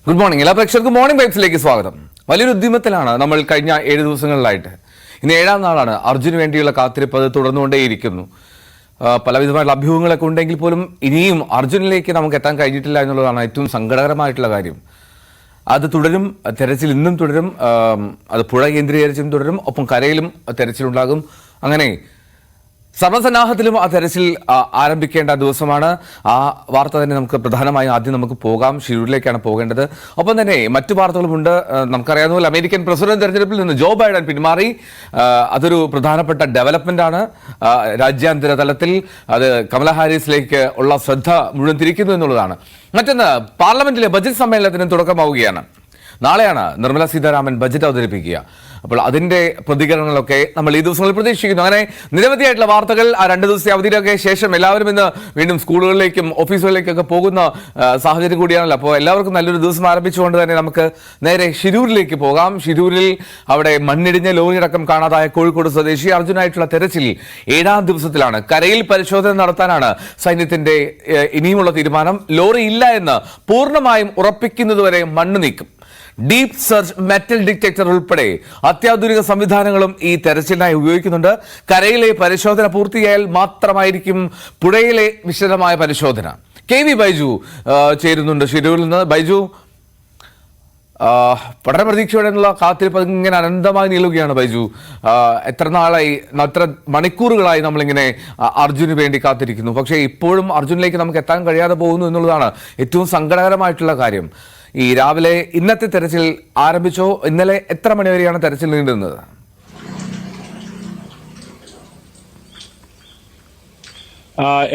Good morning. എല്ലാ പ്രേക്ഷകർക്കും morning വൈബ്സിലേക്ക് സ്വാഗതം. വലിയൊരു ഉദ്യമത്തിലാണ് നമ്മൾ കഴിഞ്ഞ 7 ദിവസങ്ങളിലായിട്ട്. ഇന്ന് 7ാം നാളാണ്. അർജുന് വേണ്ടിയുള്ള കാത്തിരിപ്പ് അത് തുടർന്നുകൊണ്ടേയിരിക്കുന്നു. പലവിധമായിട്ടുള്ള അഭ്യൂഹങ്ങളൊക്കെ ഉണ്ടെങ്കിൽ പോലും ഇനിയും അർജുനിലേക്ക് നമുക്ക് എത്താൻ കഴിഞ്ഞിട്ടില്ല എന്നുള്ളതാണ് ഏറ്റവും സങ്കടകരമായിട്ടുള്ള കാര്യം. അത് തുടരും, തെരച്ചിൽ ഇന്നും തുടരും. അത് പുഴ കേന്ദ്രീകരിച്ചും തുടരും, ഒപ്പം കരയിലും തെരച്ചിലുണ്ടാകും. അങ്ങനെ സർവ്വസന്നാഹത്തിലും ആ തെരച്ചിൽ ആരംഭിക്കേണ്ട ദിവസമാണ്. ആ വാർത്ത തന്നെ നമുക്ക് പ്രധാനമായും ആദ്യം നമുക്ക് പോകാം. ഷിരൂരിലേക്കാണ് പോകേണ്ടത്. ഒപ്പം തന്നെ മറ്റു വാർത്തകളുമുണ്ട്. നമുക്കറിയാവുന്ന പോലെ അമേരിക്കൻ പ്രസിഡന്റ് തെരഞ്ഞെടുപ്പിൽ നിന്ന് ജോ ബൈഡൻ പിന്മാറി. അതൊരു പ്രധാനപ്പെട്ട ഡെവലപ്മെന്റ് ആണ്. രാജ്യാന്തര തലത്തിൽ അത് കമല ഹാരിസിലേക്ക് ഉള്ള ശ്രദ്ധ മുഴുവൻ തിരിക്കുന്നു എന്നുള്ളതാണ്. മറ്റൊന്ന്, പാർലമെന്റിലെ ബജറ്റ് സമ്മേളനത്തിന് തുടക്കമാവുകയാണ്. നാളെയാണ് നിർമ്മല സീതാരാമൻ ബജറ്റ് അവതരിപ്പിക്കുക. അപ്പോൾ അതിന്റെ പ്രതികരണങ്ങളൊക്കെ നമ്മൾ ഈ ദിവസങ്ങളിൽ പ്രതീക്ഷിക്കുന്നു. അങ്ങനെ നിരവധിയായിട്ടുള്ള വാർത്തകൾ. ആ 2 ദിവസത്തെ അവധിയിലൊക്കെ ശേഷം എല്ലാവരും ഇന്ന് വീണ്ടും സ്കൂളുകളിലേക്കും ഓഫീസുകളിലേക്കൊക്കെ പോകുന്ന സാഹചര്യം കൂടിയാണല്ലോ. അപ്പോൾ എല്ലാവർക്കും നല്ലൊരു ദിവസം ആരംഭിച്ചുകൊണ്ട് തന്നെ നമുക്ക് നേരെ ഷിരൂരിലേക്ക് പോകാം. ഷിരൂരിൽ അവിടെ മണ്ണിടിഞ്ഞ ലോറിയടക്കം കാണാതായ കോഴിക്കോട് സ്വദേശി അർജുനായിട്ടുള്ള തെരച്ചിൽ 7ാം ദിവസത്തിലാണ്. കരയിൽ പരിശോധന നടത്താനാണ് സൈന്യത്തിന്റെ ഇനിയുമുള്ള തീരുമാനം. ലോറി ഇല്ല എന്ന് പൂർണ്ണമായും ഉറപ്പിക്കുന്നതുവരെ മണ്ണ് നീക്കും. ഡീപ് സെർച്ച്, മെറ്റൽ ഡിറ്റക്ടർ ഉൾപ്പെടെ അത്യാധുനിക സംവിധാനങ്ങളും ഈ തെരച്ചിലിനായി ഉപയോഗിക്കുന്നുണ്ട്. കരയിലെ പരിശോധന പൂർത്തിയായാൽ മാത്രമായിരിക്കും പുഴയിലെ വിശദമായ പരിശോധന. KV ബൈജു ചേരുന്നുണ്ട് ഷിരൂരിൽ നിന്ന്. ബൈജു, വളരെ പ്രതീക്ഷയോടെയുള്ള കാത്തിരിപ്പ് ഇങ്ങനെ അനന്തമായി നീളുകയാണ്. ബൈജു, എത്ര നാളായി, എത്ര മണിക്കൂറുകളായി നമ്മളിങ്ങനെ അർജുന് വേണ്ടി കാത്തിരിക്കുന്നു. പക്ഷേ ഇപ്പോഴും അർജുനിലേക്ക് നമുക്ക് എത്താൻ കഴിയാതെ പോകുന്നു എന്നുള്ളതാണ് ഏറ്റവും സങ്കടകരമായിട്ടുള്ള കാര്യം. ഈ രാവിലെ ഇന്നത്തെ തെരച്ചിൽ ആരംഭിച്ചോ? ഇന്നലെ എത്ര മണിവരെയാണ് തെരച്ചിൽ നീണ്ടുന്നത്?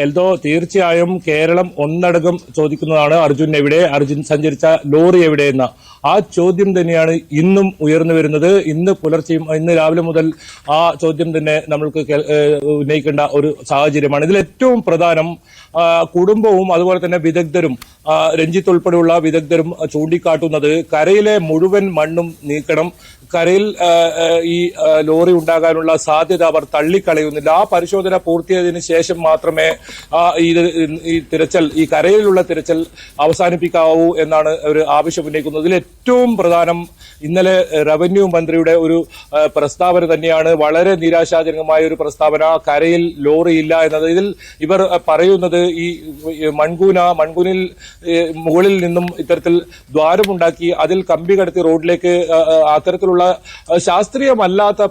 എൽദോ, തീർച്ചയായും കേരളം ഒന്നടങ്കം ചോദിക്കുന്നതാണ് അർജുൻ എവിടെ, അർജുൻ സഞ്ചരിച്ച ലോറി എവിടെയെന്ന ആ ചോദ്യം തന്നെയാണ് ഇന്നും ഉയർന്നു വരുന്നത്. ഇന്ന് പുലർച്ചെയും ഇന്ന് രാവിലെ മുതൽ ആ ചോദ്യം തന്നെ നമ്മൾക്ക് ഉന്നയിക്കേണ്ട ഒരു സാഹചര്യമാണ്. ഇതിൽ ഏറ്റവും പ്രധാനം കുടുംബവും അതുപോലെ തന്നെ വിദഗ്ധരും, രഞ്ജിത്ത് ഉൾപ്പെടെയുള്ള വിദഗ്ധരും ചൂണ്ടിക്കാട്ടുന്നത് കരയിലെ മുഴുവൻ മണ്ണും നീക്കണം. കരയിൽ ഈ ലോറി ഉണ്ടാകാനുള്ള സാധ്യത അവർ തള്ളിക്കളയുന്നില്ല. ആ പരിശോധന പൂർത്തിയായതിനു ശേഷം മാത്രമേ ഈ തിരച്ചിൽ, ഈ കരയിലുള്ള തിരച്ചിൽ അവസാനിപ്പിക്കാവൂ എന്നാണ് അവർ ആവശ്യം ഉന്നയിക്കുന്നത്. ഇതിൽ ഏറ്റവും പ്രധാനം ഇന്നലെ റവന്യൂ മന്ത്രിയുടെ ഒരു പ്രസ്താവന തന്നെയാണ്. വളരെ നിരാശാജനകമായ ഒരു പ്രസ്താവന. കരയിൽ ലോറി ഇല്ല എന്നത്. ഇതിൽ ഇവർ പറയുന്നത് ഈ മൺകൂനിൽ മുകളിൽ നിന്നും ഇത്തരത്തിൽ ദ്വാരമുണ്ടാക്കി അതിൽ കമ്പി കടത്തി റോഡിലേക്ക് അത്തരത്തിലുള്ള ശാസ്ത്രീയമല്ലാത്ത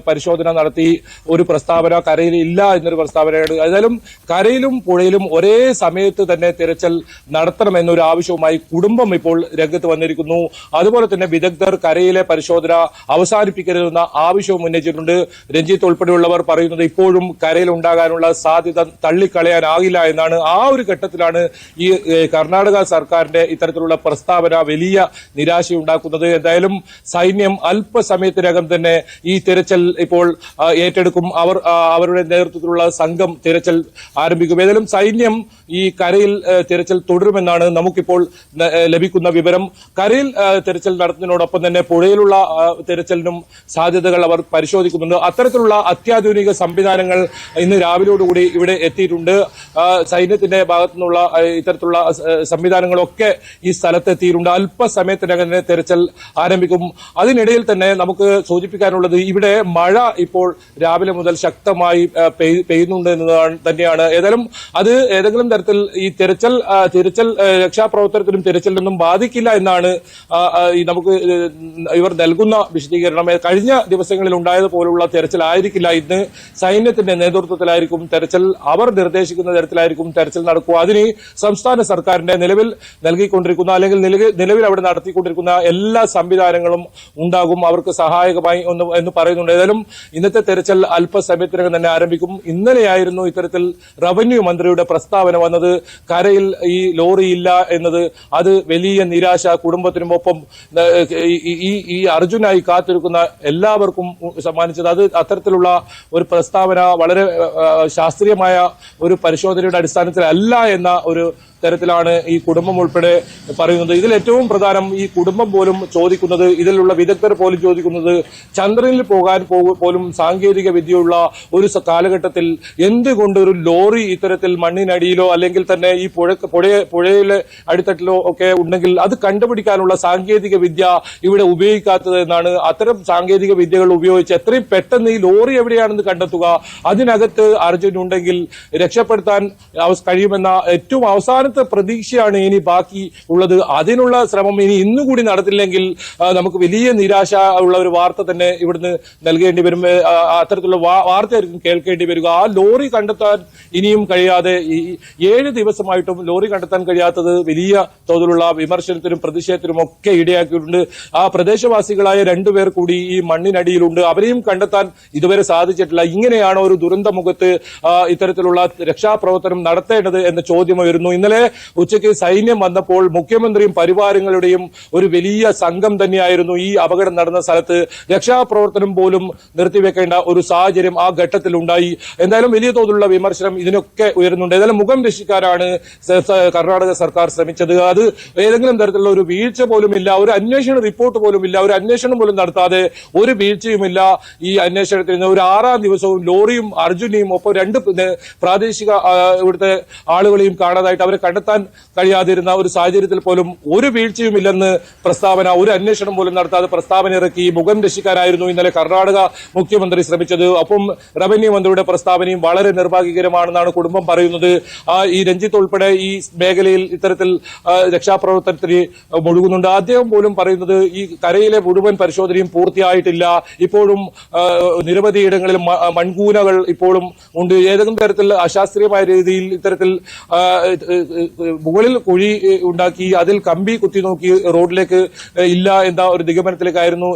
പരിശോധന നടത്തി ഒരു പ്രസ്താവന കരയിൽ ഇല്ല എന്നൊരു പ്രസ്താവനയാണ്. ഏതായാലും കരയിലും പുഴയിലും ഒരേ സമയത്ത് തന്നെ തിരച്ചിൽ നടത്തണമെന്നൊരു ആവശ്യവുമായി കുടുംബം ഇപ്പോൾ രംഗത്ത് വന്നിരിക്കുന്നു. അതുപോലെ തന്നെ വിദഗ്ധർ കരയിലെ പരിശോധന അവസാനിപ്പിക്കരുതെന്ന ആവശ്യവും ഉന്നയിച്ചിട്ടുണ്ട്. രഞ്ജിത്ത് ഉൾപ്പെടെയുള്ളവർ പറയുന്നത് ഇപ്പോഴും കരയിൽ ഉണ്ടാകാനുള്ള സാധ്യത തള്ളിക്കളയാനാകില്ല എന്നാണ്. ആ ഒരു ഘട്ടത്തിലാണ് ഈ കർണാടക സർക്കാരിന്റെ ഇത്തരത്തിലുള്ള പ്രസ്താവന വലിയ നിരാശയുണ്ടാക്കുന്നത്. എന്തായാലും സൈന്യം അല്പസമയത്തിനകം തന്നെ ഈ തിരച്ചിൽ ഇപ്പോൾ ഏറ്റെടുക്കും. അവരുടെ നേതൃത്വത്തിലുള്ള സംഘം തിരച്ചിൽ ആരംഭിക്കും. ഏതായാലും സൈന്യം ഈ കരയിൽ തിരച്ചിൽ തുടരുമെന്നാണ് നമുക്കിപ്പോൾ ലഭിക്കുന്ന വിവരം. കരയിൽ തിരച്ചിൽ നടത്തുന്നതിനോടൊപ്പം തന്നെ പുഴയിലുള്ള തിരച്ചിലിനും സാധ്യതകൾ അവർ പരിശോധിക്കുന്നുണ്ട്. അത്തരത്തിലുള്ള അത്യാധുനിക സംവിധാനങ്ങൾ ഇന്ന് രാവിലോടുകൂടി ഇവിടെ എത്തിയിട്ടുണ്ട്. സൈന്യത്തിന്റെ ഭാഗത്തു നിന്നുള്ള ഇത്തരത്തിലുള്ള സംവിധാനങ്ങളൊക്കെ ഈ സ്ഥലത്തെത്തിയിട്ടുണ്ട്. അല്പസമയത്തിനകം തന്നെ തിരച്ചിൽ ആരംഭിക്കും. അതിനിടയിൽ തന്നെ നമുക്ക് സൂചിപ്പിക്കാനുള്ളത് ഇവിടെ മഴ ഇപ്പോൾ രാവിലെ മുതൽ ശക്തമായി പെയ്യുന്നുണ്ട് എന്നതാണ് തന്നെയാണ്. ഏതായാലും അത് ഏതെങ്കിലും തരത്തിൽ ഈ തിരച്ചിൽ രക്ഷാപ്രവർത്തനത്തിനും തിരച്ചിലിനൊന്നും ബാധിക്കില്ല എന്നാണ് നമുക്ക് ഇവർ നൽകുന്ന വിശദീകരണം. കഴിഞ്ഞ ദിവസങ്ങളിൽ ഉണ്ടായതുപോലുള്ള തിരച്ചിലായിരിക്കില്ല ഇന്ന്. സൈന്യത്തിന്റെ നേതൃത്വത്തിലായിരിക്കും തിരച്ചിൽ. അവർ നിർദ്ദേശിക്കുന്ന തരത്തിലായിരിക്കും തിരച്ചിൽ നടക്കുക. അതിന് സംസ്ഥാന സർക്കാരിന്റെ നിലവിൽ നൽകിക്കൊണ്ടിരിക്കുന്ന അല്ലെങ്കിൽ നിലവിൽ അവിടെ നടത്തിക്കൊണ്ടിരിക്കുന്ന എല്ലാ സംവിധാനങ്ങളും ഉണ്ടാകും അവർക്ക് സഹായകമായി എന്ന് പറയുന്നുണ്ട്. ഏതായാലും ഇന്നത്തെ തെരച്ചിൽ അല്പസമയത്തിനകം തന്നെ ആരംഭിക്കും. ഇന്നലെയായിരുന്നു ഇത്തരത്തിൽ റവന്യൂ മന്ത്രിയുടെ പ്രസ്താവന വന്നത്. കരയിൽ ഈ ലോറി ഇല്ല എന്നത് അത് വലിയ നിരാശ കുടുംബത്തിനുമൊപ്പം ഈ അർജുനായി കാത്തിരിക്കുന്ന എല്ലാവർക്കും സമ്മാനിച്ചത്. അത് അത്തരത്തിലുള്ള ഒരു പ്രസ്താവന വളരെ ശാസ്ത്രീയമായ ഒരു പരിശോധനയുടെ അടിസ്ഥാനത്തിലല്ല എന്ന ഒരു തരത്തിലാണ് ഈ കുടുംബം ഉൾപ്പെടെ പറയുന്നത്. ഇതിൽ ഏറ്റവും പ്രധാനം ഈ കുടുംബം പോലും ചോദിക്കുന്നത്, ഇതിലുള്ള വിദഗ്ധർ പോലും ചോദിക്കുന്നത്, ചന്ദ്രനിൽ പോകാൻ പോലും സാങ്കേതിക വിദ്യയുള്ള ഒരു കാലഘട്ടത്തിൽ എന്തുകൊണ്ട് ഒരു ലോറി ഇത്തരത്തിൽ മണ്ണിനടിയിലോ അല്ലെങ്കിൽ തന്നെ ഈ പുഴയിലെ അടിത്തട്ടിലോ ഒക്കെ ഉണ്ടെങ്കിൽ അത് കണ്ടുപിടിക്കാനുള്ള സാങ്കേതിക വിദ്യ ഇവിടെ ഉപയോഗിക്കാത്തത് എന്നാണ്. അത്തരം സാങ്കേതിക വിദ്യകൾ ഉപയോഗിച്ച് എത്രയും പെട്ടെന്ന് ഈ ലോറി എവിടെയാണെന്ന് കണ്ടെത്തുക, അതിനകത്ത് അർജുൻ ഉണ്ടെങ്കിൽ രക്ഷപ്പെടുത്താൻ കഴിയുമെന്ന ഏറ്റവും അവസാനത്തെ പ്രതീക്ഷയാണ് ഇനി ബാക്കി ഉള്ളത്. അതിനുള്ള ശ്രമം ഇനി ഇന്നുകൂടി നടത്തില്ലെങ്കിൽ നമുക്ക് വലിയ നിരാശ ഉള്ള ഒരു വാർത്ത തന്നെ ഇവിടുന്ന് നൽകേണ്ടി വരും. അത്തരത്തിലുള്ള വാർത്തയായിരിക്കും കേൾക്കേണ്ടി വരിക. ആ ലോറി കണ്ടെത്താൻ ഇനിയും കഴിയാതെ 7 ദിവസമായിട്ടും ലോറി കണ്ടെത്താൻ കഴിയാത്തത് വലിയ തോതിലുള്ള വിമർശനത്തിനും പ്രതിഷേധത്തിനും ഒക്കെ ഇടയാക്കിയിട്ടുണ്ട്. ആ പ്രദേശവാസികളായ 2 പേർ കൂടി ഈ മണ്ണിനടിയിലുണ്ട്. അവരെയും കണ്ടെത്താൻ ഇതുവരെ സാധിച്ചിട്ടില്ല. ഇങ്ങനെയാണോ ഒരു ദുരന്ത മുഖത്ത് ഇത്തരത്തിലുള്ള രക്ഷാപ്രവർത്തനം നടത്തേണ്ടത് എന്ന ചോദ്യം വരുന്നു. ഇന്നലെ ഉച്ചയ്ക്ക് സൈന്യം വന്നപ്പോൾ മുഖ്യമന്ത്രിയും പരിവാരങ്ങളുടെയും ഒരു വലിയ സംഘം തന്നെയായിരുന്നു ഈ അപകടം നടന്ന സ്ഥലത്ത്. രക്ഷാപ്രവർത്തനം പോലും നിർത്തിവെക്കേണ്ട ഒരു സാഹചര്യം ആ ഘട്ടത്തിൽ ഉണ്ടായി. എന്തായാലും വലിയ തോതിലുള്ള വിമർശനം ഇതിനൊക്കെ ഉയരുന്നുണ്ട്. ഏതായാലും മുഖം രക്ഷിക്കാനാണ് കർണാടക സർക്കാർ ശ്രമിച്ചത്. അത് ഏതെങ്കിലും തരത്തിലുള്ള ഒരു വീഴ്ച പോലുമില്ല, ഒരു അന്വേഷണ റിപ്പോർട്ട് പോലുമില്ല, ഒരു അന്വേഷണം പോലും നടത്താതെ ഒരു വീഴ്ചയുമില്ല. ഈ അന്വേഷണത്തിൽ നിന്ന് ഒരു 6ാം ദിവസവും ലോറിയും അർജുനെയും ഒപ്പം 2 പ്രാദേശിക ഇവിടുത്തെ ആളുകളെയും കാണാതായിട്ട് അവരെ കണ്ടെത്താൻ കഴിയാതിരുന്ന ഒരു സാഹചര്യത്തിൽ പോലും ഒരു വീഴ്ചയുമില്ലെന്ന് പ്രസ്താവന, ഒരു അന്വേഷണം പോലും നടത്താതെ പ്രസ്താവന ഇറക്കി മുഖം രക്ഷിക്കാനായിരുന്നു ഇന്നലെ കർണാടക മുഖ്യമന്ത്രി ശ്രമിച്ചത്. ഒപ്പം റവന്യൂ മന്ത്രിയുടെ പ്രസ്താവനയും വളരെ നിർഭാഗ്യകരമാണെന്നാണ് കുടുംബം പറയുന്നത്. ഈ രഞ്ജിത്ത് ഉൾപ്പെടെ ഈ മേഖലയിൽ ഇത്തരത്തിൽ രക്ഷാപ്രവർത്തനത്തിന് മുഴുകുന്നുണ്ട്. അദ്ദേഹം പോലും പറയുന്നത് ഈ കരയിലെ മുഴുവൻ പരിശോധനയും പൂർത്തിയായിട്ടില്ല, ഇപ്പോഴും നിരവധിയിടങ്ങളിൽ മൺകൂനകൾ ഇപ്പോഴും ഉണ്ട്. ഏതെങ്കിലും തരത്തിൽ അശാസ്ത്രീയമായ രീതിയിൽ ഇത്തരത്തിൽ മുകളിൽ കുഴി ഉണ്ടാക്കി അതിൽ കമ്പി കുത്തി നോക്കി റോഡിലേക്ക് ഇല്ല എന്ന ഒരു നിഗമനത്തിലേക്കായിരുന്നു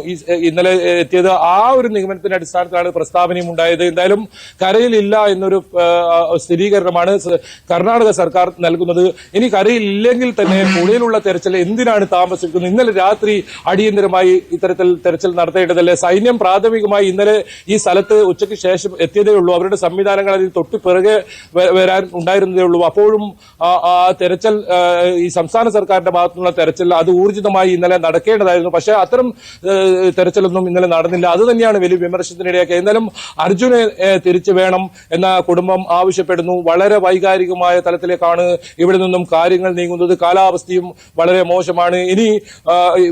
ഇന്നലെ എത്തിയത്. ആ ഒരു നിഗമനത്തിന്റെ അടിസ്ഥാനത്തിലാണ് പ്രസ്താവനയും ഉണ്ടായത്. എന്തായാലും കരയിലില്ല എന്നൊരു സ്ഥിരീകരണമാണ് കർണാടക സർക്കാർ നൽകുന്നത്. ഇനി കരയിലില്ലെങ്കിൽ തന്നെ പുഴയിലുള്ള തെരച്ചിൽ എന്തിനാണ് താമസിക്കുന്നത്? ഇന്നലെ രാത്രി അടിയന്തരമായി ഇത്തരത്തിൽ തെരച്ചിൽ നടത്തേണ്ടതല്ലേ? സൈന്യം പ്രാഥമികമായി ഇന്നലെ ഈ സ്ഥലത്ത് ഉച്ചയ്ക്ക് ശേഷം എത്തിയതേ ഉള്ളൂ. അവരുടെ സംവിധാനങ്ങൾ അതിൽ തൊട്ട് പിറകെ വരാൻ ഉണ്ടായിരുന്നതേ ഉള്ളൂ. അപ്പോഴും ആ തെരച്ചിൽ, ഈ സംസ്ഥാന സർക്കാരിന്റെ ഭാഗത്തുനിന്നുള്ള തെരച്ചിൽ അത് ഊർജിതമായി ഇന്നലെ നടക്കേണ്ടതായിരുന്നു. പക്ഷേ അത്തരം തെരച്ചിലൊന്നും ഇന്നലെ നടന്നില്ല. അത് തന്നെയാണ് വലിയ വിമർശനത്തിനിടയാക്കിയത്. എന്തായാലും അർജുനെ തിരിച്ചു വേണം എന്ന കുടുംബം ആവശ്യപ്പെടുന്നു. വളരെ വൈകാരികമായ തലത്തിലേക്കാണ് ഇവിടെ നിന്നും കാര്യങ്ങൾ നീങ്ങുന്നത്. കാലാവസ്ഥയും വളരെ മോശമാണ്. ഇനി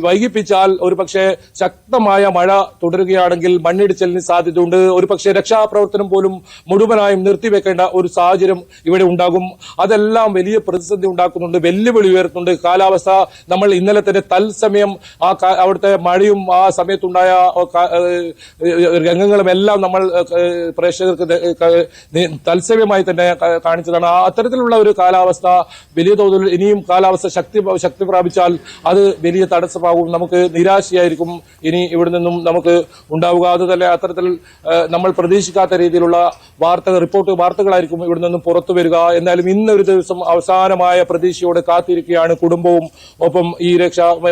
വൈകിപ്പിച്ചാൽ ഒരുപക്ഷെ ശക്തമായ മഴ തുടരുകയാണെങ്കിൽ മണ്ണിടിച്ചിലിന് സാധ്യതയുണ്ട്. ഒരുപക്ഷെ രക്ഷാപ്രവർത്തനം പോലും മുഴുവനായും നിർത്തിവെക്കേണ്ട ഒരു സാഹചര്യം ഇവിടെ ഉണ്ടാകും. അതെല്ലാം വലിയ പ്രതിസന്ധി ഉണ്ടാക്കുന്നുണ്ട്, വെല്ലുവിളി ഉയർത്തുന്നുണ്ട്. കാലാവസ്ഥ നമ്മൾ ഇന്നലെ തന്നെ തത്സമയം അവിടുത്തെ മഴയും ആ സമയത്തുണ്ടായ രംഗങ്ങളും എല്ലാം നമ്മൾ പ്രേക്ഷകർക്ക് തത്സമയമായി തന്നെ കാണിച്ചതാണ്. അത്തരത്തിലുള്ള ഒരു കാലാവസ്ഥ വലിയ തോതിൽ ഇനിയും കാലാവസ്ഥ ശക്തി പ്രാപിച്ചാൽ അത് വലിയ തടസ്സമാകും. നമുക്ക് നിരാശയായിരിക്കും ഇനി ഇവിടെ നിന്നും നമുക്ക് ഉണ്ടാവുക. അത് തന്നെ അത്തരത്തിൽ നമ്മൾ പ്രതീക്ഷിക്കാത്ത രീതിയിലുള്ള വാർത്തകളായിരിക്കും ഇവിടെ നിന്നും പുറത്തു വരിക. എന്നാലും ഇന്നൊരു ദിവസം അവസാനമായ പ്രതീക്ഷയോടെ കാത്തിരിക്കുകയാണ് കുടുംബവും ഒപ്പം ഈ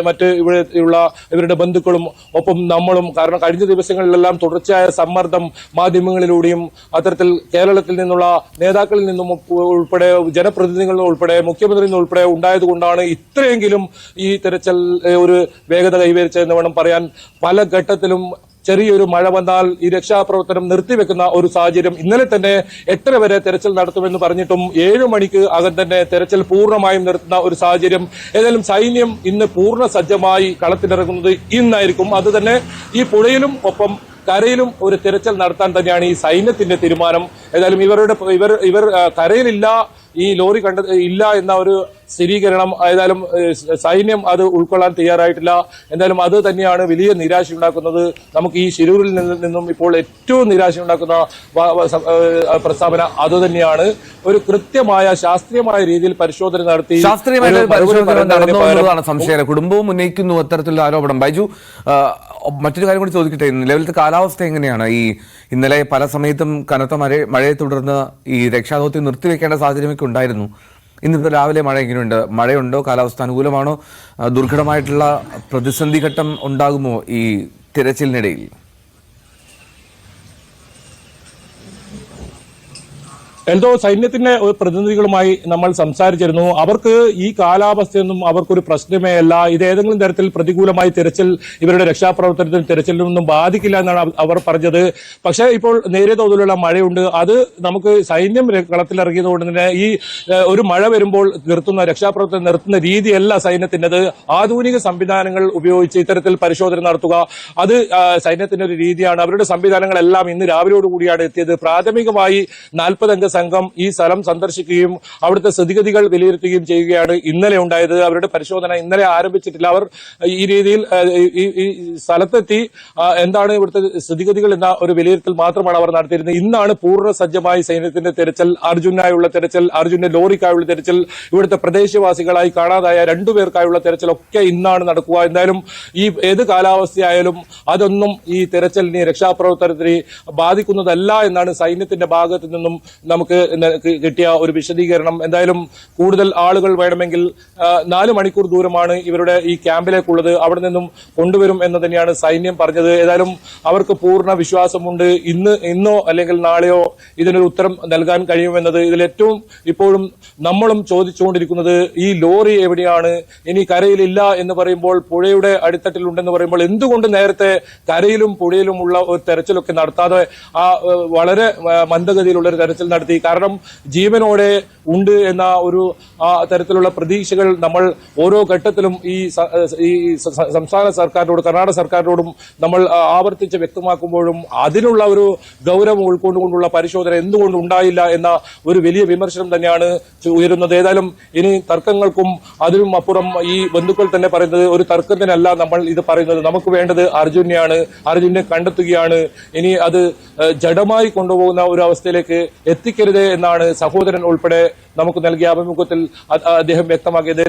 മറ്റ് ഇവിടെയുള്ള ഇവരുടെ ബന്ധുക്കളും ഒപ്പം നമ്മളും. കാരണം കഴിഞ്ഞ ദിവസങ്ങളിലെല്ലാം തുടർച്ചയായ സമ്മർദ്ദം മാധ്യമങ്ങളിലൂടെയും അത്തരത്തിൽ കേരളത്തിൽ നിന്നുള്ള നേതാക്കളിൽ നിന്നും ഉൾപ്പെടെ ജനപ്രതിനിധികളിൽ ഉൾപ്പെടെ മുഖ്യമന്ത്രിയിൽ നിന്ന് ഉൾപ്പെടെ ഉണ്ടായതുകൊണ്ടാണ് ഇത്രയെങ്കിലും ഈ തെരച്ചിൽ ഒരു വേഗത കൈവരിച്ചതെന്ന് വേണം പറയാൻ. പല ഘട്ടത്തിലും ചെറിയൊരു മഴ വന്നാൽ ഈ രക്ഷാപ്രവർത്തനം നിർത്തിവെക്കുന്ന ഒരു സാഹചര്യം. ഇന്നലെ തന്നെ 8:30 വരെ തെരച്ചിൽ നടത്തുമെന്ന് പറഞ്ഞിട്ടും 7 മണിക്ക് അകം തന്നെ തെരച്ചിൽ പൂർണ്ണമായും നിർത്തുന്ന ഒരു സാഹചര്യം. ഏതായാലും സൈന്യം ഇന്ന് പൂർണ്ണ സജ്ജമായി കളത്തിലിറങ്ങുന്നത് ഇന്നായിരിക്കും. അത് തന്നെ ഈ പുഴയിലും ഒപ്പം കരയിലും ഒരു തെരച്ചിൽ നടത്താൻ തന്നെയാണ് ഈ സൈന്യത്തിന്റെ തീരുമാനം. ഏതായാലും ഇവർ കരയിലില്ല, ഈ ലോറി ഇല്ല എന്ന ഒരു സ്ഥിരീകരണം ഏതായാലും സൈന്യം അത് ഉൾക്കൊള്ളാൻ തയ്യാറായിട്ടില്ല. എന്തായാലും അത് തന്നെയാണ് വലിയ നിരാശ ഉണ്ടാക്കുന്നത്. നമുക്ക് ഈ ശിരൂരിൽ നിന്നും ഇപ്പോൾ ഏറ്റവും നിരാശ ഉണ്ടാക്കുന്ന പ്രസ്താവന അതുതന്നെയാണ്. ഒരു കൃത്യമായ ശാസ്ത്രീയമായ രീതിയിൽ പരിശോധന നടത്തി സംശയം കുടുംബവും ഉന്നയിക്കുന്നു അത്തരത്തിലുള്ള ആരോപണം. ബൈജു, മറ്റൊരു കാര്യം കൂടി ചോദിക്കട്ടെ, നിലവിലത്തെ കാലാവസ്ഥ എങ്ങനെയാണ്? ഈ ഇന്നലെ പല സമയത്തും കനത്ത മഴയെ തുടർന്ന് ഈ രക്ഷാദൗത്യം നിർത്തിവെക്കേണ്ട സാഹചര്യമൊക്കെ ഉണ്ടായിരുന്നു. ഇന്നിപ്പോൾ രാവിലെ മഴ എങ്ങനെയുണ്ട്? മഴയുണ്ടോ? കാലാവസ്ഥ അനുകൂലമാണോ? ദുർഘടമായിട്ടുള്ള പ്രതിസന്ധി ഘട്ടം ഉണ്ടാകുമോ ഈ തിരച്ചിലിനിടയിൽ? എന്തോ സൈന്യത്തിന്റെ ഒരു പ്രതിനിധികളുമായി നമ്മൾ സംസാരിച്ചിരുന്നു. അവർക്ക് ഈ കാലാവസ്ഥയൊന്നും അവർക്കൊരു പ്രശ്നമേ അല്ല. ഇത് ഏതെങ്കിലും തരത്തിൽ പ്രതികൂലമായി തിരച്ചിൽ ഇവരുടെ രക്ഷാപ്രവർത്തനത്തിന് തിരച്ചിലൊന്നും ബാധിക്കില്ല എന്നാണ് അവർ പറഞ്ഞത്. പക്ഷേ ഇപ്പോൾ നേരിയ തോതിലുള്ള മഴയുണ്ട്. അത് നമുക്ക് സൈന്യം കളത്തിലിറങ്ങിയതുകൊണ്ട് തന്നെ ഈ ഒരു മഴ വരുമ്പോൾ രക്ഷാപ്രവർത്തനം നിർത്തുന്ന രീതിയല്ല സൈന്യത്തിൻ്റെത്. ആധുനിക സംവിധാനങ്ങൾ ഉപയോഗിച്ച് ഇത്തരത്തിൽ പരിശോധന നടത്തുക, അത് സൈന്യത്തിന്റെ ഒരു രീതിയാണ്. അവരുടെ സംവിധാനങ്ങളെല്ലാം ഇന്ന് രാവിലെയോടുകൂടിയാണ് എത്തിയത്. പ്രാഥമികമായി 40 അംഗ സംഘം ഈ സ്ഥലം സന്ദർശിക്കുകയും അവിടുത്തെ സ്ഥിതിഗതികൾ വിലയിരുത്തുകയും ചെയ്യുകയാണ് ഇന്നലെ ഉണ്ടായത്. അവരുടെ പരിശോധന ഇന്നലെ ആരംഭിച്ചിട്ടില്ല. അവർ ഈ രീതിയിൽ ഈ സ്ഥലത്തെത്തി എന്താണ് ഇവിടുത്തെ സ്ഥിതിഗതികൾ എന്ന ഒരു വിലയിരുത്തൽ മാത്രമാണ് അവർ നടത്തിയിരുന്നത്. ഇന്നാണ് പൂർണ്ണ സജ്ജമായി സൈന്യത്തിന്റെ തെരച്ചിൽ, അർജുനായുള്ള തെരച്ചിൽ, അർജുന്റെ ലോറിക്കായുള്ള തെരച്ചിൽ, ഇവിടുത്തെ പ്രദേശവാസികളായി കാണാതായ 2 പേർക്കായുള്ള തെരച്ചിലൊക്കെ ഇന്നാണ് നടക്കുക. എന്തായാലും ഈ ഏത് കാലാവസ്ഥയായാലും അതൊന്നും ഈ തെരച്ചിലിനെ രക്ഷാപ്രവർത്തനത്തിന് ബാധിക്കുന്നതല്ല എന്നാണ് സൈന്യത്തിന്റെ ഭാഗത്തു നിന്നും നമുക്ക് കിട്ടിയ ഒരു വിശദീകരണം. എന്തായാലും കൂടുതൽ ആളുകൾ വേണമെങ്കിൽ 4 മണിക്കൂർ ദൂരമാണ് ഇവരുടെ ഈ ക്യാമ്പിലേക്കുള്ളത്. അവിടെ നിന്നും കൊണ്ടുവരും എന്ന് തന്നെയാണ് സൈന്യം പറഞ്ഞത്. ഏതായാലും അവർക്ക് പൂർണ്ണ വിശ്വാസമുണ്ട്. ഇന്നോ അല്ലെങ്കിൽ നാളെയോ ഇതിനൊരു ഉത്തരം നൽകാൻ കഴിയുമെന്നത്. ഇതിലേറ്റവും ഇപ്പോഴും നമ്മളും ചോദിച്ചുകൊണ്ടിരിക്കുന്നത് ഈ ലോറി എവിടെയാണ്? ഇനി കരയിലില്ല എന്ന് പറയുമ്പോൾ, പുഴയുടെ അടിത്തട്ടിലുണ്ടെന്ന് പറയുമ്പോൾ എന്തുകൊണ്ട് നേരത്തെ കരയിലും പുഴയിലുമുള്ള ഒരു തെരച്ചിലൊക്കെ നടത്താതെ വളരെ മന്ദഗതിയിലുള്ള ഒരു തെരച്ചിൽ നടത്തി? കാരണം ജീവനോടെ ഉണ്ട് എന്ന ഒരു തരത്തിലുള്ള പ്രതീക്ഷകൾ നമ്മൾ ഓരോ ഘട്ടത്തിലും ഈ സംസ്ഥാന സർക്കാരിനോട്, കർണാടക സർക്കാരിനോടും നമ്മൾ ആവർത്തിച്ച് വ്യക്തമാക്കുമ്പോഴും അതിനുള്ള ഒരു ഗൗരവം ഉൾക്കൊണ്ടുകൊണ്ടുള്ള പരിശോധന എന്തുകൊണ്ട് ഉണ്ടായില്ല എന്ന ഒരു വലിയ വിമർശനം തന്നെയാണ് ഉയരുന്നത്. ഏതായാലും ഇനി തർക്കങ്ങൾക്കും അതിനും അപ്പുറം ഈ ബന്ധുക്കൾ തന്നെ പറയുന്നത് ഒരു തർക്കത്തിനല്ല നമ്മൾ ഇത് പറയുന്നത്. നമുക്ക് വേണ്ടത് അർജുനെയാണ്, അർജുനെ കണ്ടെത്തുകയാണ്. ഇനി അത് ജഡമായി കൊണ്ടുപോകുന്ന ഒരു അവസ്ഥയിലേക്ക് എത്തിക്കരുത് എന്നാണ് സഹോദരൻ ഉൾപ്പെടെ നമുക്ക് നൽകിയ അഭിമുഖത്തിൽ അദ്ദേഹം വ്യക്തമാക്കിയത്.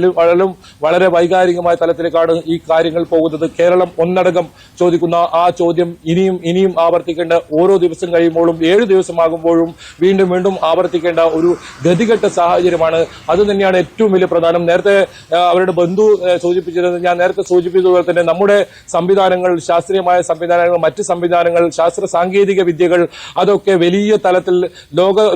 വളരെ വൈകാരികമായ തലത്തിലേക്കാണ് ഈ കാര്യങ്ങൾ പോകുന്നത്. കേരളം ഒന്നടങ്കം ചോദിക്കുന്ന ആ ചോദ്യം ഇനിയും ആവർത്തിക്കേണ്ട, ഓരോ ദിവസം കഴിയുമ്പോഴും 7 ദിവസമാകുമ്പോഴും വീണ്ടും വീണ്ടും ആവർത്തിക്കേണ്ട ഒരു ഗതികെട്ട സാഹചര്യമാണ്. അത് തന്നെയാണ് ഏറ്റവും വലിയ പ്രധാനം. നേരത്തെ അവരുടെ ബന്ധു സൂചിപ്പിച്ചിരുന്നത്, ഞാൻ നേരത്തെ സൂചിപ്പിച്ചതുപോലെ തന്നെ നമ്മുടെ സംവിധാനങ്ങൾ, ശാസ്ത്രീയമായ സംവിധാനങ്ങൾ, മറ്റ് സംവിധാനങ്ങൾ, ശാസ്ത്ര സാങ്കേതിക വിദ്യകൾ, അതൊക്കെ വലിയ തലത്തിൽ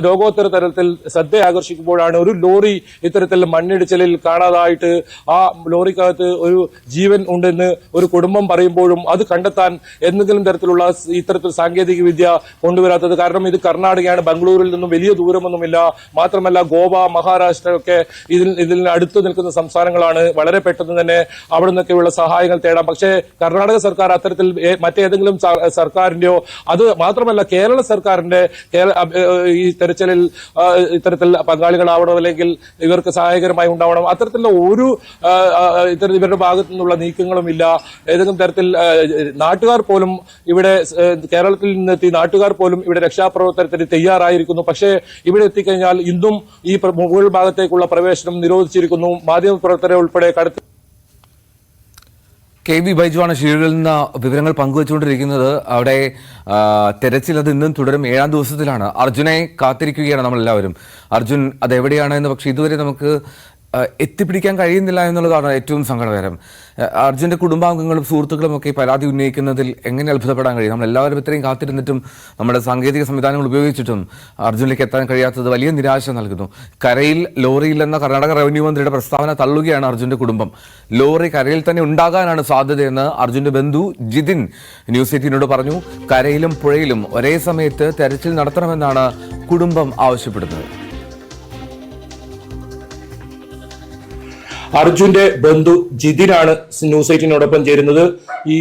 ലോകോത്തര തലത്തിൽ ശ്രദ്ധ ആകർഷിക്കുമ്പോഴാണ് ഒരു ലോറി ഇത്തരത്തിൽ മണ്ണിടിച്ചിലിൽ കാണാതായിട്ട് ആ ലോറിക്കകത്ത് ഒരു ജീവൻ ഉണ്ടെന്ന് ഒരു കുടുംബം പറയുമ്പോഴും അത് കണ്ടെത്താൻ എന്തെങ്കിലും തരത്തിലുള്ള ഇത്തരത്തിൽ സാങ്കേതിക വിദ്യ കൊണ്ടുവരാത്തത്. കാരണം ഇത് കർണാടകയാണ്, ബംഗളൂരിൽ നിന്നും വലിയ ദൂരമൊന്നുമില്ല. മാത്രമല്ല ഗോവ, മഹാരാഷ്ട്ര ഒക്കെ ഇതിന് അടുത്ത് നിൽക്കുന്ന സംസ്ഥാനങ്ങളാണ്. വളരെ പെട്ടെന്ന് തന്നെ അവിടെ നിന്നൊക്കെയുള്ള സഹായങ്ങൾ തേടാം. പക്ഷേ കർണാടക സർക്കാർ അത്തരത്തിൽ മറ്റേതെങ്കിലും സർക്കാരിന്റെയോ, അത് മാത്രമല്ല കേരള സർക്കാരിന്റെ ഈ തെരച്ചിലിൽ ഇത്തരത്തിൽ പങ്കാളികളാവണം, അല്ലെങ്കിൽ ഇവർക്ക് സഹായകരമായി ഉണ്ടാവണം, അത്തരത്തിലുള്ള ഒരു ഇവരുടെ ഭാഗത്തു നിന്നുള്ള നീക്കങ്ങളും ഇല്ല. ഏതെങ്കിലും തരത്തിൽ നാട്ടുകാർ പോലും ഇവിടെ, കേരളത്തിൽ നിന്നെത്തി നാട്ടുകാർ പോലും ഇവിടെ രക്ഷാപ്രവർത്തനത്തിന് തയ്യാറായിരിക്കുന്നു. പക്ഷേ ഇവിടെ എത്തിക്കഴിഞ്ഞാൽ ഇന്നും ഈ മുകൾ ഭാഗത്തേക്കുള്ള പ്രവേശനം നിരോധിച്ചിരിക്കുന്നു. മാധ്യമപ്രവർത്തകരെ ഉൾപ്പെടെ KB ബൈജുവാണ് ഷീരിൽ നിന്ന് വിവരങ്ങൾ പങ്കുവച്ചുകൊണ്ടിരിക്കുന്നത്. അവിടെ തെരച്ചിൽ അത് ഇന്നും തുടരും. 7ാം ദിവസത്തിലാണ്. അർജുനെ കാത്തിരിക്കുകയാണ് നമ്മളെല്ലാവരും. അർജുൻ അതെവിടെയാണ് എന്ന് പക്ഷേ ഇതുവരെ നമുക്ക് എത്തിപ്പിടിക്കാൻ കഴിയുന്നില്ല എന്നുള്ളതാണ് ഏറ്റവും സങ്കടകരം. അർജുൻ്റെ കുടുംബാംഗങ്ങളും സുഹൃത്തുക്കളും ഒക്കെ പരാതി ഉന്നയിക്കുന്നതിൽ എങ്ങനെ അത്ഭുതപ്പെടാൻ കഴിയും? നമ്മളെല്ലാവരും ഇത്രയും കാത്തിരുന്നിട്ടും നമ്മുടെ സാങ്കേതിക സംവിധാനങ്ങൾ ഉപയോഗിച്ചിട്ടും അർജുനിലേക്ക് എത്താൻ കഴിയാത്തത് വലിയ നിരാശ നൽകുന്നു. കരയിൽ ലോറിയില്ലെന്ന കർണാടക റവന്യൂ മന്ത്രിയുടെ പ്രസ്താവന തള്ളുകയാണ് അർജുൻ്റെ കുടുംബം. ലോറി കരയിൽ തന്നെ ഉണ്ടാകാനാണ് സാധ്യതയെന്ന് അർജുൻ്റെ ബന്ധു ജിതിൻ ന്യൂസ് 18നോട് പറഞ്ഞു. കരയിലും പുഴയിലും ഒരേ സമയത്ത് തെരച്ചിൽ നടത്തണമെന്നാണ് കുടുംബം ആവശ്യപ്പെടുന്നത്. അർജുന്റെ ബന്ധു ജിതിനാണ് ന്യൂസ് 18നോടൊപ്പം ചേരുന്നത്. ഈ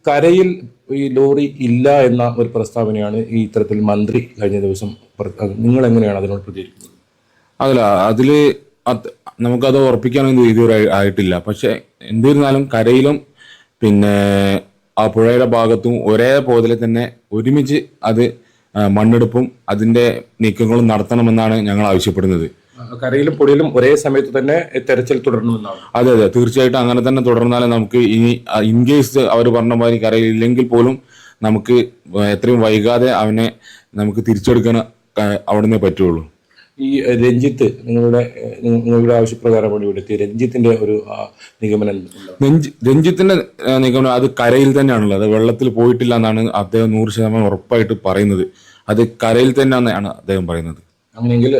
കരയിൽ ഈ ലോറി ഇല്ല എന്ന ഒരു പ്രസ്താവനയാണ് ഈ ഇത്തരത്തിൽ മന്ത്രി കഴിഞ്ഞ ദിവസം. നിങ്ങൾ എങ്ങനെയാണ് അതിനോട് പ്രതികരിക്കുന്നത്? അതല്ല, അതില് നമുക്കത് ഉറപ്പിക്കാനൊന്നും ഇതുവരെ ആയിട്ടില്ല. പക്ഷെ എന്നിരുന്നാലും കരയിലും പിന്നെ ആ പുഴയുടെ ഭാഗത്തും ഒരേപോലെ തന്നെ ഒരുമിച്ച് അത് മണ്ണെടുപ്പും അതിന്റെ നീക്കങ്ങളും നടത്തണമെന്നാണ് ഞങ്ങൾ ആവശ്യപ്പെടുന്നത്. കരയിലും പുഴയിലും ഒരേ സമയത്ത് തന്നെ തെരച്ചിൽ തുടരണമെന്നാണ്. അതെ, തീർച്ചയായിട്ടും അങ്ങനെ തന്നെ തുടർന്നാലേ നമുക്ക് ഇനി ഇൻകേസ് അവർ പറഞ്ഞ മാതിരി കരയില്ലെങ്കിൽ പോലും നമുക്ക് എത്രയും വൈകാതെ അവനെ നമുക്ക് തിരിച്ചെടുക്കാൻ അവിടുന്ന് പറ്റുള്ളൂ. ഈ രഞ്ജിത്ത് നിങ്ങളുടെ ആവശ്യപ്രകാരമാണ് ഇവിടെ എത്തിയ രഞ്ജിത്തിന്റെ ഒരു നിഗമനം? രഞ്ജിത്തിന്റെ നിഗമനം അത് കരയിൽ തന്നെയാണുള്ളത്. അത് വെള്ളത്തിൽ പോയിട്ടില്ല എന്നാണ് അദ്ദേഹം 100% ഉറപ്പായിട്ട് പറയുന്നത്. അത് കരയിൽ തന്നെയാണ് അദ്ദേഹം പറയുന്നത്. അങ്ങനെയെങ്കിൽ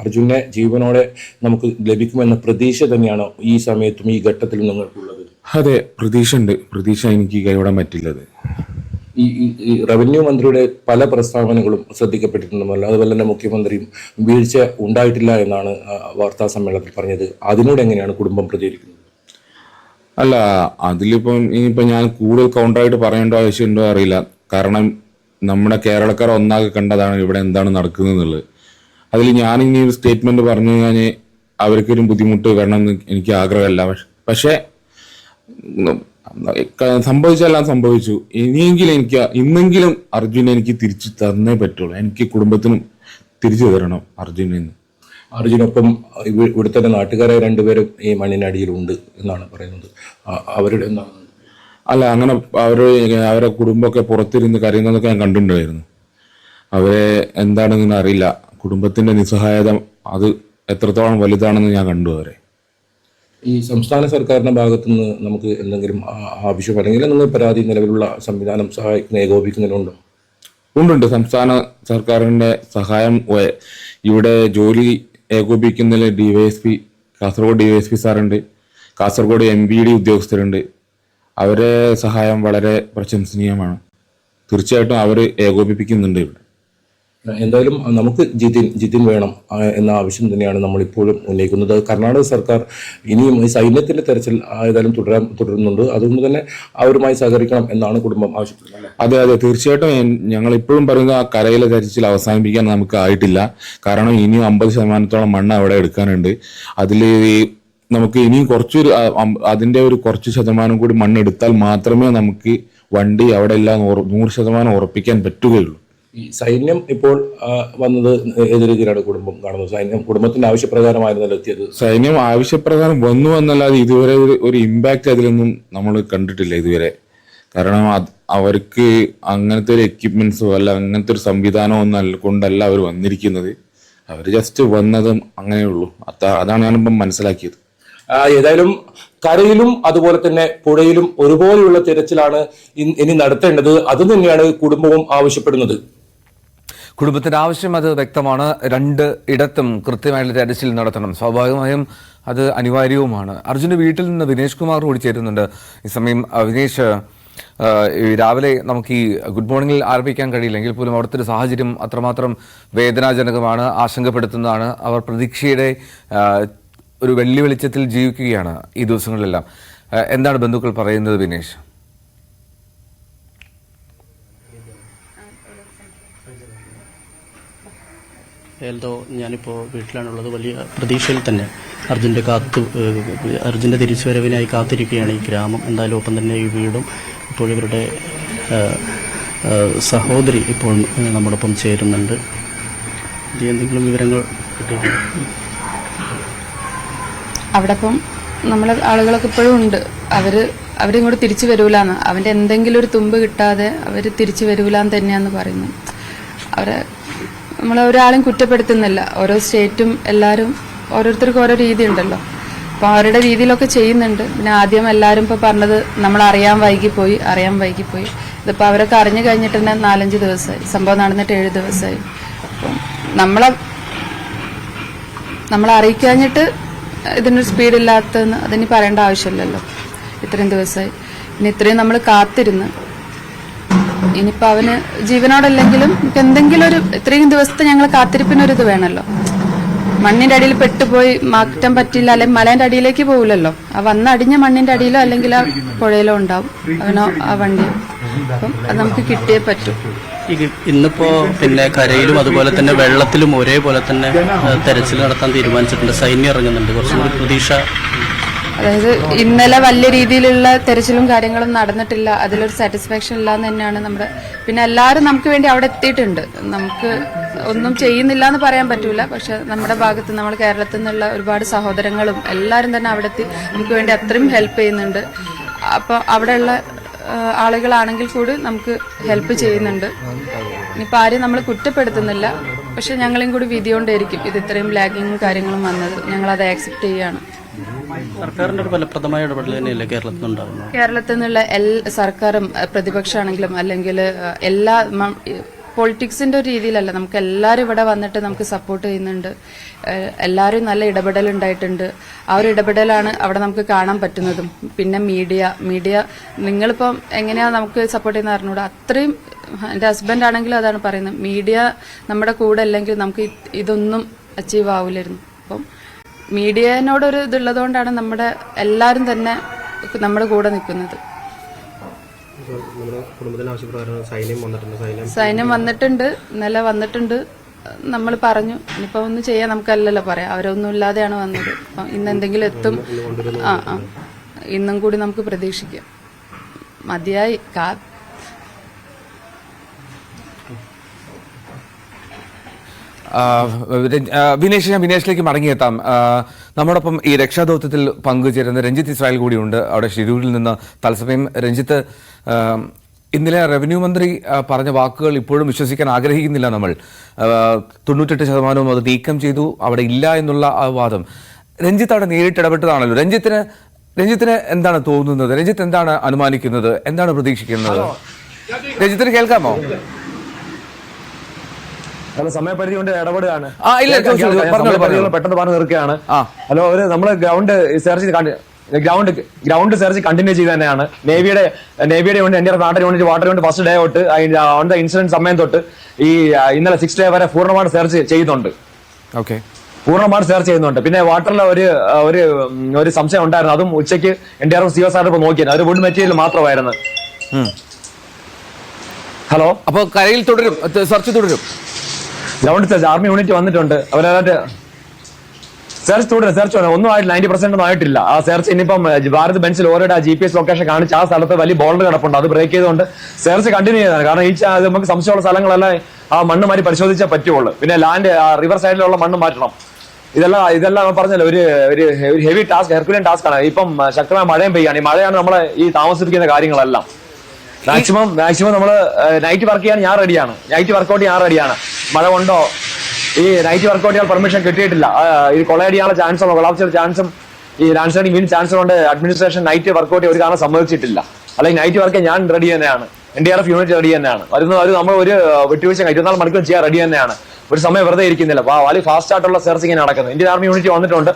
അർജുനെ ജീവനോടെ നമുക്ക് ലഭിക്കുമെന്ന പ്രതീക്ഷ തന്നെയാണ് ഈ സമയത്തും ഈ ഘട്ടത്തിലും നിങ്ങൾക്കുള്ളത്? അതെ, പ്രതീക്ഷ എനിക്ക് കൈവിടാൻ പറ്റില്ലത്. ഈ റവന്യൂ മന്ത്രിയുടെ പല പ്രസ്താവനകളും ശ്രദ്ധിക്കപ്പെട്ടിട്ടുണ്ടല്ലോ. അതുപോലെ തന്നെ മുഖ്യമന്ത്രിയും വീഴ്ച ഉണ്ടായിട്ടില്ല എന്നാണ് വാർത്താ സമ്മേളനത്തിൽ പറഞ്ഞത്. അതിനോട് എങ്ങനെയാണ് കുടുംബം പ്രതികരിക്കുന്നത്? അല്ല, ഇനിയിപ്പം ഞാൻ കൂടുതൽ കൗണ്ടറായിട്ട് പറയേണ്ട ആവശ്യമുണ്ടോ അറിയില്ല. കാരണം നമ്മുടെ കേരളക്കാർ ഒന്നാകെ കണ്ടതാണ് ഇവിടെ എന്താണ് നടക്കുന്നത് എന്നുള്ളത്. അതിൽ ഞാനിനി ഒരു സ്റ്റേറ്റ്മെന്റ് പറഞ്ഞു കഴിഞ്ഞാൽ അവർക്കൊരു ബുദ്ധിമുട്ട് വരണമെന്ന് എനിക്ക് ആഗ്രഹമല്ല. പക്ഷേ സംഭവിച്ചെല്ലാം സംഭവിച്ചു. ഇന്നെങ്കിലും അർജുനെ എനിക്ക് തിരിച്ചു തന്നേ പറ്റുള്ളൂ. എനിക്ക് കുടുംബത്തിനും തിരിച്ചു തരണം അർജുനെ. അർജുനൊപ്പം ഇവിടുത്തെ നാട്ടുകാരെ രണ്ടുപേരും ഈ മണ്ണിനടിയിലുണ്ട് എന്നാണ് പറയുന്നത്. അവരുടെ എന്താണ്? അല്ല, അങ്ങനെ അവരെ കുടുംബമൊക്കെ പുറത്തിരുന്ന് കരയുന്നതൊക്കെ ഞാൻ കണ്ടിട്ടുണ്ടായിരുന്നു. അവരെ എന്താണെന്ന് അറിയില്ല. കുടുംബത്തിന്റെ നിസ്സഹായത അത് എത്രത്തോളം വലുതാണെന്ന് ഞാൻ കണ്ടു അവരെ. ഈ സംസ്ഥാന സർക്കാരിന്റെ ഭാഗത്തു നിന്ന് നമുക്ക് എന്തെങ്കിലും ആവശ്യം അല്ലെങ്കിൽ എന്തെങ്കിലും പരാതി നിലവിലുള്ള സംവിധാനം സഹായിക്കുന്ന ഏകോപിക്കുന്നതിനുണ്ടോ? ഉണ്ട്. സംസ്ഥാന സർക്കാരിന്റെ സഹായം ഇവിടെ ജോലി ഏകോപിക്കുന്നതിൽ കാസർഗോഡ് DYSP സാറുണ്ട്, കാസർഗോഡ് MVD ഉദ്യോഗസ്ഥരുണ്ട്. അവരെ സഹായം വളരെ പ്രശംസനീയമാണ്. തീർച്ചയായിട്ടും അവർ ഏകോപിപ്പിക്കുന്നുണ്ട് ഇവിടെ. എന്തായാലും നമുക്ക് ജിതിൻ വേണം എന്ന ആവശ്യം തന്നെയാണ് നമ്മൾ ഇപ്പോഴും ഉന്നയിക്കുന്നത്. കർണാടക സർക്കാർ ഇനിയും ഈ സൈന്യത്തിന്റെ തെരച്ചിൽ ഏതായാലും തുടരുന്നുണ്ട്. അതുകൊണ്ട് തന്നെ അവരുമായി സഹകരിക്കണം എന്നാണ് കുടുംബം ആവശ്യപ്പെടുന്നത്. അതെ, തീർച്ചയായിട്ടും ഞങ്ങൾ ഇപ്പോഴും പറയുന്നത് ആ കരയിലെ തെരച്ചിൽ അവസാനിപ്പിക്കാൻ നമുക്ക് ആയിട്ടില്ല. കാരണം ഇനിയും 50% മണ്ണ് അവിടെ എടുക്കാനുണ്ട്. അതിൽ നമുക്ക് ഇനിയും അതിന്റെ ഒരു കുറച്ച് ശതമാനം കൂടി മണ്ണ് എടുത്താൽ മാത്രമേ നമുക്ക് വണ്ടി അവിടെ എല്ലാം 100% ഉറപ്പിക്കാൻ പറ്റുകയുള്ളൂ. ഈ സൈന്യം ഇപ്പോൾ വന്നത് ഏത് രീതിയിലാണ് കുടുംബം കാണുന്നത്? സൈന്യം കുടുംബത്തിന്റെ ആവശ്യപ്രകാരമായിരുന്നല്ലോ എത്തിയത്. സൈന്യം ആവശ്യപ്രകാരം വന്നു എന്നല്ലാതെ ഇതുവരെ ഒരു ഇമ്പാക്റ്റ് അതിലൊന്നും നമ്മൾ കണ്ടിട്ടില്ല ഇതുവരെ. കാരണം അവർക്ക് അങ്ങനത്തെ ഒരു എക്യുപ്മെന്റ്സോ അല്ല അങ്ങനത്തെ ഒരു സംവിധാനമോ ഒന്നും കൊണ്ടല്ല അവർ വന്നിരിക്കുന്നത്. അവർ ജസ്റ്റ് വന്നതും അങ്ങനെയുള്ളൂ. അതാണ് ഞാനിപ്പം മനസ്സിലാക്കിയത്. ഏതായാലും കരയിലും അതുപോലെ തന്നെ പുഴയിലും ഒരുപോലെയുള്ള തിരച്ചിലാണ് ഇനി നടത്തേണ്ടത്. അത് തന്നെയാണ് കുടുംബവും ആവശ്യപ്പെടുന്നത്. കുടുംബത്തിന്റെ ആവശ്യം അത് വ്യക്തമാണ്. രണ്ട് ഇടത്തും കൃത്യമായിട്ടുള്ള തെരച്ചിൽ നടത്തണം. സ്വാഭാവികമായും അത് അനിവാര്യവുമാണ്. അർജുന്റെ വീട്ടിൽ നിന്ന് വിനേഷ് കുമാർ കൂടി ചേരുന്നുണ്ട്. ഈ സമയം വിനേഷ്, രാവിലെ നമുക്ക് ഈ ഗുഡ് മോർണിംഗിൽ ആരംഭിക്കാൻ കഴിയില്ലെങ്കിൽ പോലും അവിടുത്തെ ഒരു സാഹചര്യം അത്രമാത്രം വേദനാജനകമാണ്, ആശങ്കപ്പെടുത്തുന്നതാണ്. അവർ പ്രതീക്ഷയുടെ ഒരു വെള്ളി വെളിച്ചത്തിൽ ജീവിക്കുകയാണ് ഈ ദിവസങ്ങളിലെല്ലാം. എന്താണ് ബന്ധുക്കൾ പറയുന്നത് വിനേഷ്? എൽദോ, ഞാനിപ്പോൾ വീട്ടിലാണുള്ളത്. വലിയ പ്രതീക്ഷയിൽ തന്നെ അർജുൻ്റെ തിരിച്ചുവരവിനായി കാത്തിരിക്കുകയാണ് ഈ ഗ്രാമം. എന്തായാലും ഒപ്പം തന്നെ ഈ വീടും. ഇപ്പോൾ ഇവരുടെ സഹോദരി ഇപ്പോൾ നമ്മോടൊപ്പം ചേരുന്നുണ്ട്. എന്തെങ്കിലും വിവരങ്ങൾ കിട്ടിയിട്ടുണ്ട്? അവിടെ ഇപ്പം നമ്മളെ ആളുകളൊക്കെ ഇപ്പോഴും ഉണ്ട്. അവരിങ്ങോട്ട് തിരിച്ചു വരൂലെന്ന്, അവൻ്റെ എന്തെങ്കിലും ഒരു തുമ്പ് കിട്ടാതെ അവർ തിരിച്ചു വരൂലെന്ന് തന്നെയാന്ന് പറയുന്നു. നമ്മൾ ഒരാളും കുറ്റപ്പെടുത്തുന്നില്ല. ഓരോ സ്റ്റേറ്റും എല്ലാവരും ഓരോരുത്തർക്കും ഓരോ രീതി ഉണ്ടല്ലോ. അപ്പോൾ അവരുടെ രീതിയിലൊക്കെ ചെയ്യുന്നുണ്ട്. പിന്നെ ആദ്യം എല്ലാവരും ഇപ്പോൾ പറഞ്ഞത് നമ്മൾ അറിയാൻ വൈകിപ്പോയി. ഇതിപ്പോൾ അവരൊക്കെ അറിഞ്ഞു കഴിഞ്ഞിട്ട് തന്നെ 4-5 ദിവസമായി. സംഭവം നടന്നിട്ട് 7 ദിവസമായി. അപ്പം നമ്മളെ അറിയിക്കാഞ്ഞിട്ട് ഇതിനൊരു സ്പീഡില്ലാത്തതെന്ന് അതിന് പറയേണ്ട ആവശ്യമില്ലല്ലോ. ഇത്രയും ദിവസമായി. ഇനി ഇത്രയും നമ്മൾ കാത്തിരുന്ന് ഇനിയിപ്പോൾ അവന് ജീവനോടല്ലെങ്കിലും എന്തെങ്കിലും ഒരു ഇത്രയും ദിവസത്തെ ഞങ്ങൾ കാത്തിരിപ്പിനൊരിത് വേണമല്ലോ. മണ്ണിന്റെ അടിയിൽ പെട്ടുപോയി മാറ്റാൻ പറ്റില്ല, അല്ലെങ്കിൽ മലേന്റെ അടിയിലേക്ക് പോകില്ലല്ലോ. ആ വന്നടിഞ്ഞ മണ്ണിന്റെ അടിയിലോ അല്ലെങ്കിൽ ആ പുഴയിലോ ഉണ്ടാവും അവനോ ആ വണ്ടി. അപ്പം അത് നമുക്ക് കിട്ടിയേ പറ്റൂ. ഇന്നിപ്പോ പിന്നെ കരയിലും അതുപോലെ തന്നെ വെള്ളത്തിലും ഒരേപോലെ തന്നെ തെരച്ചിൽ നടത്താൻ തീരുമാനിച്ചിട്ടുണ്ട്. സൈന്യം ഇറങ്ങുന്നുണ്ട്. കുറച്ചും കൂടി പ്രതീക്ഷ. അതായത് ഇന്നലെ വലിയ രീതിയിലുള്ള തെരച്ചിലും കാര്യങ്ങളും നടന്നിട്ടില്ല. അതിലൊരു സാറ്റിസ്ഫാക്ഷൻ ഇല്ലാന്ന് തന്നെയാണ് നമ്മുടെ. പിന്നെ എല്ലാവരും നമുക്ക് വേണ്ടി അവിടെ എത്തിയിട്ടുണ്ട്. നമുക്ക് ഒന്നും ചെയ്യുന്നില്ല എന്ന് പറയാൻ പറ്റൂല. പക്ഷെ നമ്മുടെ ഭാഗത്ത് നമ്മൾ കേരളത്തിൽ നിന്നുള്ള ഒരുപാട് സഹോദരങ്ങളും എല്ലാവരും തന്നെ അവിടെ എത്തി നമുക്ക് വേണ്ടി അത്രയും ഹെൽപ്പ് ചെയ്യുന്നുണ്ട്. അപ്പോൾ അവിടെയുള്ള ആളുകളാണെങ്കിൽ കൂടി നമുക്ക് ഹെൽപ്പ് ചെയ്യുന്നുണ്ട്. ഇനിയിപ്പോൾ ആരും നമ്മൾ കുറ്റപ്പെടുത്തുന്നില്ല. പക്ഷെ ഞങ്ങളെയും കൂടി വിധിയോണ്ടായിരിക്കും ഇത് ഇത്രയും ലാഗിങ്ങും കാര്യങ്ങളും വന്നത്. ഞങ്ങളത് ആക്സെപ്റ്റ് ചെയ്യുകയാണ്. സർക്കാരിന്റെ ഒരു ഫലപ്രദമായ ഇടപെടൽ തന്നെയല്ലേ കേരളത്തിൽ നിന്നുണ്ടാകുന്നത്? കേരളത്തിൽ നിന്നുള്ള സർക്കാരും പ്രതിപക്ഷമാണെങ്കിലും അല്ലെങ്കിൽ എല്ലാ പൊളിറ്റിക്സിന്റെ ഒരു രീതിയിലല്ല, നമുക്ക് എല്ലാവരും ഇവിടെ വന്നിട്ട് നമുക്ക് സപ്പോർട്ട് ചെയ്യുന്നുണ്ട്. എല്ലാവരും നല്ല ഇടപെടലുണ്ടായിട്ടുണ്ട്. ആ ഒരു ഇടപെടലാണ് അവിടെ നമുക്ക് കാണാൻ പറ്റുന്നതും. പിന്നെ മീഡിയ നിങ്ങളിപ്പം എങ്ങനെയാ നമുക്ക് സപ്പോർട്ട് ചെയ്യുന്ന അറിഞ്ഞൂടാ. അത്രയും എൻ്റെ ഹസ്ബൻഡ് ആണെങ്കിലും അതാണ് പറയുന്നത്, മീഡിയ നമ്മുടെ കൂടെ അല്ലെങ്കിൽ നമുക്ക് ഇതൊന്നും അച്ചീവ് ആവില്ലായിരുന്നു. അപ്പം മീഡിയനോടൊരു ഇതുള്ളതുകൊണ്ടാണ് നമ്മുടെ എല്ലാവരും തന്നെ നമ്മുടെ കൂടെ നിൽക്കുന്നത്. സൈന്യം വന്നിട്ടുണ്ട്, ഇന്നലെ വന്നിട്ടുണ്ട്. നമ്മൾ പറഞ്ഞു ഇനിയിപ്പോൾ ഒന്നും ചെയ്യാൻ നമുക്കല്ലല്ലോ പറയാം, അവരൊന്നും ഇല്ലാതെയാണ് വന്നത്. അപ്പം ഇന്ന് എന്തെങ്കിലും എത്തും. ഇന്നും കൂടി നമുക്ക് പ്രതീക്ഷിക്കാം. മതിയായി വിനേഷ്, ഞാൻ വിനേഷിലേക്ക് മടങ്ങിയെത്താം. നമ്മോടൊപ്പം ഈ രക്ഷാദൗത്യത്തിൽ പങ്കുചേരുന്ന രഞ്ജിത്ത് ഇസ്രായേൽ കൂടിയുണ്ട് അവിടെ ഷിരൂരിൽ നിന്ന് തത്സമയം. രഞ്ജിത്ത്, ഇന്നലെ റവന്യൂ മന്ത്രി പറഞ്ഞ വാക്കുകൾ ഇപ്പോഴും വിശ്വസിക്കാൻ ആഗ്രഹിക്കുന്നില്ല നമ്മൾ. 98% അത് നീക്കം ചെയ്തു, അവിടെ ഇല്ല എന്നുള്ള ആ വാദം. രഞ്ജിത്ത് അവിടെ നേരിട്ട് ഇടപെട്ടതാണല്ലോ. രഞ്ജിത്തിന് എന്താണ് തോന്നുന്നത്? രഞ്ജിത്ത് എന്താണ് അനുമാനിക്കുന്നത്? എന്താണ് പ്രതീക്ഷിക്കുന്നത്? രഞ്ജിത്തിന് കേൾക്കാമോ? സമയപരിധി കൊണ്ട് ഇടപെടുകയാണ്. പെട്ടെന്ന് പറഞ്ഞു തീർക്കുകയാണ്. ഹലോ, നമ്മള് ഗ്രൗണ്ട് സെർച്ച് കണ്ടിന്യൂ ചെയ്ത് തന്നെയാണ്. നേവിയുടെ കൊണ്ട് എന്റെ നാട്ടിൽ കൊണ്ട് വാട്ടർ കൊണ്ട് ഫസ്റ്റ് ഡേ തൊട്ട് ഓൺ ദ ഇൻസിഡന്റ് സമയം തൊട്ട് ഈ ഇന്നലെ 6 ഡേ വരെ പൂർണ്ണമായിട്ട് സെർച്ച് ചെയ്യുന്നുണ്ട്. പൂർണ്ണമായിട്ട് സെർച്ച് ചെയ്യുന്നുണ്ട്. പിന്നെ വാട്ടറിൽ ഒരു സംശയം ഉണ്ടായിരുന്നു, അതും ഉച്ചയ്ക്ക് NDRF COS ഇപ്പൊ നോക്കിയത് അത് വുഡ് മെറ്റീരിയൽ മാത്രമായിരുന്നു. ഹലോ, അപ്പൊ കരയിൽ തുടരും, സെർച്ച് തുടരും. ഗ്രൗണ്ട് സെർച്ച് ആർമി യൂണിറ്റ് വന്നിട്ടുണ്ട്. അവരത് സെർച്ച് തുടരും. സെർച്ച് ഒന്നും ആയിട്ടില്ല, 90% ഒന്നും ആയിട്ടില്ല. ആ സെർച്ച് ഇനിയിപ്പം ഭാരത് ബെൻസ് ലോറിയുടെ GPS ലൊക്കേഷൻ കാണിച്ച് ആ സ്ഥലത്ത് വലിയ ബോർഡർ കിടപ്പുണ്ട്, അത് ബ്രേക്ക് ചെയ്തുകൊണ്ട് സെർച്ച് കണ്ടിന്യൂ ചെയ്താണ്. കാരണം നമുക്ക് സംശയമുള്ള സ്ഥലങ്ങളെല്ലാം ആ മണ്ണ് മാറ്റി പരിശോധിച്ചാൽ പറ്റുള്ളൂ. പിന്നെ ലാൻഡ് റിവർ സൈഡിലുള്ള മണ്ണ് മാറ്റണം. ഇതെല്ലാം പറഞ്ഞല്ലോ ഒരു ഹെവി ടാസ്ക്, ഹെർക്കുലിയൻ ടാസ്ക് ആണ്. ഇപ്പം ശക്തമായ മഴയും പെയ്യാണ്. ഈ മഴയാണ് നമ്മളെ ഈ താമസിപ്പിക്കുന്ന കാര്യങ്ങളെല്ലാം. മാക്സിമം നമ്മൾ നൈറ്റ് വർക്ക് ചെയ്യാൻ ഞാൻ റെഡിയാണ്. നൈറ്റ് വർക്കൗട്ട് ചെയ്യാൻ റെഡിയാണ്. മഴ കൊണ്ടോ ഈ നൈറ്റ് വർക്കൗട്ട് ചെയ്യാൻ പെർമിഷൻ കിട്ടിയിട്ടില്ല. ഈ കൊള്ളയടിയാനുള്ള ചാൻസും കൊളാപ്സിന്റെ ചാൻസും ഈ ലാൻഡ് സ്ലൈഡിംഗ് വീൺ ചാൻസ് കൊണ്ട് അഡ്മിനിസ്ട്രേഷൻ നൈറ്റ് വർക്കൗട്ട് ഒരു കാരണം സമ്മതിച്ചിട്ടില്ല. അല്ലെങ്കിൽ നൈറ്റ് വർക്ക് ഞാൻ റെഡി തന്നെയാണ്. NDRF യൂണിറ്റ് റെഡി തന്നെയാണ്. നമ്മൾ ഒരു വിട്ടുവീഴ്ച 24 മണിക്കൂർ ചെയ്യാൻ റെഡി തന്നെയാണ്. ഒരു സമയം വെറുതെ ഇരിക്കുന്നില്ല. വലിയ ഫാസ്റ്റ് ആയിട്ടുള്ള സെർച്ചിങ് നടക്കുന്നത്. ഇന്ത്യൻ ആർമി യൂണിറ്റ് വന്നിട്ടുണ്ട്.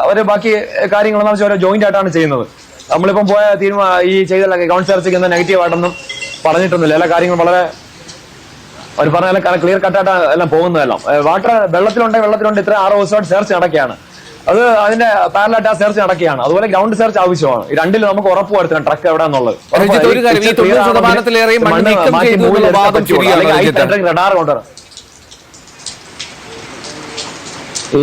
അവര് ബാക്കി കാര്യങ്ങളെന്ന് വെച്ചാൽ ഓരോ ജോയിന്റ് ആയിട്ടാണ് ചെയ്യുന്നത്. നമ്മളിപ്പം പോയ ഈ ചെയ്ത ഗ്രൗണ്ട് സെർച്ചിങ് നെഗറ്റീവ് ആയിട്ടൊന്നും പറഞ്ഞിട്ടൊന്നുമില്ല. എല്ലാ കാര്യങ്ങളും വളരെ അവർ പറഞ്ഞ ക്ലിയർ കട്ടായിട്ട് എല്ലാം പോകുന്നതെല്ലാം. വാട്ടർ വെള്ളത്തിലുണ്ട് ഇത്ര 6 ദിവസമായിട്ട് സെർച്ച് നടക്കുകയാണ്. അത് അതിന്റെ പാരലായിട്ട് ആ സെർച്ച് നടക്കുകയാണ്. അതുപോലെ ഗ്രൗണ്ട് സെർച്ച് ആവശ്യമാണ്. ഈ രണ്ടിലും നമുക്ക് ഉറപ്പ് വരുത്തണം ട്രക്ക് എവിടെയാന്നുള്ളത്. റഡാർ കൊണ്ടുവരണം.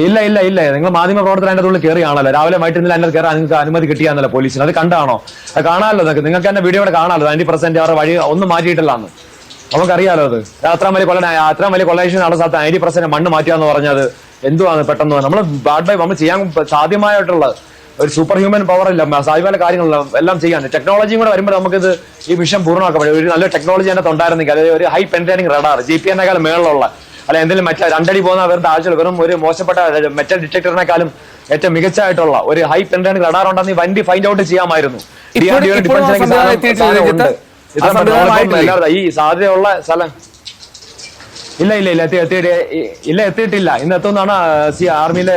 ഇല്ല നിങ്ങൾ മാധ്യമ പ്രവർത്തനം അതിന്റെ ഉള്ളിൽ കയറിയാണല്ലോ. രാവിലെ വൈകിട്ട് അതിന്റെ കയറാൻ നിങ്ങൾക്ക് അനുമതി കിട്ടിയാന്നല്ലോ പോലീസിന്. അത് കണ്ടാണോ? അത് കാണാമല്ലോ. നിങ്ങൾക്ക് തന്നെ വീഡിയോ കാണാമല്ലോ. 90% അവരുടെ വഴി ഒന്നും മാറ്റിയിട്ടില്ലാന്ന് നമുക്കറിയാലോ. അത് അത്രയും വലിയ കൊളേഷൻ നടന്ന സ്ഥലത്ത് 90% മണ്ണ് മാറ്റിയാന്ന് പറഞ്ഞത് എന്തുവാണ് പെട്ടെന്ന് നമ്മൾ നമ്മൾ ചെയ്യാൻ സാധ്യമായിട്ടുള്ള ഒരു സൂപ്പർ ഹ്യൂമൻ പവർ ഇല്ല. സാധ്യമായ കാര്യങ്ങളെല്ലാം എല്ലാം ചെയ്യാൻ ടെക്നോളജിയും കൂടെ വരുമ്പോൾ നമുക്കിത് ഈ മിഷൻ പൂർണ്ണമാക്കാൻ പറ്റും. ഒരു നല്ല ടെക്നോളജി അതിനകത്ത് ഉണ്ടായിരുന്നെങ്കിൽ, അതായത് ഒരു ഹൈ പെനിട്രേറ്റിംഗ് റഡാർ GPS മേളിലുള്ള അല്ല എന്തെങ്കിലും മറ്റേ 2 അടി പോകുന്ന വെറുതെ ആഴ്ചയിൽ വെറും ഒരു മോശപ്പെട്ട മെറ്റൽ ഡിറ്റക്ടറിനെക്കാളും ഏറ്റവും മികച്ചായിട്ടുള്ള ഒരു ഹൈ പെനിട്രേറ്റിംഗ് റഡാർ ഉണ്ടെങ്കിൽ വണ്ടി ഫൈൻഡ് ഔട്ട് ചെയ്യാമായിരുന്നു. ഈ സാധ്യതയുള്ള സ്ഥലം എത്തിയിട്ടില്ല. ഇന്ന് എത്തുമെന്നാണ് ആർമിയിലെ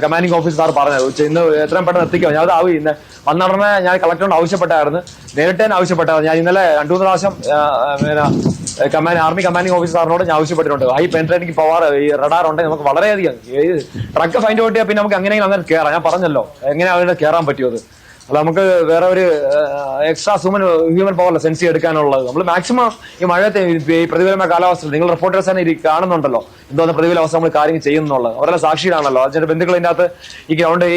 കമാൻഡിംഗ് ഓഫീസർ സാർ പറഞ്ഞത്. ഇന്ന് എത്രയും പെട്ടെന്ന് എത്തിക്കാം. ഞാൻ അത് ഇന്ന് വന്നടനെ ഞാൻ കളക്ടറിനോട് ആവശ്യപ്പെട്ടായിരുന്നു, നേരിട്ട് തന്നെ ആവശ്യപ്പെട്ടായിരുന്നു. ഞാൻ ഇന്നലെ 2-3 പ്രാവശ്യം ആർമി കമാൻഡിംഗ് ഓഫീസറിനോട് ഞാൻ ആവശ്യപ്പെട്ടിട്ടുണ്ട്. ഹൈ പെനിട്രേറ്റിംഗ് പവർ ഈ റഡാർ ഉണ്ടെങ്കിൽ നമുക്ക് വളരെയധികം ട്രക്ക് ഫൈൻഡ് ഔട്ട് ചെയ്യാൻ പിന്നെ നമുക്ക് എങ്ങനെയെങ്കിലും അങ്ങനെ കയറാം. ഞാൻ പറഞ്ഞല്ലോ എങ്ങനെ അവിടെ കയറാൻ പറ്റുമത്. അല്ല നമുക്ക് വേറെ ഒരു എക്സ്ട്രാ ഹ്യൂമൻ പവറല്ല സെൻസി എടുക്കാനുള്ളത്. നമ്മൾ മാക്സിമം ഈ മഴയത്തെ ഈ പ്രതികൂലമായ കാലാവസ്ഥ നിങ്ങൾ റിപ്പോർട്ടേഴ്സ് തന്നെ കാണുന്നുണ്ടല്ലോ എന്തോന്ന് പ്രതികൂല അവസ്ഥ നമ്മൾ കാര്യങ്ങൾ ചെയ്യുന്നുള്ളത്. അവരെല്ലാം സാക്ഷിയിലാണല്ലോ. അതിന്റെ ബന്ധുക്കൾ ഇതിന്റെ അകത്ത് ഈ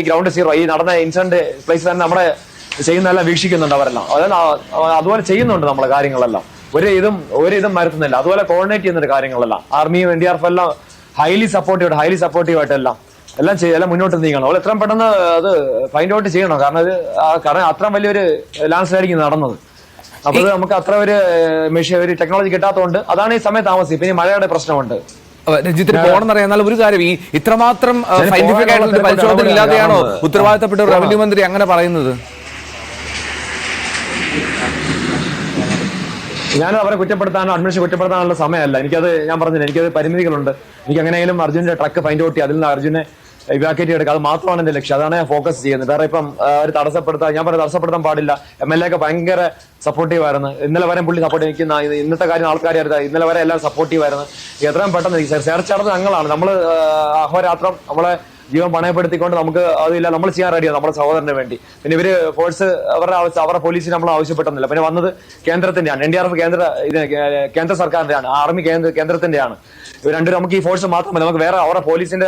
ഗ്രൗണ്ട് സീറോ ഈ നടന്ന ഇൻസിഡന്റ് പ്ലേസ് തന്നെ നമ്മുടെ ചെയ്യുന്നതെല്ലാം വീക്ഷിക്കുന്നുണ്ട് അവരെല്ലാം. അതുപോലെ ചെയ്യുന്നുണ്ട് നമ്മളെ കാര്യങ്ങളെല്ലാം. ഒരു ഇതും വരുത്തുന്നില്ല. അതുപോലെ കോർഡിനേറ്റ് ചെയ്യുന്നുണ്ട് കാര്യങ്ങളെല്ലാം. ആർമിയും NDRF എല്ലാം ഹൈലി സപ്പോർട്ടീവായിട്ടെല്ലാം എല്ലാം മുന്നോട്ട് നീങ്ങണം. അവൾ എത്രയും പെട്ടെന്ന് അത് ഫൈൻഡ് ഔട്ട് ചെയ്യണം. കാരണം അത്രയും വലിയൊരു ലാൻഡ് സ്ലൈഡിങ് നടന്നത്. അപ്പൊ നമുക്ക് അത്ര ഒരു ടെക്നോളജി കിട്ടാത്തതുകൊണ്ട് അതാണ് ഈ സമയം താമസിക്കും. പിന്നെ മഴയുടെ പ്രശ്നമുണ്ട്. രഞ്ജിത്തിന് പോകണമെന്നറിയാം. എന്നാൽ ഒരു കാര്യം, ഈ ഇത്രമാത്രം സയന്റിഫിക് ആയിട്ടുള്ള പരിശോധന ഇല്ലാതെയാണോ ഉത്തരവാദിത്തപ്പെട്ട റവന്യൂ മന്ത്രി അങ്ങനെ പറയുന്നത്? ഞാൻ അവരെ കുറ്റപ്പെടുത്താനോ അഡ്മിനിസ്ട്രേഷൻ കുറ്റപ്പെടുത്താനുള്ള സമയമല്ല. ഞാൻ പറഞ്ഞില്ല, എനിക്കത് പരിമിതികളുണ്ട്. എനിക്ക് എങ്ങനെയെങ്കിലും അർജുന്റെ ട്രക്ക് ഫൈൻഡ് ഔട്ട് അതിൽ നിന്ന് അർജുനെ ഇവാക്യുവേറ്റ് എടുക്കുക, അത് മാത്രമാണ് എന്റെ ലക്ഷ്യം. അതാണ് ഞാൻ ഫോക്കസ് ചെയ്യുന്നത്. വേറെ ഇപ്പം ഒരു തടസ്സപ്പെടുത്താൻ പാടില്ല. MLA ഒക്കെ ഭയങ്കര സപ്പോർട്ടീവ് ആയിരുന്നു. ഇന്നലെ വരെ പുള്ളി സപ്പോർട്ട്, എനിക്ക് ഇന്നത്തെ കാര്യം ആൾക്കാരെ അറിയാം, ഇന്നലെ വരെ എല്ലാവരും സപ്പോർട്ടീവ് ആയിരുന്നു. എത്രയും പെട്ടെന്ന് സെർച്ച് നടത്തുന്നത് ഞങ്ങളാണ്. നമ്മള് അഹോരാത്രം നമ്മളെ ജീവൻ പണയപ്പെടുത്തിക്കൊണ്ട് നമുക്ക് അതില്ല, നമ്മൾ ചെയ്യാൻ റെഡിയാണ് നമ്മുടെ സഹോദരന് വേണ്ടി. പിന്നെ ഇവര് ഫോഴ്സ് അവരുടെ പോലീസിന് നമ്മൾ ആവശ്യപ്പെട്ടൊന്നുമില്ല. പിന്നെ വന്നത് കേന്ദ്രത്തിന്റെയാണ്, NDRF കേന്ദ്ര സർക്കാരിന്റെയാണ്, ആർമി കേന്ദ്രത്തിന്റെയാണ്. ഇവർ രണ്ടും നമുക്ക് ഈ ഫോഴ്സ് മാത്രമല്ല, നമുക്ക് വേറെ അവരുടെ പോലീസിന്റെ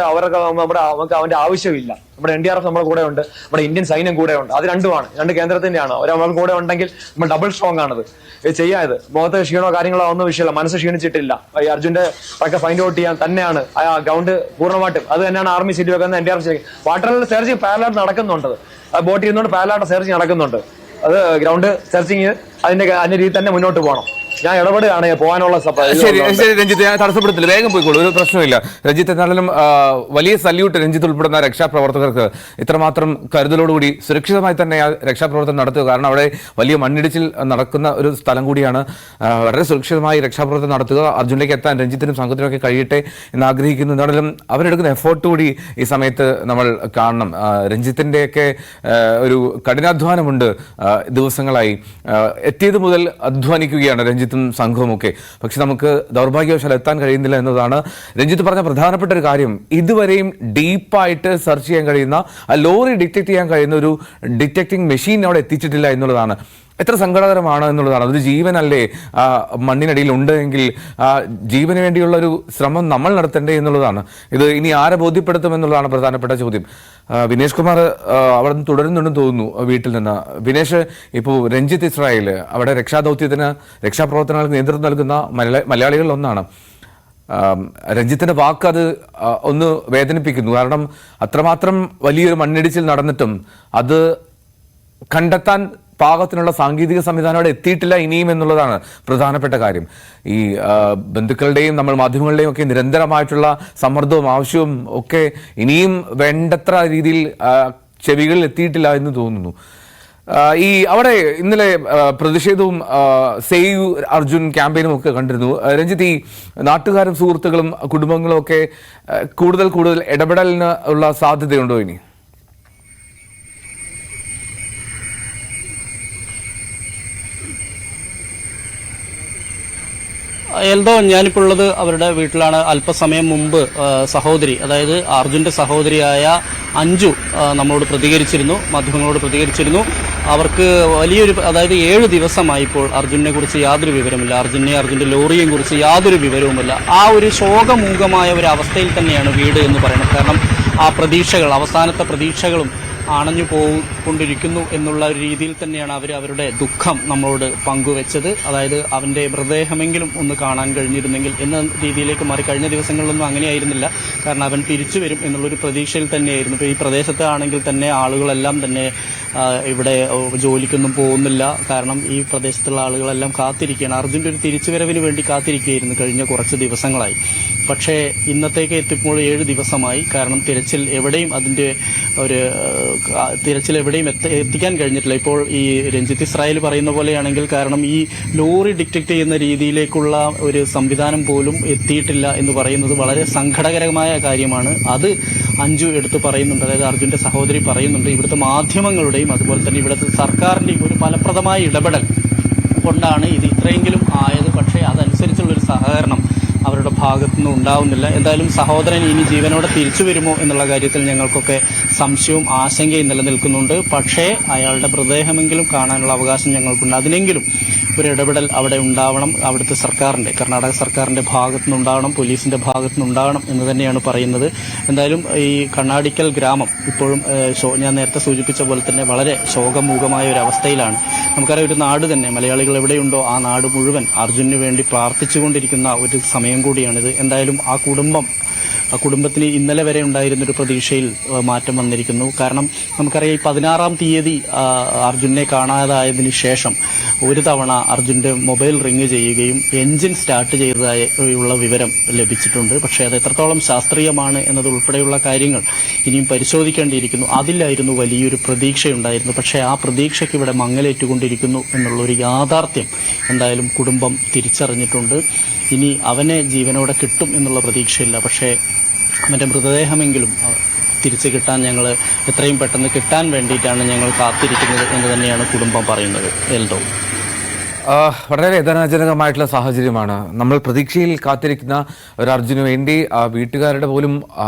നമുക്ക് അവന്റെ ആവശ്യമില്ല. നമ്മുടെ NDRF നമ്മുടെ കൂടെ ഉണ്ട്, നമ്മുടെ ഇന്ത്യൻ സൈന്യം കൂടെ ഉണ്ട്. അത് രണ്ടുമാണ്, രണ്ട് കേന്ദ്രത്തിന്റെയാണ്. നമ്മൾ കൂടെ ഉണ്ടെങ്കിൽ നമ്മൾ ഡബിൾ സ്ട്രോങ് ആണത്. ഇത് ചെയ്യാത് മുഖത്ത് ക്ഷീണോ കാര്യങ്ങളോ ഒന്നും വിഷയമില്ല, മനസ്സ് ക്ഷീണിച്ചിട്ടില്ല. ഈ അർജുന്റെ ഒക്കെ ഫൈൻഡ് ഔട്ട് ചെയ്യാൻ തന്നെയാണ് ആ ഗ്രൗണ്ട് പൂർണ്ണമായിട്ടും. അത് തന്നെയാണ് ആർമി സിറ്റി വെക്കുന്നത്, NDRF വാട്ടറിൽ സെർച്ചിങ് പാരലായിട്ട് നടക്കുന്നുണ്ട്. ബോട്ട് ചെയ്യുന്നതുകൊണ്ട് പാരലായിട്ട് സെർച്ചിങ് നടക്കുന്നുണ്ട്. അത് ഗ്രൗണ്ട് സെർച്ചിങ് അതിന്റെ രീതിയിൽ തന്നെ മുന്നോട്ട് പോകണം. ഞാൻ ഇടപെടുകയാണ് പോകാനുള്ള. ശരി രഞ്ജിത്ത്, ഞാൻ തടസ്സപ്പെടുത്തില്ല, വേഗം പോയിക്കോളൂ, ഒരു പ്രശ്നമില്ല. രഞ്ജിത്ത്, എന്നാലും വലിയ സല്യൂട്ട് രഞ്ജിത്ത് ഉൾപ്പെടുന്ന രക്ഷാപ്രവർത്തകർക്ക്. ഇത്രമാത്രം കരുതലോടുകൂടി സുരക്ഷിതമായി തന്നെ ആ രക്ഷാപ്രവർത്തനം നടത്തുക. കാരണം അവിടെ വലിയ മണ്ണിടിച്ചിൽ നടക്കുന്ന ഒരു സ്ഥലം കൂടിയാണ്. വളരെ സുരക്ഷിതമായി രക്ഷാപ്രവർത്തനം നടത്തുക. അർജുനിലേക്ക് എത്താൻ രഞ്ജിത്തിനും സംഘത്തിനും ഒക്കെ കഴിയട്ടെ എന്ന് ആഗ്രഹിക്കുന്നു. എന്നാലും അവരെടുക്കുന്ന എഫേർട്ട് കൂടി ഈ സമയത്ത് നമ്മൾ കാണണം. രഞ്ജിത്തിൻ്റെയൊക്കെ ഒരു കഠിനാധ്വാനമുണ്ട് ദിവസങ്ങളായി. എത്തിയത് മുതൽ അധ്വാനിക്കുകയാണ് രഞ്ജിത്തും സംഘവും ഒക്കെ. പക്ഷെ നമുക്ക് ദൗർഭാഗ്യവശാൽ എത്താൻ കഴിയുന്നില്ല എന്നതാണ് രഞ്ജിത്ത് പറഞ്ഞ പ്രധാനപ്പെട്ട ഒരു കാര്യം. ഇതുവരെയും ഡീപ്പായിട്ട് സെർച്ച് ചെയ്യാൻ കഴിയുന്ന, ആ ലോറി ഡിറ്റക്ട് ചെയ്യാൻ കഴിയുന്ന ഒരു ഡിറ്റക്ടിങ് മെഷീൻ അവിടെ എത്തിച്ചിട്ടില്ല എന്നുള്ളതാണ്. എത്ര സങ്കടകരമാണ് എന്നുള്ളതാണ്. അതൊരു ജീവനല്ലേ മണ്ണിനടിയിൽ ഉണ്ടെങ്കിൽ ആ ജീവന് വേണ്ടിയുള്ള ഒരു ശ്രമം നമ്മൾ നടത്തേണ്ടേ എന്നുള്ളതാണ്. ഇത് ഇനി ആരെ ബോധ്യപ്പെടുത്തും എന്നുള്ളതാണ് പ്രധാനപ്പെട്ട ചോദ്യം. വിനേഷ് കുമാർ അവിടെ നിന്ന് തുടരുന്നുണ്ടെന്ന് തോന്നുന്നു വീട്ടിൽ നിന്ന്. വിനേഷ്, ഇപ്പോൾ രഞ്ജിത്ത് ഇസ്രായേൽ അവിടെ രക്ഷാപ്രവർത്തനങ്ങൾക്ക് നേതൃത്വം നൽകുന്ന മലയാളികളിൽ ഒന്നാണ്. രഞ്ജിത്തിന്റെ വാക്ക് അത് ഒന്ന് വേദനിപ്പിക്കുന്നു. കാരണം അത്രമാത്രം വലിയൊരു മണ്ണിടിച്ചിൽ നടന്നിട്ടും അത് കണ്ടെത്താൻ പാകത്തിനുള്ള സാങ്കേതിക സംവിധാനം അവിടെ എത്തിയിട്ടില്ല ഇനിയും എന്നുള്ളതാണ് പ്രധാനപ്പെട്ട കാര്യം. ഈ ബന്ധുക്കളുടെയും നമ്മൾ മാധ്യമങ്ങളുടെയും ഒക്കെ നിരന്തരമായിട്ടുള്ള സമ്മർദ്ദവും ആവശ്യവും ഒക്കെ ഇനിയും വേണ്ടത്ര രീതിയിൽ ചെവികളിൽ എത്തിയിട്ടില്ല എന്ന് തോന്നുന്നു. ഈ അവിടെ ഇന്നലെ പ്രതിഷേധവും സേവ് അർജുൻ ക്യാമ്പയിനും ഒക്കെ കണ്ടിരുന്നു. രഞ്ജിത്ത്, ഈ നാട്ടുകാരും സുഹൃത്തുക്കളും കുടുംബങ്ങളും ഒക്കെ കൂടുതൽ ഇടപെടലിന് ഉള്ള സാധ്യതയുണ്ടോ ഇനി? എൽദോ, ഞാനിപ്പോൾ ഉള്ളത് അവരുടെ വീട്ടിലാണ്. അല്പസമയം മുമ്പ് സഹോദരി, അതായത് അർജുന്റെ സഹോദരിയായ അഞ്ജു നമ്മളോട് പ്രതികരിച്ചിരുന്നു, മാധ്യമങ്ങളോട് പ്രതികരിച്ചിരുന്നു. അവർക്ക് വലിയൊരു, അതായത് 7 ദിവസമായി ഇപ്പോൾ അർജുനെ കുറിച്ച് യാതൊരു വിവരമില്ല, അർജുന്റെ ലോറിയെയും കുറിച്ച് യാതൊരു വിവരവുമില്ല. ആ ഒരു ശോകമൂകമായ ഒരു അവസ്ഥയിൽ തന്നെയാണ് വീട് എന്ന് പറയുന്നത്. കാരണം ആ പ്രതീക്ഷകൾ, അവസാനത്തെ പ്രതീക്ഷകളും അണഞ്ഞു പോയിക്കൊണ്ടിരിക്കുന്നു എന്നുള്ള ഒരു രീതിയിൽ തന്നെയാണ് അവർ അവരുടെ ദുഃഖം നമ്മളോട് പങ്കുവെച്ചത്. അതായത് അവന്റെ മൃതദേഹമെങ്കിലും ഒന്ന് കാണാൻ കഴിഞ്ഞിരുന്നെങ്കിൽ എന്ന രീതിയിലേക്ക് മാറി. കഴിഞ്ഞ ദിവസങ്ങളിലൊന്നും അങ്ങനെയായിരുന്നില്ല. കാരണം അവൻ തിരിച്ചു വരും എന്നുള്ളൊരു പ്രതീക്ഷയിൽ തന്നെയായിരുന്നു. ഇപ്പോൾ ഈ പ്രദേശത്ത് ആണെങ്കിൽ തന്നെ ആളുകളെല്ലാം തന്നെ ഇവിടെ ജോലിക്കൊന്നും പോകുന്നില്ല. കാരണം ഈ പ്രദേശത്തുള്ള ആളുകളെല്ലാം കാത്തിരിക്കുകയാണ്, അർജുൻ്റെ ഒരു തിരിച്ചുവരവിന് വേണ്ടി കാത്തിരിക്കുകയായിരുന്നു കഴിഞ്ഞ കുറച്ച് ദിവസങ്ങളായി. പക്ഷേ ഇന്നത്തേക്ക് എത്തിയപ്പോൾ 7 ദിവസമായി. കാരണം തിരച്ചിൽ എവിടെയും എത്തിക്കാൻ കഴിഞ്ഞിട്ടില്ല. ഇപ്പോൾ ഈ രഞ്ജിത്ത് ഇസ്രായേൽ പറയുന്ന പോലെയാണെങ്കിൽ, കാരണം ഈ ലോറി ഡിറ്റക്ട് ചെയ്യുന്ന രീതിയിലേക്കുള്ള ഒരു സംവിധാനം പോലും എത്തിയിട്ടില്ല എന്ന് പറയുന്നത് വളരെ സങ്കടകരമായ കാര്യമാണ്. അത് അഞ്ജു എടുത്ത് പറയുന്നുണ്ട്, അതായത് അർജുന്റെ സഹോദരി പറയുന്നുണ്ട്. ഇവിടുത്തെ മാധ്യമങ്ങളുടെയും അതുപോലെ തന്നെ ഇവിടുത്തെ സർക്കാരിന്റെയും ഒരു ഫലപ്രദമായ ഇടപെടൽ കൊണ്ടാണ് ഇത് ഇത്രയെങ്കിലും ആയത്. പക്ഷേ അതനുസരിച്ചുള്ളൊരു സഹകരണം അവരുടെ ഭാഗത്തുനിന്ന് ഉണ്ടാവുന്നില്ല. എന്തായാലും സഹോദരൻ ഇനി ജീവനോടെ തിരിച്ചു വരുമോ എന്നുള്ള കാര്യത്തിൽ ഞങ്ങൾക്കൊക്കെ സംശയവും ആശങ്കയും നിലനിൽക്കുന്നുണ്ട്. പക്ഷേ അയാളുടെ മൃതദേഹമെങ്കിലും കാണാനുള്ള അവകാശം ഞങ്ങൾക്കുണ്ട്. അതിനെങ്കിലും ഒരു ഇടപെടൽ അവിടെ ഉണ്ടാവണം. അവിടുത്തെ സർക്കാരിൻ്റെ, കർണാടക സർക്കാരിൻ്റെ ഭാഗത്തുനിന്നുണ്ടാവണം, പോലീസിൻ്റെ ഭാഗത്തുനിന്നുണ്ടാവണം എന്ന് തന്നെയാണ് പറയുന്നത്. എന്തായാലും ഈ കണ്ണാടിക്കൽ ഗ്രാമം ഇപ്പോഴും ഞാൻ നേരത്തെ സൂചിപ്പിച്ച പോലെ തന്നെ വളരെ ശോകമൂകമായ ഒരു അവസ്ഥയിലാണ്. നമുക്കറിയാം, ഒരു നാട് തന്നെ, മലയാളികൾ എവിടെയുണ്ടോ ആ നാട് മുഴുവൻ അർജുനു വേണ്ടി പ്രാർത്ഥിച്ചുകൊണ്ടിരിക്കുന്ന ഒരു സമയം കൂടിയാണിത്. എന്തായാലും ആ കുടുംബം കുടുംബത്തിന് ഇന്നലെ വരെ ഉണ്ടായിരുന്നൊരു പ്രതീക്ഷയിൽ മാറ്റം വന്നിരിക്കുന്നു. കാരണം നമുക്കറിയാം, ഈ 16-ാം തീയതി അർജുനെ കാണാതായതിനു ശേഷം ഒരു തവണ അർജുൻ്റെ മൊബൈൽ റിങ് ചെയ്യുകയും എൻജിൻ സ്റ്റാർട്ട് ചെയ്തതായുള്ള വിവരം ലഭിച്ചിട്ടുണ്ട്. പക്ഷേ അത് എത്രത്തോളം ശാസ്ത്രീയമാണ് എന്നതുൾപ്പെടെയുള്ള കാര്യങ്ങൾ ഇനിയും പരിശോധിക്കേണ്ടിയിരിക്കുന്നു. അതിലായിരുന്നു വലിയൊരു പ്രതീക്ഷയുണ്ടായിരുന്നു. പക്ഷേ ആ പ്രതീക്ഷയ്ക്ക് ഇവിടെ മങ്ങലേറ്റുകൊണ്ടിരിക്കുന്നു എന്നുള്ളൊരു യാഥാർത്ഥ്യം എന്തായാലും കുടുംബം തിരിച്ചറിഞ്ഞിട്ടുണ്ട്. ഇനി അവനെ ജീവനോടെ കിട്ടും എന്നുള്ള പ്രതീക്ഷയില്ല. പക്ഷേ അവൻ്റെ മൃതദേഹമെങ്കിലും തിരിച്ചു കിട്ടാൻ ഞങ്ങൾ എത്രയും പെട്ടെന്ന് കിട്ടാൻ വേണ്ടിയിട്ടാണ് ഞങ്ങൾ കാത്തിരിക്കുന്നത് എന്ന് തന്നെയാണ് കുടുംബം പറയുന്നത്. എൽദോ, വളരെ വേദനാജനകമായിട്ടുള്ള സാഹചര്യമാണ്. നമ്മൾ പ്രതീക്ഷയിൽ കാത്തിരിക്കുന്ന ഒരു അർജുന് വേണ്ടി വീട്ടുകാരുടെ പോലും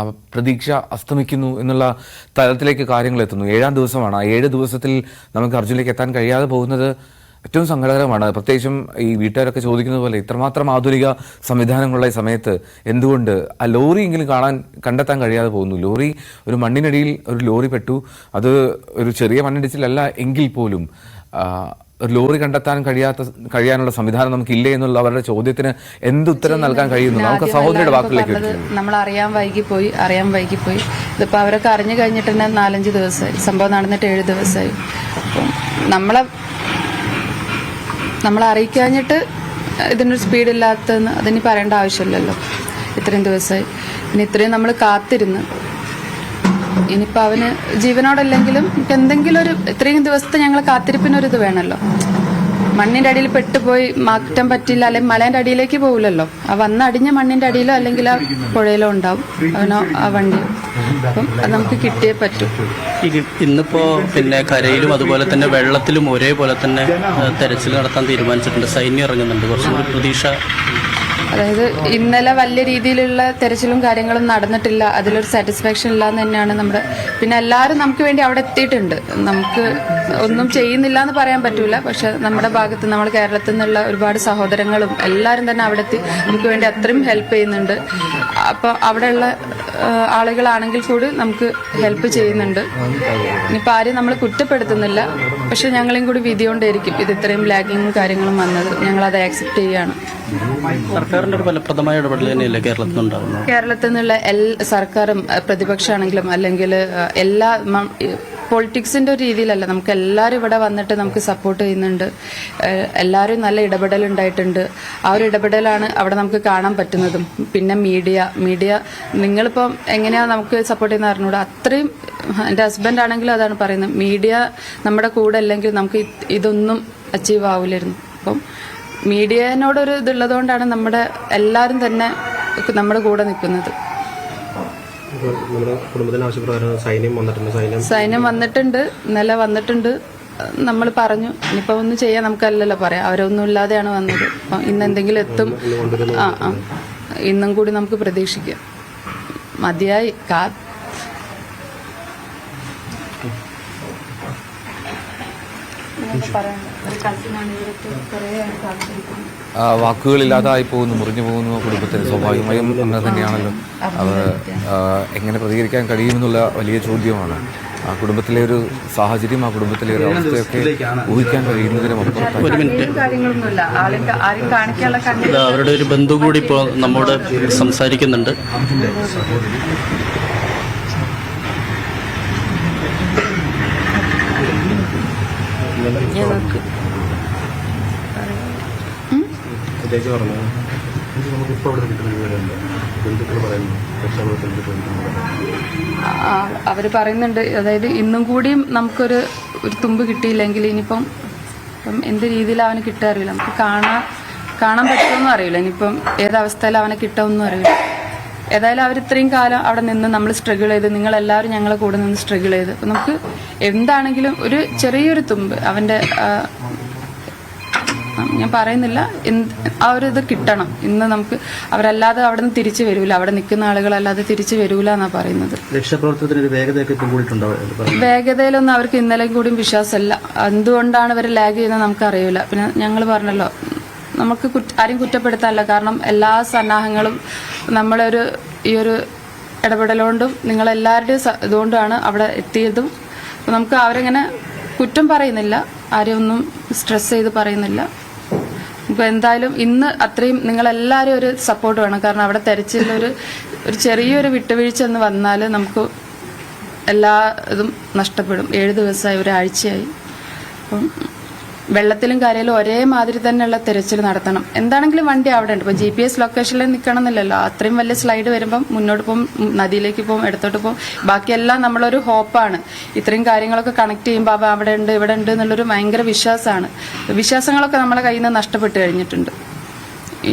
പ്രതീക്ഷ അസ്തമിക്കുന്നു എന്നുള്ള തലത്തിലേക്ക് കാര്യങ്ങൾ എത്തുന്നു. 7-ാം ദിവസമാണ്. ആ 7 ദിവസത്തിൽ നമുക്ക് അർജുനിലേക്ക് എത്താൻ കഴിയാതെ പോകുന്നത് ഏറ്റവും സങ്കടകരമാണ്. പ്രത്യേകിച്ചും ഈ വീട്ടുകാരൊക്കെ ചോദിക്കുന്നത് പോലെ ഇത്രമാത്രം ആധുനിക സംവിധാനങ്ങളുള്ള ഈ സമയത്ത് എന്തുകൊണ്ട് ആ ലോറിയെങ്കിലും കണ്ടെത്താൻ കഴിയാതെ പോകുന്നു. ലോറി ഒരു മണ്ണിനടിയിൽ ഒരു ലോറി പെട്ടു. അത് ഒരു ചെറിയ മണ്ണിടിച്ചിലല്ല എങ്കിൽ പോലും ഒരു ലോറി കണ്ടെത്താൻ കഴിയാനുള്ള സംവിധാനം നമുക്കില്ലേ എന്നുള്ള അവരുടെ ചോദ്യത്തിന് എന്തുത്തരം നൽകാൻ കഴിയുന്നു? നമുക്ക് സഹോദരിയുടെ വാക്കിലേക്ക് നമ്മൾ അറിയാൻ വൈകിപ്പോയി. ഇതിപ്പോ അവരൊക്കെ അറിഞ്ഞു കഴിഞ്ഞിട്ട് തന്നെ 4-5 ദിവസമായി. സംഭവം നടന്നിട്ട് 7 ദിവസമായി. അപ്പം നമ്മളെ അറിയിക്കാഞ്ഞിട്ട് ഇതിനൊരു സ്പീഡില്ലാത്തതെന്ന് അതിന് പറയേണ്ട ആവശ്യമില്ലല്ലോ. ഇത്രയും ദിവസമായി. ഇനി ഇത്രയും നമ്മൾ കാത്തിരുന്ന് ഇനിയിപ്പോൾ അവന് ജീവനോടല്ലെങ്കിലും എന്തെങ്കിലും ഒരു ഇത്രയും ദിവസത്തെ ഞങ്ങൾ കാത്തിരിപ്പിനൊരിത് വേണമല്ലോ. മണ്ണിൻ്റെ അടിയിൽ പെട്ടുപോയി മാറ്റാൻ പറ്റില്ല, അല്ലെങ്കിൽ മലേൻ്റെ അടിയിലേക്ക് പോകില്ലല്ലോ. ആ വന്നടിഞ്ഞ മണ്ണിൻ്റെ അടിയിലോ അല്ലെങ്കിൽ ആ പുഴയിലോ ഉണ്ടാവും അവനോ ആ വണ്ടിയോ. അപ്പം അത് നമുക്ക് കിട്ടിയേ പറ്റൂ. ഇന്നിപ്പോ പിന്നെ കരയിലും അതുപോലെ തന്നെ വെള്ളത്തിലും ഒരേപോലെ തന്നെ തെരച്ചിൽ നടത്താൻ തീരുമാനിച്ചിട്ടുണ്ട്. സൈന്യം ഇറങ്ങുന്നുണ്ട്. കുറച്ചും കൂടി പ്രതീക്ഷ. അതായത് ഇന്നലെ വലിയ രീതിയിലുള്ള തെരച്ചിലും കാര്യങ്ങളും നടന്നിട്ടില്ല. അതിലൊരു സാറ്റിസ്ഫാക്ഷൻ ഇല്ലാന്ന് തന്നെയാണ് നമ്മുടെ. പിന്നെ എല്ലാവരും നമുക്ക് വേണ്ടി അവിടെ എത്തിയിട്ടുണ്ട്. നമുക്ക് ഒന്നും ചെയ്യുന്നില്ല എന്ന് പറയാൻ പറ്റൂല. പക്ഷെ നമ്മുടെ ഭാഗത്ത്, നമ്മൾ കേരളത്തിൽ നിന്നുള്ള ഒരുപാട് സഹോദരങ്ങളും എല്ലാവരും തന്നെ അവിടെ എത്തി നമുക്ക് വേണ്ടി അത്രയും ഹെൽപ്പ് ചെയ്യുന്നുണ്ട്. അപ്പോൾ അവിടെയുള്ള ആളുകളാണെങ്കിൽ കൂടി നമുക്ക് ഹെൽപ്പ് ചെയ്യുന്നുണ്ട്. ഇനിയിപ്പോൾ ആരും നമ്മൾ കുറ്റപ്പെടുത്തുന്നില്ല. പക്ഷെ ഞങ്ങളെയും കൂടി വിധി കൊണ്ടേയിരിക്കും ഇത് ഇത്രയും ലാഗിങ്ങും കാര്യങ്ങളും വന്നത്. ഞങ്ങളത് ആക്സെപ്റ്റ് ചെയ്യുകയാണ്. സർക്കാരിന്റെ ഒരു ഫലപ്രദമായ ഇടപെടൽ തന്നെയല്ലേ കേരളത്തിൽ നിന്നുണ്ടാകുന്നത്? കേരളത്തിൽ നിന്നുള്ള സർക്കാരും പ്രതിപക്ഷമാണെങ്കിലും അല്ലെങ്കിൽ എല്ലാ പൊളിറ്റിക്സിന്റെ ഒരു രീതിയിലല്ല, നമുക്ക് എല്ലാവരും ഇവിടെ വന്നിട്ട് നമുക്ക് സപ്പോർട്ട് ചെയ്യുന്നുണ്ട്. എല്ലാവരും നല്ല ഇടപെടലുണ്ടായിട്ടുണ്ട്. ആ ഒരു ഇടപെടലാണ് അവിടെ നമുക്ക് കാണാൻ പറ്റുന്നതും. പിന്നെ മീഡിയ നിങ്ങളിപ്പം എങ്ങനെയാണ് നമുക്ക് സപ്പോർട്ട് ചെയ്യുന്ന അറിഞ്ഞൂടെ. അത്രയും എൻ്റെ ഹസ്ബൻഡ് ആണെങ്കിലും അതാണ് പറയുന്നത്. മീഡിയ നമ്മുടെ കൂടെ അല്ലെങ്കിൽ നമുക്ക് ഇതൊന്നും അച്ചീവ് ആവില്ലായിരുന്നു. അപ്പം മീഡിയനോടൊരു ഇതുള്ളതുകൊണ്ടാണ് നമ്മുടെ എല്ലാവരും തന്നെ നമ്മുടെ കൂടെ നിൽക്കുന്നത്. സൈന്യം വന്നിട്ടുണ്ട്, ഇന്നലെ വന്നിട്ടുണ്ട്. നമ്മൾ പറഞ്ഞു ഇനിയിപ്പോൾ ഒന്നും ചെയ്യാൻ നമുക്കല്ലല്ലോ പറയാം. അവരൊന്നും ഇല്ലാതെയാണ് വന്നത്. അപ്പം ഇന്ന് എന്തെങ്കിലും എത്തും. ഇന്നും കൂടി നമുക്ക് പ്രതീക്ഷിക്കാം. മതിയായി വാക്കുകളില്ലാതായി പോകുന്നു, മുറിഞ്ഞു പോകുന്നു കുടുംബത്തിന്. സ്വാഭാവികമായും അങ്ങനെ തന്നെയാണല്ലോ. അവർ എങ്ങനെ പ്രതികരിക്കാൻ കഴിയുമെന്നുള്ള വലിയ ചോദ്യമാണ്. ആ കുടുംബത്തിലെ ഒരു സാഹചര്യം, ആ കുടുംബത്തിലെ ഒരു അവസ്ഥയൊക്കെ ഊഹിക്കാൻ കഴിയുന്നതിനും അവരുടെ ഒരു ബന്ധു കൂടി ഇപ്പോൾ നമ്മോട് സംസാരിക്കുന്നുണ്ട്. അവര് പറയുന്നുണ്ട്, അതായത് ഇന്നും കൂടിയും നമുക്കൊരു തുമ്പ് കിട്ടിയില്ലെങ്കിൽ ഇനിയിപ്പം എന്ത് രീതിയിൽ അവന് കിട്ടാൻ അറിയില്ല. നമുക്ക് കാണാൻ പറ്റുമെന്നും അറിയില്ല. ഇനിയിപ്പം ഏതവസ്ഥയിൽ അവനെ കിട്ടുമെന്നും അറിയില്ല. ഏതായാലും അവർ ഇത്രയും കാലം അവിടെ നിന്ന് നമ്മൾ സ്ട്രഗിൾ ചെയ്ത്, നിങ്ങളെല്ലാവരും ഞങ്ങളെ കൂടെ നിന്ന് സ്ട്രഗിൾ ചെയ്ത്, അപ്പം നമുക്ക് എന്താണെങ്കിലും ഒരു ചെറിയൊരു തുമ്പ് അവൻ്റെ, ഞാൻ പറയുന്നില്ല, ആ ഒരു ഇത് കിട്ടണം. ഇന്ന് നമുക്ക് അവരല്ലാതെ അവിടെ നിന്ന് തിരിച്ചു വരൂല, അവിടെ നിൽക്കുന്ന ആളുകളല്ലാതെ തിരിച്ചു വരൂല എന്നാ പറയുന്നത്. രക്ഷാപ്രവർത്തനത്തിന് വേഗതയിലൊന്നും അവർക്ക് ഇന്നലെയും കൂടിയും വിശ്വാസമല്ല. എന്തുകൊണ്ടാണ് ഇവർ ലാഗ് ചെയ്യുന്നത് നമുക്കറിയില്ല. പിന്നെ ഞങ്ങൾ പറഞ്ഞല്ലോ, നമുക്ക് ആരും കുറ്റപ്പെടുത്താനല്ല. കാരണം എല്ലാ സന്നാഹങ്ങളും നമ്മളൊരു ഈ ഒരു ഇടപെടലുകൊണ്ടും നിങ്ങളെല്ലാവരുടെയും ഇതുകൊണ്ടാണ് അവിടെ എത്തിയതും. അപ്പം നമുക്ക് അവരെങ്ങനെ കുറ്റം പറയുന്നില്ല, ആരെയും ഒന്നും സ്ട്രെസ് ചെയ്ത് പറയുന്നില്ല. നമുക്ക് എന്തായാലും ഇന്ന് അത്രയും നിങ്ങളെല്ലാവരും ഒരു സപ്പോർട്ട് വേണം. കാരണം അവിടെ തെരച്ചിലൊരു ഒരു ചെറിയൊരു വിട്ടുവീഴ്ച എന്ന് വന്നാൽ നമുക്ക് എല്ലാ ഇതും നഷ്ടപ്പെടും. 7 ദിവസമായി, ഒരാഴ്ചയായി. അപ്പം വെള്ളത്തിലും കാര്യത്തിലും ഒരേ മാതിരി തന്നെയുള്ള തിരച്ചിൽ നടത്തണം. എന്താണെങ്കിലും വണ്ടി അവിടെ ഉണ്ട്. ഇപ്പോൾ GPS ലൊക്കേഷനിൽ നിൽക്കണം എന്നില്ലല്ലോ. അത്രയും വലിയ സ്ലൈഡ് വരുമ്പം മുന്നോട്ട് പോകും, നദിയിലേക്ക് പോകും, ഇടത്തോട്ട് പോകും. ബാക്കിയെല്ലാം നമ്മളൊരു ഹോപ്പാണ്. ഇത്രയും കാര്യങ്ങളൊക്കെ കണക്ട് ചെയ്യുമ്പോൾ അവ അവിടെ ഉണ്ട് ഇവിടെ ഉണ്ട് എന്നുള്ളൊരു ഭയങ്കര വിശ്വാസമാണ്. വിശ്വാസങ്ങളൊക്കെ നമ്മളെ കയ്യിൽ നിന്ന് നഷ്ടപ്പെട്ട് കഴിഞ്ഞിട്ടുണ്ട്.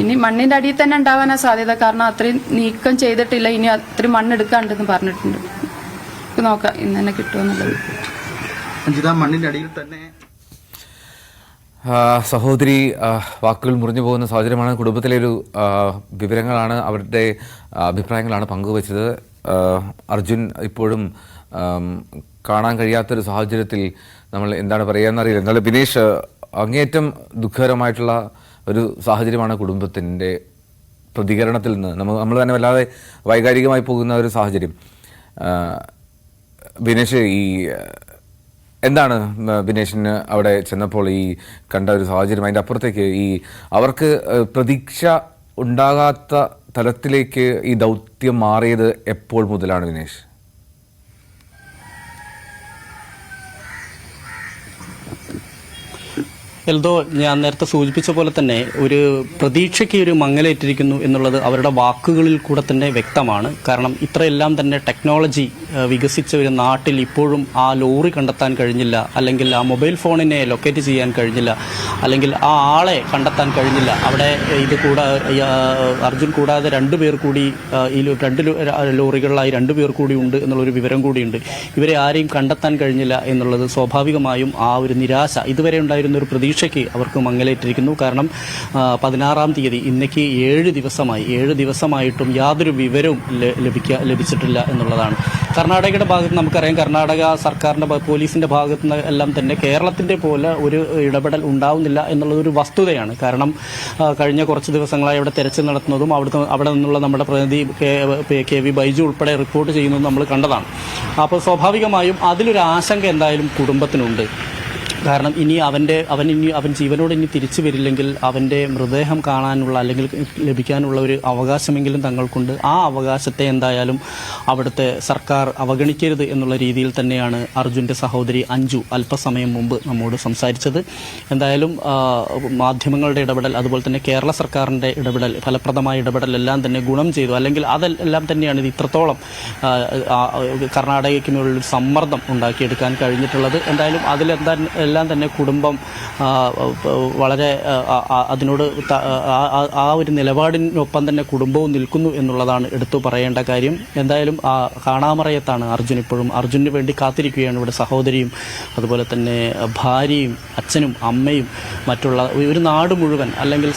ഇനി മണ്ണിൻ്റെ അടിയിൽ തന്നെ ഉണ്ടാവാനാണ് സാധ്യത. കാരണം അത്രയും നീക്കം ചെയ്തിട്ടില്ല, ഇനി അത്രയും മണ്ണെടുക്കാണ്ടെന്ന് പറഞ്ഞിട്ടുണ്ട്. നോക്കാം ഇന്ന് തന്നെ കിട്ടുമെന്നുള്ളത്. മണ്ണിൻ്റെ അടിയിൽ തന്നെ സഹോദരി വാക്കുകൾ മുറിഞ്ഞു പോകുന്ന സാഹചര്യമാണ്. കുടുംബത്തിലെ ഒരു വിവരങ്ങളാണ്, അവരുടെ അഭിപ്രായങ്ങളാണ് പങ്കുവച്ചത്. അർജുൻ ഇപ്പോഴും കാണാൻ കഴിയാത്തൊരു സാഹചര്യത്തിൽ നമ്മൾ എന്താണ് പറയുകയെന്നറിയില്ല. എന്നാലും ബിനേഷ്, അങ്ങേയറ്റം ദുഃഖകരമായിട്ടുള്ള ഒരു സാഹചര്യമാണ് കുടുംബത്തിൻ്റെ പ്രതികരണത്തിൽ നിന്ന് നമ്മൾ തന്നെ വല്ലാതെ വൈകാരികമായി പോകുന്ന ഒരു സാഹചര്യം. ബിനേഷ്, എന്താണ് ബിനേഷിന് അവിടെ ചെന്നപ്പോൾ ഈ കണ്ട ഒരു സാഹചര്യം, അതിൻ്റെ അപ്പുറത്തേക്ക് അവർക്ക് പ്രതീക്ഷ ഉണ്ടാകാത്ത തലത്തിലേക്ക് ഈ ദൗത്യം മാറിയത് എപ്പോൾ മുതലാണ് ബിനേഷ്? എൽദോ, ഞാൻ നേരത്തെ സൂചിപ്പിച്ച പോലെ തന്നെ ഒരു പ്രതീക്ഷയ്ക്ക് ഒരു മങ്ങലേറ്റിരിക്കുന്നു എന്നുള്ളത് അവരുടെ വാക്കുകളിൽ കൂടെ തന്നെ വ്യക്തമാണ്. കാരണം ഇത്രയെല്ലാം തന്നെ ടെക്നോളജി വികസിച്ച ഒരു നാട്ടിൽ ഇപ്പോഴും ആ ലോറി കണ്ടെത്താൻ കഴിഞ്ഞില്ല, അല്ലെങ്കിൽ ആ മൊബൈൽ ഫോണിനെ ലൊക്കേറ്റ് ചെയ്യാൻ കഴിഞ്ഞില്ല, അല്ലെങ്കിൽ ആ ആളെ കണ്ടെത്താൻ കഴിഞ്ഞില്ല. അവിടെ അർജുൻ കൂടാതെ 2 പേർ കൂടി, ഈ 2 ലോറികളിലായി 2 പേർ കൂടി ഉണ്ട് എന്നുള്ളൊരു വിവരം കൂടിയുണ്ട്. ഇവരെ ആരെയും കണ്ടെത്താൻ കഴിഞ്ഞില്ല എന്നുള്ളത് സ്വാഭാവികമായും ആ ഒരു നിരാശ, ഇതുവരെ ഉണ്ടായിരുന്ന ഒരു പ്രതീക്ഷയ്ക്ക് അവർക്ക് മങ്ങലേറ്റിരിക്കുന്നു. കാരണം 16-ാം തീയതി, ഇന്നേക്ക് 7 ദിവസമായിട്ടും യാതൊരു വിവരവും ലഭിച്ചിട്ടില്ല എന്നുള്ളതാണ്. കർണാടകയുടെ ഭാഗത്ത് നമുക്കറിയാം, കർണാടക സർക്കാരിൻ്റെ പോലീസിൻ്റെ ഭാഗത്തു നിന്ന് എല്ലാം തന്നെ കേരളത്തിൻ്റെ പോലെ ഒരു ഇടപെടൽ ഉണ്ടാവുന്നില്ല എന്നുള്ളതൊരു വസ്തുതയാണ്. കാരണം കഴിഞ്ഞ കുറച്ച് ദിവസങ്ങളായി അവിടെ തെരച്ചിൽ നടത്തുന്നതും അവിടെ നിന്നുള്ള നമ്മുടെ പ്രതിനിധി KV ബൈജു ഉൾപ്പെടെ റിപ്പോർട്ട് ചെയ്യുന്നതും നമ്മൾ കണ്ടതാണ്. അപ്പോൾ സ്വാഭാവികമായും അതിലൊരു ആശങ്ക എന്തായാലും കുടുംബത്തിനുണ്ട്. കാരണം ഇനി അവൻ ജീവനോട് ഇനി തിരിച്ചു വരില്ലെങ്കിൽ അവൻ്റെ മൃതദേഹം കാണാനുള്ള അല്ലെങ്കിൽ ലഭിക്കാനുള്ള ഒരു അവകാശമെങ്കിലും തങ്ങൾക്കുണ്ട്. ആ അവകാശത്തെ എന്തായാലും അവിടുത്തെ സർക്കാർ അവഗണിക്കരുത് എന്നുള്ള രീതിയിൽ തന്നെയാണ് അർജുൻ്റെ സഹോദരി അഞ്ജു അല്പസമയം മുമ്പ് നമ്മോട് സംസാരിച്ചത്. എന്തായാലും മാധ്യമങ്ങളുടെ ഇടപെടൽ, അതുപോലെ തന്നെ കേരള സർക്കാരിൻ്റെ ഇടപെടൽ, ഫലപ്രദമായ ഇടപെടൽ എല്ലാം തന്നെ ഗുണം ചെയ്തു. അല്ലെങ്കിൽ അതെല്ലാം തന്നെയാണ് ഇത് ഇത്രത്തോളം കർണാടകയ്ക്ക് മേലുള്ളൊരു സമ്മർദ്ദം ഉണ്ടാക്കിയെടുക്കാൻ കഴിഞ്ഞിട്ടുള്ളത്. എന്തായാലും എല്ലാം തന്നെ കുടുംബം വളരെ അതിനോട് ആ ഒരു നിലപാടിനൊപ്പം തന്നെ കുടുംബവും നിൽക്കുന്നു എന്നുള്ളതാണ് എടുത്തു പറയേണ്ട കാര്യം. എന്തായാലും കാണാമറയത്താണ് അർജുൻ ഇപ്പോഴും. അർജുനു വേണ്ടി കാത്തിരിക്കുകയാണ് ഇവിടെ സഹോദരിയും അതുപോലെ തന്നെ ഭാര്യയും അച്ഛനും അമ്മയും മറ്റുള്ള ഒരു നാട് മുഴുവൻ, അല്ലെങ്കിൽ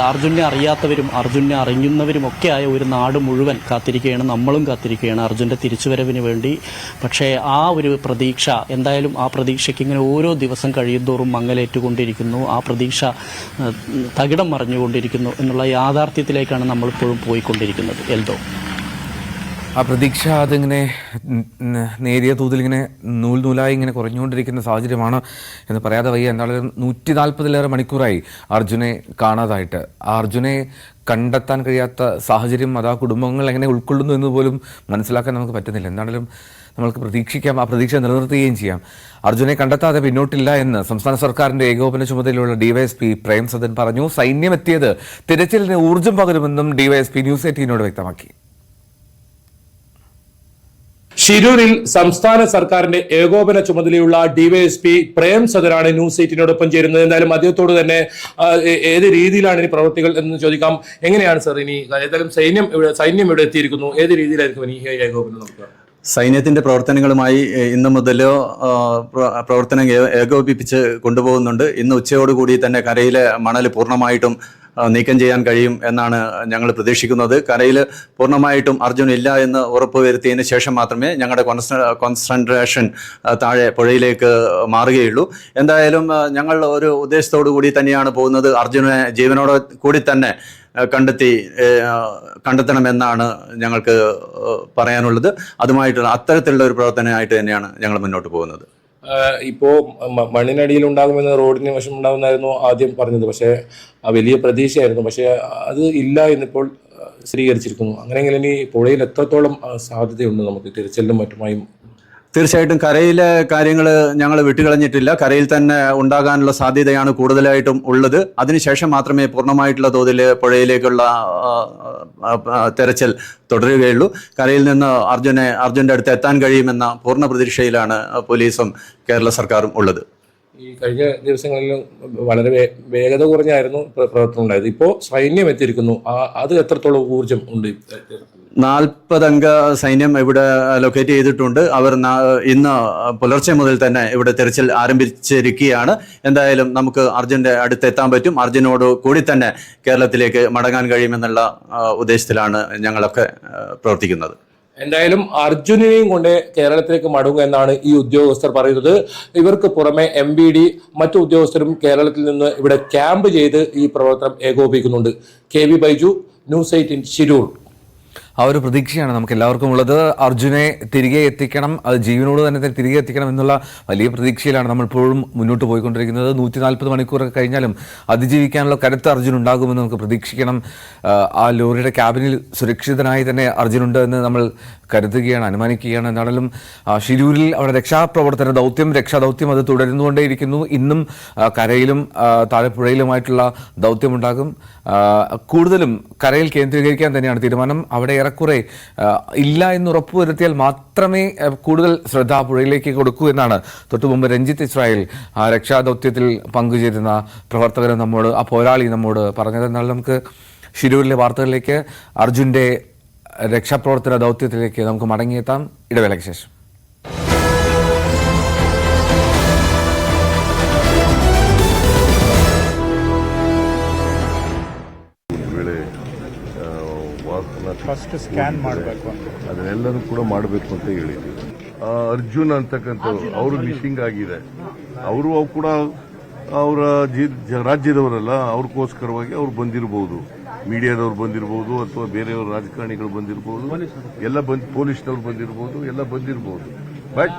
അർജുനെ അറിയാത്തവരും അർജുനെ അറിയുന്നവരും ഒക്കെ ആയ ഒരു നാട് മുഴുവൻ കാത്തിരിക്കുകയാണ്. നമ്മളും കാത്തിരിക്കുകയാണ് അർജുൻ്റെ തിരിച്ചുവരവിന് വേണ്ടി. പക്ഷേ ആ ഒരു പ്രതീക്ഷ, എന്തായാലും ആ പ്രതീക്ഷയ്ക്ക് ഇങ്ങനെ ഓരോ ദിവസം കഴിയുന്തോറും മങ്ങലേറ്റുകൊണ്ടിരിക്കുന്നു. ആ പ്രതീക്ഷ തകിടം മറിഞ്ഞുകൊണ്ടിരിക്കുന്നു എന്നുള്ള യാഥാർത്ഥ്യത്തിലേക്കാണ് നമ്മളിപ്പോഴും പോയിക്കൊണ്ടിരിക്കുന്നത്. എൽദോ, ആ പ്രതീക്ഷ അതിങ്ങനെ നേരിയ തോതിൽ ഇങ്ങനെ നൂലായി ഇങ്ങനെ കുറഞ്ഞുകൊണ്ടിരിക്കുന്ന സാഹചര്യമാണ് എന്ന് പറയാതെ വയ്യ. എന്തായാലും 140-ലേറെ മണിക്കൂറായി അർജുനെ കാണാതായിട്ട്. ആ അർജുനെ കണ്ടെത്താൻ കഴിയാത്ത സാഹചര്യം അത് ആ കുടുംബങ്ങൾ എങ്ങനെ ഉൾക്കൊള്ളുന്നു എന്ന് പോലും മനസ്സിലാക്കാൻ നമുക്ക് പറ്റുന്നില്ല. എന്താണെങ്കിലും നമ്മൾക്ക് പ്രതീക്ഷിക്കാം, ആ പ്രതീക്ഷ നിലനിർത്തുകയും ചെയ്യാം. അർജുനെ കണ്ടെത്താതെ പിന്നോട്ടില്ല എന്ന് സംസ്ഥാന സർക്കാരിന്റെ ഏകോപന ചുമതലയുള്ള DYSP പ്രേംസദൻ പറഞ്ഞു. സൈന്യം എത്തിയത് തിരച്ചിലിന് ഊർജ്ജം പകരുമെന്നും DYSP ന്യൂസ് 18 വ്യക്തമാക്കി. ഷിരൂരിൽ സംസ്ഥാന സർക്കാരിന്റെ ഏകോപന ചുമതലയുള്ള DYSP പ്രേംസദനാണ് ന്യൂസ് 18 ചേരുന്നത്. എന്തായാലും അദ്ദേഹത്തോട് തന്നെ ഏത് രീതിയിലാണ് ഇനി പ്രവൃത്തികൾ എന്ന് ചോദിക്കാം. എങ്ങനെയാണ് സർ ഇനി ഏതായാലും സൈന്യം ഇവിടെ എത്തിയിരിക്കുന്നു, ഏത് രീതിയിലായിരിക്കും ഇനി ഏകോപനം നടക്കുക? സൈന്യത്തിന്റെ പ്രവർത്തനങ്ങളുമായി ഇന്നു മുതൽ പ്രവർത്തനം ഏകോപിപ്പിച്ച് കൊണ്ടുപോകുന്നുണ്ട്. ഇന്ന് ഉച്ചയോടുകൂടി തന്നെ കരയിലെ മണൽ പൂർണ്ണമായിട്ടും നീക്കം ചെയ്യാൻ കഴിയും എന്നാണ് ഞങ്ങൾ പ്രതീക്ഷിക്കുന്നത്. കരയിൽ പൂർണ്ണമായിട്ടും അർജുൻ ഇല്ല എന്ന് ഉറപ്പുവരുത്തിയതിന് ശേഷം മാത്രമേ ഞങ്ങളുടെ കോൺസെൻട്രേഷൻ താഴെ പുഴയിലേക്ക് മാറുകയുള്ളൂ. എന്തായാലും ഞങ്ങൾ ഒരു ഉദ്ദേശത്തോടു കൂടി തന്നെയാണ് പോകുന്നത്. അർജുനെ ജീവനോട് കൂടി തന്നെ കണ്ടെത്തണമെന്നാണ് ഞങ്ങൾക്ക് പറയാനുള്ളത്. അതുമായിട്ടുള്ള അത്തരത്തിലുള്ള ഒരു പ്രവർത്തനമായിട്ട് തന്നെയാണ് ഞങ്ങൾ മുന്നോട്ട് പോകുന്നത്. ഇപ്പോ മണ്ണിനടിയിൽ ഉണ്ടാകുമെന്ന് റോഡിന് വശം ഉണ്ടാകുന്നായിരുന്നു ആദ്യം പറഞ്ഞത്. പക്ഷേ വലിയ പ്രതീക്ഷയായിരുന്നു. പക്ഷേ അത് ഇല്ല എന്നിപ്പോൾ സ്ഥിരീകരിച്ചിരിക്കുന്നു. അങ്ങനെയെങ്കിൽ ഇനി പുഴയിൽ എത്രത്തോളം സാധ്യതയുണ്ട് നമുക്ക് തിരച്ചിലിനും മറ്റുമായും? തീർച്ചയായിട്ടും കരയിലെ കാര്യങ്ങൾ ഞങ്ങൾ വിട്ടുകളഞ്ഞിട്ടില്ല. കരയിൽ തന്നെ ഉണ്ടാകാനുള്ള സാധ്യതയാണ് കൂടുതലായിട്ടും ഉള്ളത്. അതിനുശേഷം മാത്രമേ പൂർണ്ണമായിട്ടുള്ള തോതിൽ പുഴയിലേക്കുള്ള തെരച്ചിൽ തുടരുകയുള്ളൂ. കരയിൽ നിന്ന് അർജുൻ്റെ അടുത്ത് എത്താൻ കഴിയുമെന്ന പൂർണ്ണ പ്രതീക്ഷയിലാണ് പോലീസും കേരള സർക്കാരും ഉള്ളത്. ഈ കഴിഞ്ഞ ദിവസങ്ങളിലും വളരെ വേഗത കുറഞ്ഞായിരുന്നു പ്രവർത്തനം ഉണ്ടായത്. ഇപ്പോൾ സൈന്യം എത്തിയിരിക്കുന്നു. അത് എത്രത്തോളം ഊർജം ഉണ്ട്? 40 അംഗ സൈന്യം ഇവിടെ ലൊക്കേറ്റ് ചെയ്തിട്ടുണ്ട്. അവർ ഇന്ന് പുലർച്ചെ മുതൽ തന്നെ ഇവിടെ തെരച്ചിൽ ആരംഭിച്ചിരിക്കുകയാണ്. എന്തായാലും നമുക്ക് അർജുൻ്റെ അടുത്ത് എത്താൻ പറ്റും. അർജുനോട് കൂടി തന്നെ കേരളത്തിലേക്ക് മടങ്ങാൻ കഴിയുമെന്നുള്ള ഉദ്ദേശത്തിലാണ് ഞങ്ങളൊക്കെ പ്രവർത്തിക്കുന്നത്. എന്തായാലും അർജുനെയും കൊണ്ട് കേരളത്തിലേക്ക് മടങ്ങുക എന്നാണ് ഈ ഉദ്യോഗസ്ഥർ പറയുന്നത്. ഇവർക്ക് പുറമെ MVD മറ്റു ഉദ്യോഗസ്ഥരും കേരളത്തിൽ നിന്ന് ഇവിടെ ക്യാമ്പ് ചെയ്ത് ഈ പ്രവർത്തനം ഏകോപിപ്പിക്കുന്നുണ്ട്. KV Baiju, news 8 Shirur. ആ ഒരു പ്രതീക്ഷയാണ് നമുക്ക് എല്ലാവർക്കും ഉള്ളത്. അർജുനെ തിരികെ എത്തിക്കണം, അത് ജീവനോട് തന്നെ തിരികെ എത്തിക്കണം എന്നുള്ള വലിയ പ്രതീക്ഷയിലാണ് നമ്മൾ ഇപ്പോഴും മുന്നോട്ട് പോയിക്കൊണ്ടിരിക്കുന്നത്. 140 മണിക്കൂറൊക്കെ കഴിഞ്ഞാലും അതിജീവിക്കാനുള്ള കരുത്ത് അർജുൻ ഉണ്ടാകുമെന്ന് നമുക്ക് പ്രതീക്ഷിക്കണം. ആ ലോറിയുടെ ക്യാബിനിൽ സുരക്ഷിതനായി തന്നെ അർജുനുണ്ട് എന്ന് നമ്മൾ കരുതുകയാണ്, അനുമാനിക്കുകയാണ്. എന്നാണെങ്കിലും ഷിരൂരിൽ അവിടെ രക്ഷാദൗത്യം അത് തുടരുന്നുകൊണ്ടേയിരിക്കുന്നു. ഇന്നും കരയിലും താഴെപ്പുഴയിലുമായിട്ടുള്ള ദൗത്യമുണ്ടാകും. കൂടുതലും കരയിൽ കേന്ദ്രീകരിക്കാൻ തന്നെയാണ് തീരുമാനം. അവിടെ ഏറെക്കുറെ ഇല്ല എന്ന് ഉറപ്പുവരുത്തിയാൽ മാത്രമേ കൂടുതൽ ശ്രദ്ധ പുഴയിലേക്ക് കൊടുക്കൂ എന്നാണ് തൊട്ടുമുമ്പ് രഞ്ജിത്ത് ഇസ്രായേൽ ആ രക്ഷാദൗത്യത്തിൽ പങ്കുചേരുന്ന പ്രവർത്തകർ നമ്മോട്, ആ പോരാളി നമ്മോട് പറഞ്ഞത്. എന്നാൽ നമുക്ക് ഷിരൂരിലെ വാർത്തകളിലേക്ക്, അർജുൻ്റെ രക്ഷാപ്രവർത്തന ദൗത്യത്തിലേക്ക് നമുക്ക് മടങ്ങിയെത്താം ഇടവേളയ്ക്ക് ശേഷം. ಫಸ್ಟ್ ಸ್ಕ್ಯಾನ್ ಮಾಡಬೇಕು, ಅದನ್ನೆಲ್ಲರೂ ಕೂಡ ಮಾಡಬೇಕು ಅಂತ ಹೇಳಿದ್ವಿ. ಅರ್ಜುನ್ ಅಂತಕ್ಕಂಥ ಅವರು ಮಿಸ್ಸಿಂಗ್ ಆಗಿದೆ. ಅವರು ಕೂಡ ಅವರ ರಾಜ್ಯದವರಲ್ಲ, ಅವ್ರಿಗೋಸ್ಕರವಾಗಿ ಅವ್ರು ಬಂದಿರಬಹುದು, ಮೀಡಿಯಾದವ್ರು ಬಂದಿರಬಹುದು ಅಥವಾ ಬೇರೆಯವರು ರಾಜಕಾರಣಿಗಳು ಬಂದಿರಬಹುದು, ಎಲ್ಲ ಪೊಲೀಸ್ನವ್ರು ಬಂದಿರಬಹುದು, ಎಲ್ಲ ಬಂದಿರಬಹುದು. ಬಟ್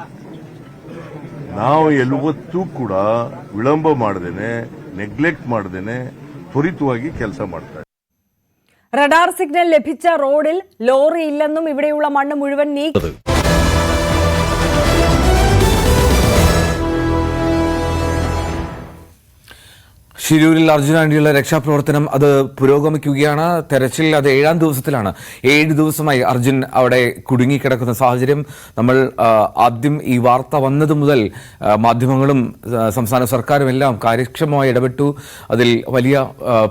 ನಾವು ಯಾವತ್ತೂ ಕೂಡ ವಿಳಂಬ ಮಾಡದೇನೆ, ನೆಗ್ಲೆಕ್ಟ್ ಮಾಡದೇನೆ ತ್ವರಿತವಾಗಿ ಕೆಲಸ ಮಾಡ್ತಾರೆ. റഡാർ സിഗ്നൽ ലഭിച്ച റോഡിൽ ലോറി ഇല്ലെന്നും ഇവിടെയുള്ള മണ്ണ് മുഴുവൻ നീക്കി. ഷിരൂരിൽ അർജുനാണ്ടിയുള്ള രക്ഷാപ്രവർത്തനം അത് പുരോഗമിക്കുകയാണ്. തെരച്ചിൽ അത് 7ാം ദിവസത്തിലാണ്. 7 ദിവസമായി അർജുൻ അവിടെ കുടുങ്ങിക്കിടക്കുന്ന സാഹചര്യം. നമ്മൾ ആദ്യം ഈ വാർത്ത വന്നത് മുതൽ മാധ്യമങ്ങളും സംസ്ഥാന സർക്കാരും എല്ലാം കാര്യക്ഷമമായി ഇടപെട്ടു. അതിൽ വലിയ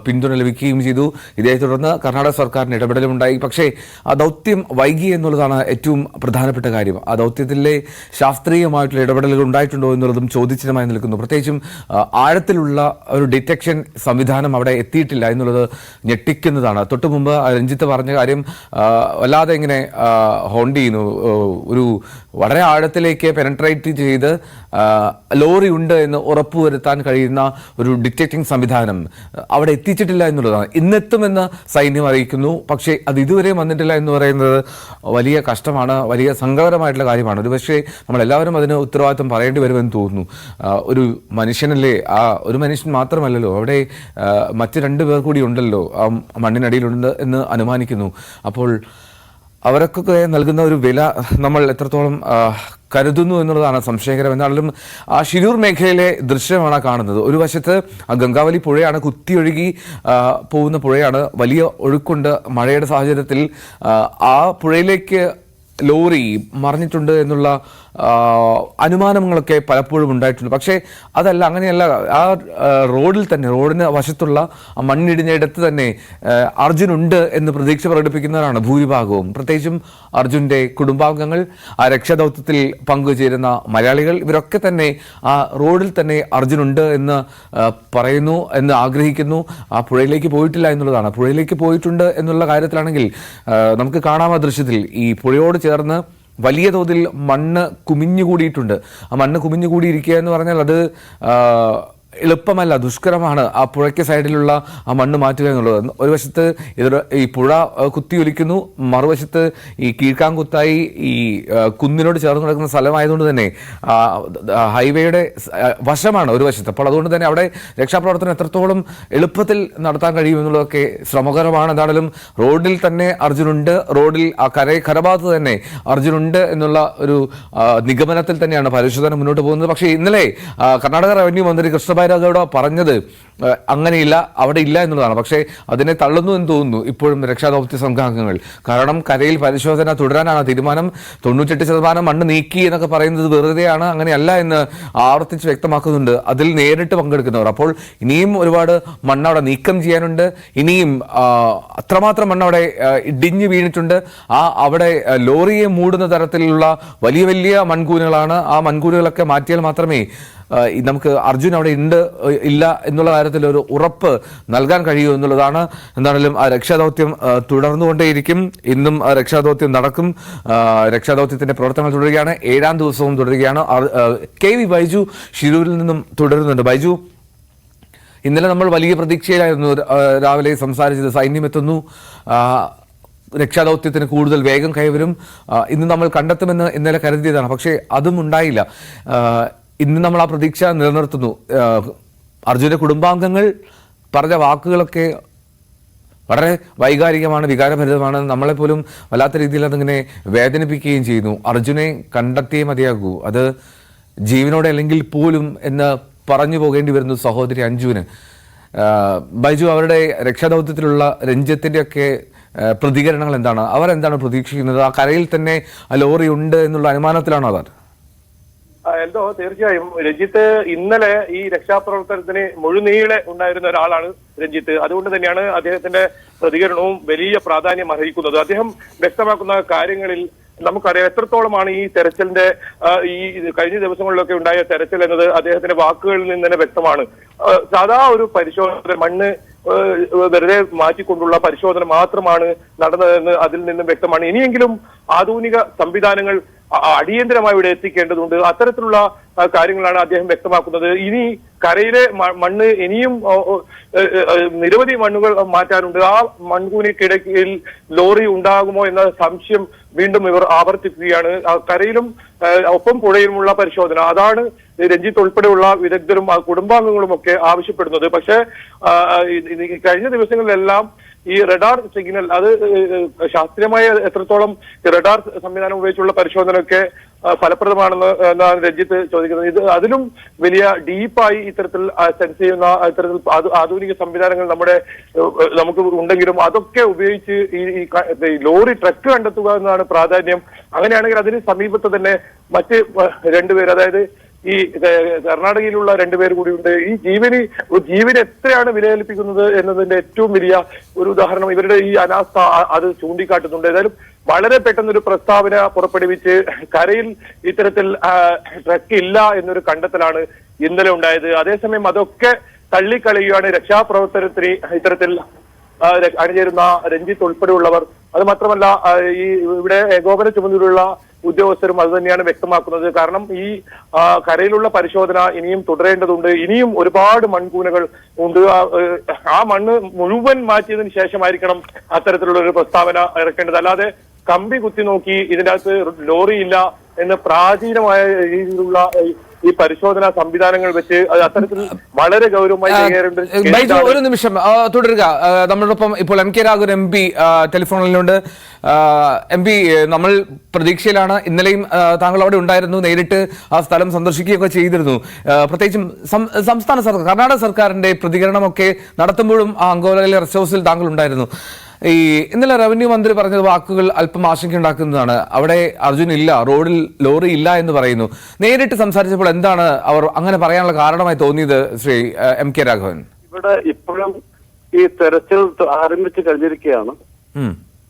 പിന്തുണ ലഭിക്കുകയും ചെയ്തു. ഇതേ തുടർന്ന് കർണാടക സർക്കാരിന് ഇടപെടലുണ്ടായി. പക്ഷേ ആ ദൗത്യം വൈകി എന്നുള്ളതാണ് ഏറ്റവും പ്രധാനപ്പെട്ട കാര്യം. ആ ദൗത്യത്തിലെ ശാസ്ത്രീയമായിട്ടുള്ള ഇടപെടലുകൾ ഉണ്ടായിട്ടുണ്ടോ എന്നുള്ളതും ചോദ്യചിഹ്നമായി നിൽക്കുന്നു. പ്രത്യേകിച്ചും ആഴത്തിലുള്ള ഒരു ഡിറ്റക്ഷൻ സംവിധാനം അവിടെ എത്തിയിട്ടില്ല എന്നുള്ളത് ഞെട്ടിക്കുന്നതാണ്. തൊട്ടു മുമ്പ് രഞ്ജിത്ത് പറഞ്ഞ കാര്യം വല്ലാതെ ഇങ്ങനെ ഹോണ്ട് ചെയ്യുന്നു. ഒരു വളരെ ആഴത്തിലേക്ക് പെനട്രേറ്റ് ചെയ്ത് ലോറി ഉണ്ട് എന്ന് ഉറപ്പുവരുത്താൻ കഴിയുന്ന ഒരു ഡിറ്റക്റ്റിംഗ് സംവിധാനം അവിടെ എത്തിച്ചിട്ടില്ല എന്നുള്ളതാണ്. ഇന്നെത്തുമെന്ന് സൈന്യം അറിയിക്കുന്നു, പക്ഷേ അത് ഇതുവരെ വന്നിട്ടില്ല എന്ന് പറയുന്നത് വലിയ കഷ്ടമാണ്, വലിയ സങ്കടകരമായിട്ടുള്ള കാര്യമാണ്. ഒരു പക്ഷേ നമ്മളെല്ലാവരും അതിന് ഉത്തരവാദിത്വം പറയേണ്ടി വരുമെന്ന് തോന്നുന്നു. ഒരു മനുഷ്യനല്ലേ, ആ ഒരു മനുഷ്യൻ മാത്രമല്ലല്ലോ, അവിടെ മറ്റ് 2 പേർ കൂടി ഉണ്ടല്ലോ ആ മണ്ണിനടിയിലുണ്ട് എന്ന് അനുമാനിക്കുന്നു. അപ്പോൾ അവർക്കൊക്കെ നൽകുന്ന ഒരു വില നമ്മൾ എത്രത്തോളം കരുതുന്നു എന്നുള്ളതാണ് സംശയകരം. എന്നാലും ആ ഷിരൂർ മേഖലയിലെ ദൃശ്യമാണ് കാണുന്നത്. ഒരു വശത്ത് ആ ഗംഗാവലി പുഴയാണ്, കുത്തിയൊഴുകി പോകുന്ന പുഴയാണ്, വലിയ ഒഴുക്കുണ്ട്. മഴയുടെ സാഹചര്യത്തിൽ ആ പുഴയിലേക്ക് ലോറി മറിഞ്ഞിട്ടുണ്ട് എന്നുള്ള അനുമാനങ്ങളൊക്കെ പലപ്പോഴും ഉണ്ടായിട്ടുണ്ട്. പക്ഷേ അതല്ല, അങ്ങനെയല്ല. ആ റോഡിൽ തന്നെ, റോഡിന് വശത്തുള്ള ആ മണ്ണിടിഞ്ഞിടത്ത് തന്നെ അർജുനുണ്ട് എന്ന് പ്രതീക്ഷ പ്രകടിപ്പിക്കുന്നവരാണ് ഭൂരിഭാഗവും. പ്രത്യേകിച്ചും അർജുൻ്റെ കുടുംബാംഗങ്ങൾ, ആ രക്ഷാദൗത്യത്തിൽ പങ്കുചേരുന്ന മലയാളികൾ, ഇവരൊക്കെ തന്നെ ആ റോഡിൽ തന്നെ അർജുനുണ്ട് എന്ന് പറയുന്നു, എന്ന് ആഗ്രഹിക്കുന്നു. ആ പുഴയിലേക്ക് പോയിട്ടില്ല എന്നുള്ളതാണ്. പുഴയിലേക്ക് പോയിട്ടുണ്ട് എന്നുള്ള കാര്യത്തിലാണെങ്കിൽ നമുക്ക് കാണാം ആ ദൃശ്യത്തിൽ ഈ പുഴയോട് ചേർന്ന് വലിയ തോതിൽ മണ്ണ് കുമിഞ്ഞുകൂടിയിട്ടുണ്ട്. ആ മണ്ണ് കുമിഞ്ഞുകൂടിയിരിക്കുക എന്ന് പറഞ്ഞാൽ അത് എളുപ്പമല്ല, ദുഷ്കരമാണ് ആ പുഴയ്ക്ക് സൈഡിലുള്ള ആ മണ്ണ് മാറ്റുക എന്നുള്ളത്. ഒരു വശത്ത് ഈ പുഴ കുത്തിയൊലിക്കുന്നു, മറുവശത്ത് ഈ കീഴ്ക്കാങ്കുത്തായി ഈ കുന്നിനോട് ചേർന്ന് കിടക്കുന്ന സ്ഥലമായതുകൊണ്ട് തന്നെ ഹൈവേയുടെ വശമാണ് ഒരു വശത്ത്. അപ്പോൾ അതുകൊണ്ട് തന്നെ അവിടെ രക്ഷാപ്രവർത്തനം എത്രത്തോളം എളുപ്പത്തിൽ നടത്താൻ കഴിയുമെന്നുള്ളതൊക്കെ ശ്രമകരമാണ്. എന്താണെങ്കിലും റോഡിൽ തന്നെ അർജുനുണ്ട്, റോഡിൽ ആ കരഭാഗത്ത് തന്നെ അർജുനുണ്ട് എന്നുള്ള ഒരു നിഗമനത്തിൽ തന്നെയാണ് പരിശോധന മുന്നോട്ട് പോകുന്നത്. പക്ഷേ ഇന്നലെ കർണാടക റവന്യൂ മന്ത്രി കൃഷ്ണബൈരാജ് ഗൌഡ പറഞ്ഞത് അങ്ങനെയില്ല, അവിടെ ഇല്ല എന്നുള്ളതാണ്. പക്ഷേ അതിനെ തള്ളുന്നു എന്ന് തോന്നുന്നു ഇപ്പോഴും രക്ഷാദൗത്യ സംഘാംഗങ്ങൾ. കാരണം കരയിൽ പരിശോധന തുടരാനാണ് തീരുമാനം. 98% മണ്ണ് നീക്കി എന്നൊക്കെ പറയുന്നത് വെറുതെയാണ്, അങ്ങനെയല്ല എന്ന് ആവർത്തിച്ച് വ്യക്തമാക്കുന്നുണ്ട് അതിൽ നേരിട്ട് പങ്കെടുക്കുന്നവർ. അപ്പോൾ ഇനിയും ഒരുപാട് മണ്ണ് അവിടെ നീക്കം ചെയ്യാനുണ്ട്. ഇനിയും അത്രമാത്രം മണ്ണ് അവിടെ ഇടിഞ്ഞു വീണിട്ടുണ്ട്. അവിടെ ലോറിയെ മൂടുന്ന തരത്തിലുള്ള വലിയ വലിയ മൺകൂനുകളാണ്. ആ മൺകൂനുകളൊക്കെ മാറ്റിയാൽ മാത്രമേ നമുക്ക് അർജുൻ അവിടെ ഉണ്ട് ഇല്ല എന്നുള്ള കാര്യത്തിൽ ഒരു ഉറപ്പ് നൽകാൻ കഴിയൂ എന്നുള്ളതാണ്. എന്താണെങ്കിലും ആ രക്ഷാദൗത്യം തുടർന്നുകൊണ്ടേയിരിക്കും. ഇന്നും രക്ഷാദൗത്യം നടക്കും. രക്ഷാദൗത്യത്തിന്റെ പ്രവർത്തനങ്ങൾ തുടരുകയാണ്. 7ാം ദിവസവും തുടരുകയാണ്. KV ബൈജു ഷിരൂരിൽ നിന്നും തുടരുന്നുണ്ട്. ബൈജു, ഇന്നലെ നമ്മൾ വലിയ പ്രതീക്ഷയിലായിരുന്നു. രാവിലെ സംസാരിച്ചത് സൈന്യം എത്തുന്നു, രക്ഷാദൗത്യത്തിന് കൂടുതൽ വേഗം കൈവരും, ഇന്ന് നമ്മൾ കണ്ടെത്തുമെന്ന് ഇന്നലെ കരുതിയതാണ്. പക്ഷേ അതും ഉണ്ടായില്ല. ഇന്ന് നമ്മൾ ആ പ്രതീക്ഷ നിലനിർത്തുന്നു. അർജുന്റെ കുടുംബാംഗങ്ങൾ പറഞ്ഞ വാക്കുകളൊക്കെ വളരെ വൈകാരികമാണ്, വികാരഭരിതമാണ്. നമ്മളെപ്പോലും വല്ലാത്ത രീതിയിൽ അതിങ്ങനെ വേദനിപ്പിക്കുകയും ചെയ്യുന്നു. അർജുനെ കണ്ടെത്തിയേ മതിയാകൂ, അത് ജീവനോടെ അല്ലെങ്കിൽ പോലും എന്ന് പറഞ്ഞു പോകേണ്ടി വരുന്നു സഹോദരി അഞ്ജുവിന്. ബൈജു, അവരുടെ രക്ഷാദൗത്യത്തിലുള്ള രഞ്ജിത്തിൻ്റെയൊക്കെ പ്രതികരണങ്ങൾ എന്താണ്? അവരെന്താണ് പ്രതീക്ഷിക്കുന്നത്? ആ കരയിൽ തന്നെ ആ ലോറി ഉണ്ട് എന്നുള്ള അനുമാനത്തിലാണോ അവർ? എന്തോ തീർച്ചയായും രഞ്ജിത്ത് ഇന്നലെ ഈ രക്ഷാപ്രവർത്തനത്തിന് മുഴുനീളെ ഉണ്ടായിരുന്ന ഒരാളാണ് രഞ്ജിത്ത്. അതുകൊണ്ട് തന്നെയാണ് അദ്ദേഹത്തിന്റെ പ്രതികരണവും വലിയ പ്രാധാന്യം അർഹിക്കുന്നത്. അദ്ദേഹം വ്യക്തമാക്കുന്ന കാര്യങ്ങളിൽ നമുക്കറിയാം എത്രത്തോളമാണ് ഈ തെരച്ചിലിന്റെ ഈ കഴിഞ്ഞ ദിവസങ്ങളിലൊക്കെ ഉണ്ടായ തെരച്ചിൽ എന്നത് അദ്ദേഹത്തിന്റെ വാക്കുകളിൽ നിന്ന് തന്നെ വ്യക്തമാണ്. സാധാ ഒരു പരിശോധന, മണ്ണ് വെറുതെ മാറ്റിക്കൊണ്ടുള്ള പരിശോധന മാത്രമാണ് നടന്നതെന്ന് അതിൽ നിന്നും വ്യക്തമാണ്. ഇനിയെങ്കിലും ആധുനിക സംവിധാനങ്ങൾ അടിയന്തരമായി ഇവിടെ എത്തിക്കേണ്ടതുണ്ട്. അത്തരത്തിലുള്ള കാര്യങ്ങളാണ് അദ്ദേഹം വ്യക്തമാക്കുന്നത്. ഇനി കരയിലെ മണ്ണ് ഇനിയും നിരവധി മണ്ണുകൾ മാറ്റാനുണ്ട്. ആ മൺകൂനിക്കിടയിൽ ലോറി ഉണ്ടാകുമോ എന്ന സംശയം വീണ്ടും ഇവർ ആവർത്തിക്കുകയാണ്. കരയിലും ഒപ്പം പുഴയിലുമുള്ള പരിശോധന, അതാണ് രഞ്ജിത്ത് ഉൾപ്പെടെയുള്ള വിദഗ്ധരും കുടുംബാംഗങ്ങളും ഒക്കെ ആവശ്യപ്പെടുന്നത്. പക്ഷേ കഴിഞ്ഞ ദിവസങ്ങളിലെല്ലാം ഈ റഡാർ സിഗ്നൽ, അത് ശാസ്ത്രീയമായ എത്രത്തോളം റഡാർ സംവിധാനം ഉപയോഗിച്ചുള്ള പരിശോധനയൊക്കെ ഫലപ്രദമാണെന്ന് എന്നാണ് രഞ്ജിത്ത് ചോദിക്കുന്നത്. ഇത് അതിലും വലിയ ഡീപ്പായി ഇത്തരത്തിൽ സെൻസ് ചെയ്യുന്ന ഇത്തരത്തിൽ ആധുനിക സംവിധാനങ്ങൾ നമുക്ക് ഉണ്ടെങ്കിലും അതൊക്കെ ഉപയോഗിച്ച് ഈ ലോറി ട്രക്ക് കണ്ടെത്തുക എന്നതാണ് പ്രാധാന്യം. അങ്ങനെയാണെങ്കിൽ അതിന് സമീപത്ത് തന്നെ മറ്റ് 2 പേർ, അതായത് ഈ കർണാടകയിലുള്ള 2 പേർ കൂടിയുണ്ട്. ഈ ജീവന് എത്രയാണ് വിലകൽപ്പിക്കുന്നത് എന്നതിന്റെ ഏറ്റവും വലിയ ഒരു ഉദാഹരണം ഇവരുടെ ഈ അനാസ്ഥ അത് ചൂണ്ടിക്കാട്ടുന്നുണ്ട്. ഏതായാലും വളരെ പെട്ടെന്നൊരു പ്രസ്താവന പുറപ്പെടുവിച്ച് കരയിൽ ഇത്തരത്തിൽ ട്രക്ക് ഇല്ല എന്നൊരു കണ്ടെത്തലാണ് ഇന്നലെ ഉണ്ടായത്. അതേസമയം അതൊക്കെ തള്ളിക്കളയുകയാണ് രക്ഷാപ്രവർത്തനത്തിന് ഇത്തരത്തിൽ അണിചേരുന്ന രഞ്ജിത്ത് ഉൾപ്പെടെയുള്ളവർ. അത് മാത്രമല്ല ഈ ഇവിടെ ഏകോപന ചുമതലയുള്ള ഉദ്യോഗസ്ഥരും അത് തന്നെയാണ് വ്യക്തമാക്കുന്നത്. കാരണം ഈ കരയിലുള്ള പരിശോധന ഇനിയും തുടരേണ്ടതുണ്ട്. ഇനിയും ഒരുപാട് മൺകൂനകൾ ഉണ്ട്. ആ മണ്ണ് മുഴുവൻ മാറ്റിയതിനു ശേഷമായിരിക്കണം അത്തരത്തിലുള്ള ഒരു പ്രസ്താവന ഇറക്കേണ്ടത്. അല്ലാതെ കമ്പി കുത്തി നോക്കി ഇതിന്റെ അകത്ത് ലോറി ഇല്ല എന്ന് പ്രാചീനമായ രീതിയിലുള്ള ഈ പരിശോധനാ സംവിധാനങ്ങൾ വെച്ച് അത്തരത്തിൽ വളരെ ഗൗരവമായി ബൈജു, ഒരു നിമിഷം തുടരുക. നമ്മളോടൊപ്പം ഇപ്പോൾ MK രാഘവൻ MP ടെലിഫോണിലുണ്ട്. MP, നമ്മൾ പ്രതീക്ഷയിലാണ്. ഇന്നലെയും താങ്കൾ അവിടെ ഉണ്ടായിരുന്നു, നേരിട്ട് ആ സ്ഥലം സന്ദർശിക്കുകയൊക്കെ ചെയ്തിരുന്നു. പ്രത്യേകിച്ചും സംസ്ഥാന സർക്കാർ, കർണാടക സർക്കാരിന്റെ പ്രതികരണമൊക്കെ നടത്തുമ്പോഴും ആ അങ്കോലയിലെ റെസ്റ്റ് ഹൗസിൽ താങ്കൾ ഉണ്ടായിരുന്നു. ഇന്നലെ റവന്യൂ മന്ത്രി പറഞ്ഞത് വാക്കുകൾ അല്പം ആശങ്കയുണ്ടാക്കുന്നതാണ്. അവിടെ അർജുൻ ഇല്ല, റോഡിൽ ലോറി ഇല്ല എന്ന് പറയുന്നു. നേരിട്ട് സംസാരിച്ചപ്പോൾ എന്താണ് അവർ അങ്ങനെ പറയാനുള്ള കാരണമായി തോന്നിയത് ശ്രീ MK രാഘവൻ? ഇവിടെ ഇപ്പോഴും ഈ തെരച്ചിൽ ആരംഭിച്ചു കഴിഞ്ഞിരിക്കുകയാണ്.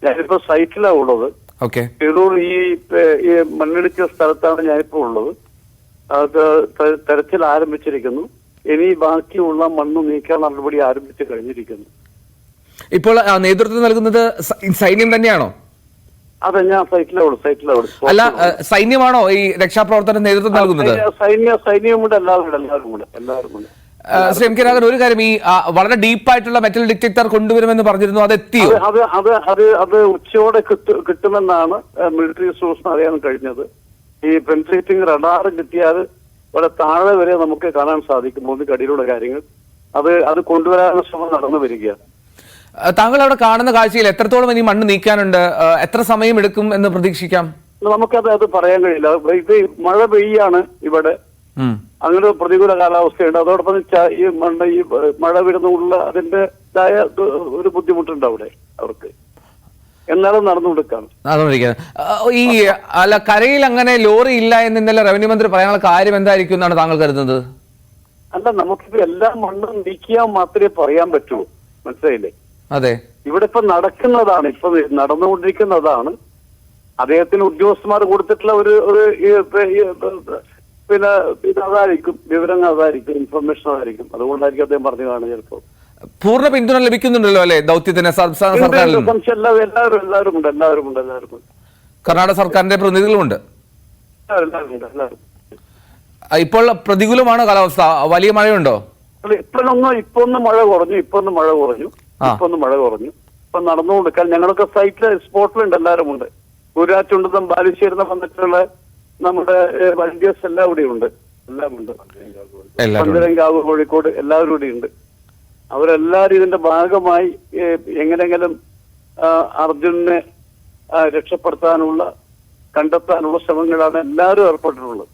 ഞാനിപ്പോ സൈറ്റിലാണ് ഉള്ളത്. തിരൂർ ഈ മണ്ണിടിച്ച സ്ഥലത്താണ് ഞാനിപ്പോ ഉള്ളത്. അത് തെരച്ചിൽ ആരംഭിച്ചിരിക്കുന്നു. ഇനി ബാക്കിയുള്ള മണ്ണ് നീക്കാൻ നടപടി ആരംഭിച്ചു കഴിഞ്ഞിരിക്കുന്നു. ഇപ്പോൾ നേതൃത്വം നൽകുന്നത് സൈന്യം തന്നെയാണോ? അതെ, ഞാൻ സൈറ്റിലാണ്. അല്ല, സൈന്യമാണോ ഈ രക്ഷാപ്രവർത്തനം നേതൃത്വം നൽകുന്നത്? സൈന്യമുണ്ട്, എല്ലാവരും കൂടെ. ശ്രീ എം കെ രാഘവൻ, ഒരു കാര്യം, ഈ വളരെ ഡീപ്പായിട്ടുള്ള മെറ്റൽ ഡിറ്റക്ടർ കൊണ്ടുവരുമെന്ന് പറഞ്ഞിരുന്നു, അത് എത്തിയോ? അത് ഉച്ചയോടെ കിട്ടുമെന്നാണ് മിലിറ്ററി സോഴ്സിന് അറിയാൻ കഴിഞ്ഞത്. ഈ പെൻട്രേറ്റിംഗ് റഡാർ കിട്ടിയാൽ വളരെ താഴെ വരെ നമുക്ക് കാണാൻ സാധിക്കും ഭൂമിക്കടിയിലുള്ള കാര്യങ്ങൾ. അത് കൊണ്ടുവരാനുള്ള ശ്രമം നടന്നു വരികയാണ്. താങ്കൾ അവിടെ കാണുന്ന കാഴ്ചയിൽ എത്രത്തോളം ഇനി മണ്ണ് നീക്കാനുണ്ട്, എത്ര സമയം എടുക്കും എന്ന് പ്രതീക്ഷിക്കാം? നമുക്കത് പറയാൻ കഴിയില്ല. ഇത് മഴ പെയ്യാണ് ഇവിടെ, അങ്ങനെ പ്രതികൂല കാലാവസ്ഥയുണ്ട്. അതോടൊപ്പം ഈ മഴ വീഴുന്നുള്ള അതിൻ്റെതായ ഒരു ബുദ്ധിമുട്ടുണ്ട് അവിടെ അവർക്ക്. എന്നാലും നടന്നുകൊടുക്കാണ്. ഈ കരയിൽ അങ്ങനെ ലോറി ഇല്ല എന്ന് ഇന്നലെ റവന്യൂ മന്ത്രി പറയാനുള്ള കാര്യം എന്തായിരിക്കും എന്നാണ് താങ്കൾ കരുതുന്നത്? അല്ല, നമുക്കിപ്പോ എല്ലാ മണ്ണും നീക്കിയാൽ മാത്രമേ പറയാൻ പറ്റൂ, മനസ്സിലായില്ലേ? അതെ, ഇവിടെ ഇപ്പൊ നടക്കുന്നതാണ്, ഇപ്പൊ നടന്നുകൊണ്ടിരിക്കുന്നതാണ്. അദ്ദേഹത്തിന് ഉദ്യോഗസ്ഥന്മാർ കൊടുത്തിട്ടുള്ള പിന്നെ അതായിരിക്കും, വിവരങ്ങൾ അതായിരിക്കും, ഇൻഫർമേഷൻ അതായിരിക്കും. അതുകൊണ്ടായിരിക്കും അദ്ദേഹം പറഞ്ഞു കാണുക. ചിലപ്പോ പൂർണ്ണ പിന്തുണ ലഭിക്കുന്നുണ്ടല്ലോ അല്ലെ ദൗത്യത്തിന്? എല്ലാവരും ഉണ്ട്. കർണാടക സർക്കാരിന്റെ പ്രതിനിധികളുമുണ്ട്. ഇപ്പോൾ പ്രതികൂലമാണ് കാലാവസ്ഥ, വലിയ മഴയുണ്ടോ? ഇപ്പൊ ഒന്ന് മഴ കുറഞ്ഞു. ഇപ്പൊ നടന്നുകൊടുക്കാൻ ഞങ്ങളൊക്കെ സൈറ്റില് സ്പോട്ടിലുണ്ട്, എല്ലാവരും ഉണ്ട്. ഗുരാറ്റുണ്ടെന്നും ബാലുശ്ശേരി വന്നിട്ടുള്ള നമ്മുടെ വണ്ടിയേഴ്സ് എല്ലാവരും ഉണ്ട്. പന്തരങ്കാവ്, കോഴിക്കോട് എല്ലാവരും കൂടി ഉണ്ട്. അവരെല്ലാവരും ഇതിന്റെ ഭാഗമായി എങ്ങനെയെങ്കിലും അർജുനെ കണ്ടെത്താനുള്ള ശ്രമങ്ങളാണ് എല്ലാവരും ഏർപ്പെട്ടിട്ടുള്ളത്.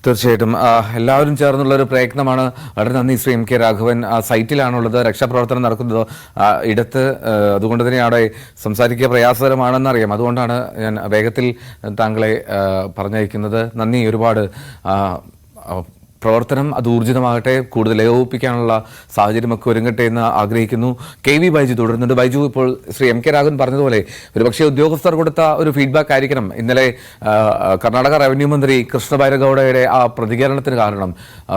തീർച്ചയായിട്ടും എല്ലാവരും ചേർന്നുള്ള ഒരു പ്രയത്നമാണ്. വളരെ നന്ദി ശ്രീ എം കെ രാഘവൻ. സൈറ്റിലാണുള്ളത്, രക്ഷാപ്രവർത്തനം നടക്കുന്നത് ഇടത്ത്. അതുകൊണ്ട് തന്നെ അവിടെ സംസാരിക്കുക പ്രയാസകരമാണെന്നറിയാം. അതുകൊണ്ടാണ് ഞാൻ വേഗത്തിൽ താങ്കളെ പറഞ്ഞയക്കുന്നത്. നന്ദി ഒരുപാട്. പ്രവർത്തനം അത് ഊർജിതമാകട്ടെ, കൂടുതൽ ഏകോപിപ്പിക്കാനുള്ള സാഹചര്യമൊക്കെ ഒരുങ്ങട്ടെ എന്ന് ആഗ്രഹിക്കുന്നു. KV ബൈജു തുടരുന്നുണ്ട്. ബൈജു, ഇപ്പോൾ ശ്രീ എം കെ രാഘവൻ പറഞ്ഞതുപോലെ ഒരുപക്ഷെ ഉദ്യോഗസ്ഥർ കൊടുത്ത ഒരു ഫീഡ്ബാക്ക് ആയിരിക്കണം ഇന്നലെ കർണാടക റവന്യൂ മന്ത്രി കൃഷ്ണ ബൈരഗൌഡയുടെ ആ പ്രതികരണത്തിന് കാരണം.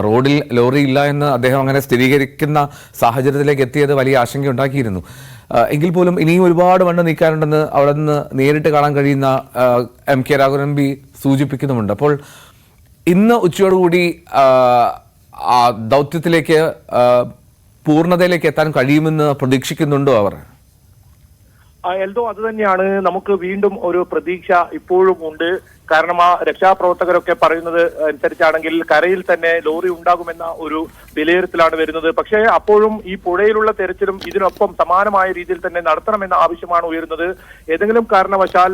റോഡിൽ ലോറി ഇല്ല എന്ന് അദ്ദേഹം അങ്ങനെ സ്ഥിരീകരിക്കുന്ന സാഹചര്യത്തിലേക്ക് എത്തിയത് വലിയ ആശങ്കയുണ്ടാക്കിയിരുന്നു. എങ്കിൽ പോലും ഇനിയും ഒരുപാട് മണ്ണ് നീക്കാനുണ്ടെന്ന് അവിടെ നിന്ന് നേരിട്ട് കാണാൻ കഴിയുന്ന എം കെ രാഘവൻ MP സൂചിപ്പിക്കുന്നുമുണ്ട്. അപ്പോൾ ഇന്ന് ഉച്ചയോടുകൂടി ദൗത്യത്തിലേക്ക് പൂർണ്ണതയിലേക്ക് എത്താൻ കഴിയുമെന്ന് പ്രതീക്ഷിക്കുന്നുണ്ടോ അവർ? എൽദോ, അത് തന്നെയാണ് നമുക്ക് വീണ്ടും ഒരു പ്രതീക്ഷ ഇപ്പോഴും ഉണ്ട്. കാരണം ആ രക്ഷാപ്രവർത്തകരൊക്കെ പറയുന്നത് അനുസരിച്ചാണെങ്കിൽ കരയിൽ തന്നെ ലോറി ഉണ്ടാകുമെന്ന ഒരു വിലയിരുത്തലാണ് വരുന്നത്. പക്ഷേ അപ്പോഴും ഈ പുഴയിലുള്ള തെരച്ചിലും ഇതിനൊപ്പം സമാനമായ രീതിയിൽ തന്നെ നടത്തണമെന്ന ആവശ്യമാണ് ഉയരുന്നത്. ഏതെങ്കിലും കാരണവശാൽ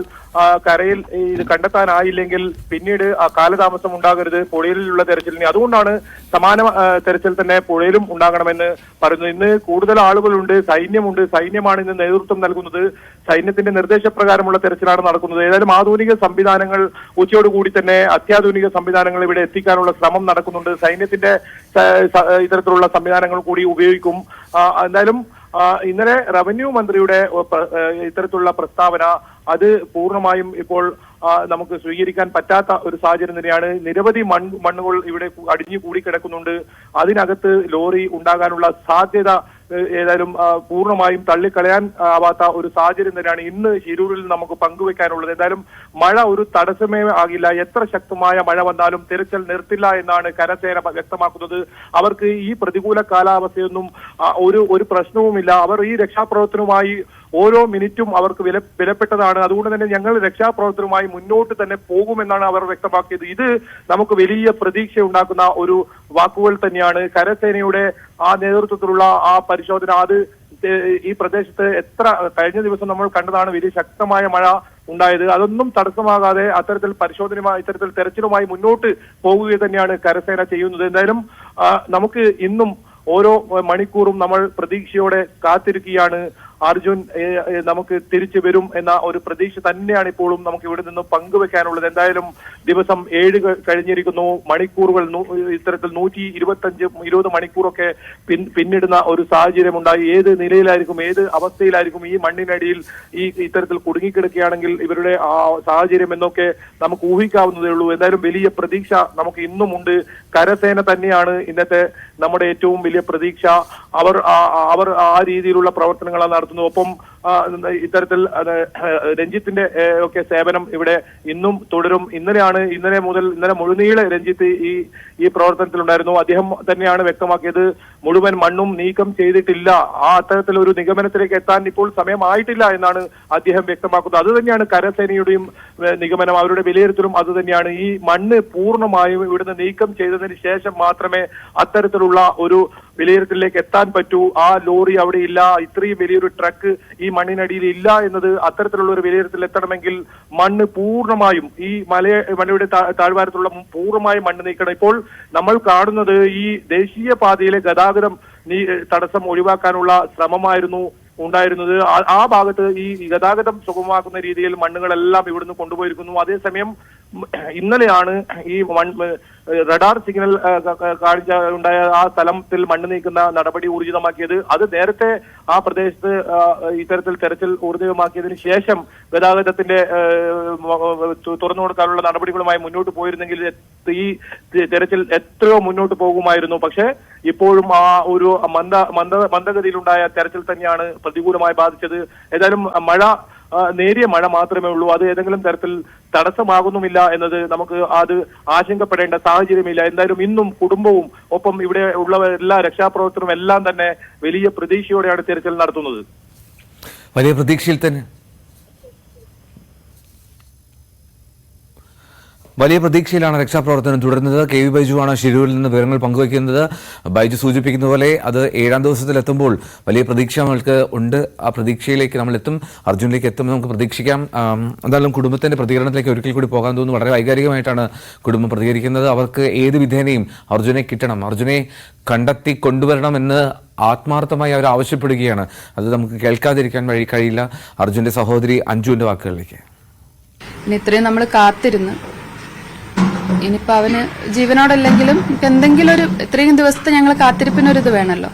കരയിൽ ഇത് കണ്ടെത്താനായില്ലെങ്കിൽ പിന്നീട് ആ കാലതാമസം ഉണ്ടാകരുത് പുഴയിലുള്ള തെരച്ചിലിന്. അതുകൊണ്ടാണ് സമാന തെരച്ചിൽ തന്നെ പുഴയിലും ഉണ്ടാകണമെന്ന് പറയുന്നത്. ഇന്ന് കൂടുതൽ ആളുകളുണ്ട്, സൈന്യമുണ്ട്. സൈന്യമാണ് ഇന്ന് നേതൃത്വം നൽകുന്നത്. സൈന്യത്തിന്റെ നിർദ്ദേശപ്രകാരമുള്ള തെരച്ചിലാണ് നടക്കുന്നത്. ഏതായാലും ആധുനിക സംവിധാനങ്ങൾ ഉച്ചയോടുകൂടി തന്നെ അത്യാധുനിക സംവിധാനങ്ങൾ ഇവിടെ എത്തിക്കാനുള്ള ശ്രമം നടക്കുന്നുണ്ട്. സൈന്യത്തിന്റെ ഇത്തരത്തിലുള്ള സംവിധാനങ്ങൾ കൂടി ഉപയോഗിക്കും. എന്തായാലും ഇന്നലെ റവന്യൂ മന്ത്രിയുടെ ഇത്തരത്തിലുള്ള പ്രസ്താവന അത് പൂർണ്ണമായും ഇപ്പോൾ നമുക്ക് സ്വീകരിക്കാൻ പറ്റാത്ത ഒരു സാഹചര്യം തന്നെയാണ്. നിരവധി മണ്ണുകൾ ഇവിടെ അടിഞ്ഞു കൂടി കിടക്കുന്നുണ്ട്. അതിനകത്ത് ലോറി ഉണ്ടാകാനുള്ള സാധ്യത ഏതായാലും പൂർണ്ണമായും തള്ളിക്കളയാൻ ആവാത്ത ഒരു സാഹചര്യം തന്നെയാണ് ഇന്ന് ശിരൂരിൽ നമുക്ക് പങ്കുവെക്കാനുള്ളത്. ഏതായാലും മഴ ഒരു തടസ്സമേ ആകില്ല. എത്ര ശക്തമായ മഴ വന്നാലും തിരച്ചിൽ നിർത്തില്ല എന്നാണ് കരസേന വ്യക്തമാക്കുന്നത്. അവർക്ക് ഈ പ്രതികൂല കാലാവസ്ഥയൊന്നും ഒരു പ്രശ്നവുമില്ല. അവർ ഈ രക്ഷാപ്രവർത്തനവുമായി ഓരോ മിനിറ്റും അവർക്ക് വിലപ്പെട്ടതാണ്. അതുകൊണ്ട് തന്നെ ഞങ്ങൾ രക്ഷാപ്രവർത്തനവുമായി മുന്നോട്ട് തന്നെ പോകുമെന്നാണ് അവർ വ്യക്തമാക്കിയത്. ഇത് നമുക്ക് വലിയ പ്രതീക്ഷ ഉണ്ടാക്കുന്ന ഒരു വാക്കുകൾ തന്നെയാണ്. കരസേനയുടെ ആ നേതൃത്വത്തിലുള്ള ആ പരിശോധന അത് ഈ പ്രദേശത്ത് കഴിഞ്ഞ ദിവസം നമ്മൾ കണ്ടതാണ് വലിയ ശക്തമായ മഴ ഉണ്ടായത്. അതൊന്നും തടസ്സമാകാതെ അത്തരത്തിൽ ഇത്തരത്തിൽ തെരച്ചിലുമായി മുന്നോട്ട് പോകുക തന്നെയാണ് കരസേന ചെയ്യുന്നത്. എന്തായാലും നമുക്ക് ഇന്നും ഓരോ മണിക്കൂറും നമ്മൾ പ്രതീക്ഷയോടെ കാത്തിരിക്കുകയാണ്. അർജുൻ നമുക്ക് തിരിച്ചു വരും എന്ന ഒരു പ്രതീക്ഷ തന്നെയാണ് ഇപ്പോഴും നമുക്ക് ഇവിടെ നിന്നും പങ്കുവെക്കാനുള്ളത്. എന്തായാലും ദിവസം 7 കഴിഞ്ഞിരിക്കുന്നു. മണിക്കൂറുകൾ ഇത്തരത്തിൽ 120 മണിക്കൂറൊക്കെ പിന്നിടുന്ന ഒരു സാഹചര്യം ഉണ്ടായി. ഏത് നിലയിലായിരിക്കും, ഏത് അവസ്ഥയിലായിരിക്കും ഈ മണ്ണിനടിയിൽ ഇത്തരത്തിൽ കുടുങ്ങിക്കിടക്കുകയാണെങ്കിൽ ഇവരുടെ ആ സാഹചര്യം എന്നൊക്കെ നമുക്ക് ഊഹിക്കാവുന്നതേ ഉള്ളൂ. എന്തായാലും വലിയ പ്രതീക്ഷ നമുക്ക് ഇന്നും ഉണ്ട്. കരസേന തന്നെയാണ് ഇന്നത്തെ നമ്മുടെ ഏറ്റവും വലിയ പ്രതീക്ഷ. അവർ ആ രീതിയിലുള്ള പ്രവർത്തനങ്ങളാണ് നടത്തുന്നത്. നടത്തുന്നു. ഒപ്പം ഇത്തരത്തിൽ രഞ്ജിത്തിന്റെ ഒക്കെ സേവനം ഇവിടെ ഇന്നും തുടരും. ഇന്നലെ മുഴുനീളെ രഞ്ജിത്ത് ഈ പ്രവർത്തനത്തിലുണ്ടായിരുന്നു. അദ്ദേഹം തന്നെയാണ് വ്യക്തമാക്കിയത് മുഴുവൻ മണ്ണും നീക്കം ചെയ്തിട്ടില്ല, ആ അത്തരത്തിൽ ഒരു നിഗമനത്തിലേക്ക് എത്താൻ ഇപ്പോൾ സമയമായിട്ടില്ല എന്നാണ് അദ്ദേഹം വ്യക്തമാക്കുന്നത്. അത് തന്നെയാണ് കരസേനയുടെയും നിഗമനം, അവരുടെ വിലയിരുത്തലും അത് തന്നെയാണ്. ഈ മണ്ണ് പൂർണ്ണമായും ഇവിടുന്ന് നീക്കം ചെയ്തതിന് ശേഷം മാത്രമേ അത്തരത്തിലുള്ള ഒരു വിലയിരുത്തലിലേക്ക് എത്താൻ പറ്റൂ. ആ ലോറി അവിടെ ഇല്ല, ഇത്രയും വലിയൊരു ട്രക്ക് ഈ മണ്ണിനടിയിൽ ഇല്ല എന്നത് അത്തരത്തിലുള്ള ഒരു വിലയിരുത്തൽ എത്തണമെങ്കിൽ മണ്ണ് പൂർണ്ണമായും ഈ മലയുടെ താഴ്വാരത്തുള്ള പൂർണ്ണമായും മണ്ണ് നീക്കണം. ഇപ്പോൾ നമ്മൾ കാണുന്നത് ഈ ദേശീയ പാതയിലെ ഗതാഗതം തടസ്സം ഒഴിവാക്കാനുള്ള ശ്രമമായിരുന്നു ഉണ്ടായിരുന്നത്. ആ ഭാഗത്ത് ഈ ഗതാഗതം സുഗമമാക്കുന്ന രീതിയിൽ മണ്ണുകളെല്ലാം ഇവിടുന്ന് കൊണ്ടുപോയിരിക്കുന്നു. അതേസമയം ഇന്നലെയാണ് ഈ റഡാർ സിഗ്നൽ കാണിച്ച ഉണ്ടായ ആ സ്ഥലത്തിൽ മണ്ണ് നീക്കുന്ന നടപടി ഊർജിതമാക്കിയത്. അത് നേരത്തെ ആ പ്രദേശത്ത് ഇത്തരത്തിൽ തെരച്ചിൽ ഊർജിതമാക്കിയതിനു ശേഷം ഗതാഗതത്തിന്റെ തുറന്നു കൊടുക്കാനുള്ള നടപടികളുമായി മുന്നോട്ട് പോയിരുന്നെങ്കിൽ ഈ തെരച്ചിൽ എത്രയോ മുന്നോട്ട് പോകുമായിരുന്നു. പക്ഷേ ഇപ്പോഴും ആ ഒരു മന്ദഗതിയിലുണ്ടായ തെരച്ചിൽ തന്നെയാണ് പ്രതികൂലമായി ബാധിച്ചത്. ഏതായാലും നേരിയ മഴ മാത്രമേ ഉള്ളൂ, അത് ഏതെങ്കിലും തരത്തിൽ തടസ്സമാകുന്നുമില്ല എന്നത് നമുക്ക് അത് ആശങ്കപ്പെടേണ്ട സാഹചര്യമില്ല. എന്തായാലും ഇന്നും കുടുംബവും ഒപ്പം ഇവിടെ ഉള്ള എല്ലാ രക്ഷാപ്രവർത്തകരും എല്ലാം തന്നെ വലിയ പ്രതീക്ഷയോടെയാണ് തെരച്ചിൽ നടത്തുന്നത്. വലിയ പ്രതീക്ഷയിൽ തന്നെ വലിയ പ്രതീക്ഷയിലാണ് രക്ഷാപ്രവർത്തനം തുടരുന്നത്. കെ വി ബൈജുവാണ് ഷിരൂരിൽ നിന്ന് വിവരങ്ങൾ പങ്കുവയ്ക്കുന്നത്. ബൈജു സൂചിപ്പിക്കുന്ന പോലെ അത് 7ാം ദിവസത്തിലെത്തുമ്പോൾ വലിയ പ്രതീക്ഷ നമ്മൾക്ക് ഉണ്ട്. ആ പ്രതീക്ഷയിലേക്ക് നമ്മൾ എത്തും, അർജുനിലേക്ക് എത്തും നമുക്ക് പ്രതീക്ഷിക്കാം. എന്തായാലും കുടുംബത്തിന്റെ പ്രതികരണത്തിലേക്ക് ഒരിക്കൽ കൂടി പോകാൻ തോന്നുന്നു. വളരെ വൈകാരികമായിട്ടാണ് കുടുംബം പ്രതികരിക്കുന്നത്. അവർക്ക് ഏത് വിധേനയും അർജുനെ കിട്ടണം, അർജുനെ കണ്ടെത്തി കൊണ്ടുവരണമെന്ന് ആത്മാർത്ഥമായി അവർ ആവശ്യപ്പെടുകയാണ്. അത് നമുക്ക് കേൾക്കാതിരിക്കാൻ കഴിയില്ല. അർജുന്റെ സഹോദരി അഞ്ജുവിന്റെ വാക്കുകളിലേക്ക്. ഇത്രയും നമ്മൾ കാത്തിരുന്ന് ഇനിയിപ്പോ അവന് ജീവനോടല്ലെങ്കിലും എന്തെങ്കിലും ഒരു ഇത്രയും ദിവസത്തെ ഞങ്ങൾ കാത്തിരിപ്പിനൊരിത് വേണമല്ലോ.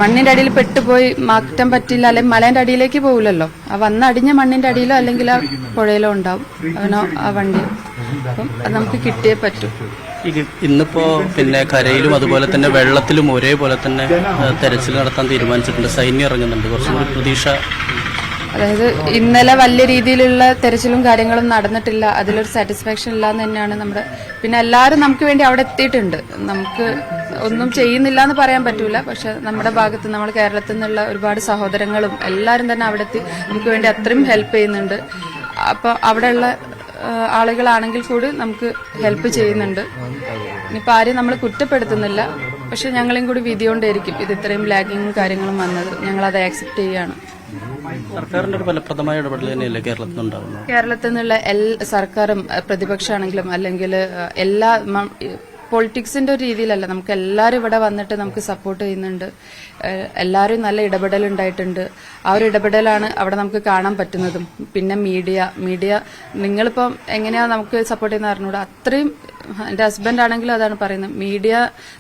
മണ്ണിന്റെ അടിയിൽ പെട്ടുപോയി മാറ്റാൻ പറ്റില്ല, അല്ലെങ്കിൽ മലേന്റെ അടിയിലേക്ക് പോകില്ലല്ലോ. ആ അടിഞ്ഞ മണ്ണിന്റെ അടിയിലോ അല്ലെങ്കിൽ ആ പുഴയിലോ ഉണ്ടാവും അവനോ ആ വണ്ടിയോ. അപ്പം അത് നമുക്ക് കിട്ടിയേ പറ്റൂ. ഇന്നിപ്പോ കരയിലും അതുപോലെ തന്നെ വെള്ളത്തിലും ഒരേപോലെ തന്നെ തെരച്ചിൽ നടത്താൻ തീരുമാനിച്ചിട്ടുണ്ട്. സൈന്യം ഇറങ്ങുന്നുണ്ട്. കുറച്ചും കൂടി പ്രതീക്ഷ. അതായത് ഇന്നലെ വലിയ രീതിയിലുള്ള തെരച്ചിലും കാര്യങ്ങളും നടന്നിട്ടില്ല, അതിലൊരു സാറ്റിസ്ഫാക്ഷൻ ഇല്ലാന്ന് തന്നെയാണ് നമ്മുടെ. പിന്നെ എല്ലാവരും നമുക്ക് വേണ്ടി അവിടെ എത്തിയിട്ടുണ്ട്. നമുക്ക് ഒന്നും ചെയ്യുന്നില്ല എന്ന് പറയാൻ പറ്റൂല, പക്ഷെ നമ്മുടെ ഭാഗത്ത് നമ്മൾ കേരളത്തിൽ നിന്നുള്ള ഒരുപാട് സഹോദരങ്ങളും എല്ലാവരും തന്നെ അവിടെ എത്തി നമുക്ക് വേണ്ടി അത്രയും ഹെൽപ്പ് ചെയ്യുന്നുണ്ട്. അപ്പോൾ അവിടെയുള്ള ആളുകളാണെങ്കിൽ കൂടി നമുക്ക് ഹെൽപ്പ് ചെയ്യുന്നുണ്ട്. ഇനിയിപ്പോൾ ആരെയും നമ്മൾ കുറ്റപ്പെടുത്തുന്നില്ല, പക്ഷെ ഞങ്ങളെയും കൂടി വിധിയോണ്ടായിരിക്കും ഇത് ഇത്രയും ലാഗിങ്ങും കാര്യങ്ങളും വന്നത്. ഞങ്ങളത് ആക്സെപ്റ്റ് ചെയ്യുകയാണ്. സർക്കാരിന്റെ ഒരു ഫലപ്രദമായ ഇടപെടൽ തന്നെയല്ലേ കേരളത്തിൽ നിന്നുണ്ടാകുന്നത്? കേരളത്തിൽ നിന്നുള്ള സർക്കാരും പ്രതിപക്ഷമാണെങ്കിലും അല്ലെങ്കിൽ എല്ലാ പൊളിറ്റിക്സിന്റെ ഒരു രീതിയിലല്ല, നമുക്ക് എല്ലാവരും ഇവിടെ വന്നിട്ട് നമുക്ക് സപ്പോർട്ട് ചെയ്യുന്നുണ്ട്. എല്ലാവരും നല്ല ഇടപെടൽ ഉണ്ടായിട്ടുണ്ട്. ആ ഒരു ഇടപെടലാണ് അവിടെ നമുക്ക് കാണാൻ പറ്റുന്നതും. പിന്നെ മീഡിയ നിങ്ങളിപ്പം എങ്ങനെയാ നമുക്ക് സപ്പോർട്ട് ചെയ്യുന്ന അറിഞ്ഞൂടാ. അത്രയും എന്റെ ഹസ്ബൻഡ് ആണെങ്കിലും അതാണ് പറയുന്നത്, മീഡിയ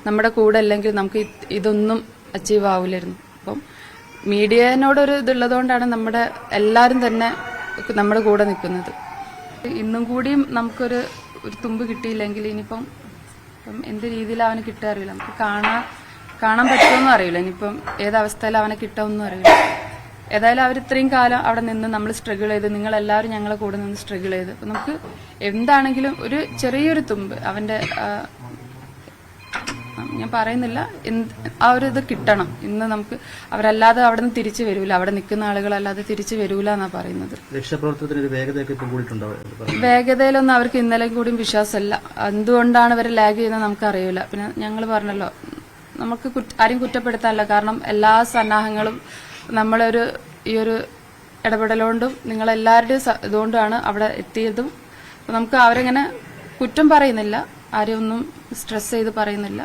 നമ്മുടെ കൂടെ അല്ലെങ്കിൽ നമുക്ക് ഇതൊന്നും അച്ചീവ് ആവില്ലായിരുന്നു. അപ്പം മീഡിയനോടൊരു ഇതുള്ളതുകൊണ്ടാണ് നമ്മുടെ എല്ലാവരും തന്നെ നമ്മുടെ കൂടെ നിൽക്കുന്നത്. ഇന്നും കൂടിയും നമുക്കൊരു തുമ്പ് കിട്ടിയില്ലെങ്കിൽ ഇനിയിപ്പം എന്ത് രീതിയിൽ അവനെ കിട്ടാൻ അറിയില്ല. നമുക്ക് കാണാൻ പറ്റുമെന്നും അറിയില്ല. ഇനിയിപ്പം ഏതവസ്ഥയിൽ അവനെ കിട്ടുമെന്നും അറിയില്ല. ഏതായാലും അവർ ഇത്രയും കാലം അവിടെ നിന്ന് നമ്മൾ സ്ട്രഗിൾ ചെയ്ത്, നിങ്ങളെല്ലാവരും ഞങ്ങളെ കൂടെ നിന്ന് സ്ട്രഗിൾ ചെയ്ത്, അപ്പം നമുക്ക് എന്താണെങ്കിലും ഒരു ചെറിയൊരു തുമ്പ് അവന്റെ ഞാൻ പറയുന്നില്ല, ആ ഒരു ഇത് കിട്ടണം. ഇന്ന് നമുക്ക് അവരല്ലാതെ അവിടെ നിന്ന് തിരിച്ചു വരൂല, അവിടെ നിൽക്കുന്ന ആളുകളല്ലാതെ തിരിച്ചു വരൂല എന്നാ പറയുന്നത്. രക്ഷാപ്രവർത്തനത്തിന് വേഗതയൊക്കെ ഇപ്പം കൂടിയിട്ടുണ്ടോ? വേഗതയിലൊന്നും അവർക്ക് ഇന്നലെ കൂടിയും വിശ്വാസമല്ല. എന്തുകൊണ്ടാണ് അവർ ലാഗ് ചെയ്യുന്നത് നമുക്കറിയില്ല. പിന്നെ ഞങ്ങൾ പറഞ്ഞല്ലോ, നമുക്ക് ആരും കുറ്റപ്പെടുത്താനല്ല, കാരണം എല്ലാ സന്നാഹങ്ങളും നമ്മളൊരു ഈ ഒരു ഇടപെടലുകൊണ്ടും നിങ്ങളെല്ലാവരുടെയും ഇതുകൊണ്ടാണ് അവിടെ എത്തിയതും. നമുക്ക് അവരെങ്ങനെ കുറ്റം പറയുന്നില്ല, ആരെയും ഒന്നും സ്ട്രെസ് ചെയ്ത് പറയുന്നില്ല.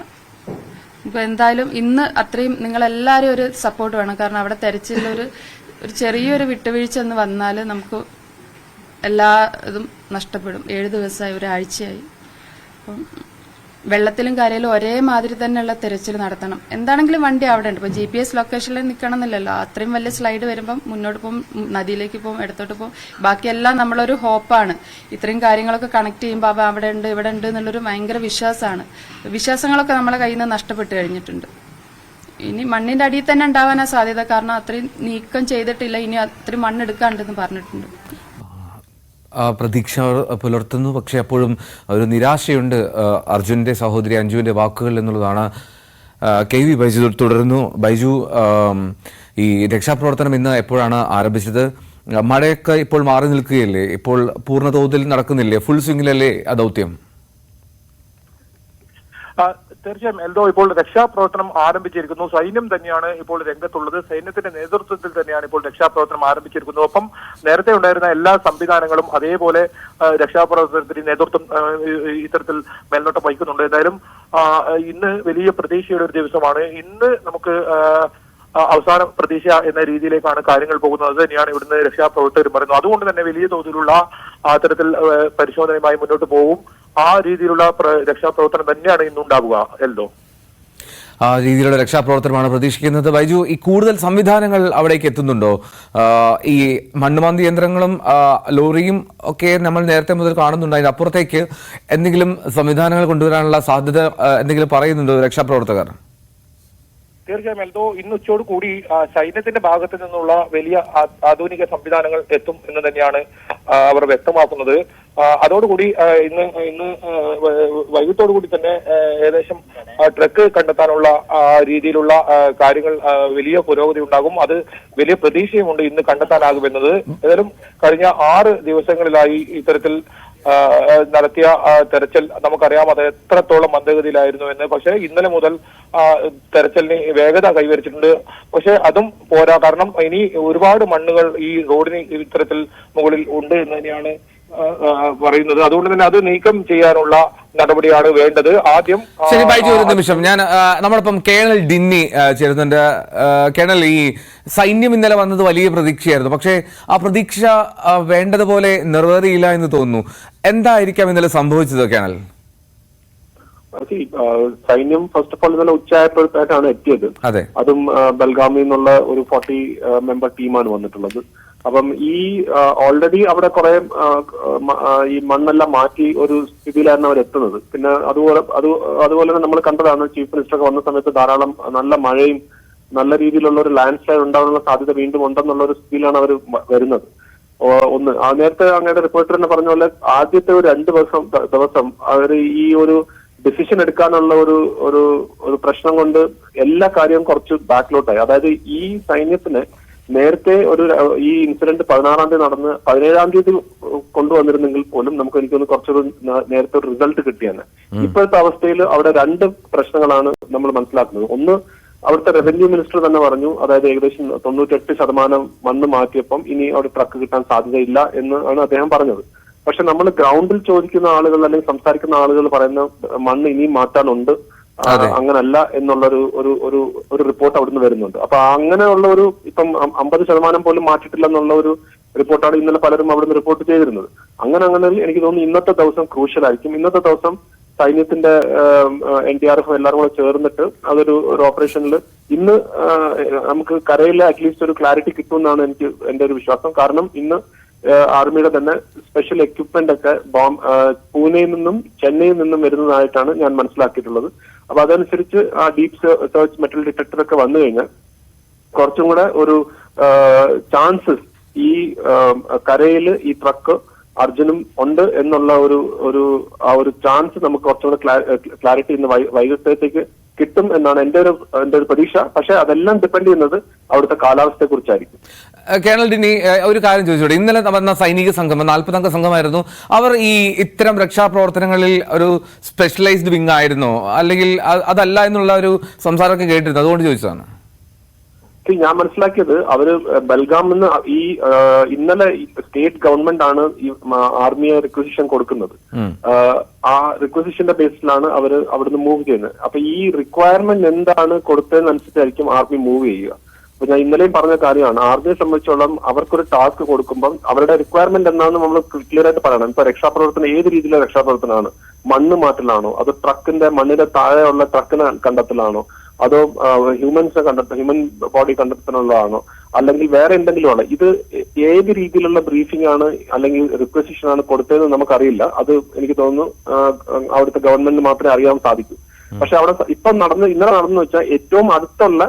ഇപ്പൊ എന്തായാലും ഇന്ന് അത്രയും നിങ്ങളെല്ലാവരും ഒരു സപ്പോർട്ട് വേണം. കാരണം അവിടെ തെരച്ചിലൊരു ചെറിയൊരു വിട്ടുവീഴ്ച എന്ന് വന്നാൽ നമുക്ക് എല്ലാ ഇതും നഷ്ടപ്പെടും. 7 ദിവസമായി, ഒരാഴ്ചയായി. അപ്പം വെള്ളത്തിലും കരയിലും ഒരേമാതിരി തന്നെയുള്ള തെരച്ചിൽ നടത്തണം. എന്താണെങ്കിലും വണ്ടി അവിടെ ഉണ്ട്. ഇപ്പൊ GPS ലൊക്കേഷനിൽ നിൽക്കണം എന്നില്ലല്ലോ. അത്രയും വലിയ സ്ലൈഡ് വരുമ്പം മുന്നോട്ട് പോകും, നദിയിലേക്ക് പോകും, ഇടത്തോട്ട് പോകും. ബാക്കിയെല്ലാം നമ്മളൊരു ഹോപ്പാണ്. ഇത്രയും കാര്യങ്ങളൊക്കെ കണക്ട് ചെയ്യുമ്പോൾ അവിടെ ഉണ്ട് ഇവിടെ ഉണ്ട് എന്നുള്ളൊരു ഭയങ്കര വിശ്വാസമാണ്. വിശ്വാസങ്ങളൊക്കെ നമ്മളെ കയ്യിൽ നിന്ന് നഷ്ടപ്പെട്ട് കഴിഞ്ഞിട്ടുണ്ട്. ഇനി മണ്ണിന്റെ അടിയിൽ തന്നെ ഉണ്ടാവാനാ സാധ്യത. കാരണം അത്രയും നീക്കം ചെയ്തിട്ടില്ല, ഇനി അത്രയും മണ്ണെടുക്കാണ്ടെന്ന് പറഞ്ഞിട്ടുണ്ട്. പ്രതീക്ഷ പുലർത്തുന്നു, പക്ഷെ അപ്പോഴും ഒരു നിരാശയുണ്ട് അർജുൻ്റെ സഹോദരി അഞ്ജുവിൻ്റെ വാക്കുകൾ എന്നുള്ളതാണ്. KV ബൈജു തുടരുന്നു. ബൈജു, ഈ രക്ഷാപ്രവർത്തനം ഇന്ന് എപ്പോഴാണ് ആരംഭിച്ചത്? മഴയൊക്കെ ഇപ്പോൾ മാറി നിൽക്കുകയല്ലേ? ഇപ്പോൾ പൂർണ്ണ തോതിൽ നടക്കുന്നില്ലേ? ഫുൾ സ്വിംഗിലല്ലേ ആ ദൗത്യം? തീർച്ചയായും എൽദോ, ഇപ്പോൾ രക്ഷാപ്രവർത്തനം ആരംഭിച്ചിരിക്കുന്നു. സൈന്യം തന്നെയാണ് ഇപ്പോൾ രംഗത്തുള്ളത്. സൈന്യത്തിന്റെ നേതൃത്വത്തിൽ തന്നെയാണ് ഇപ്പോൾ രക്ഷാപ്രവർത്തനം ആരംഭിച്ചിരിക്കുന്നത്. ഒപ്പം നേരത്തെ ഉണ്ടായിരുന്ന എല്ലാ സംവിധാനങ്ങളും അതേപോലെ രക്ഷാപ്രവർത്തനത്തിന് നേതൃത്വം ഇത്തരത്തിൽ മേൽനോട്ടം വഹിക്കുന്നുണ്ട്. എന്തായാലും ഇന്ന് വലിയ പ്രതീക്ഷയുടെ ഒരു ദിവസമാണ്. ഇന്ന് നമുക്ക് അവസാന പ്രതീക്ഷ എന്ന രീതിയിലേക്കാണ് കാര്യങ്ങൾ പോകുന്നത്. അത് തന്നെയാണ് ഇവിടുന്ന് രക്ഷാപ്രവർത്തകർ പറയുന്നത്. അതുകൊണ്ട് തന്നെ വലിയ തോതിലുള്ള അത്തരത്തിൽ പരിശോധനയുമായി മുന്നോട്ട് പോകും. ആ രീതിയിലുള്ള രക്ഷാപ്രവർത്തനം തന്നെയാണ് ഇന്നുണ്ടാവുക. എൽദോ, ആ രീതിയിലുള്ള രക്ഷാപ്രവർത്തനമാണ് പ്രതീക്ഷിക്കുന്നത്. ബൈജു, ഈ കൂടുതൽ സംവിധാനങ്ങൾ അവിടേക്ക് എത്തുന്നുണ്ടോ? ഈ മണ്ണുമാന്തി യന്ത്രങ്ങളും ലോറിയും ഒക്കെ നമ്മൾ നേരത്തെ മുതൽ കാണുന്നുണ്ട്. അതിനപ്പുറത്തേക്ക് എന്തെങ്കിലും സംവിധാനങ്ങൾ കൊണ്ടുവരാനുള്ള സാധ്യത എന്തെങ്കിലും പറയുന്നുണ്ടോ രക്ഷാപ്രവർത്തകർ? തീർച്ചയായും എൽദോ, ഇന്ന് ഉച്ചയോട് കൂടി സൈന്യത്തിന്റെ ഭാഗത്തു നിന്നുള്ള വലിയ ആധുനിക സംവിധാനങ്ങൾ എത്തും എന്ന് തന്നെയാണ് അവർ വ്യക്തമാക്കുന്നത്. അതോടുകൂടി ഇന്ന് വൈകിട്ടോടുകൂടി തന്നെ ഏകദേശം ട്രക്ക് കണ്ടെത്താനുള്ള രീതിയിലുള്ള കാര്യങ്ങൾ വലിയ പുരോഗതി ഉണ്ടാകും. അത് വലിയ പ്രതീക്ഷയുമുണ്ട് ഇന്ന് കണ്ടെത്താനാകുമെന്നത്. ഏതായാലും കഴിഞ്ഞ 6 ദിവസങ്ങളിലായി ഇത്തരത്തിൽ നടത്തിയ തെരച്ചിൽ നമുക്കറിയാം അത് എത്രത്തോളം മന്ദഗതിയിലായിരുന്നു എന്ന്. പക്ഷേ ഇന്നലെ മുതൽ തെരച്ചിലിന് വേഗത കൈവരിച്ചിട്ടുണ്ട്. പക്ഷെ അതും പോരാ. കാരണം ഇനി ഒരുപാട് മണ്ണുകൾ ഈ റോഡിന് ഇത്തരത്തിൽ മുകളിൽ ഉണ്ട് എന്ന് തന്നെയാണ് പറയുന്നത്. അതുകൊണ്ട് തന്നെ അത് നീക്കം ചെയ്യാനുള്ള നടപടിയാണ് വേണ്ടത്. ആദ്യം ശരി ബൈജു, ഒരു നിമിഷം. ഞാൻ നമ്മളൊപ്പം കേണൽ ഡിന്നി ചേരുന്നുണ്ട്. കേണൽ, ഈ സൈന്യം ഇന്നലെ വന്നത് വലിയ പ്രതീക്ഷയായിരുന്നു, പക്ഷേ ആ പ്രതീക്ഷ വേണ്ടതുപോലെ നിറവേറിയില്ല എന്ന് തോന്നുന്നു. എന്തായിരിക്കാം ഇന്നലെ സംഭവിച്ചത് കേണൽ? സൈന്യം ഫസ്റ്റ് ഓഫ് ഓൾ ഇന്നലെ ഉച്ചയായപ്പോഴത്തേക്കാണ് എത്തിയത്. അതും ബൽഗാമിൽ നിന്നുള്ള ഒരു 40 മെമ്പർ ടീമാണ് വന്നിട്ടുള്ളത്. അപ്പം ഈ ഓൾറെഡി അവിടെ കുറെ ഈ മണ്ണെല്ലാം മാറ്റി ഒരു സ്ഥിതിയിലായിരുന്നു അവർ എത്തുന്നത്. പിന്നെ അതുപോലെ തന്നെ നമ്മൾ കണ്ടതാണ്, ചീഫ് മിനിസ്റ്റർ വന്ന സമയത്ത് ധാരാളം നല്ല മഴയും നല്ല രീതിയിലുള്ള ഒരു ലാൻഡ് സ്ലൈഡ് ഉണ്ടാകാനുള്ള സാധ്യത വീണ്ടും ഉണ്ടെന്നുള്ള ഒരു സ്ഥിതിയിലാണ് അവർ വരുന്നത്. ഒന്ന് നേരത്തെ അങ്ങയുടെ റിപ്പോർട്ടർ തന്നെ പറഞ്ഞ പോലെ ആദ്യത്തെ ഒരു 2 ദിവസം അവർ ഈ ഒരു ഡിസിഷൻ എടുക്കാനുള്ള ഒരു പ്രശ്നം കൊണ്ട് എല്ലാ കാര്യവും കുറച്ച് ബാക്കിലോട്ടായി. അതായത് ഈ സൈന്യത്തിന് നേരത്തെ ഈ ഇൻസിഡന്റ് 16-ാം തീയതി നടന്ന് 17-ാം തീയതി കൊണ്ടുവന്നിരുന്നെങ്കിൽ പോലും നമുക്ക് എനിക്കൊന്ന് കുറച്ചൊരു നേരത്തെ ഒരു റിസൾട്ട് കിട്ടിയാണ്. ഇപ്പോഴത്തെ അവസ്ഥയിൽ അവിടെ 2 പ്രശ്നങ്ങളാണ് നമ്മൾ മനസ്സിലാക്കുന്നത്. ഒന്ന്, അവിടുത്തെ റവന്യൂ മിനിസ്റ്റർ തന്നെ പറഞ്ഞു, അതായത് ഏകദേശം 98% മണ്ണ് മാറ്റിയപ്പം ഇനി അവിടെ ട്രക്ക് കിട്ടാൻ സാധ്യതയില്ല എന്നാണ് അദ്ദേഹം പറഞ്ഞത്. പക്ഷെ നമ്മൾ ഗ്രൗണ്ടിൽ ചോദിക്കുന്ന ആളുകൾ അല്ലെങ്കിൽ സംസാരിക്കുന്ന ആളുകൾ പറയുന്ന മണ്ണ് ഇനിയും മാറ്റാനുണ്ട്, അങ്ങനല്ല എന്നുള്ള ഒരു റിപ്പോർട്ട് അവിടുന്ന് വരുന്നുണ്ട്. അപ്പൊ അങ്ങനെയുള്ള ഇപ്പം 50% പോലും മാറ്റിയിട്ടില്ല എന്നുള്ള ഒരു റിപ്പോർട്ടാണ് ഇന്നലെ പലരും അവിടുന്ന് റിപ്പോർട്ട് ചെയ്തിരുന്നത്. അങ്ങനെ എനിക്ക് തോന്നുന്നു ഇന്നത്തെ ദിവസം ക്രൂഷ്യൽ ആയിരിക്കും. ഇന്നത്തെ ദിവസം സൈന്യത്തിന്റെ NDRF എല്ലാവരും കൂടെ ചേർന്നിട്ട് അതൊരു ഓപ്പറേഷനിൽ ഇന്ന് നമുക്ക് കരയിലെ അറ്റ്ലീസ്റ്റ് ഒരു ക്ലാരിറ്റി കിട്ടുമെന്നാണ് എന്റെ ഒരു വിശ്വാസം. കാരണം ഇന്ന് ആർമിയുടെ തന്നെ സ്പെഷ്യൽ എക്യുപ്മെന്റ് ഒക്കെ പൂനെയിൽ നിന്നും ചെന്നൈയിൽ നിന്നും വരുന്നതായിട്ടാണ് ഞാൻ മനസ്സിലാക്കിയിട്ടുള്ളത്. അപ്പൊ അതനുസരിച്ച് ആ ഡീപ് സെർച്ച് മെറ്റൽ ഡിറ്റക്ടർ ഒക്കെ വന്നു കഴിഞ്ഞാൽ കുറച്ചും കൂടെ ഒരു ചാൻസസ് ഈ കരയിൽ ഈ ട്രക്ക് അർജുനും ഉണ്ട് എന്നുള്ള ഒരു ചാൻസ് നമുക്ക് കുറച്ചുകൂടെ ക്ലാരിറ്റി ഇന്ന് വൈകിട്ടത്തേക്ക് കിട്ടും എന്നാണ് എന്റെ ഒരു പ്രതീക്ഷ. പക്ഷെ അതെല്ലാം ഡിപ്പെൻഡ് ചെയ്യുന്നത് അവിടുത്തെ കാലാവസ്ഥയെ കുറിച്ചായിരിക്കും. കേണൽ ഡിന്നി, ഒരു കാര്യം ചോദിച്ചോട്ടെ. ഇന്നലെ വന്ന സൈനിക സംഘം 40 അംഗ സംഘമായിരുന്നു. അവർ ഇത്തരം രക്ഷാപ്രവർത്തനങ്ങളിൽ ഒരു സ്പെഷ്യലൈസ്ഡ് വിങ് ആയിരുന്നോ, അല്ലെങ്കിൽ അതല്ല എന്നുള്ള ഒരു സംസാരമൊക്കെ കേട്ടിരുന്നു, അതുകൊണ്ട് ചോദിച്ചതാണ്. ഞാൻ മനസ്സിലാക്കിയത് അവര് ബൽഗാമിൽ നിന്ന് ഇന്നലെ സ്റ്റേറ്റ് ഗവൺമെന്റ് ആണ് ഈ ആർമിയെ റിക്വസിഷൻ കൊടുക്കുന്നത്. ആ റിക്വസിഷന്റെ ബേസിലാണ് അവര് അവിടുന്ന് മൂവ് ചെയ്യുന്നത്. അപ്പൊ ഈ റിക്വയർമെന്റ് എന്താണ് കൊടുത്തതിനനുസരിച്ചായിരിക്കും ആർമി മൂവ് ചെയ്യുക. അപ്പൊ ഞാൻ ഇന്നലെയും പറഞ്ഞ കാര്യമാണ്, ആർമിയെ സംബന്ധിച്ചോളം അവർക്കൊരു ടാസ്ക് കൊടുക്കുമ്പോൾ അവരുടെ റിക്വയർമെന്റ് എന്താണെന്ന് നമ്മൾ ക്ലിയർ ആയിട്ട് പറയണം. ഇപ്പൊ രക്ഷാപ്രവർത്തനം ഏത് രീതിയിലുള്ള രക്ഷാപ്രവർത്തനമാണ്? മണ്ണ് മാറ്റലാണോ, അതോ ട്രക്കിന്റെ മണ്ണിന്റെ താഴെയുള്ള ട്രക്കിനെ കണ്ടെത്തലാണോ, അതോ ഹ്യൂമൻ ബോഡി കണ്ടെത്താനുള്ളതാണോ, അല്ലെങ്കിൽ വേറെ എന്തെങ്കിലും ആണോ? ഇത് ഏത് രീതിയിലുള്ള ബ്രീഫിംഗ് ആണ് അല്ലെങ്കിൽ റിക്വസിഷൻ ആണ് കൊടുത്തതെന്ന് നമുക്കറിയില്ല. അത് എനിക്ക് തോന്നുന്നു അവിടുത്തെ ഗവൺമെന്റിന് മാത്രമേ അറിയാൻ സാധിക്കൂ. പക്ഷെ അവിടെ ഇന്നലെ നടന്നു വെച്ചാൽ ഏറ്റവും അടുത്തുള്ള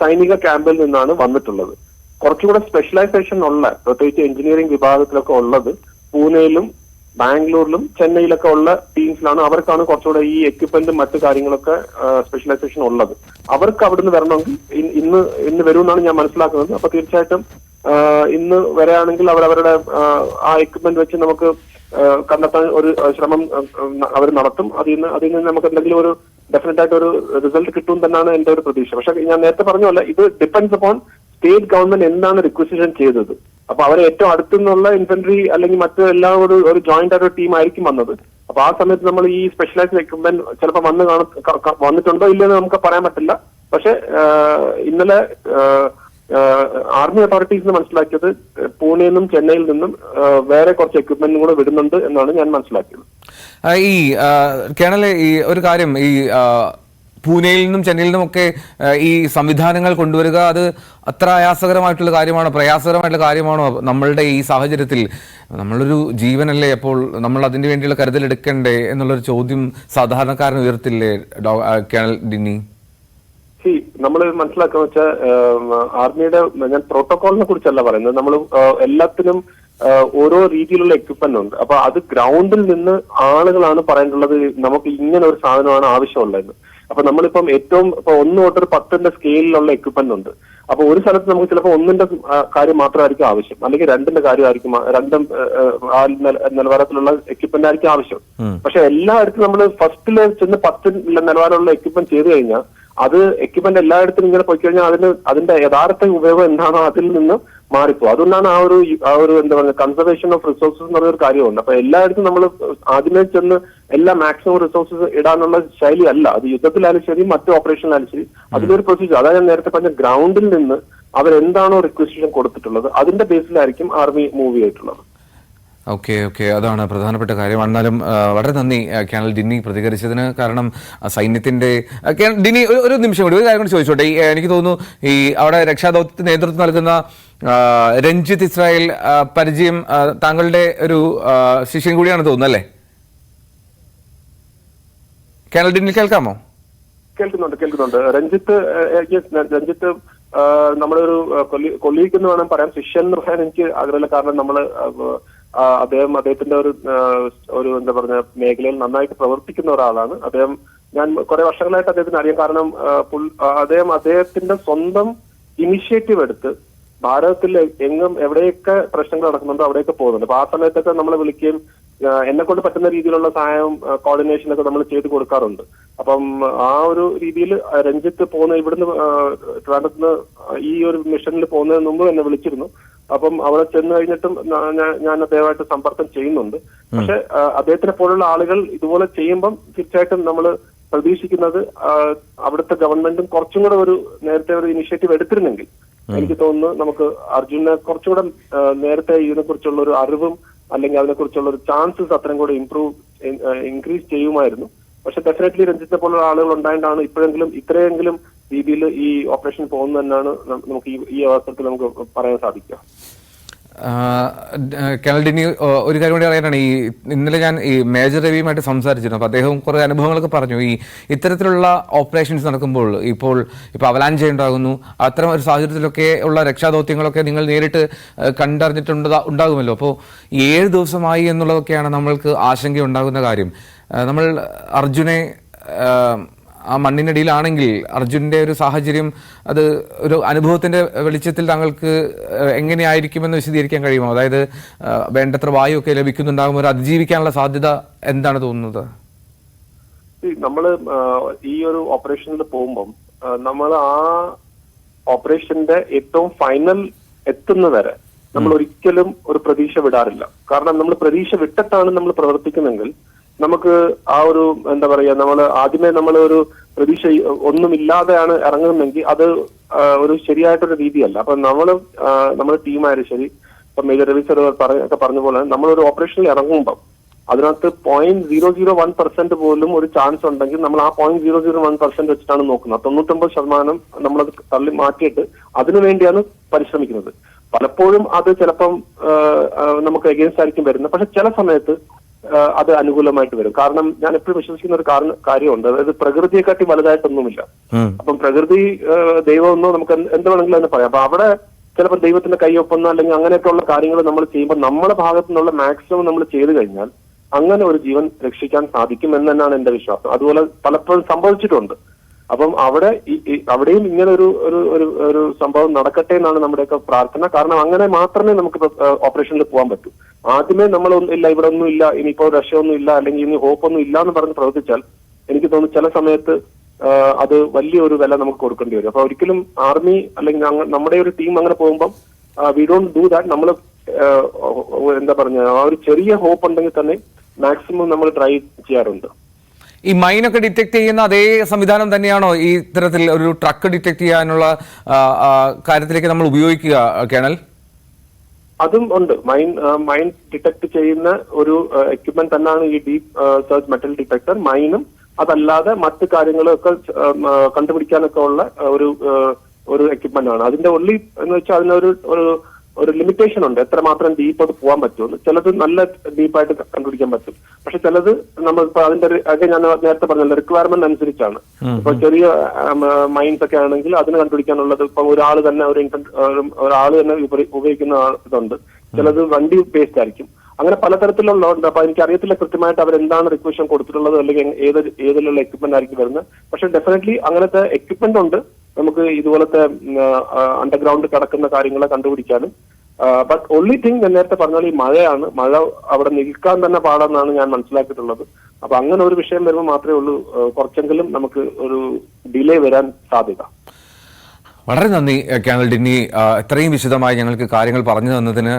സൈനിക ക്യാമ്പിൽ നിന്നാണ് വന്നിട്ടുള്ളത്. കുറച്ചുകൂടെ സ്പെഷ്യലൈസേഷൻ ഉള്ള, പ്രത്യേകിച്ച് എഞ്ചിനീയറിംഗ് വിഭാഗത്തിലൊക്കെ ഉള്ളത് പൂനെയിലും ബാംഗ്ലൂരിലും ചെന്നൈയിലൊക്കെ ഉള്ള ടീംസിലാണ്. അവർക്കാണ് കുറച്ചുകൂടെ ഈ എക്യുപ്മെന്റും മറ്റു കാര്യങ്ങളൊക്കെ സ്പെഷ്യലൈസേഷൻ ഉള്ളത്. അവർക്ക് അവിടുന്ന് വരണമെങ്കിൽ ഇന്ന് വരുമെന്നാണ് ഞാൻ മനസ്സിലാക്കുന്നത്. അപ്പൊ തീർച്ചയായിട്ടും ഇന്ന് വരികയാണെങ്കിൽ അവരവരുടെ ആ എക്യുപ്മെന്റ് വെച്ച് നമുക്ക് കണ്ടെത്താൻ ഒരു ശ്രമം അവർ നടത്തും. അതിൽ നിന്ന് നമുക്ക് എന്തെങ്കിലും ഒരു ഡെഫിനറ്റ് ആയിട്ട് ഒരു റിസൾട്ട് കിട്ടും തന്നെയാണ് എന്റെ ഒരു പ്രതീക്ഷ. പക്ഷെ ഞാൻ നേരത്തെ പറഞ്ഞല്ല, ഇത് ഡിപ്പെൻഡ്സ് അപ്പോൺ സ്റ്റേറ്റ് ഗവൺമെന്റ് എന്താണ് റിക്വസിഷൻ ചെയ്തത്. അപ്പൊ അവരെ ഏറ്റവും അടുത്തുനിന്നുള്ള ഇൻഫൻട്രി അല്ലെങ്കിൽ മറ്റു എല്ലാം ഒരു ജോയിന്റ് ആയിട്ട് ടീം ആയിരിക്കും വന്നത്. അപ്പൊ ആ സമയത്ത് നമ്മൾ ഈ സ്പെഷ്യലൈസ്ഡ് എക്യുപ്മെന്റ് ചിലപ്പോൾ വന്നിട്ടുണ്ടോ ഇല്ലെന്ന് നമുക്ക് പറയാൻ പറ്റില്ല. പക്ഷെ ഇന്നലെ ആർമി അതോറിറ്റീസിന് മനസ്സിലാക്കിയത് പൂനെയിൽ നിന്നും ചെന്നൈയിൽ നിന്നും വേറെ കുറച്ച് എക്യുപ്മെന്റും കൂടെ വിടുന്നുണ്ട് എന്നാണ് ഞാൻ മനസ്സിലാക്കിയത്. ഈ കേണലെ, ഈ ഒരു കാര്യം, ഈ പൂനെയിൽ നിന്നും ചെന്നൈയിൽ നിന്നുമൊക്കെ ഈ സംവിധാനങ്ങൾ കൊണ്ടുവരിക അത് അത്ര പ്രയാസകരമായിട്ടുള്ള കാര്യമാണോ നമ്മളുടെ ഈ സാഹചര്യത്തിൽ? നമ്മളൊരു ജീവനല്ലേ, അപ്പോൾ നമ്മൾ അതിനു വേണ്ടിയുള്ള കരുതലെടുക്കണ്ടേ എന്നുള്ളൊരു ചോദ്യം സാധാരണക്കാരൻ ഉയർത്തില്ലേ കേണൽ ഡിന്നി? നമ്മൾ മനസ്സിലാക്കുക വെച്ചാൽ ആർമിയുടെ, ഞാൻ പ്രോട്ടോകോളിനെ കുറിച്ചല്ല പറയുന്നത്, നമ്മൾ എല്ലാത്തിനും ഓരോ രീതിയിലുള്ള എക്യുപ്മെന്റ് ഉണ്ട്. അപ്പൊ അത് ഗ്രൗണ്ടിൽ നിന്ന് ആളുകളാണ് പറയാനുള്ളത് നമുക്ക് ഇങ്ങനെ ഒരു സാധനമാണ് ആവശ്യമുള്ളത്. അപ്പൊ നമ്മളിപ്പം ഏറ്റവും 1 തൊട്ട് 10 സ്കെയിലുള്ള എക്യുപ്മെന്റ് ഉണ്ട്. അപ്പൊ ഒരു സ്ഥലത്ത് നമുക്ക് ചിലപ്പോൾ 1 കാര്യം മാത്രമായിരിക്കും ആവശ്യം, അല്ലെങ്കിൽ 2 കാര്യമായിരിക്കും, 2 നിലവാരത്തിലുള്ള എക്യുപ്മെന്റ് ആയിരിക്കും ആവശ്യം. പക്ഷെ എല്ലായിടത്തും നമ്മൾ ഫസ്റ്റില് ചെന്ന് 10 നിലവാരമുള്ള എക്യുപ്മെന്റ് ചെയ്ത് കഴിഞ്ഞാൽ അത് എക്യുപ്മെന്റ് എല്ലായിടത്തും ഇങ്ങനെ പോയി കഴിഞ്ഞാൽ അതിന്റെ യഥാർത്ഥ ഉപയോഗം എന്താണോ അതിൽ നിന്ന് മാറിപ്പോ. അതുകൊണ്ടാണ് ആ ഒരു എന്താ പറയുക, കൺസർവേഷൻ ഓഫ് റിസോഴ്സസ് എന്ന് പറഞ്ഞൊരു കാര്യമുണ്ട്. അപ്പൊ എല്ലായിടത്തും നമ്മൾ ആദ്യമേ ചെന്ന് എല്ലാ മാക്സിമം റിസോഴ്സസ് ഇടാനുള്ള ശൈലി അല്ല. അത് യുദ്ധത്തിലായാലും ശരി, മറ്റു ഓപ്പറേഷനിലായാലും ശരി, അതിലൊരു പ്രൊസീജിയർ. അതായത് ഞാൻ നേരത്തെ പറഞ്ഞ ഗ്രൗണ്ടിൽ നിന്ന് അവരെന്താണോ റിക്വസിഷൻ കൊടുത്തിട്ടുള്ളത് അതിന്റെ ബേസിലായിരിക്കും ആർമി മൂവ് ചെയ്തിട്ടുള്ളത്. ഓക്കെ, അതാണ് പ്രധാനപ്പെട്ട കാര്യം. എന്നാലും വളരെ നന്ദി കേണൽ ഡിന്നി പ്രതികരിച്ചതിന്. കാരണം സൈന്യത്തിന്റെ ഡിന്നി, ഒരു നിമിഷം കൂടി ഒരു കാര്യം കൂടി ചോദിച്ചോട്ടെ. എനിക്ക് തോന്നുന്നു ഈ അവിടെ രക്ഷാദൗത്യത്തിന് നേതൃത്വം നൽകുന്ന രഞ്ജിത്ത് ഇസ്രായേൽ പരിചയം താങ്കളുടെ ഒരു ശിഷ്യൻ കൂടിയാണ് തോന്നുന്നു, അല്ലേ? കേണൽ ഡിന്നി കേൾക്കാമോ? കേൾക്കുന്നുണ്ട്. രഞ്ജിത്ത് നമ്മുടെ ഒരു കൊല്ലീഗ് എന്ന് വേണം പറയാം. ശിഷ്യൻ എന്ന് പറയാൻ എനിക്ക് ആഗ്രഹമില്ല. കാരണം അദ്ദേഹത്തിന്റെ ഒരു എന്താ പറഞ്ഞ മേഖലയിൽ നന്നായിട്ട് പ്രവർത്തിക്കുന്ന ഒരാളാണ് അദ്ദേഹം. ഞാൻ കുറെ വർഷങ്ങളായിട്ട് അദ്ദേഹത്തിന് അറിയാം. കാരണം അദ്ദേഹത്തിന്റെ സ്വന്തം ഇനിഷ്യേറ്റീവ് എടുത്ത് ഭാരതത്തിൽ എവിടെയൊക്കെ പ്രശ്നങ്ങൾ നടക്കുന്നുണ്ടോ അവിടെയൊക്കെ പോകുന്നുണ്ട്. അപ്പൊ ആ സമയത്തൊക്കെ നമ്മളെ വിളിക്കുകയും എന്നെ കൊണ്ട് പറ്റുന്ന രീതിയിലുള്ള സഹായവും കോർഡിനേഷനൊക്കെ നമ്മൾ ചെയ്ത് കൊടുക്കാറുണ്ട്. അപ്പം ആ ഒരു രീതിയിൽ രഞ്ജിത്ത് ഇവിടുന്ന് ട്രിവാൻഡ്രത്ത് ഈ ഒരു മിഷനിൽ പോകുന്നതിന് മുമ്പ് എന്നെ വിളിച്ചിരുന്നു. അപ്പം അവിടെ ചെന്ന് കഴിഞ്ഞിട്ടും ഞാൻ അദ്ദേഹമായിട്ട് സമ്പർക്കം ചെയ്യുന്നുണ്ട്. പക്ഷെ അദ്ദേഹത്തിനെ പോലുള്ള ആളുകൾ ഇതുപോലെ ചെയ്യുമ്പം തീർച്ചയായിട്ടും നമ്മൾ പ്രതീക്ഷിക്കുന്നത് അവിടുത്തെ ഗവൺമെന്റും കുറച്ചും കൂടെ നേരത്തെ ഒരു ഇനിഷ്യേറ്റീവ് എടുത്തിരുന്നെങ്കിൽ എനിക്ക് തോന്നുന്നു നമുക്ക് അർജുനെ കുറച്ചുകൂടെ നേരത്തെ ഇതിനെക്കുറിച്ചുള്ള ഒരു അറിവും അല്ലെങ്കിൽ അതിനെക്കുറിച്ചുള്ള ഒരു ചാൻസസ് അത്രയും കൂടെ ഇൻക്രീസ് ചെയ്യുമായിരുന്നു. പക്ഷെ ഡെഫിനറ്റ്ലി രഞ്ജിത്തെ പോലുള്ള ആളുകൾ ഉണ്ടായിട്ടാണ് ഇപ്പോഴെങ്കിലും ഇത്രയെങ്കിലും രീതിയിൽ ഈ ഓപ്പറേഷൻ പോകുന്നതെന്നാണ് നമുക്ക് ഈ അവസരത്തിൽ നമുക്ക് പറയാൻ സാധിക്കുക. കേണൽ ഡിന്നി, ഒരു കാര്യം കൂടി അറിയാനാണ്. ഇന്നലെ ഞാൻ ഈ മേജർ രവിയുമായിട്ട് സംസാരിച്ചിരുന്നു. അപ്പോൾ അദ്ദേഹം കുറേ അനുഭവങ്ങളൊക്കെ പറഞ്ഞു. ഇത്തരത്തിലുള്ള ഓപ്പറേഷൻസ് നടക്കുമ്പോൾ ഇപ്പോൾ അവലാഞ്ച ഉണ്ടാകുന്നു, അത്തരം ഒരു സാഹചര്യത്തിലൊക്കെ ഉള്ള രക്ഷാദൗത്യങ്ങളൊക്കെ നിങ്ങൾ നേരിട്ട് ഉണ്ടാകുമല്ലോ. അപ്പോൾ 7 ദിവസമായി എന്നുള്ളതൊക്കെയാണ് നമ്മൾക്ക് ആശങ്കയുണ്ടാകുന്ന കാര്യം. നമ്മൾ അർജുനെ ആ മണ്ണിനടിയിലാണെങ്കിൽ അർജുൻ്റെ ഒരു സാഹചര്യം, അത് ഒരു അനുഭവത്തിന്റെ വെളിച്ചത്തിൽ താങ്കൾക്ക് എങ്ങനെയായിരിക്കുമെന്ന് വിശദീകരിക്കാൻ കഴിയുമോ? അതായത് വേണ്ടത്ര വായുവൊക്കെ ലഭിക്കുന്നുണ്ടാകുമ്പോൾ ഒരു അതിജീവിക്കാനുള്ള സാധ്യത എന്താണ് തോന്നുന്നത്? നമ്മൾ ഈ ഒരു ഓപ്പറേഷനിൽ പോകുമ്പം നമ്മൾ ആ ഓപ്പറേഷന്റെ ഏറ്റവും ഫൈനൽ എത്തുന്നവരെ നമ്മൾ ഒരിക്കലും ഒരു പ്രതീക്ഷ വിടാറില്ല. കാരണം നമ്മൾ പ്രതീക്ഷ വിട്ടിട്ടാണ് നമ്മൾ പ്രവർത്തിക്കുന്നെങ്കിൽ നമുക്ക് ആ ഒരു എന്താ പറയാ, ആദ്യമേ നമ്മൾ ഒരു പ്രതീക്ഷ ഒന്നുമില്ലാതെയാണ് ഇറങ്ങുന്നെങ്കിൽ അത് ഒരു ശരിയായിട്ടൊരു രീതിയല്ല. അപ്പൊ നമ്മുടെ ടീമായാലും ശരി, ഇപ്പൊ മേജർ രവി സർ പറഞ്ഞ പോലെ നമ്മളൊരു ഓപ്പറേഷനിൽ ഇറങ്ങുമ്പോൾ അതിനകത്ത് 0.001% പോലും ഒരു ചാൻസ് ഉണ്ടെങ്കിൽ നമ്മൾ ആ 0.001% വെച്ചിട്ടാണ് നോക്കുന്നത്. 99% നമ്മളത് തള്ളി മാറ്റിയിട്ട് അതിനുവേണ്ടിയാണ് പരിശ്രമിക്കുന്നത്. പലപ്പോഴും അത് ചിലപ്പം നമുക്ക് എഗെയിൻസ്റ്റ് ആയിരിക്കും വരുന്നത്. പക്ഷെ ചില സമയത്ത് അത് അനുകൂലമായിട്ട് വരും. കാരണം ഞാൻ എപ്പോഴും വിശ്വസിക്കുന്ന ഒരു കാര്യമുണ്ട്, അതായത് പ്രകൃതിയെക്കാട്ടി വലുതായിട്ടൊന്നുമില്ല. അപ്പം പ്രകൃതി ദൈവമെന്നോ നമുക്ക് എന്ത് വേണമെങ്കിലും എന്ന് പറയാം. അപ്പൊ അവിടെ ചിലപ്പോൾ ദൈവത്തിന്റെ കൈയൊപ്പൊന്നോ അല്ലെങ്കിൽ അങ്ങനെയൊക്കെയുള്ള കാര്യങ്ങൾ നമ്മൾ ചെയ്യുമ്പോൾ നമ്മുടെ ഭാഗത്തു നിന്നുള്ള മാക്സിമം നമ്മൾ ചെയ്തു കഴിഞ്ഞാൽ അങ്ങനെ ഒരു ജീവൻ രക്ഷിക്കാൻ സാധിക്കും എന്ന് തന്നെയാണ് എന്റെ വിശ്വാസം. അതുപോലെ പലപ്പോഴും സംഭവിച്ചിട്ടുണ്ട്. അപ്പം അവിടെയും ഇങ്ങനെ ഒരു സംഭവം നടക്കട്ടെ എന്നാണ് നമ്മുടെയൊക്കെ പ്രാർത്ഥന. കാരണം അങ്ങനെ മാത്രമേ നമുക്ക് ഓപ്പറേഷനിൽ പോകാൻ പറ്റൂ. ആദ്യമേ നമ്മൾ ഇല്ല, ഇവിടെ ഒന്നും ഇല്ല, ഇനിയിപ്പോ രക്ഷയൊന്നും ഇല്ല, അല്ലെങ്കിൽ ഇനി ഹോപ്പൊന്നും ഇല്ല എന്ന് പറഞ്ഞ് പ്രവർത്തിച്ചാൽ എനിക്ക് തോന്നുന്നു ചില സമയത്ത് അത് വലിയൊരു വില നമുക്ക് കൊടുക്കേണ്ടി വരും. അപ്പൊ ഒരിക്കലും ആർമി അല്ലെങ്കിൽ നമ്മുടെ ഒരു ടീം അങ്ങനെ പോകുമ്പോൾ വി ഡോണ്ട് ഡു ദാറ്റ്. നമ്മൾ എന്താ പറഞ്ഞ ആ ഒരു ചെറിയ ഹോപ്പ് ഉണ്ടെങ്കിൽ തന്നെ മാക്സിമം നമ്മൾ ട്രൈ ചെയ്യാറുണ്ട്. ഈ മൈനൊക്കെ ഡിറ്റക്ട് ചെയ്യുന്ന അതേ സംവിധാനം തന്നെയാണോ ഈ ഇത്തരത്തിൽ ഒരു ട്രക്ക് ഡിറ്റക്ട് ചെയ്യാനുള്ള കാര്യത്തിലേക്ക് നമ്മൾ ഉപയോഗിക്കുക കേണൽ? അതും ഉണ്ട്. മൈൻ ഡിറ്റക്ട് ചെയ്യുന്ന ഒരു എക്യുപ്മെന്റ് തന്നെയാണ് ഈ ഡീപ് സെർച്ച് മെറ്റൽ ഡിറ്റക്ടർ. മൈനും അതല്ലാതെ മറ്റു കാര്യങ്ങളൊക്കെ കണ്ടുപിടിക്കാനൊക്കെ ഉള്ള ഒരു എക്യുപ്മെന്റ് ആണ്. അതിന്റെ ഒള്ളി എന്ന് വെച്ചാൽ അതിനൊരു ലിമിറ്റേഷൻ ഉണ്ട്, എത്രമാത്രം ഡീപ്പോട്ട് പോകാൻ പറ്റുമെന്ന്. ചിലത് നല്ല ഡീപ്പായിട്ട് കണ്ടുപിടിക്കാൻ പറ്റും, പക്ഷെ ചിലത് നമ്മൾ ഇപ്പൊ അതിന്റെ ഞാൻ നേരത്തെ പറഞ്ഞല്ലോ റിക്വയർമെന്റ് അനുസരിച്ചാണ്. ഇപ്പൊ ചെറിയ മൈൻസ് ഒക്കെ ആണെങ്കിൽ അതിന് കണ്ടുപിടിക്കാനുള്ളത് ഇപ്പൊ ഒരാൾ തന്നെ ഉപയോഗിക്കുന്ന ഇതുണ്ട്. ചിലത് വണ്ടി ബേസ്ഡ് ആയിരിക്കും. അങ്ങനെ പലതരത്തിലുള്ളതുണ്ട്. അപ്പൊ എനിക്കറിയത്തില്ല കൃത്യമായിട്ട് അവരെന്താണ് റിക്വഷൻ കൊടുത്തിട്ടുള്ളത് അല്ലെങ്കിൽ ഏതിലുള്ള എക്യുപ്മെന്റ് ആയിരിക്കും വരുന്നത്. പക്ഷെ ഡെഫിനറ്റ്ലി അങ്ങനത്തെ എക്യുപ്മെന്റ് ഉണ്ട് നമുക്ക് ഇതുപോലത്തെ അണ്ടർഗ്രൗണ്ട് കിടക്കുന്ന കാര്യങ്ങളെ കണ്ടുപിടിക്കാനും. ബട്ട് ഓൺലി തിങ് ഞാൻ നേരത്തെ പറഞ്ഞാൽ ഈ മഴയാണ്. മഴ അവിടെ നിൽക്കാൻ തന്നെ പാടാന്നാണ് ഞാൻ മനസ്സിലാക്കിയിട്ടുള്ളത്. അപ്പൊ അങ്ങനെ ഒരു വിഷയം വരുമ്പോൾ മാത്രമേ ഉള്ളൂ കുറച്ചെങ്കിലും നമുക്ക് ഒരു ഡിലേ വരാൻ സാധ്യത. വളരെ നന്ദി കേണൽ ഡിന്നി, ഇത്രയും വിശദമായി ഞങ്ങൾക്ക് കാര്യങ്ങൾ പറഞ്ഞു തന്നതിന്.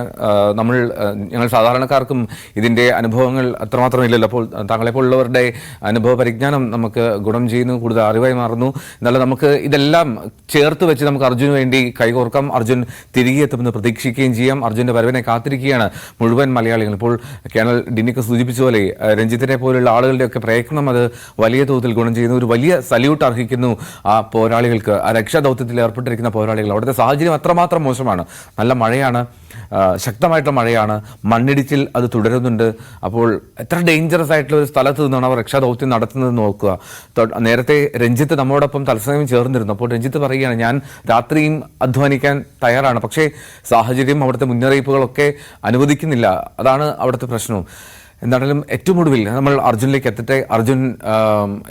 ഞങ്ങൾ സാധാരണക്കാർക്കും ഇതിൻ്റെ അനുഭവങ്ങൾ അത്രമാത്രം ഇല്ലല്ലോ. അപ്പോൾ താങ്കളെപ്പോലുള്ളവരുടെ അനുഭവ പരിജ്ഞാനം നമുക്ക് ഗുണം ചെയ്യുന്നു, കൂടുതൽ അറിവായി മാറുന്നു. എന്നാലും നമുക്ക് ഇതെല്ലാം ചേർത്ത് വെച്ച് നമുക്ക് അർജുന് വേണ്ടി കൈകോർക്കാം. അർജുൻ തിരികെ എത്തുമെന്ന് പ്രതീക്ഷിക്കുകയും ചെയ്യാം. അർജുൻ്റെ വരവിനെ കാത്തിരിക്കുകയാണ് മുഴുവൻ മലയാളികൾ. ഇപ്പോൾ കേണൽ ഡിന്നിക്ക് സൂചിപ്പിച്ച പോലെ രഞ്ജിത്തിനെ പോലുള്ള ആളുകളുടെയൊക്കെ പ്രയത്നം അത് വലിയ തോതിൽ ഗുണം ചെയ്യുന്നു. ഒരു വലിയ സല്യൂട്ട് അർഹിക്കുന്നു ആ പോരാളികൾക്ക്, ആ രക്ഷാദൗത്യത്തിൽ ഏർപ്പെട്ടിരിക്കുന്ന പോരാളികൾ. അവിടുത്തെ സാഹചര്യം അത്രമാത്രം മോശമാണ്. നല്ല മഴയാണ്, ശക്തമായിട്ടുള്ള മഴയാണ്, മണ്ണിടിച്ചിൽ അത് തുടരുന്നുണ്ട്. അപ്പോൾ എത്ര ഡേഞ്ചറസ് ആയിട്ടുള്ള ഒരു സ്ഥലത്ത് നിന്നാണ് അവർ രക്ഷാദൗത്യം നടത്തുന്നത് നോക്കുക. നേരത്തെ രഞ്ജിത്ത് നമ്മോടൊപ്പം തത്സമയം ചേർന്നിരുന്നു. അപ്പോൾ രഞ്ജിത്ത് പറയുകയാണ്, ഞാൻ രാത്രിയും അധ്വാനിക്കാൻ തയ്യാറാണ്, പക്ഷേ സാഹചര്യം അവിടുത്തെ മുന്നറിയിപ്പുകളൊക്കെ അനുവദിക്കുന്നില്ല. അതാണ് അവിടുത്തെ പ്രശ്നവും. എന്താണെങ്കിലും ഏറ്റവും ഒടുവിൽ നമ്മൾ അർജുനിലേക്ക് എത്തട്ടെ. അർജുൻ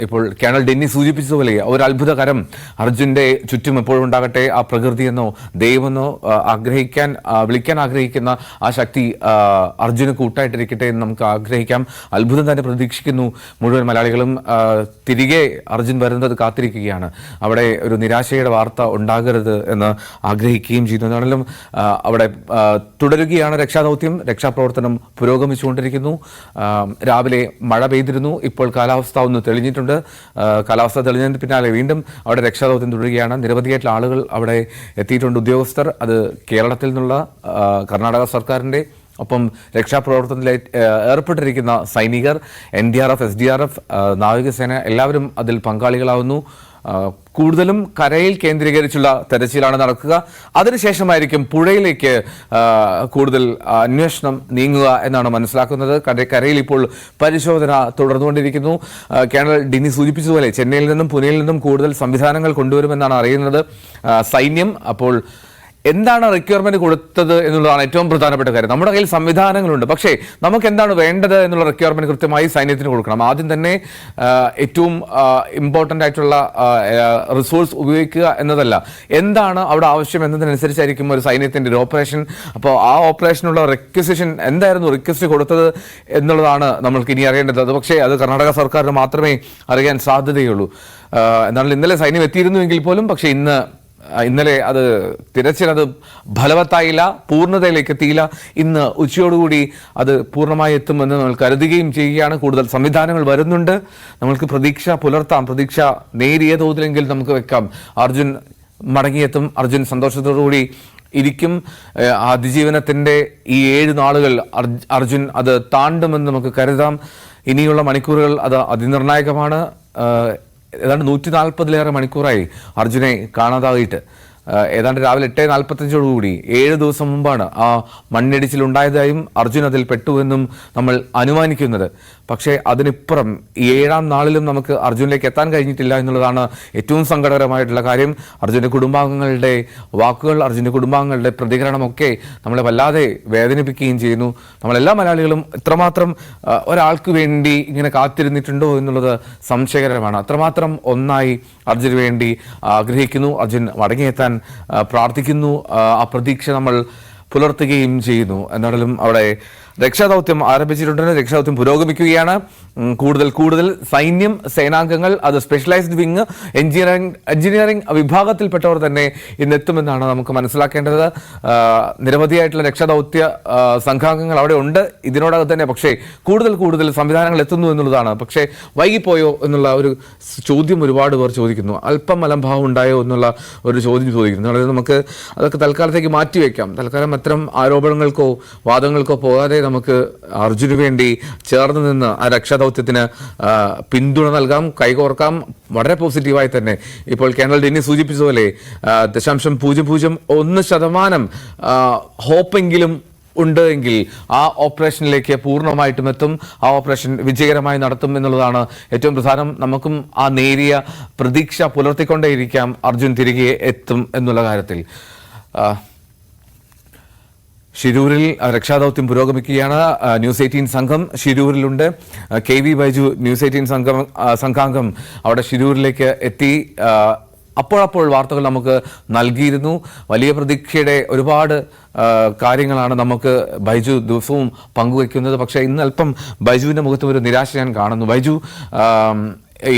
ഇപ്പോൾ കേണൽ ഡെന്നി സൂചിപ്പിച്ചതുപോലെ ഒരു അത്ഭുതകരം അർജുൻ്റെ ചുറ്റും എപ്പോഴും ഉണ്ടാകട്ടെ. ആ പ്രകൃതിയെന്നോ ദൈവമെന്നോ വിളിക്കാൻ ആഗ്രഹിക്കുന്ന ആ ശക്തി അർജുന് കൂട്ടായിട്ടിരിക്കട്ടെ എന്ന് നമുക്ക് ആഗ്രഹിക്കാം. അത്ഭുതം തന്നെ പ്രതീക്ഷിക്കുന്നു മുഴുവൻ മലയാളികളും. തിരികെ അർജുൻ വരുന്നത് കാത്തിരിക്കുകയാണ്. അവിടെ ഒരു നിരാശയുടെ വാർത്ത ഉണ്ടാകരുത് എന്ന് ആഗ്രഹിക്കുകയും ചെയ്യുന്നു. എന്താണെങ്കിലും അവിടെ തുടരുകയാണ് രക്ഷാദൗത്യം. രക്ഷാപ്രവർത്തനം പുരോഗമിച്ചുകൊണ്ടിരിക്കുന്നു. രാവിലെ മഴ പെയ്തിരുന്നു, ഇപ്പോൾ കാലാവസ്ഥ ഒന്ന് തെളിഞ്ഞിട്ടുണ്ട്. കാലാവസ്ഥ തെളിഞ്ഞതിന് പിന്നാലെ വീണ്ടും അവിടെ രക്ഷാദൗത്യം തുടരുകയാണ്. നിരവധിയായിട്ടുള്ള ആളുകൾ അവിടെ എത്തിയിട്ടുണ്ട്, ഉദ്യോഗസ്ഥർ. അത് കേരളത്തിൽ നിന്നുള്ള, കർണാടക സർക്കാരിൻ്റെ ഒപ്പം രക്ഷാപ്രവർത്തനത്തിൽ ഏർപ്പെട്ടിരിക്കുന്ന സൈനികർ, NDRF, SDRF, നാവികസേന എല്ലാവരും അതിൽ പങ്കാളികളാവുന്നു. കൂടുതലും കരയിൽ കേന്ദ്രീകരിച്ചുള്ള തെരച്ചിലാണ് നടക്കുക. അതിനുശേഷമായിരിക്കും പുഴയിലേക്ക് കൂടുതൽ അന്വേഷണം നീങ്ങുക എന്നാണ് മനസ്സിലാക്കുന്നത്. കരയിൽ ഇപ്പോൾ പരിശോധന തുടർന്നുകൊണ്ടിരിക്കുന്നു. കേണൽ ഡിന്നി സൂചിപ്പിച്ചതുപോലെ ചെന്നൈയിൽ നിന്നും പുനെയിൽ നിന്നും കൂടുതൽ സംവിധാനങ്ങൾ കൊണ്ടുവരുമെന്നാണ് അറിയുന്നത് സൈന്യം. അപ്പോൾ എന്താണ് റിക്വയർമെന്റ് കൊടുത്തത് എന്നുള്ളതാണ് ഏറ്റവും പ്രധാനപ്പെട്ട കാര്യം. നമ്മുടെ കയ്യിൽ സംവിധാനങ്ങളുണ്ട്, പക്ഷേ നമുക്ക് എന്താണ് വേണ്ടത് എന്നുള്ള റിക്വയർമെന്റ് കൃത്യമായി സൈന്യത്തിന് കൊടുക്കണം. ആദ്യം തന്നെ ഏറ്റവും ഇമ്പോർട്ടൻ്റ് ആയിട്ടുള്ള റിസോഴ്സ് ഉപയോഗിക്കുക എന്നതല്ല, എന്താണ് അവിടെ ആവശ്യം എന്നതിനനുസരിച്ചായിരിക്കും ഒരു സൈന്യത്തിൻ്റെ ഒരു ഓപ്പറേഷൻ. അപ്പോൾ ആ ഓപ്പറേഷനുള്ള റിക്വസിഷൻ എന്തായിരുന്നു, റിക്വസ്റ്റ് കൊടുത്തത് എന്നുള്ളതാണ് നമ്മൾക്ക് ഇനി അറിയേണ്ടത്. അത് പക്ഷേ അത് കർണാടക സർക്കാരിന് മാത്രമേ അറിയാൻ സാധ്യതയുള്ളൂ. എന്നാലും ഇന്നലെ സൈന്യം എത്തിയിരുന്നുവെങ്കിൽ പോലും പക്ഷേ ഇന്നലെ തിരച്ചിലത് ഫലവത്തായില്ല, പൂർണ്ണതയിലേക്ക് എത്തിയില്ല. ഇന്ന് ഉച്ചയോടുകൂടി അത് പൂർണ്ണമായി എത്തുമെന്ന് നമ്മൾ കരുതുകയും ചെയ്യുകയാണ്. കൂടുതൽ സംവിധാനങ്ങൾ വരുന്നുണ്ട്. നമ്മൾക്ക് പ്രതീക്ഷ പുലർത്താം, പ്രതീക്ഷ നേരിയ തോതിലെങ്കിൽ നമുക്ക് വെക്കാം. അർജുൻ മടങ്ങിയെത്തും, അർജുൻ സന്തോഷത്തോടുകൂടി ഇരിക്കും. അതിജീവനത്തിൻ്റെ ഈ 7 നാളുകൾ അർജുൻ അത് താണ്ടുമെന്ന് നമുക്ക് കരുതാം. ഇനിയുള്ള മണിക്കൂറുകൾ അത് അതിനിർണായകമാണ്. ഏതാണ്ട് 140-ലേറെ മണിക്കൂറായി അർജുനെ കാണാതായിട്ട്. ഏതാണ്ട് രാവിലെ 8:45 7 ദിവസം മുമ്പാണ് ആ മണ്ണിടിച്ചിലുണ്ടായതായും അർജുൻ അതിൽ പെട്ടുവെന്നും നമ്മൾ അനുമാനിക്കുന്നത്. പക്ഷേ അതിനിപ്പുറം ഈ 7ാം നാളിലും നമുക്ക് അർജുനിലേക്ക് എത്താൻ കഴിഞ്ഞിട്ടില്ല എന്നുള്ളതാണ് ഏറ്റവും സങ്കടകരമായിട്ടുള്ള കാര്യം. അർജുൻ്റെ കുടുംബാംഗങ്ങളുടെ വാക്കുകൾ, അർജുൻ്റെ കുടുംബാംഗങ്ങളുടെ പ്രതികരണമൊക്കെ നമ്മളെ വല്ലാതെ വേദനിപ്പിക്കുകയും ചെയ്യുന്നു. നമ്മളെല്ലാ മലയാളികളും ഇത്രമാത്രം ഒരാൾക്ക് വേണ്ടി ഇങ്ങനെ കാത്തിരുന്നിട്ടുണ്ടോ എന്നുള്ളത് സംശയകരമാണ്. അത്രമാത്രം ഒന്നായി അർജുന് വേണ്ടി ആഗ്രഹിക്കുന്നു, അർജുൻ മടങ്ങിയെത്താൻ പ്രാർത്ഥിക്കുന്നു. ആ പ്രതീക്ഷ നമ്മൾ പുലർത്തുകയും ചെയ്യുന്നു. എന്നാലും അവിടെ രക്ഷാദൗത്യം ആരംഭിച്ചിട്ടുണ്ട്, രക്ഷാദൗത്യം പുരോഗമിക്കുകയാണ്. കൂടുതൽ സൈന്യം, സേനാംഗങ്ങൾ, അത് സ്പെഷ്യലൈസ്ഡ് വിങ്, എഞ്ചിനീയറിംഗ് വിഭാഗത്തിൽപ്പെട്ടവർ തന്നെ ഇന്നെത്തുമെന്നാണ് നമുക്ക് മനസ്സിലാക്കേണ്ടത്. നിരവധിയായിട്ടുള്ള രക്ഷാദൗത്യ സംഘാംഗങ്ങൾ അവിടെ ഉണ്ട് ഇതിനോടകം തന്നെ. പക്ഷേ കൂടുതൽ സംവിധാനങ്ങൾ എത്തുന്നു എന്നുള്ളതാണ്. പക്ഷേ വൈകിപ്പോയോ എന്നുള്ള ഒരു ചോദ്യം ഒരുപാട് പേർ ചോദിക്കുന്നു. അല്പം അലംഭാവം ഉണ്ടായോ എന്നുള്ള ഒരു ചോദ്യം ചോദിക്കുന്നു. അതായത് നമുക്ക് അതൊക്കെ തൽക്കാലത്തേക്ക് മാറ്റിവെക്കാം. തൽക്കാലം അത്തരം ആരോപണങ്ങൾക്കോ വാദങ്ങൾക്കോ പോകാതെ നമുക്ക് അർജുന് വേണ്ടി ചേർന്ന് നിന്ന് ആ രക്ഷാദൗത്യത്തിന് പിന്തുണ നൽകാം, കൈകോർക്കാം. വളരെ പോസിറ്റീവായി തന്നെ ഇപ്പോൾ കേണൽ ഡെന്നി സൂചിപ്പിച്ചതുപോലെ 0.001% ഹോപ്പെങ്കിലും ഉണ്ട് എങ്കിൽ ആ ഓപ്പറേഷനിലേക്ക് പൂർണ്ണമായിട്ടും എത്തും. ആ ഓപ്പറേഷൻ വിജയകരമായി നടത്തും എന്നുള്ളതാണ് ഏറ്റവും പ്രധാനം. നമുക്കും ആ നേരിയ പ്രതീക്ഷ പുലർത്തിക്കൊണ്ടേയിരിക്കാം അർജുൻ തിരികെ എത്തും എന്നുള്ള കാര്യത്തിൽ. ഷിരൂരിൽ രക്ഷാദൗത്യം പുരോഗമിക്കുകയാണ്. ന്യൂസ് 18 സംഘം ഷിരൂരിലുണ്ട്. KV ബൈജു ന്യൂസ് 18 സംഘാംഗം അവിടെ ഷിരൂരിലേക്ക് എത്തി. അപ്പോൾ വാർത്തകൾ നമുക്ക് നൽകിയിരുന്നു. വലിയ പ്രതീക്ഷയുടെ ഒരുപാട് കാര്യങ്ങളാണ് നമുക്ക് ബൈജു ദിവസവും പങ്കുവയ്ക്കുന്നത്. പക്ഷേ ഇന്ന് അല്പം ബൈജുവിൻ്റെ മുഖത്തും ഒരു നിരാശ ഞാൻ കാണുന്നു. ബൈജു,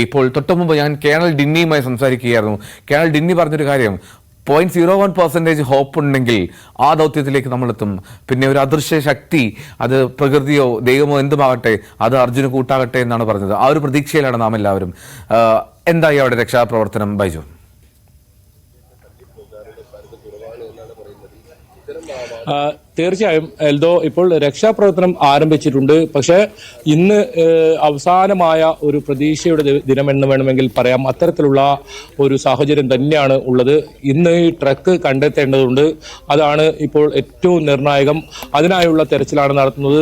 ഇപ്പോൾ തൊട്ടുമുമ്പ് ഞാൻ കേണൽ ഡിന്നിയുമായി സംസാരിക്കുകയായിരുന്നു. കേണൽ ഡിന്നി പറഞ്ഞൊരു കാര്യം, 0.01% ഹോപ്പ് ഉണ്ടെങ്കിൽ ആ ദൗത്യത്തിലേക്ക് നമ്മളെത്തും. പിന്നെ ഒരു അദൃശ്യ ശക്തി, അത് പ്രകൃതിയോ ദൈവമോ എന്തുമാകട്ടെ, അത് അർജുന് കൂട്ടാകട്ടെ എന്നാണ് പറഞ്ഞത്. ആ ഒരു പ്രതീക്ഷയിലാണ് നാം എല്ലാവരും. എന്തായി അവിടെ രക്ഷാപ്രവർത്തനം ബൈജു? തീർച്ചയായും എൽദോ, ഇപ്പോൾ രക്ഷാപ്രവർത്തനം ആരംഭിച്ചിട്ടുണ്ട്. പക്ഷേ ഇന്ന് അവസാനമായ ഒരു പ്രതീക്ഷയുടെ ദിനമെന്ന് വേണമെങ്കിൽ പറയാം. അത്തരത്തിലുള്ള ഒരു സാഹചര്യം തന്നെയാണ് ഉള്ളത്. ഇന്ന് ഈ ട്രക്ക് കണ്ടെത്തേണ്ടതുണ്ട്. അതാണ് ഇപ്പോൾ ഏറ്റവും നിർണായകം. അതിനായുള്ള തെരച്ചിലാണ് നടത്തുന്നത്.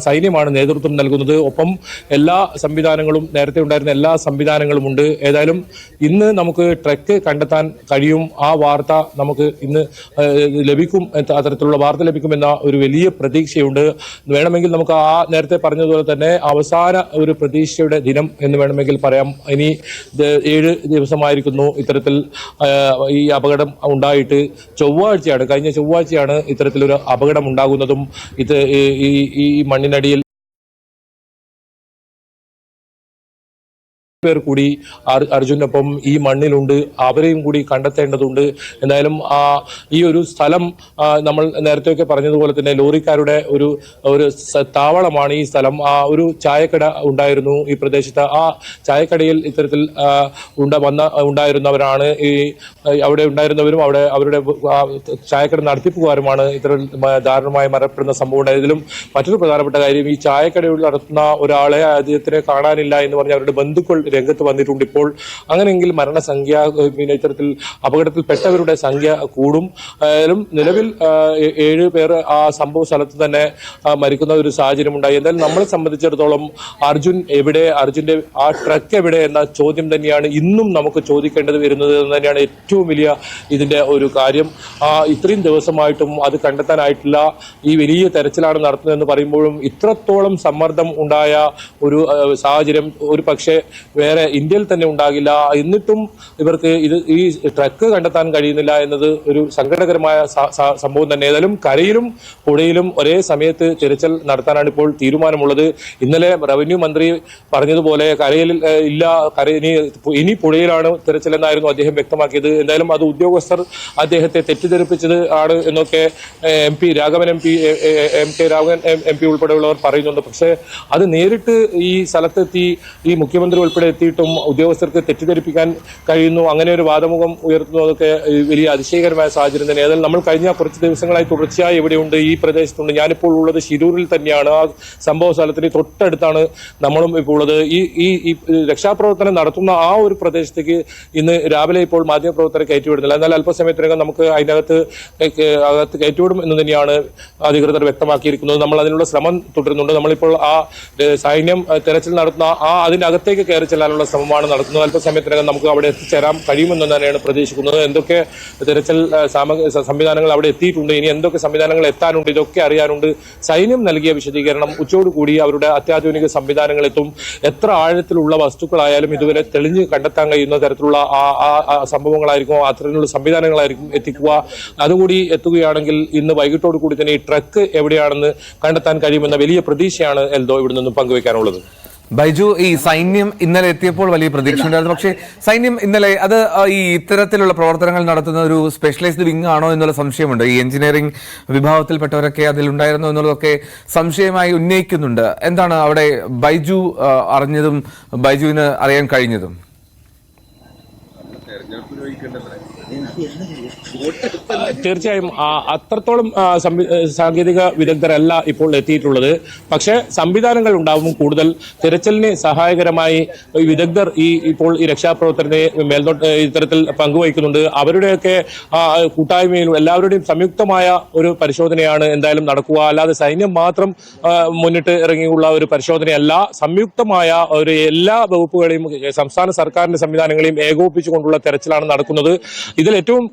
സൈന്യമാണ് നേതൃത്വം നൽകുന്നത്. ഒപ്പം എല്ലാ സംവിധാനങ്ങളും, നേരത്തെ ഉണ്ടായിരുന്ന എല്ലാ സംവിധാനങ്ങളും ഉണ്ട്. ഏതായാലും ഇന്ന് നമുക്ക് ട്രക്ക് കണ്ടെത്താൻ കഴിയും. ആ വാർത്ത നമുക്ക് ഇന്ന് ലഭിക്കും. അത്തരത്തിലുള്ള വാർത്ത ലഭിക്കുമെന്ന ഒരു വലിയ പ്രതീക്ഷയുണ്ട്. വേണമെങ്കിൽ നമുക്ക് ആ നേരത്തെ പറഞ്ഞതുപോലെ തന്നെ അവസാന ഒരു പ്രതീക്ഷയുടെ ദിനം എന്ന് വേണമെങ്കിൽ പറയാം. ഇനി 7 ദിവസമായിരിക്കുന്നു ഇത്തരത്തിൽ ഈ അപകടം ഉണ്ടായിട്ട്. കഴിഞ്ഞ ചൊവ്വാഴ്ചയാണ് ഇത്തരത്തിലൊരു അപകടം ഉണ്ടാകുന്നതും. ഇത് ഈ മണ്ണിനടിയിൽ പേർ കൂടി അർജുനൊപ്പം ഈ മണ്ണിലുണ്ട്. അവരെയും കൂടി കണ്ടെത്തേണ്ടതുണ്ട്. എന്തായാലും ഈ ഒരു സ്ഥലം നമ്മൾ നേരത്തെയൊക്കെ പറഞ്ഞതുപോലെ തന്നെ ലോറിക്കാരുടെ ഒരു താവളമാണ് ഈ സ്ഥലം. ഒരു ചായക്കട ഉണ്ടായിരുന്നു ഈ പ്രദേശത്ത്. ആ ചായക്കടയിൽ ഇത്തരത്തിൽ ഉണ്ടായിരുന്നവരാണ് അവിടെ ഉണ്ടായിരുന്നവരും അവരുടെ ചായക്കട നടത്തിപ്പുകാരുമാണ് ഇത്തരം ദാരുണമായി മരണപ്പെടുന്ന സംഭവം ഉണ്ടായതിലും. മറ്റൊരു പ്രധാനപ്പെട്ട കാര്യം, ഈ ചായക്കടയിൽ നടത്തുന്ന ഒരാളെ അദ്ദേഹത്തിനെ കാണാനില്ല എന്ന് പറഞ്ഞ് അവരുടെ ബന്ധുക്കൾ രംഗത്ത് വന്നിട്ടുണ്ട്. ഇപ്പോൾ അങ്ങനെയെങ്കിൽ മരണസംഖ്യ, പിന്നെ ഇത്തരത്തിൽ അപകടത്തിൽപ്പെട്ടവരുടെ സംഖ്യ കൂടും. നിലവിൽ 7 പേർ ആ സംഭവ സ്ഥലത്ത് തന്നെ മരിക്കുന്ന ഒരു സാഹചര്യം ഉണ്ടായി. എന്തായാലും നമ്മളെ സംബന്ധിച്ചിടത്തോളം അർജുൻ എവിടെ, അർജുന്റെ ആ ട്രക്ക് എവിടെ എന്ന ചോദ്യം തന്നെയാണ് ഇന്നും നമുക്ക് ചോദിക്കേണ്ടത് വരുന്നത് എന്ന് തന്നെയാണ് ഏറ്റവും വലിയ ഇതിന്റെ ഒരു കാര്യം. ഇത്രയും ദിവസമായിട്ടും അത് കണ്ടെത്താനായിട്ടില്ല. ഈ വലിയ തെരച്ചിലാണ് നടത്തുന്നതെന്ന് പറയുമ്പോഴും ഇത്രത്തോളം സമ്മർദ്ദം ഉണ്ടായ ഒരു സാഹചര്യം ഒരു പക്ഷേ വേറെ ഇന്ത്യയിൽ തന്നെ ഉണ്ടാകില്ല. എന്നിട്ടും ഇവർക്ക് ഈ ട്രക്ക് കണ്ടെത്താൻ കഴിയുന്നില്ല എന്നത് ഒരു സങ്കടകരമായ സംഭവം തന്നെ. ഏതായാലും കരയിലും പുഴയിലും ഒരേ സമയത്ത് തിരച്ചിൽ നടത്താനാണ് ഇപ്പോൾ തീരുമാനമുള്ളത്. ഇന്നലെ റവന്യൂ മന്ത്രി പറഞ്ഞതുപോലെ കരയിൽ ഇല്ല, ഇനി പുഴയിലാണ് തിരച്ചിലെന്നായിരുന്നു അദ്ദേഹം വ്യക്തമാക്കിയത്. എന്തായാലും അത് ഉദ്യോഗസ്ഥർ അദ്ദേഹത്തെ തെറ്റിദ്ധരിപ്പിച്ചത് ആണ് എന്നൊക്കെ Raghavan M K Raghavan M P ഉൾപ്പെടെയുള്ളവർ പറയുന്നുണ്ട്. പക്ഷേ അത് നേരിട്ട് ഈ സ്ഥലത്തെത്തി ഈ മുഖ്യമന്ത്രി ഉൾപ്പെടെ എത്തിയിട്ടും ഉദ്യോഗസ്ഥർക്ക് തെറ്റിദ്ധരിപ്പിക്കാൻ കഴിയുന്നു, അങ്ങനെ ഒരു വാദമുഖം ഉയർത്തുന്നതൊക്കെ വലിയ അതിശയകരമായ സാഹചര്യം തന്നെ. ഏതായാലും നമ്മൾ കഴിഞ്ഞ കുറച്ച് ദിവസങ്ങളായി തുടർച്ചയായി എവിടെയുണ്ട്, ഈ പ്രദേശത്തുണ്ട്. ഞാനിപ്പോൾ ഉള്ളത് ശിരൂരിൽ തന്നെയാണ്. ആ സംഭവ സ്ഥലത്തിന് തൊട്ടടുത്താണ് നമ്മളും ഇപ്പോൾ ഉള്ളത്. ഈ രക്ഷാപ്രവർത്തനം നടത്തുന്ന ആ ഒരു പ്രദേശത്തേക്ക് ഇന്ന് രാവിലെ ഇപ്പോൾ മാധ്യമപ്രവർത്തകരെ കയറ്റിവിടുന്നില്ല. എന്നാൽ അല്പസമയത്തിനകം നമുക്ക് അതിനകത്ത് കയറ്റിവിടും എന്ന് തന്നെയാണ് അധികൃതർ വ്യക്തമാക്കിയിരിക്കുന്നത്. നമ്മൾ അതിനുള്ള ശ്രമം തുടരുന്നുണ്ട്. നമ്മളിപ്പോൾ ആ സൈന്യം തെരച്ചിൽ നടത്തുന്ന അതിനകത്തേക്ക് കയറി ചെല്ലാനുള്ള ശ്രമമാണ് നടത്തുന്നത്. അല്പസമയത്തിനകം നമുക്ക് അവിടെ എത്തിച്ചേരാൻ കഴിയുമെന്ന് തന്നെയാണ് പ്രതീക്ഷിക്കുന്നത്. എന്തൊക്കെ തെരച്ചിൽ സംവിധാനങ്ങൾ അവിടെ എത്തിയിട്ടുണ്ട്, ഇനി എന്തൊക്കെ സംവിധാനങ്ങൾ എത്താനുണ്ട്, ഇതൊക്കെ അറിയാനുണ്ട്. സൈന്യം നൽകിയ വിശദീകരണം ഉച്ചയോടുകൂടി അവരുടെ അത്യാധുനിക സംവിധാനങ്ങൾ എത്തും. എത്ര ആഴത്തിലുള്ള വസ്തുക്കളായാലും ഇതുവരെ തെളിഞ്ഞ് കണ്ടെത്താൻ കഴിയുന്ന തരത്തിലുള്ള സംഭവങ്ങളായിരിക്കും, അത്തരത്തിലുള്ള സംവിധാനങ്ങളായിരിക്കും എത്തിക്കുക. അതുകൂടി എത്തുകയാണെങ്കിൽ ഇന്ന് വൈകിട്ടോടു കൂടി തന്നെ ഈ ട്രക്ക് എവിടെയാണെന്ന് കണ്ടെത്താൻ കഴിയുമെന്ന വലിയ പ്രതീക്ഷയാണ് എൽദോ ഇവിടെ നിന്നും പങ്കുവയ്ക്കാനുള്ളത്. ബൈജു, ഈ സൈന്യം ഇന്നലെ എത്തിയപ്പോൾ വലിയ പ്രതീക്ഷ ഉണ്ടായിരുന്നു. പക്ഷേ സൈന്യം ഇന്നലെ അത് ഈ ഇത്തരത്തിലുള്ള പ്രവർത്തനങ്ങൾ നടത്തുന്ന ഒരു സ്പെഷ്യലൈസ്ഡ് വിങ് ആണോ എന്നുള്ള സംശയമുണ്ട്. ഈ എഞ്ചിനീയറിംഗ് വിഭാഗത്തിൽപ്പെട്ടവരൊക്കെ അതിലുണ്ടായിരുന്നു എന്നുള്ളതൊക്കെ സംശയമായി ഉന്നയിക്കുന്നുണ്ട്. എന്താണ് അവിടെ ബൈജു അറിഞ്ഞതും ബൈജുവിന് അറിയാൻ കഴിഞ്ഞതും? തീർച്ചയായും അത്രത്തോളം സാങ്കേതിക വിദഗ്ധരല്ല ഇപ്പോൾ എത്തിയിട്ടുള്ളത്. പക്ഷേ സംവിധാനങ്ങൾ ഉണ്ടാവും. കൂടുതൽ തിരച്ചിലിന് സഹായകരമായി വിദഗ്ധർ ഇപ്പോൾ ഈ രക്ഷാപ്രവർത്തനത്തെ ഇത്തരത്തിൽ പങ്കുവയ്ക്കുന്നുണ്ട്. അവരുടെയൊക്കെ കൂട്ടായ്മയിലും എല്ലാവരുടെയും സംയുക്തമായ ഒരു പരിശോധനയാണ് എന്തായാലും നടക്കുക. അല്ലാതെ സൈന്യം മാത്രം മുന്നിട്ട് ഇറങ്ങിയുള്ള ഒരു പരിശോധനയല്ല. സംയുക്തമായ ഒരു എല്ലാ വകുപ്പുകളെയും സംസ്ഥാന സർക്കാരിന്റെ സംവിധാനങ്ങളെയും ഏകോപിപ്പിച്ചുകൊണ്ടുള്ള തെരച്ചിലാണ് നടക്കുന്നത്. ഇതിൽ ഏറ്റവും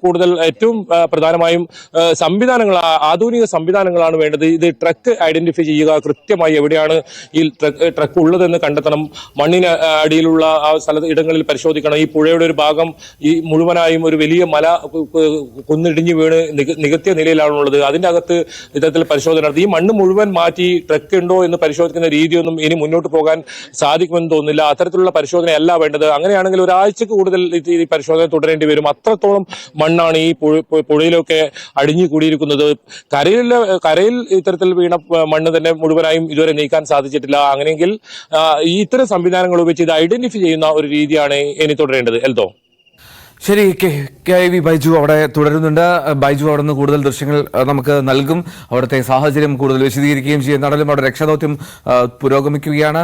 പ്രധാനമായും സംവിധാനങ്ങൾ, ആധുനിക സംവിധാനങ്ങളാണ് വേണ്ടത്. ഇത് ട്രക്ക് ഐഡന്റിഫൈ ചെയ്യുക, കൃത്യമായി എവിടെയാണ് ഈ ട്രക്ക് ഉള്ളതെന്ന് കണ്ടെത്തണം. മണ്ണിന് അടിയിലുള്ള ആ ഇടങ്ങളിൽ പരിശോധിക്കണം. ഈ പുഴയുടെ ഒരു ഭാഗം ഈ മുഴുവനായും ഒരു വലിയ മല കുന്നിടിഞ്ഞു വീണ് നികത്തിയ നിലയിലാണുള്ളത്. അതിന്റെ അകത്ത് ഇത്തരത്തിൽ പരിശോധന നടത്തി ഈ മണ്ണ് മുഴുവൻ മാറ്റി ട്രക്ക് ഉണ്ടോ എന്ന് പരിശോധിക്കുന്ന രീതിയൊന്നും ഇനി മുന്നോട്ട് പോകാൻ സാധിക്കുമെന്ന് തോന്നുന്നില്ല. അത്തരത്തിലുള്ള പരിശോധനയല്ല വേണ്ടത്. അങ്ങനെയാണെങ്കിൽ ഒരാഴ്ചക്ക് കൂടുതൽ ഈ പരിശോധന തുടരേണ്ടി വരും. അത്രത്തോളം മണ്ണാണ് ഈ പുഴയിലൊക്കെ അടിഞ്ഞു കൂടിയിരിക്കുന്നത്. കരയിൽ ഇത്തരത്തിൽ വീണ മണ്ണ് തന്നെ മുഴുവനായും ഇതുവരെ നീക്കാൻ സാധിച്ചിട്ടില്ല. അങ്ങനെയെങ്കിൽ ഇത്തരം സംവിധാനങ്ങൾ ഉപയോഗിച്ച് ഇത് ഐഡന്റിഫൈ ചെയ്യുന്ന ഒരു രീതിയാണ് ഇനി തുടരേണ്ടത്. എൽദോ, ശരി. KIV ബൈജു അവിടെ തുടരുന്നുണ്ട്. ബൈജു അവിടെ നിന്ന് കൂടുതൽ ദൃശ്യങ്ങൾ നമുക്ക് നൽകും. അവിടുത്തെ സാഹചര്യം കൂടുതൽ വിശദീകരിക്കുകയും ചെയ്യും. എന്നാലും അവിടെ രക്ഷാദൗത്യം പുരോഗമിക്കുകയാണ്.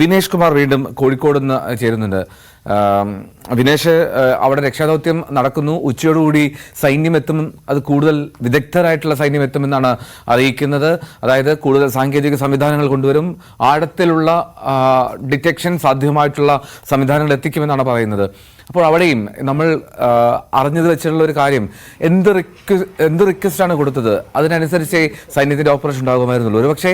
വിനേഷ് കുമാർ വീണ്ടും കോഴിക്കോട് നിന്ന് ചേരുന്നുണ്ട്. വിനേഷ്, അവിടെ രക്ഷാദൗത്യം നടക്കുന്നു. ഉച്ചയോടുകൂടി സൈന്യം എത്തും. അത് കൂടുതൽ വിദഗ്ധരായിട്ടുള്ള സൈന്യം എത്തുമെന്നാണ് അറിയിക്കുന്നത്. അതായത് കൂടുതൽ സാങ്കേതിക സംവിധാനങ്ങൾ കൊണ്ടുവരും, ആഴത്തിലുള്ള ഡിറ്റക്ഷൻ സാധ്യമായിട്ടുള്ള സംവിധാനങ്ങൾ എത്തിക്കുമെന്നാണ് പറയുന്നത്. അപ്പോൾ അവിടെയും നമ്മൾ അറിഞ്ഞത് വെച്ചിട്ടുള്ള ഒരു കാര്യം, എന്ത് റിക്വസ്റ്റാണ് കൊടുത്തത് അതിനനുസരിച്ചേ സൈന്യത്തിന്റെ ഓപ്പറേഷൻ ഉണ്ടാകുമായിരുന്നുള്ളൂ. ഒരു പക്ഷേ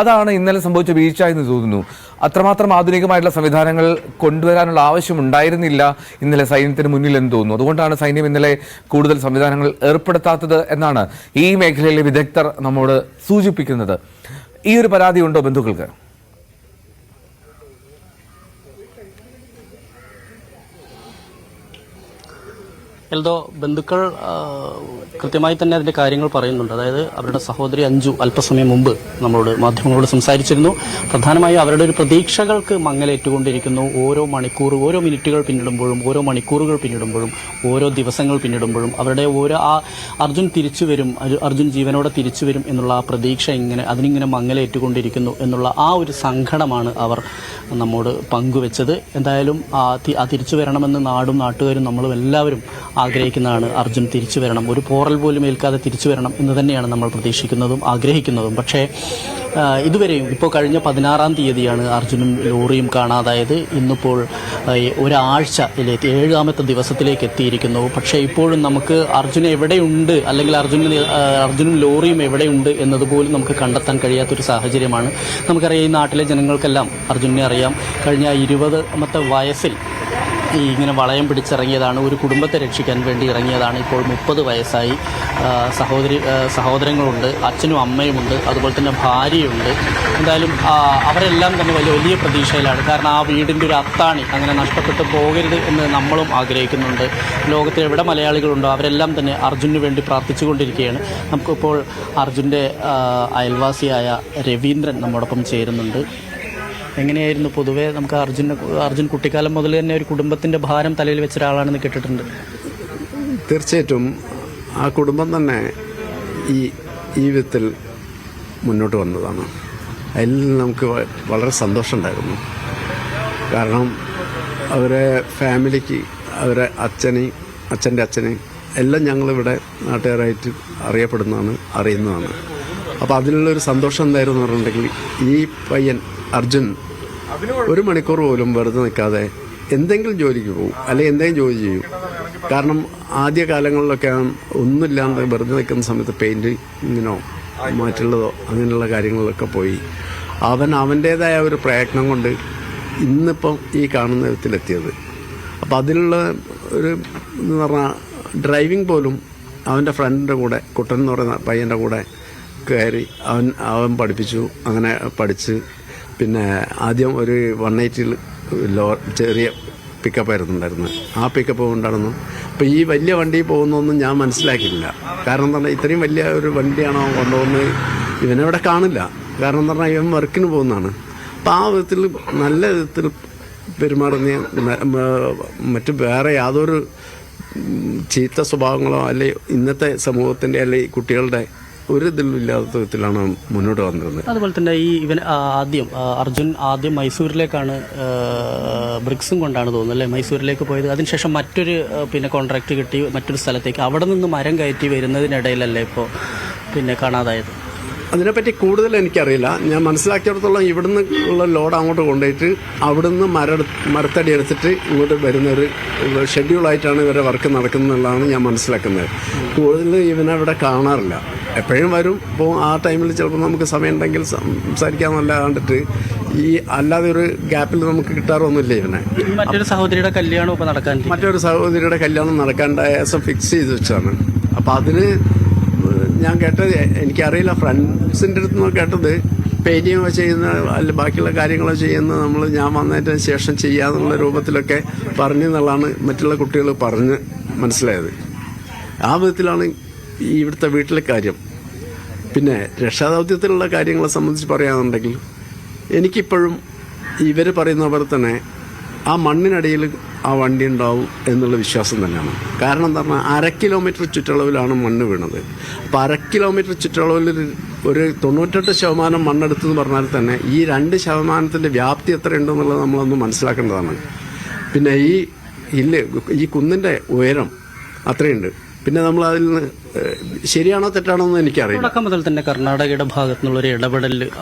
അതാണ് ഇന്നലെ സംഭവിച്ച വീഴ്ച എന്ന് തോന്നുന്നു. അത്രമാത്രം ആധുനികമായിട്ടുള്ള സംവിധാനങ്ങൾ കൊണ്ടുവരാനുള്ള ആവശ്യം ഉണ്ടായിരുന്നില്ല ഇന്നലെ സൈന്യത്തിന് മുന്നിൽ എന്ന് തോന്നുന്നു. അതുകൊണ്ടാണ് സൈന്യം ഇന്നലെ കൂടുതൽ സംവിധാനങ്ങൾ ഏർപ്പെടുത്താത്തത് എന്നാണ് ഈ മേഖലയിലെ വിദഗ്ധർ നമ്മോട് സൂചിപ്പിക്കുന്നത്. ഈ ഒരു പരാതി ഉണ്ടോ ബന്ധുക്കൾക്ക്? എൽദോ, ബന്ധുക്കൾ കൃത്യമായി തന്നെ അതിന്റെ കാര്യങ്ങൾ പറയുന്നുണ്ട്. അതായത് അവരുടെ സഹോദരി അഞ്ജു അല്പസമയം മുമ്പ് മാധ്യമങ്ങളോട് സംസാരിച്ചിരുന്നു. പ്രധാനമായും അവരുടെ ഒരു പ്രതീക്ഷകൾക്ക് മങ്ങലേറ്റുകൊണ്ടിരിക്കുന്നു. ഓരോ മണിക്കൂർ, ഓരോ മിനിറ്റുകൾ പിന്നിടുമ്പോഴും, ഓരോ മണിക്കൂറുകൾ പിന്നിടുമ്പോഴും, ഓരോ ദിവസങ്ങൾ പിന്നിടുമ്പോഴും അവരുടെ അർജുൻ തിരിച്ചു വരും, അർജുൻ ജീവനോടെ തിരിച്ചു വരും എന്നുള്ള ആ പ്രതീക്ഷ അതിനിങ്ങനെ മങ്ങലേറ്റുകൊണ്ടിരിക്കുന്നു എന്നുള്ള ആ ഒരു സങ്കടമാണ് അവർ നമ്മോട് പങ്കുവെച്ചത്. എന്തായാലും ആ തിരിച്ചു വരണമെന്ന് നാടും നാട്ടുകാരും നമ്മളും എല്ലാവരും ആഗ്രഹിക്കുന്നതാണ്. അർജുൻ തിരിച്ചു വരണം, ഒരു പോറൽ പോലും ഏൽക്കാതെ തിരിച്ചു വരണം എന്ന് തന്നെയാണ് നമ്മൾ പ്രതീക്ഷിക്കുന്നതും ആഗ്രഹിക്കുന്നതും. പക്ഷേ ഇതുവരെയും ഇപ്പോൾ കഴിഞ്ഞ 16-ാം തീയതിയാണ് അർജുനും ലോറിയും കാണാതായത്. ഇന്നിപ്പോൾ ഒരാഴ്ച 7ാമത്തെ ദിവസത്തിലേക്ക് എത്തിയിരിക്കുന്നു. പക്ഷേ ഇപ്പോഴും നമുക്ക് അർജുൻ എവിടെയുണ്ട്, അല്ലെങ്കിൽ അർജുനും ലോറിയും എവിടെയുണ്ട് എന്നതുപോലും നമുക്ക് കണ്ടെത്താൻ കഴിയാത്തൊരു സാഹചര്യമാണ്. നമുക്കറിയാം, ഈ നാട്ടിലെ ജനങ്ങൾക്കെല്ലാം അർജുനെ അറിയാം. കഴിഞ്ഞ 20ാമത്തെ വയസ്സിൽ ഇങ്ങനെ വളയം പിടിച്ചിറങ്ങിയതാണ്. ഒരു കുടുംബത്തെ രക്ഷിക്കാൻ വേണ്ടി ഇറങ്ങിയതാണ്. ഇപ്പോൾ 30 വയസ്സായി. സഹോദരങ്ങളുണ്ട്, അച്ഛനും അമ്മയുമുണ്ട്, അതുപോലെ തന്നെ ഭാര്യയുണ്ട്. എന്തായാലും അവരെല്ലാം തന്നെ വലിയ പ്രതീക്ഷയിലാണ്. കാരണം ആ വീടിൻ്റെ ഒരു അത്താണി അങ്ങനെ നഷ്ടപ്പെട്ടു പോകരുത് എന്ന് നമ്മളും ആഗ്രഹിക്കുന്നുണ്ട്. ലോകത്തിൽ എവിടെ മലയാളികളുണ്ടോ അവരെല്ലാം തന്നെ അർജുനു വേണ്ടി പ്രാർത്ഥിച്ചുകൊണ്ടിരിക്കുകയാണ്. നമുക്കിപ്പോൾ അർജുൻ്റെ അയൽവാസിയായ രവീന്ദ്രൻ നമ്മോടൊപ്പം ചേരുന്നുണ്ട്. എങ്ങനെയായിരുന്നു പൊതുവേ നമുക്ക് അർജുൻ കുട്ടിക്കാലം മുതൽ തന്നെ ഒരു കുടുംബത്തിൻ്റെ ഭാരം തലയിൽ വെച്ച ഒരാളാണെന്ന് കേട്ടിട്ടുണ്ട്. തീർച്ചയായിട്ടും ആ കുടുംബം തന്നെ ഈ വിധത്തിൽ മുന്നോട്ട് വന്നതാണ്. അതിൽ നമുക്ക് വളരെ സന്തോഷമുണ്ടായിരുന്നു. കാരണം അവരെ ഫാമിലിക്ക്, അവരെ അച്ഛൻ്റെ അച്ഛന് എല്ലാം ഞങ്ങളിവിടെ നാട്ടുകാരായിട്ട് അറിയുന്നതാണ്. അപ്പോൾ അതിനുള്ളൊരു സന്തോഷം എന്തായിരുന്നു പറഞ്ഞിട്ടുണ്ടെങ്കിൽ, ഈ പയ്യൻ അർജുൻ 1 മണിക്കൂർ പോലും വെറുതെ നിൽക്കാതെ എന്തെങ്കിലും ജോലിക്ക് പോകും, അല്ലെങ്കിൽ എന്തെങ്കിലും ജോലി ചെയ്യും. കാരണം ആദ്യ കാലങ്ങളിലൊക്കെ ഒന്നുമില്ലാണ്ട് വെറുതെ നിൽക്കുന്ന സമയത്ത് പെയിൻറ്റിങ്ങിനോ മറ്റുള്ളതോ അങ്ങനെയുള്ള കാര്യങ്ങളിലൊക്കെ പോയി അവൻ്റേതായ ഒരു പ്രയത്നം കൊണ്ട് ഇന്നിപ്പം ഈ കാണുന്ന വിധത്തിലെത്തിയത്. അപ്പം അതിലുള്ള ഒരു എന്ന് പറഞ്ഞാൽ ഡ്രൈവിംഗ് പോലും അവൻ്റെ ഫ്രണ്ടിൻ്റെ കൂടെ, കുട്ടൻ എന്ന് പറയുന്ന പയ്യൻ്റെ കൂടെ കയറി അവൻ പഠിപ്പിച്ചു. അങ്ങനെ പഠിച്ച് പിന്നെ ആദ്യം ഒരു 180 ചെറിയ പിക്കപ്പായിരുന്നു ഉണ്ടായിരുന്നത്. ആ പിക്കപ്പ് കൊണ്ടായിരുന്നു. അപ്പോൾ ഈ വലിയ വണ്ടി പോകുന്നൊന്നും ഞാൻ മനസ്സിലാക്കിയില്ല. കാരണം എന്താ പറഞ്ഞാൽ ഇത്രയും വലിയ ഒരു വണ്ടിയാണോ കൊണ്ടുപോകുന്നത് ഇവനവിടെ കാണില്ല. കാരണം എന്താ പറഞ്ഞാൽ ഇവൻ വർക്കിന് പോകുന്നതാണ്. അപ്പോൾ ആ വിധത്തിൽ നല്ല വിധത്തിൽ പെരുമാറുന്ന മറ്റു വേറെ യാതൊരു ചീത്ത സ്വഭാവങ്ങളോ അല്ലെ ഇന്നത്തെ സമൂഹത്തിൻ്റെ അല്ലെ കുട്ടികളുടെ ഒരു ഇതിലും ഇല്ലാത്ത വിധത്തിലാണ് മുന്നോട്ട് വന്നിരുന്നത്. അതുപോലെ തന്നെ അർജുൻ ആദ്യം മൈസൂരിലേക്കാണ് ബ്രിക്സും കൊണ്ടാണ് തോന്നുന്നത് അല്ലേ മൈസൂരിലേക്ക് പോയത്. അതിനുശേഷം മറ്റൊരു കോൺട്രാക്ട് കിട്ടി മറ്റൊരു സ്ഥലത്തേക്ക്. അവിടെ നിന്ന് മരം കയറ്റി വരുന്നതിനിടയിലല്ലേ ഇപ്പോൾ കാണാതായത്. അതിനെപ്പറ്റി കൂടുതൽ എനിക്കറിയില്ല. ഞാൻ മനസ്സിലാക്കിയിടത്തോളം ഇവിടുന്ന് ഉള്ള ലോഡ് അങ്ങോട്ട് കൊണ്ടുപോയിട്ട് അവിടുന്ന് മരത്തടി എടുത്തിട്ട് ഇങ്ങോട്ട് വരുന്നൊരു ഷെഡ്യൂളായിട്ടാണ് ഇവരുടെ വർക്ക് നടക്കുന്നതെന്നുള്ളതാണ് ഞാൻ മനസ്സിലാക്കുന്നത്. കൂടുതൽ ഇവനവിടെ കാണാറില്ല. എപ്പോഴും വരും. ഇപ്പോൾ ആ ടൈമിൽ ചിലപ്പോൾ നമുക്ക് സമയം ഉണ്ടെങ്കിൽ സംസാരിക്കാമെന്നല്ല കണ്ടിട്ട് അല്ലാതെ ഒരു ഗ്യാപ്പിൽ നമുക്ക് കിട്ടാറൊന്നുമില്ല ഇവനെ. മറ്റൊരു സഹോദരിയുടെ കല്യാണം ഇപ്പോൾ നടക്കാണ്ടായ ദിവസം ഫിക്സ് ചെയ്ത് വെച്ചാണ്. അപ്പോൾ അതിന് ഞാൻ കേട്ടത്, എനിക്കറിയില്ല, ഫ്രണ്ട്സിൻ്റെ അടുത്ത് നിന്ന് കേട്ടത് പെയിൻറ്റിങ് ചെയ്യുന്ന അല്ല ബാക്കിയുള്ള കാര്യങ്ങൾ ചെയ്യുന്ന ഞാൻ വന്നതിന് ശേഷം ചെയ്യാന്നുള്ള രൂപത്തിലൊക്കെ പറഞ്ഞു എന്നുള്ളതാണ് മറ്റുള്ള കുട്ടികൾ പറഞ്ഞ് മനസ്സിലായത്. ആ വിധത്തിലാണ് ഇവിടുത്തെ വീട്ടിലെ കാര്യം. പിന്നെ രക്ഷാദൗത്യത്തിലുള്ള കാര്യങ്ങളെ സംബന്ധിച്ച് പറയുകയാണെന്നുണ്ടെങ്കിൽ എനിക്കിപ്പോഴും ഇവർ പറയുന്ന പോലെ തന്നെ ആ മണ്ണിനടിയിൽ ആ വണ്ടി ഉണ്ടാവും എന്നുള്ള വിശ്വാസം തന്നെയാണ്. കാരണം എന്താ പറഞ്ഞാൽ 1/2 കിലോമീറ്റർ ചുറ്റളവിലാണ് മണ്ണ് വീണത്. അപ്പോൾ 1/2 കിലോമീറ്റർ ചുറ്റളവിൽ ഒരു 98% മണ്ണെടുത്തെന്ന് പറഞ്ഞാൽ തന്നെ ഈ 2% വ്യാപ്തി എത്രയുണ്ടെന്നുള്ളത് നമ്മളൊന്ന് മനസ്സിലാക്കേണ്ടതാണ്. പിന്നെ ഈ കുന്നിൻ്റെ ഉയരം അത്രയുണ്ട്. പിന്നെ നമ്മൾ അതിൽ നിന്ന് ശരിയാണോ തെറ്റാണോ എന്ന് എനിക്കറിയില്ല. തുടക്കം മുതൽ തന്നെ കർണാടകയുടെ ഭാഗത്തു നിന്നുള്ളൊരു ഇടപെടൽ,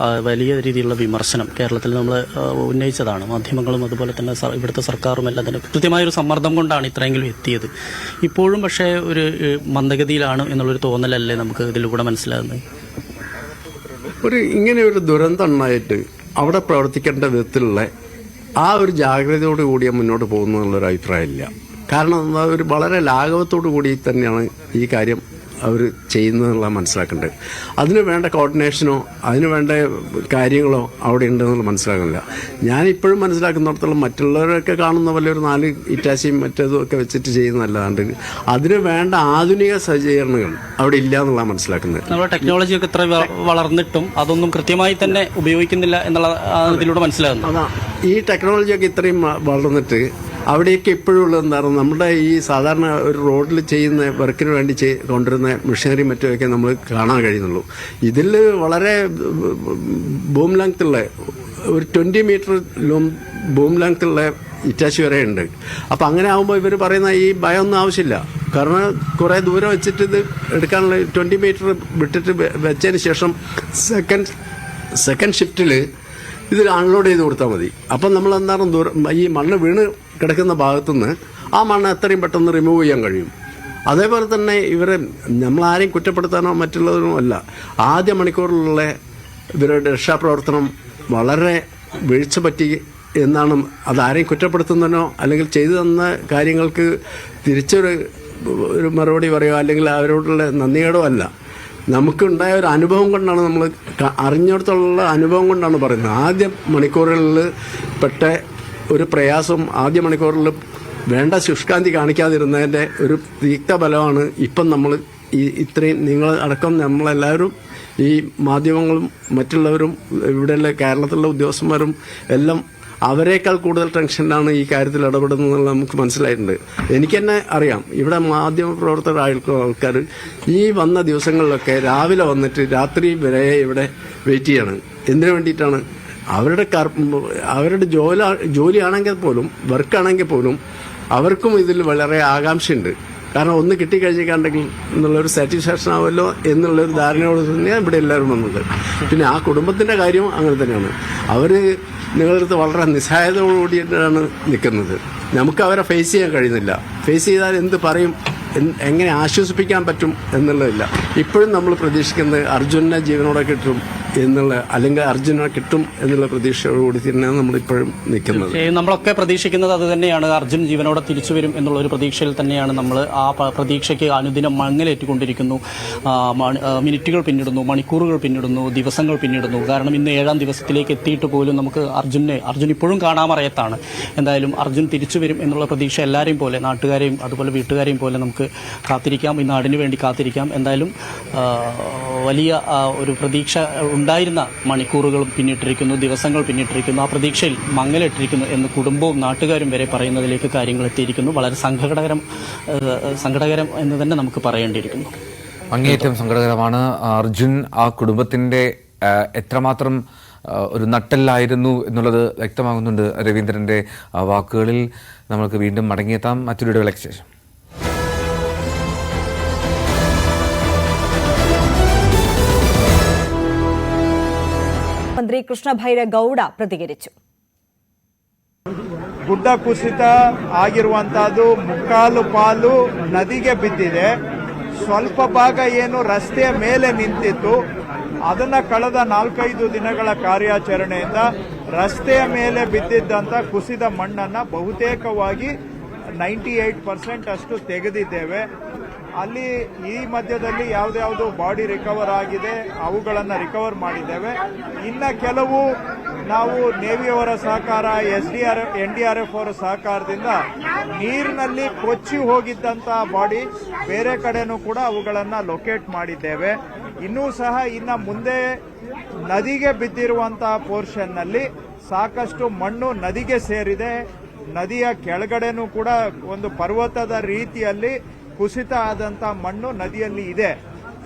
വലിയ രീതിയിലുള്ള വിമർശനം കേരളത്തിൽ നമ്മൾ ഉന്നയിച്ചതാണ്. മാധ്യമങ്ങളും അതുപോലെ തന്നെ ഇവിടുത്തെ സർക്കാരും എല്ലാം തന്നെ കൃത്യമായൊരു സമ്മർദ്ദം കൊണ്ടാണ് ഇത്രയെങ്കിലും എത്തിയത്. ഇപ്പോഴും പക്ഷേ ഒരു മന്ദഗതിയിലാണ് എന്നുള്ളൊരു തോന്നലല്ലേ നമുക്ക് ഇതിലൂടെ മനസ്സിലാകുന്നത്. ഇങ്ങനെ ഒരു ദുരന്തം ഉണ്ടായിട്ട് അവിടെ പ്രവർത്തിക്കേണ്ട വിധത്തിലുള്ള ആ ഒരു ജാഗ്രതയോട് കൂടിയ മുന്നോട്ട് പോകുന്നതെന്നുള്ളൊരു അഭിപ്രായമില്ല. കാരണം ഒരു വളരെ ലാഘവത്തോടു കൂടി തന്നെയാണ് ഈ കാര്യം അവർ ചെയ്യുന്നതെന്നുള്ള മനസ്സിലാക്കേണ്ടത്. അതിന് വേണ്ട കോർഡിനേഷനോ അതിന് വേണ്ട കാര്യങ്ങളോ അവിടെ ഉണ്ടെന്നുള്ള മനസ്സിലാക്കുന്നില്ല. ഞാനിപ്പോഴും മനസ്സിലാക്കുന്നിടത്തോളം മറ്റുള്ളവരൊക്കെ കാണുന്ന പോലെ ഒരു 4 ഇറ്റാച്ചിയും മറ്റേതും ഒക്കെ വെച്ചിട്ട് ചെയ്യുന്നതല്ലാണ്ട് അതിന് വേണ്ട ആധുനിക സജ്ജീകരണങ്ങൾ അവിടെ ഇല്ല എന്നുള്ള മനസ്സിലാക്കുന്നത്. നമ്മുടെ ടെക്നോളജിയൊക്കെ ഇത്ര വളർന്നിട്ടും അതൊന്നും കൃത്യമായി തന്നെ ഉപയോഗിക്കുന്നില്ല എന്നുള്ള ഇതിലൂടെ മനസ്സിലാകുന്നു. അതാ ഈ ടെക്നോളജിയൊക്കെ ഇത്രയും വളർന്നിട്ട് അവിടെയൊക്കെ ഇപ്പോഴും ഉള്ളത് എന്താണ്, നമ്മുടെ ഈ സാധാരണ ഒരു റോഡിൽ ചെയ്യുന്ന വർക്കിന് വേണ്ടി കൊണ്ടുവരുന്ന മെഷീനറി മറ്റുമൊക്കെ നമ്മൾ കാണാൻ കഴിയുന്നുള്ളൂ. ഇതിൽ വളരെ ബൂം ലെങ്ത്തുള്ള ഒരു 20 മീറ്റർ ബൂം ലെങ്ത്തുള്ള ഇറ്റാച്ചി വരെ ഉണ്ട്. അപ്പം അങ്ങനെ ആകുമ്പോൾ ഇവർ പറയുന്ന ഈ ഭയമൊന്നും ആവശ്യമില്ല. കാരണം കുറേ ദൂരം വെച്ചിട്ട് ഇത് എടുക്കാനുള്ള 20 മീറ്റർ വിട്ടിട്ട് വെച്ചതിന് ശേഷം സെക്കൻഡ് ഷിഫ്റ്റിൽ ഇതിൽ അൺലോഡ് ചെയ്ത് കൊടുത്താൽ മതി. അപ്പം നമ്മൾ എന്താണ് ഈ മണ്ണ് വീണ് കിടക്കുന്ന ഭാഗത്തുനിന്ന് ആ മണ്ണ് എത്രയും പെട്ടെന്ന് റിമൂവ് ചെയ്യാൻ കഴിയും. അതേപോലെ തന്നെ ഇവരെ നമ്മളാരെയും കുറ്റപ്പെടുത്താനോ മറ്റുള്ളതിനോ അല്ല, ആദ്യ മണിക്കൂറിലുള്ള ഇവരുടെ രക്ഷാപ്രവർത്തനം വളരെ വീഴ്ച പറ്റി എന്നാണ്. അതാരെയും കുറ്റപ്പെടുത്തുന്നതിനോ അല്ലെങ്കിൽ ചെയ്തു തന്ന കാര്യങ്ങൾക്ക് തിരിച്ചൊരു മറുപടി പറയുകയോ അല്ലെങ്കിൽ അവരോടുള്ള നന്ദികേടോ അല്ല. നമുക്കുണ്ടായ ഒരു അനുഭവം കൊണ്ടാണ്, നമ്മൾ അറിഞ്ഞിടത്തോളം അനുഭവം കൊണ്ടാണ് പറയുന്നത്. ആദ്യ മണിക്കൂറുകളിൽ പെട്ട ഒരു പ്രയാസം, ആദ്യ മണിക്കൂറിൽ വേണ്ട ശുഷ്കാന്തി കാണിക്കാതിരുന്നതിൻ്റെ ഒരു തീക്ത ഫലമാണ് ഇപ്പം നമ്മൾ ഇത്രയും നിങ്ങൾ അടക്കം നമ്മളെല്ലാവരും ഈ മാധ്യമങ്ങളും മറ്റുള്ളവരും ഇവിടെയുള്ള കേരളത്തിലുള്ള ഉദ്യോഗസ്ഥന്മാരും എല്ലാം അവരെക്കാൾ കൂടുതൽ ടെൻഷനിലാണ് ഈ കാര്യത്തിൽ ഇടപെടുന്നത് നമുക്ക് മനസ്സിലായിട്ടുണ്ട്. എനിക്ക് തന്നെ അറിയാം, ഇവിടെ മാധ്യമ പ്രവർത്തകരായിട്ടുള്ള ആൾക്കാർ ഈ വന്ന ദിവസങ്ങളിലൊക്കെ രാവിലെ വന്നിട്ട് രാത്രി വരെ ഇവിടെ വെയിറ്റ് ചെയ്യാണ്. എന്തിനു വേണ്ടിയിട്ടാണ്? അവരുടെ ജോലിയാണെങ്കിൽ പോലും, വർക്കാണെങ്കിൽ പോലും അവർക്കും ഇതിൽ വളരെ ആകാംക്ഷയുണ്ട്. കാരണം ഒന്ന് കിട്ടിക്കഴിഞ്ഞിട്ടുണ്ടെങ്കിൽ എന്നുള്ളൊരു സാറ്റിസ്ഫാക്ഷൻ ആവുമല്ലോ എന്നുള്ളൊരു ധാരണയോട് തന്നെയാണ് ഇവിടെ എല്ലാവരും വന്നത്. പിന്നെ ആ കുടുംബത്തിൻ്റെ കാര്യവും അങ്ങനെ തന്നെയാണ്. അവർ നിങ്ങളടുത്ത് വളരെ നിസ്സഹായതയോടുകൂടിയിട്ടാണ് നിൽക്കുന്നത്. നമുക്ക് അവരെ ഫേസ് ചെയ്യാൻ കഴിയുന്നില്ല. ഫേസ് ചെയ്താൽ എന്ത് പറയും, എങ്ങനെ ആശ്വസിപ്പിക്കാൻ പറ്റും എന്നുള്ളതില്ല. ഇപ്പോഴും നമ്മൾ പ്രതീക്ഷിക്കുന്നത് അർജുനെ ജീവനോടെ കിട്ടും എന്നുള്ള, അല്ലെങ്കിൽ അർജുനെ കിട്ടും എന്നുള്ള പ്രതീക്ഷയോടുകൂടി തന്നെയാണ് നമ്മളിപ്പോഴും നിൽക്കുന്നത്. നമ്മളൊക്കെ പ്രതീക്ഷിക്കുന്നത് അത് തന്നെയാണ്. അർജുൻ ജീവനോടെ തിരിച്ചു വരും എന്നുള്ള ഒരു പ്രതീക്ഷയിൽ തന്നെയാണ് നമ്മൾ. ആ പ്രതീക്ഷയ്ക്ക് അനുദിനം മങ്ങലേറ്റുകൊണ്ടിരിക്കുന്നു. മിനിറ്റുകൾ പിന്നിടുന്നു, മണിക്കൂറുകൾ പിന്നിടുന്നു, ദിവസങ്ങൾ പിന്നിടുന്നു. കാരണം ഇന്ന് 7ാം ദിവസത്തിലേക്ക് എത്തിയിട്ട് പോലും നമുക്ക് അർജുൻ ഇപ്പോഴും കാണാമറയത്താണ്. എന്തായാലും അർജുൻ തിരിച്ചു വരും എന്നുള്ള പ്രതീക്ഷ എല്ലാവരെയും പോലെ, നാട്ടുകാരെയും അതുപോലെ വീട്ടുകാരെയും പോലെ നമുക്ക് കാത്തിരിക്കാം. ഈ നാടിനു വേണ്ടി കാത്തിരിക്കാം. എന്തായാലും വലിയ ഒരു പ്രതീക്ഷ ഉണ്ടായിരുന്ന മണിക്കൂറുകളും പിന്നിട്ടിരിക്കുന്നു, ദിവസങ്ങൾ പിന്നിട്ടിരിക്കുന്നു. ആ പ്രതീക്ഷയിൽ മങ്ങലിട്ടിരിക്കുന്നു എന്ന് കുടുംബവും നാട്ടുകാരും വരെ പറയുന്നതിലേക്ക് കാര്യങ്ങൾ എത്തിയിരിക്കുന്നു. വളരെ സങ്കടകരം എന്ന് തന്നെ നമുക്ക് പറയേണ്ടിയിരിക്കുന്നു. അങ്ങേയറ്റം സങ്കടകരമാണ്. അർജുൻ ആ കുടുംബത്തിന്റെ എത്രമാത്രം ഒരു നട്ടെല്ലായിരുന്നു എന്നുള്ളത് വ്യക്തമാകുന്നുണ്ട് രവീന്ദ്രന്റെ വാക്കുകളിൽ. നമുക്ക് വീണ്ടും മടങ്ങിയെത്താം മറ്റൊരു ഇടവേളയ്ക്ക് ശേഷം. ಮಂತ್ರಿ ಕೃಷ್ಣ ಬೈರೇಗೌಡ ಪ್ರತಿಕ್ರಿಯಿಸಿದರು. ಗುಡ್ಡ ಕುಸಿತ ಆಗಿರುವಂತಹದ್ದು ಮುಕ್ಕಾಲು ಪಾಲು ನದಿಗೆ ಬಿದ್ದಿದೆ. ಸ್ವಲ್ಪ ಭಾಗ ಏನು ರಸ್ತೆಯ ಮೇಲೆ ನಿಂತಿತ್ತು, ಅದನ್ನ ಕಳೆದ 4-5 ದಿನಗಳ ಕಾರ್ಯಾಚರಣೆಯಿಂದ ರಸ್ತೆಯ ಮೇಲೆ ಬಿದ್ದಿದ್ದಂತ ಕುಸಿದ ಮಣ್ಣನ್ನ ಬಹುತೇಕವಾಗಿ 98% ಅಷ್ಟು ತೆಗೆದಿದ್ದೇವೆ. ಅಲ್ಲಿ ಈ ಮಧ್ಯದಲ್ಲಿ ಯಾವ್ದಾವುದು ಬಾಡಿ ರಿಕವರ್ ಆಗಿದೆ ಅವುಗಳನ್ನು ರಿಕವರ್ ಮಾಡಿದ್ದೇವೆ. ಇನ್ನ ಕೆಲವು ನಾವು ನೇವಿಯವರ ಸಹಕಾರ, NDRF ಅವರ ಸಹಕಾರದಿಂದ ನೀರಿನಲ್ಲಿ ಕೊಚ್ಚಿ ಹೋಗಿದ್ದಂತಹ ಬಾಡಿ ಬೇರೆ ಕಡೆನೂ ಕೂಡ ಅವುಗಳನ್ನು ಲೊಕೇಟ್ ಮಾಡಿದ್ದೇವೆ. ಇನ್ನೂ ಸಹ ಇನ್ನ ಮುಂದೆ ನದಿಗೆ ಬಿದ್ದಿರುವಂತಹ ಪೋರ್ಷನ್ ನಲ್ಲಿ ಸಾಕಷ್ಟು ಮಣ್ಣು ನದಿಗೆ ಸೇರಿದೆ. ನದಿಯ ಕೆಳಗಡೆನೂ ಕೂಡ ಒಂದು ಪರ್ವತದ ರೀತಿಯಲ್ಲಿ ಕುಸಿತ ಆದಂತ ಮಣ್ಣು ನದಿಯಲ್ಲಿ ಇದೆ.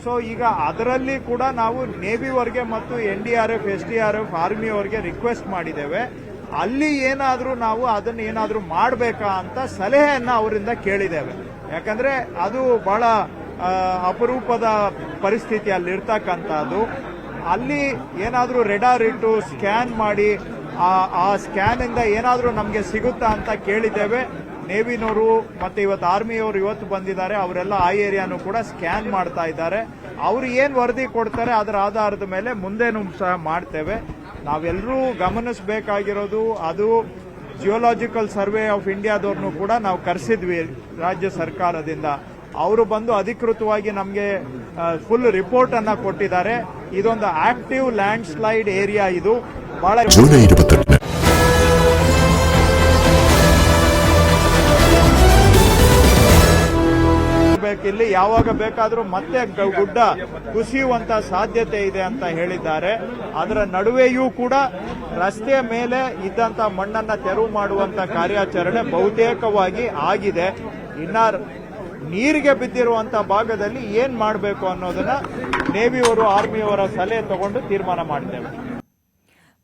ಸೊ ಈಗ ಅದರಲ್ಲಿ ಕೂಡ ನಾವು ನೇವಿವರೆಗೆ ಮತ್ತು NDRF, SDRF, ಆರ್ಮಿಯವರಿಗೆ ರಿಕ್ವೆಸ್ಟ್ ಮಾಡಿದ್ದೇವೆ. ಅಲ್ಲಿ ಏನಾದರೂ ನಾವು ಅದನ್ನ ಏನಾದರೂ ಮಾಡಬೇಕಾ ಅಂತ ಸಲಹೆಯನ್ನ ಅವರಿಂದ ಕೇಳಿದ್ದೇವೆ. ಯಾಕಂದ್ರೆ ಅದು ಬಹಳ ಅಪರೂಪದ ಪರಿಸ್ಥಿತಿ ಅಲ್ಲಿರ್ತಕ್ಕಂಥದ್ದು. ಅಲ್ಲಿ ಏನಾದರೂ ರೆಡಾರ್ ಇಟ್ಟು ಸ್ಕ್ಯಾನ್ ಮಾಡಿ ಆ ಸ್ಕ್ಯಾನ್ ಇಂದ ಏನಾದರೂ ನಮಗೆ ಸಿಗುತ್ತಾ ಅಂತ ಕೇಳಿದ್ದೇವೆ. ನೇವಿನವರು ಮತ್ತೆ ಇವತ್ತು ಆರ್ಮಿಯವರು ಇವತ್ತು ಬಂದಿದ್ದಾರೆ. ಅವರೆಲ್ಲ ಆ ಏರಿಯಾನು ಕೂಡ ಸ್ಕ್ಯಾನ್ ಮಾಡ್ತಾ ಇದ್ದಾರೆ. ಅವರು ಏನ್ ವರದಿ ಕೊಡ್ತಾರೆ ಅದರ ಆಧಾರದ ಮೇಲೆ ಮುಂದೇನು ಸಹ ಮಾಡ್ತೇವೆ. ನಾವೆಲ್ಲರೂ ಗಮನಿಸಬೇಕಾಗಿರೋದು ಅದು ಜಿಯೋಲಾಜಿಕಲ್ ಸರ್ವೆ ಆಫ್ ಇಂಡಿಯಾದವ್ರನ್ನು ಕೂಡ ನಾವು ಕರೆಸಿದ್ವಿ ರಾಜ್ಯ ಸರ್ಕಾರದಿಂದ. ಅವರು ಬಂದು ಅಧಿಕೃತವಾಗಿ ನಮಗೆ ಫುಲ್ ರಿಪೋರ್ಟ್ ಅನ್ನ ಕೊಟ್ಟಿದ್ದಾರೆ. ಇದೊಂದು ಆಕ್ಟಿವ್ ಲ್ಯಾಂಡ್ ಸ್ಲೈಡ್ ಏರಿಯಾ. ಇದು ಬಹಳ ಇಲ್ಲಿ ಯಾವಾಗ ಬೇಕಾದರೂ ಮತ್ತೆ ಗುಡ್ಡ ಕುಸಿಯುವಂತ ಸಾಧ್ಯತೆ ಇದೆ ಅಂತ ಹೇಳಿದ್ದಾರೆ. ಅದರ ನಡುವೆಯೂ ಕೂಡ ರಸ್ತೆಯ ಮೇಲೆ ಇದ್ದಂತ ಮಣ್ಣನ್ನ ತೆರವು ಮಾಡುವಂತ ಕಾರ್ಯಾಚರಣೆ ಬಹುತೇಕವಾಗಿ ಆಗಿದೆ. ಇನ್ನ ನೀರಿಗೆ ಬಿದ್ದಿರುವಂತ ಭಾಗದಲ್ಲಿ ಏನ್ ಮಾಡಬೇಕು ಅನ್ನೋದನ್ನ ನೇವಿಯವರು, ಆರ್ಮಿಯವರ ಸಲಹೆ ತಗೊಂಡು ತೀರ್ಮಾನ ಮಾಡ್ತೇವೆ.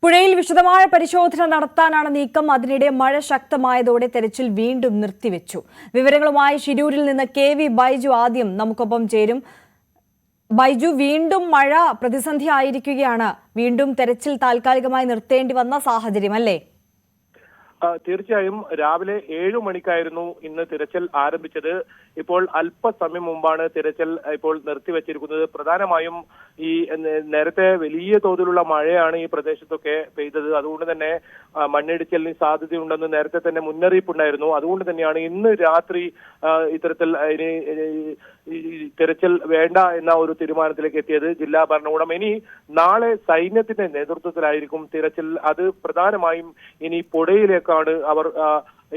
പുഴയിൽ വിശദമായ പരിശോധന നടത്താനാണ് നീക്കം. അതിനിടെ മഴ ശക്തമായതോടെ തെരച്ചിൽ വീണ്ടും നിർത്തിവെച്ചു. വിവരങ്ങളുമായി ഷിരൂരിൽ നിന്ന് KV ബൈജു ആദ്യം നമുക്കൊപ്പം ചേരും. ബൈജു, വീണ്ടും മഴ പ്രതിസന്ധി ആയിരിക്കുകയാണ്. വീണ്ടും തെരച്ചിൽ താൽക്കാലികമായി നിർത്തേണ്ടി വന്ന സാഹചര്യം അല്ലേ? തീർച്ചയായും രാവിലെ 7 മണിക്കായിരുന്നു ഇന്ന് തിരച്ചിൽ ആരംഭിച്ചത്. ഇപ്പോൾ അല്പസമയം മുമ്പാണ് തിരച്ചിൽ ഇപ്പോൾ നിർത്തിവെച്ചിരിക്കുന്നത്. പ്രധാനമായും ഈ നേരത്തെ വലിയ തോതിലുള്ള മഴയാണ് ഈ പ്രദേശത്തൊക്കെ പെയ്തത്. അതുകൊണ്ട് തന്നെ മണ്ണിടിച്ചിലിന് സാധ്യതയുണ്ടെന്ന് നേരത്തെ തന്നെ മുന്നറിയിപ്പുണ്ടായിരുന്നു. അതുകൊണ്ട് തന്നെയാണ് ഇന്ന് രാത്രി ഇത്തരത്തിൽ തിരച്ചിൽ വേണ്ട എന്ന ഒരു തീരുമാനത്തിലേക്ക് എത്തിയത് ജില്ലാ ഭരണകൂടം. ഇനി നാളെ സൈന്യത്തിന്റെ നേതൃത്വത്തിലായിരിക്കും തിരച്ചിൽ. അത് പ്രധാനമായും ഇനി പുഴയിലേക്കാണ് അവർ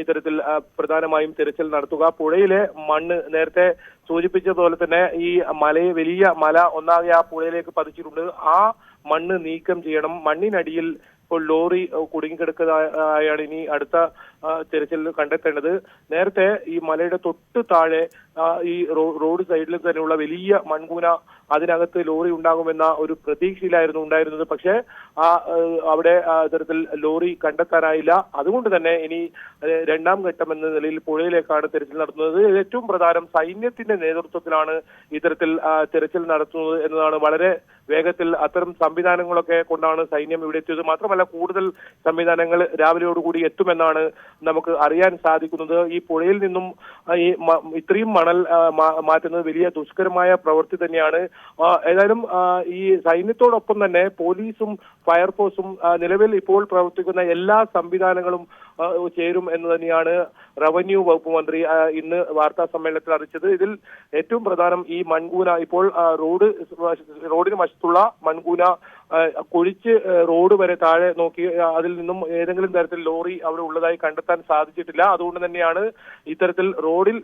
ഇത്തരത്തിൽ പ്രധാനമായും തിരച്ചിൽ നടത്തുക. പുഴയിലെ മണ്ണ് നേരത്തെ സൂചിപ്പിച്ചതുപോലെ തന്നെ ഈ വലിയ മല ഒന്നാകെ ആ പുഴയിലേക്ക് പതിച്ചിട്ടുണ്ട്. ആ മണ്ണ് നീക്കം ചെയ്യണം. മണ്ണിനടിയിൽ ഇപ്പോൾ ലോറി കുടുങ്ങിക്കിടക്കുന്നതായാണ് ഇനി അടുത്ത തിരച്ചിൽ കണ്ടെത്തേണ്ടത്. നേരത്തെ ഈ മലയുടെ തൊട്ട് താഴെ ഈ റോഡ് സൈഡിൽ തന്നെയുള്ള വലിയ മൺകൂന, അതിനകത്ത് ലോറി ഉണ്ടാകുമെന്ന ഒരു പ്രതീക്ഷയിലായിരുന്നു ഉണ്ടായിരുന്നത്. പക്ഷേ അവിടെ ഇത്തരത്തിൽ ലോറി കണ്ടെത്താനായില്ല. അതുകൊണ്ട് തന്നെ ഇനി രണ്ടാം ഘട്ടം എന്ന നിലയിൽ പുഴയിലേക്കാണ് തിരച്ചിൽ നടത്തുന്നത്. ഏറ്റവും പ്രധാനം സൈന്യത്തിന്റെ നേതൃത്വത്തിലാണ് ഇത്തരത്തിൽ തിരച്ചിൽ നടത്തുന്നത് എന്നതാണ്. വളരെ വേഗത്തിൽ അത്തരം സംവിധാനങ്ങളൊക്കെ കൊണ്ടാണ് സൈന്യം ഇവിടെ എത്തിയത്. മാത്രമല്ല കൂടുതൽ സംവിധാനങ്ങൾ രാവിലെയോടുകൂടി എത്തുമെന്നാണ് നമുക്ക് അറിയാൻ സാധിക്കുന്നത്. ഈ പുഴയിൽ നിന്നും ഈ ഇത്രയും മണൽ മാറ്റുന്നത് വലിയ ദുഷ്കരമായ പ്രവൃത്തി തന്നെയാണ്. ഏതായാലും ഈ സൈന്യത്തോടൊപ്പം തന്നെ പോലീസും ഫയർഫോഴ്സും നിലവിൽ ഇപ്പോൾ പ്രവർത്തിക്കുന്ന എല്ലാ സംവിധാനങ്ങളും ചേരും എന്ന് തന്നെയാണ് റവന്യൂ വകുപ്പ് മന്ത്രി ഇന്ന് വാർത്താ സമ്മേളനത്തിൽ അറിയിച്ചത്. ഇതിൽ ഏറ്റവും പ്രധാനം ഈ മൺകൂന, ഇപ്പോൾ റോഡിന് വശത്തുള്ള മൺകൂന കുഴിച്ച് റോഡ് വരെ താഴെ നോക്കി അതിൽ നിന്നും ഏതെങ്കിലും തരത്തിൽ ലോറി അവിടെ ഉള്ളതായി കണ്ടെത്താൻ സാധിച്ചിട്ടില്ല. അതുകൊണ്ട് തന്നെയാണ് ഇത്തരത്തിൽ റോഡിൽ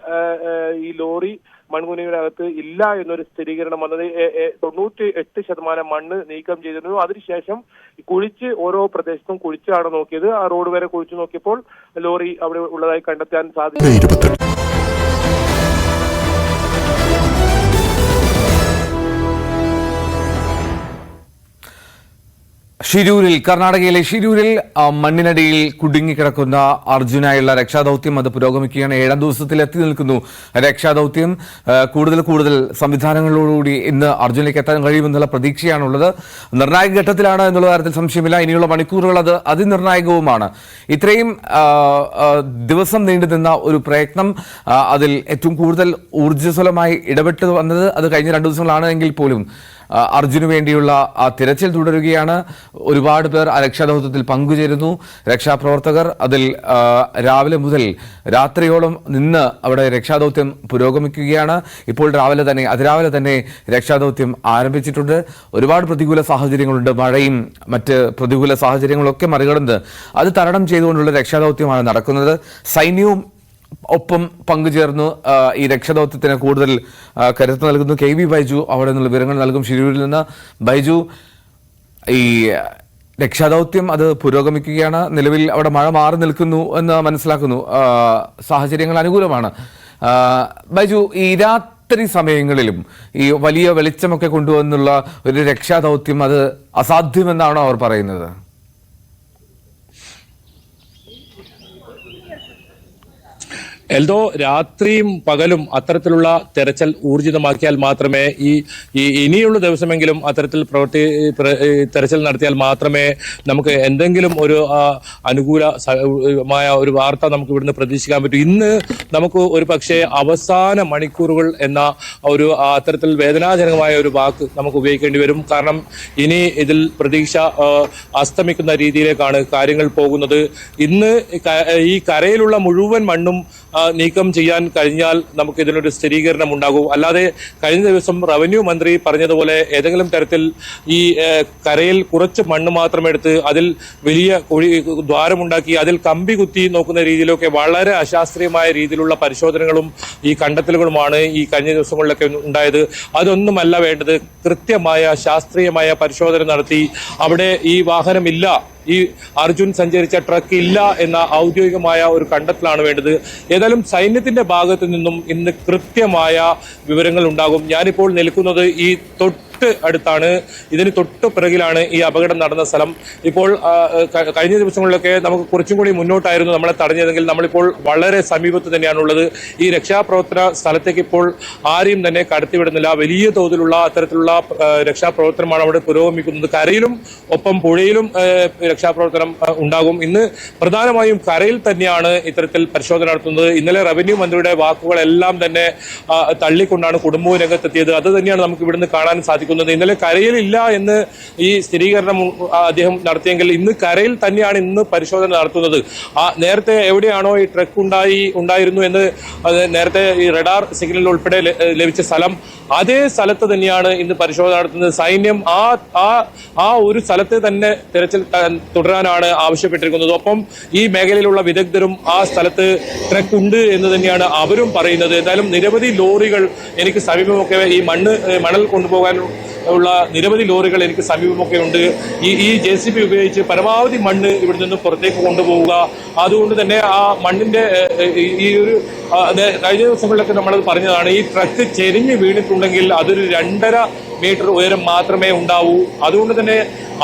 ഈ ലോറി മൺകൂനയുടെ അകത്ത് ഇല്ല എന്നൊരു സ്ഥിരീകരണം വന്നത്. 98% മണ്ണ് നീക്കം ചെയ്തിരുന്നു. അതിനുശേഷം കുഴിച്ച് ഓരോ പ്രദേശത്തും കുഴിച്ചാണ് നോക്കിയത്. ആ റോഡ് വരെ കുഴിച്ചു നോക്കിയപ്പോൾ ലോറി അവിടെ ഉള്ളതായി കണ്ടെത്താൻ സാധിച്ചു. ഷിരൂരിൽ, കർണാടകയിലെ ഷിരൂരിൽ മണ്ണിനടിയിൽ കുടുങ്ങിക്കിടക്കുന്ന അർജുനായുള്ള രക്ഷാദൌത്യം അത് പുരോഗമിക്കുകയാണ്. 7ാം ദിവസത്തിൽ എത്തി നിൽക്കുന്നു രക്ഷാദൌത്യം. കൂടുതൽ സംവിധാനങ്ങളോടുകൂടി ഇന്ന് അർജുനിലേക്ക് എത്താൻ കഴിയുമെന്നുള്ള പ്രതീക്ഷയാണുള്ളത്. നിർണായക ഘട്ടത്തിലാണ് എന്നുള്ള കാര്യത്തിൽ സംശയമില്ല. ഇനിയുള്ള മണിക്കൂറുകൾ അത് അതിനിർണായകവുമാണ്. ഇത്രയും ദിവസം നീണ്ടുനിന്ന ഒരു പ്രയത്നം, അതിൽ ഏറ്റവും കൂടുതൽ ഊർജ്ജസ്വലമായി ഇടപെട്ട് വന്നത് അത് കഴിഞ്ഞ 2 ദിവസങ്ങളാണ് എങ്കിൽ പോലും അർജുന് വേണ്ടിയുള്ള ആ തിരച്ചിൽ തുടരുകയാണ്. ഒരുപാട് പേർ ആ രക്ഷാദൌത്യത്തിൽ പങ്കുചേരുന്നു. രക്ഷാപ്രവർത്തകർ അതിൽ രാവിലെ മുതൽ രാത്രിയോളം നിന്ന് അവിടെ രക്ഷാദൌത്യം പുരോഗമിക്കുകയാണ്. ഇപ്പോൾ അതിരാവിലെ തന്നെ രക്ഷാദൌത്യം ആരംഭിച്ചിട്ടുണ്ട്. ഒരുപാട് പ്രതികൂല സാഹചര്യങ്ങളുണ്ട്. മഴയും മറ്റ് പ്രതികൂല സാഹചര്യങ്ങളൊക്കെ മറികടന്ന് അത് തരണം ചെയ്തുകൊണ്ടുള്ള രക്ഷാദൌത്യമാണ് നടക്കുന്നത്. സൈന്യവും ഒപ്പം പങ്കുചേർന്നു ഈ രക്ഷാദൌത്യത്തിന് കൂടുതൽ കരുത്ത് നൽകുന്നു. KV ബൈജു അവിടെ നിന്നുള്ള വിവരങ്ങൾ നൽകും ഷിരൂരിൽ നിന്ന്. ബൈജു, ഈ രക്ഷാദൌത്യം അത് പുരോഗമിക്കുകയാണ്. നിലവിൽ അവിടെ മഴ മാറി നിൽക്കുന്നു എന്ന് മനസ്സിലാക്കുന്നു. സാഹചര്യങ്ങൾ അനുകൂലമാണ്. ബൈജു, ഈ രാത്രി സമയങ്ങളിലും ഈ വലിയ വെളിച്ചമൊക്കെ കൊണ്ടുവന്നുള്ള ഒരു രക്ഷാദൌത്യം അത് അസാധ്യമെന്നാണോ അവർ പറയുന്നത്? എൽദോ, രാത്രിയും പകലും അത്തരത്തിലുള്ള തെരച്ചിൽ ഊർജിതമാക്കിയാൽ മാത്രമേ ഇനിയുള്ള ദിവസമെങ്കിലും അത്തരത്തിൽ തെരച്ചിൽ നടത്തിയാൽ മാത്രമേ നമുക്ക് എന്തെങ്കിലും ഒരു അനുകൂലമായ ഒരു വാർത്ത നമുക്ക് ഇവിടുന്ന് പ്രതീക്ഷിക്കാൻ പറ്റൂ. ഇന്ന് നമുക്ക് ഒരു പക്ഷേ അവസാന മണിക്കൂറുകൾ എന്ന ഒരു അത്തരത്തിൽ വേദനാജനകമായ ഒരു വാക്ക് നമുക്ക് ഉപയോഗിക്കേണ്ടി വരും. കാരണം ഇനി ഇതിൽ പ്രതീക്ഷ അസ്തമിക്കുന്ന രീതിയിലേക്കാണ് കാര്യങ്ങൾ പോകുന്നത്. ഇന്ന് ഈ കരയിലുള്ള മുഴുവൻ മണ്ണും നീക്കം ചെയ്യാൻ കഴിഞ്ഞാൽ നമുക്ക് ഇതിനൊരു സ്ഥിരീകരണം ഉണ്ടാകും. അല്ലാതെ കഴിഞ്ഞ ദിവസം റവന്യൂ മന്ത്രി പറഞ്ഞതുപോലെ ഏതെങ്കിലും തരത്തിൽ ഈ കരയിൽ കുറച്ച് മണ്ണ് മാത്രം എടുത്ത് അതിൽ വലിയ ദ്വാരമുണ്ടാക്കി അതിൽ കമ്പി കുത്തി നോക്കുന്ന രീതിയിലൊക്കെ വളരെ അശാസ്ത്രീയമായ രീതിയിലുള്ള പരിശോധനകളും ഈ കണ്ടെത്തലുകളുമാണ് ഈ കഴിഞ്ഞ ദിവസങ്ങളിലൊക്കെ ഉണ്ടായത്. അതൊന്നുമല്ല വേണ്ടത്. കൃത്യമായ ശാസ്ത്രീയമായ പരിശോധന നടത്തി അവിടെ ഈ വാഹനമില്ല, ഈ അർജുൻ സഞ്ചരിച്ച ട്രക്ക് ഇല്ല എന്ന ഔദ്യോഗികമായ ഒരു കണ്ടെത്തലാണ് വേണ്ടത്. ഏതായാലും സൈന്യത്തിന്റെ ഭാഗത്തു നിന്നും ഇന്ന് കൃത്യമായ വിവരങ്ങൾ ഉണ്ടാകും. ഞാനിപ്പോൾ നിൽക്കുന്നത് ഈ അടുത്താണ്. ഇതിന് തൊട്ട് പിറകിലാണ് ഈ അപകടം നടന്ന സ്ഥലം. ഇപ്പോൾ കഴിഞ്ഞ ദിവസങ്ങളിലൊക്കെ നമുക്ക് കുറച്ചും കൂടി മുന്നോട്ടായിരുന്നു നമ്മളെ തടഞ്ഞതെങ്കിൽ നമ്മളിപ്പോൾ വളരെ സമീപത്ത് തന്നെയാണുള്ളത്. ഈ രക്ഷാപ്രവർത്തന സ്ഥലത്തേക്ക് ഇപ്പോൾ ആരെയും തന്നെ കടത്തിവിടുന്നില്ല. വലിയ തോതിലുള്ള അത്തരത്തിലുള്ള രക്ഷാപ്രവർത്തനമാണ് അവിടെ പുരോഗമിക്കുന്നത്. കരയിലും ഒപ്പം പുഴയിലും രക്ഷാപ്രവർത്തനം ഉണ്ടാകും. ഇന്ന് പ്രധാനമായും കരയിൽ തന്നെയാണ് ഇത്തരത്തിൽ പരിശോധന നടത്തുന്നത്. ഇന്നലെ റവന്യൂ മന്ത്രിയുടെ വാക്കുകളെല്ലാം തന്നെ തള്ളിക്കൊണ്ടാണ് കുടുംബവും രംഗത്തെത്തിയത്. അത് തന്നെയാണ് നമുക്ക് ഇവിടുന്ന് കാണാൻ സാധിക്കുന്നത്. അറിയിക്കുന്നത്. ഇന്നലെ കരയിലില്ല എന്ന് ഈ സ്ഥിരീകരണം അദ്ദേഹം നടത്തിയെങ്കിൽ ഇന്ന് കരയിൽ തന്നെയാണ് ഇന്ന് പരിശോധന നടത്തുന്നത്. നേരത്തെ എവിടെയാണോ ഈ ട്രക്ക് ഉണ്ടായിരുന്നു എന്ന് നേരത്തെ ഈ റഡാർ സിഗ്നൽ ഉൾപ്പെടെ ലഭിച്ച സ്ഥലം, അതേ സ്ഥലത്ത് തന്നെയാണ് ഇന്ന് പരിശോധന നടത്തുന്നത്. സൈന്യം ആ ഒരു സ്ഥലത്ത് തന്നെ തെരച്ചിൽ തുടരാനാണ് ആവശ്യപ്പെട്ടിരിക്കുന്നത്. ഒപ്പം ഈ മേഖലയിലുള്ള വിദഗ്ധരും ആ സ്ഥലത്ത് ട്രക്ക് ഉണ്ട് എന്ന് തന്നെയാണ് അവരും പറയുന്നത്. എന്തായാലും നിരവധി ലോറികൾ എനിക്ക് സമീപമൊക്കെ ഈ മണൽ കൊണ്ടുപോകാൻ ഉള്ള നിരവധി ലോറികൾ എനിക്ക് സമീപമൊക്കെ ഉണ്ട്. ഈ JCB ഉപയോഗിച്ച് പരമാവധി മണ്ണ് ഇവിടെ നിന്ന് പുറത്തേക്ക് കൊണ്ടുപോവുക. അതുകൊണ്ട് തന്നെ ആ മണ്ണിന്റെ ഈ ഒരു കഴിഞ്ഞ ദിവസങ്ങളിലൊക്കെ നമ്മളത് പറഞ്ഞതാണ്, ഈ ട്രക്ക് ചെരിഞ്ഞ് വീണിട്ടുണ്ടെങ്കിൽ അതൊരു 2.5 മീറ്റർ ഉയരം മാത്രമേ ഉണ്ടാവൂ. അതുകൊണ്ട് തന്നെ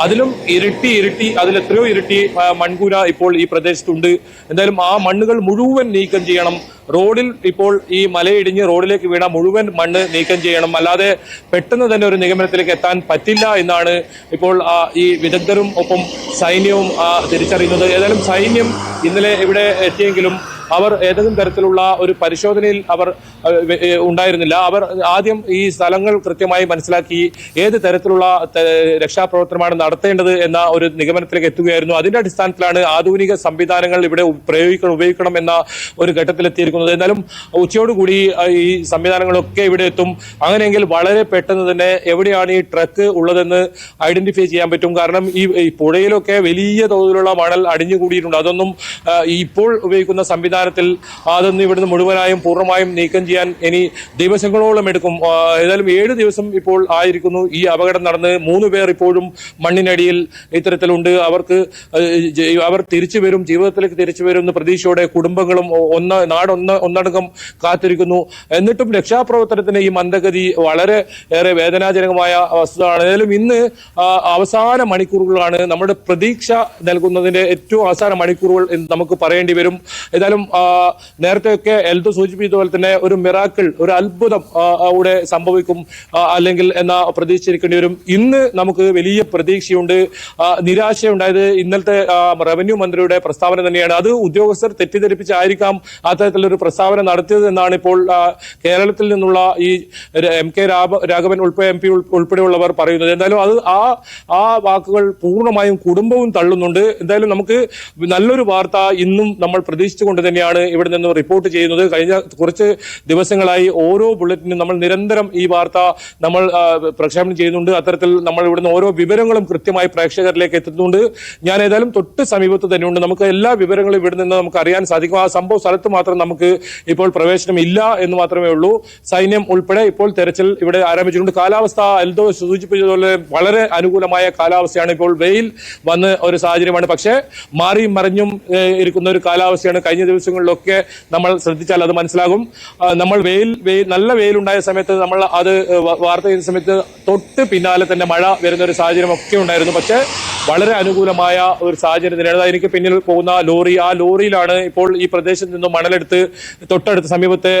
അതിലും ഇരട്ടി അതിലെത്രയോ ഇരട്ടി മൺകൂന ഇപ്പോൾ ഈ പ്രദേശത്തുണ്ട്. എന്തായാലും ആ മണ്ണുകൾ മുഴുവൻ നീക്കം ചെയ്യണം. റോഡിൽ ഇപ്പോൾ ഈ മലയിടിഞ്ഞ് റോഡിലേക്ക് വീണ മുഴുവൻ മണ്ണ് നീക്കം ചെയ്യണം. അല്ലാതെ പെട്ടെന്ന് തന്നെ ഒരു നിഗമനത്തിലേക്ക് എത്താൻ പറ്റില്ല എന്നാണ് ഇപ്പോൾ ഈ വിദഗ്ധരും ഒപ്പം സൈന്യവും തിരിച്ചറിയുന്നത്. ഏതായാലും സൈന്യം ഇന്നലെ ഇവിടെ എത്തിയെങ്കിലും അവർ ഏതെങ്കിലും തരത്തിലുള്ള ഒരു പരിശോധനയിൽ അവർ ഉണ്ടായിരുന്നില്ല. അവർ ആദ്യം ഈ സ്ഥലങ്ങൾ കൃത്യമായി മനസ്സിലാക്കി ഏത് തരത്തിലുള്ള രക്ഷാപ്രവർത്തനമാണ് നടത്തേണ്ടത് എന്ന ഒരു നിഗമനത്തിലേക്ക് എത്തുകയായിരുന്നു. അതിന്റെ അടിസ്ഥാനത്തിലാണ് ആധുനിക സംവിധാനങ്ങൾ ഇവിടെ ഉപയോഗിക്കണം എന്ന ഒരു ഘട്ടത്തിലെത്തിയിരിക്കുന്നത്. എന്നാലും ഉച്ചയോടുകൂടി ഈ സംവിധാനങ്ങളൊക്കെ ഇവിടെ എത്തും. അങ്ങനെയെങ്കിൽ വളരെ പെട്ടെന്ന് തന്നെ എവിടെയാണ് ഈ ട്രക്ക് ഉള്ളതെന്ന് ഐഡന്റിഫൈ ചെയ്യാൻ പറ്റും. കാരണം ഈ പുഴയിലൊക്കെ വലിയ തോതിലുള്ള മണൽ അടിഞ്ഞുകൂടിയിട്ടുണ്ട്. അതൊന്നും ഇപ്പോൾ ഉപയോഗിക്കുന്ന സംവിധാനത്തിൽ അതൊന്നും ഇവിടുന്ന് മുഴുവനായും പൂർണ്ണമായും നീക്കം ചെയ്യാൻ ഇനി ദിവസങ്ങളോളം എടുക്കും. ഏതായാലും 7 ദിവസം ഇപ്പോൾ ആയിരിക്കുന്നു ഈ അപകടം നടന്ന്. 3 പേർ ഇപ്പോഴും മണ്ണിനടിയിൽ ഇത്തരത്തിലുണ്ട്. അവർ തിരിച്ചു വരും, ജീവിതത്തിലേക്ക് തിരിച്ചു വരും എന്ന പ്രതീക്ഷയോടെ കുടുംബങ്ങളും ഒന്നടങ്കം കാത്തിരിക്കുന്നു. എന്നിട്ടും രക്ഷാപ്രവർത്തനത്തിന് ഈ മന്ദഗതി വളരെ ഏറെ വേദനാജനകമായ വസ്തുതയാണ്. ഏതായാലും ഇന്ന് അവസാന മണിക്കൂറുകളാണ്, നമ്മുടെ പ്രതീക്ഷ നൽകുന്നതിന്റെ ഏറ്റവും അവസാന മണിക്കൂറുകൾ നമുക്ക് പറയേണ്ടി വരും. ഏതായാലും നേരത്തെയൊക്കെ എൽദോ സൂചിപ്പിച്ചതുപോലെ തന്നെ ഒരു മിറാക്കിൾ, ഒരു അത്ഭുതം അവിടെ സംഭവിക്കും അല്ലെങ്കിൽ എന്ന പ്രതീക്ഷിച്ചിരിക്കേണ്ടി വരും. ഇന്ന് നമുക്ക് വലിയ പ്രതീക്ഷയുണ്ട്. നിരാശയുണ്ടായത് ഇന്നലത്തെ റവന്യൂ മന്ത്രിയുടെ പ്രസ്താവന തന്നെയാണ്. അത് ഉദ്യോഗസ്ഥർ തെറ്റിദ്ധരിപ്പിച്ചായിരിക്കാം അത്തരത്തിലൊരു പ്രസ്താവന നടത്തിയത് എന്നാണ് ഇപ്പോൾ കേരളത്തിൽ നിന്നുള്ള ഈ MK രാഘവൻ MP ഉൾപ്പെടെയുള്ളവർ പറയുന്നത്. എന്തായാലും അത് ആ വാക്കുകൾ പൂർണ്ണമായും കുടുംബവും തള്ളുന്നുണ്ട്. എന്തായാലും നമുക്ക് നല്ലൊരു വാർത്ത ഇന്നും നമ്മൾ പ്രതീക്ഷിച്ചുകൊണ്ട് തന്നെയാണ് ഇവിടെ നിന്ന് റിപ്പോർട്ട് ചെയ്യുന്നത്. കഴിഞ്ഞ കുറച്ച് ദിവസങ്ങളായി ഓരോ ബുള്ളറ്റിനും നമ്മൾ നിരന്തരം ഈ വാർത്ത നമ്മൾ പ്രക്ഷേപണം ചെയ്യുന്നുണ്ട്. അത്തരത്തിൽ നമ്മൾ ഇവിടുന്ന് ഓരോ വിവരങ്ങളും കൃത്യമായി പ്രേക്ഷകരിലേക്ക് എത്തുന്നുണ്ട്. ഞാൻ ഏതായാലും തൊട്ട് സമീപത്ത് തന്നെയുണ്ട്. നമുക്ക് എല്ലാ വിവരങ്ങളും ഇവിടെ നിന്ന് നമുക്ക് അറിയാൻ സാധിക്കും. ആ സംഭവ സ്ഥലത്ത് മാത്രം നമുക്ക് ഇപ്പോൾ പ്രവേശനം ഇല്ല എന്ന് മാത്രമേ ഉള്ളൂ. സൈന്യം ഉൾപ്പെടെ ഇപ്പോൾ തെരച്ചിൽ ഇവിടെ ആരംഭിച്ചിട്ടുണ്ട്. കാലാവസ്ഥ എൽദോ സൂചിപ്പിച്ചതുപോലെ വളരെ അനുകൂലമായ കാലാവസ്ഥയാണ്. ഇപ്പോൾ വെയിൽ വന്ന് ഒരു സാഹചര്യമാണ്. പക്ഷേ മാറിയും മറിഞ്ഞും ഇരിക്കുന്ന ഒരു കാലാവസ്ഥയാണ്. കഴിഞ്ഞ ദിവസങ്ങളിലൊക്കെ നമ്മൾ ശ്രദ്ധിച്ചാൽ അത് മനസ്സിലാകും. നമ്മൾ നല്ല വെയിലുണ്ടായ സമയത്ത് നമ്മൾ അത് വാർത്ത ചെയ്യുന്ന സമയത്ത് തൊട്ട് പിന്നാലെ തന്നെ മഴ വരുന്ന ഒരു സാഹചര്യം ഒക്കെ ഉണ്ടായിരുന്നു. പക്ഷേ വളരെ അനുകൂലമായ ഒരു സാഹചര്യം തന്നെയാണ്. എനിക്ക് പിന്നിൽ പോകുന്ന ലോറി, ആ ലോറിയിലാണ് ഇപ്പോൾ ഈ പ്രദേശത്ത് നിന്നും മണലെടുത്ത് തൊട്ടടുത്ത സമീപത്തെ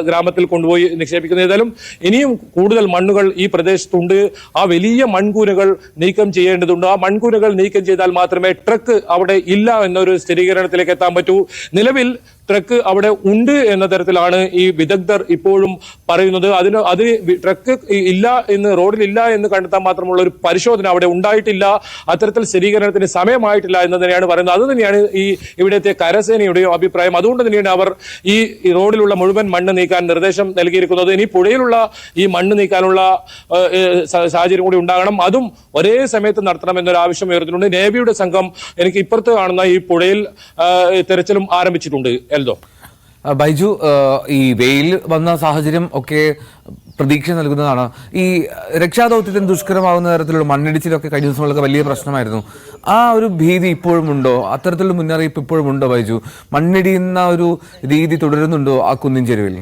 ഗ്രാമത്തിൽ കൊണ്ടുപോയി നിക്ഷേപിക്കുന്നത്. ഏതായാലും ഇനിയും കൂടുതൽ മണ്ണുകൾ ഈ പ്രദേശത്തുണ്ട്. ആ വലിയ മൺകൂനകൾ നീക്കം ചെയ്യേണ്ടതുണ്ട്. ആ മൺകൂനകൾ നീക്കം ചെയ്താൽ മാത്രമേ ട്രക്ക് അവിടെ ഇല്ല എന്നൊരു സ്ഥിരീകരണത്തിലേക്ക് എത്താൻ പറ്റൂ. നിലവിൽ ട്രക്ക് അവിടെ ഉണ്ട് എന്ന തരത്തിലാണ് ഈ വിദഗ്ധർ ഇപ്പോഴും പറയുന്നത്. അത് ട്രക്ക് ഇല്ല എന്ന്, റോഡിലില്ല എന്ന് കണ്ടെത്താൻ മാത്രമുള്ള ഒരു പരിശോധന അവിടെ ഉണ്ടായിട്ടില്ല. അത്തരത്തിൽ സ്ഥിരീകരണത്തിന് സമയമായിട്ടില്ല എന്ന് തന്നെയാണ് പറയുന്നത്. അത് തന്നെയാണ് ഈ ഇവിടുത്തെ കരസേനയുടെയോ അഭിപ്രായം. അതുകൊണ്ട് തന്നെയാണ് അവർ ഈ റോഡിലുള്ള മുഴുവൻ മണ്ണ് നീക്കാൻ നിർദ്ദേശം നൽകിയിരിക്കുന്നത്. ഇനി പുഴയിലുള്ള ഈ മണ്ണ് നീക്കാനുള്ള സാഹചര്യം കൂടി ഉണ്ടാകണം. അതും ഒരേ സമയത്ത് നടത്തണം എന്നൊരു ആവശ്യം ഉയർത്തിയിട്ടുണ്ട്. നേവിയുടെ സംഘം എനിക്ക് ഇപ്പുറത്ത് കാണുന്ന ഈ പുഴയിൽ തെരച്ചിലും ആരംഭിച്ചിട്ടുണ്ട്. എൽദോ, ബൈജു, ഈ വെയിൽ വന്ന സാഹചര്യം ഒക്കെ പ്രതീക്ഷ നൽകുന്നതാണ്. ഈ രക്ഷാദൗത്യത്തിന് ദുഷ്കരമാകുന്ന തരത്തിലുള്ള മണ്ണിടിച്ചിലൊക്കെ കഴിഞ്ഞ ദിവസങ്ങളിലൊക്കെ വലിയ പ്രശ്നമായിരുന്നു. ആ ഒരു ഭീതി ഇപ്പോഴും ഉണ്ടോ? അത്തരത്തിലുള്ള മുന്നറിയിപ്പ് ഇപ്പോഴും ഉണ്ടോ ബൈജു? മണ്ണിടിയുന്ന ഒരു രീതി തുടരുന്നുണ്ടോ ആ കുന്നിൻ ചെരുവിൽ?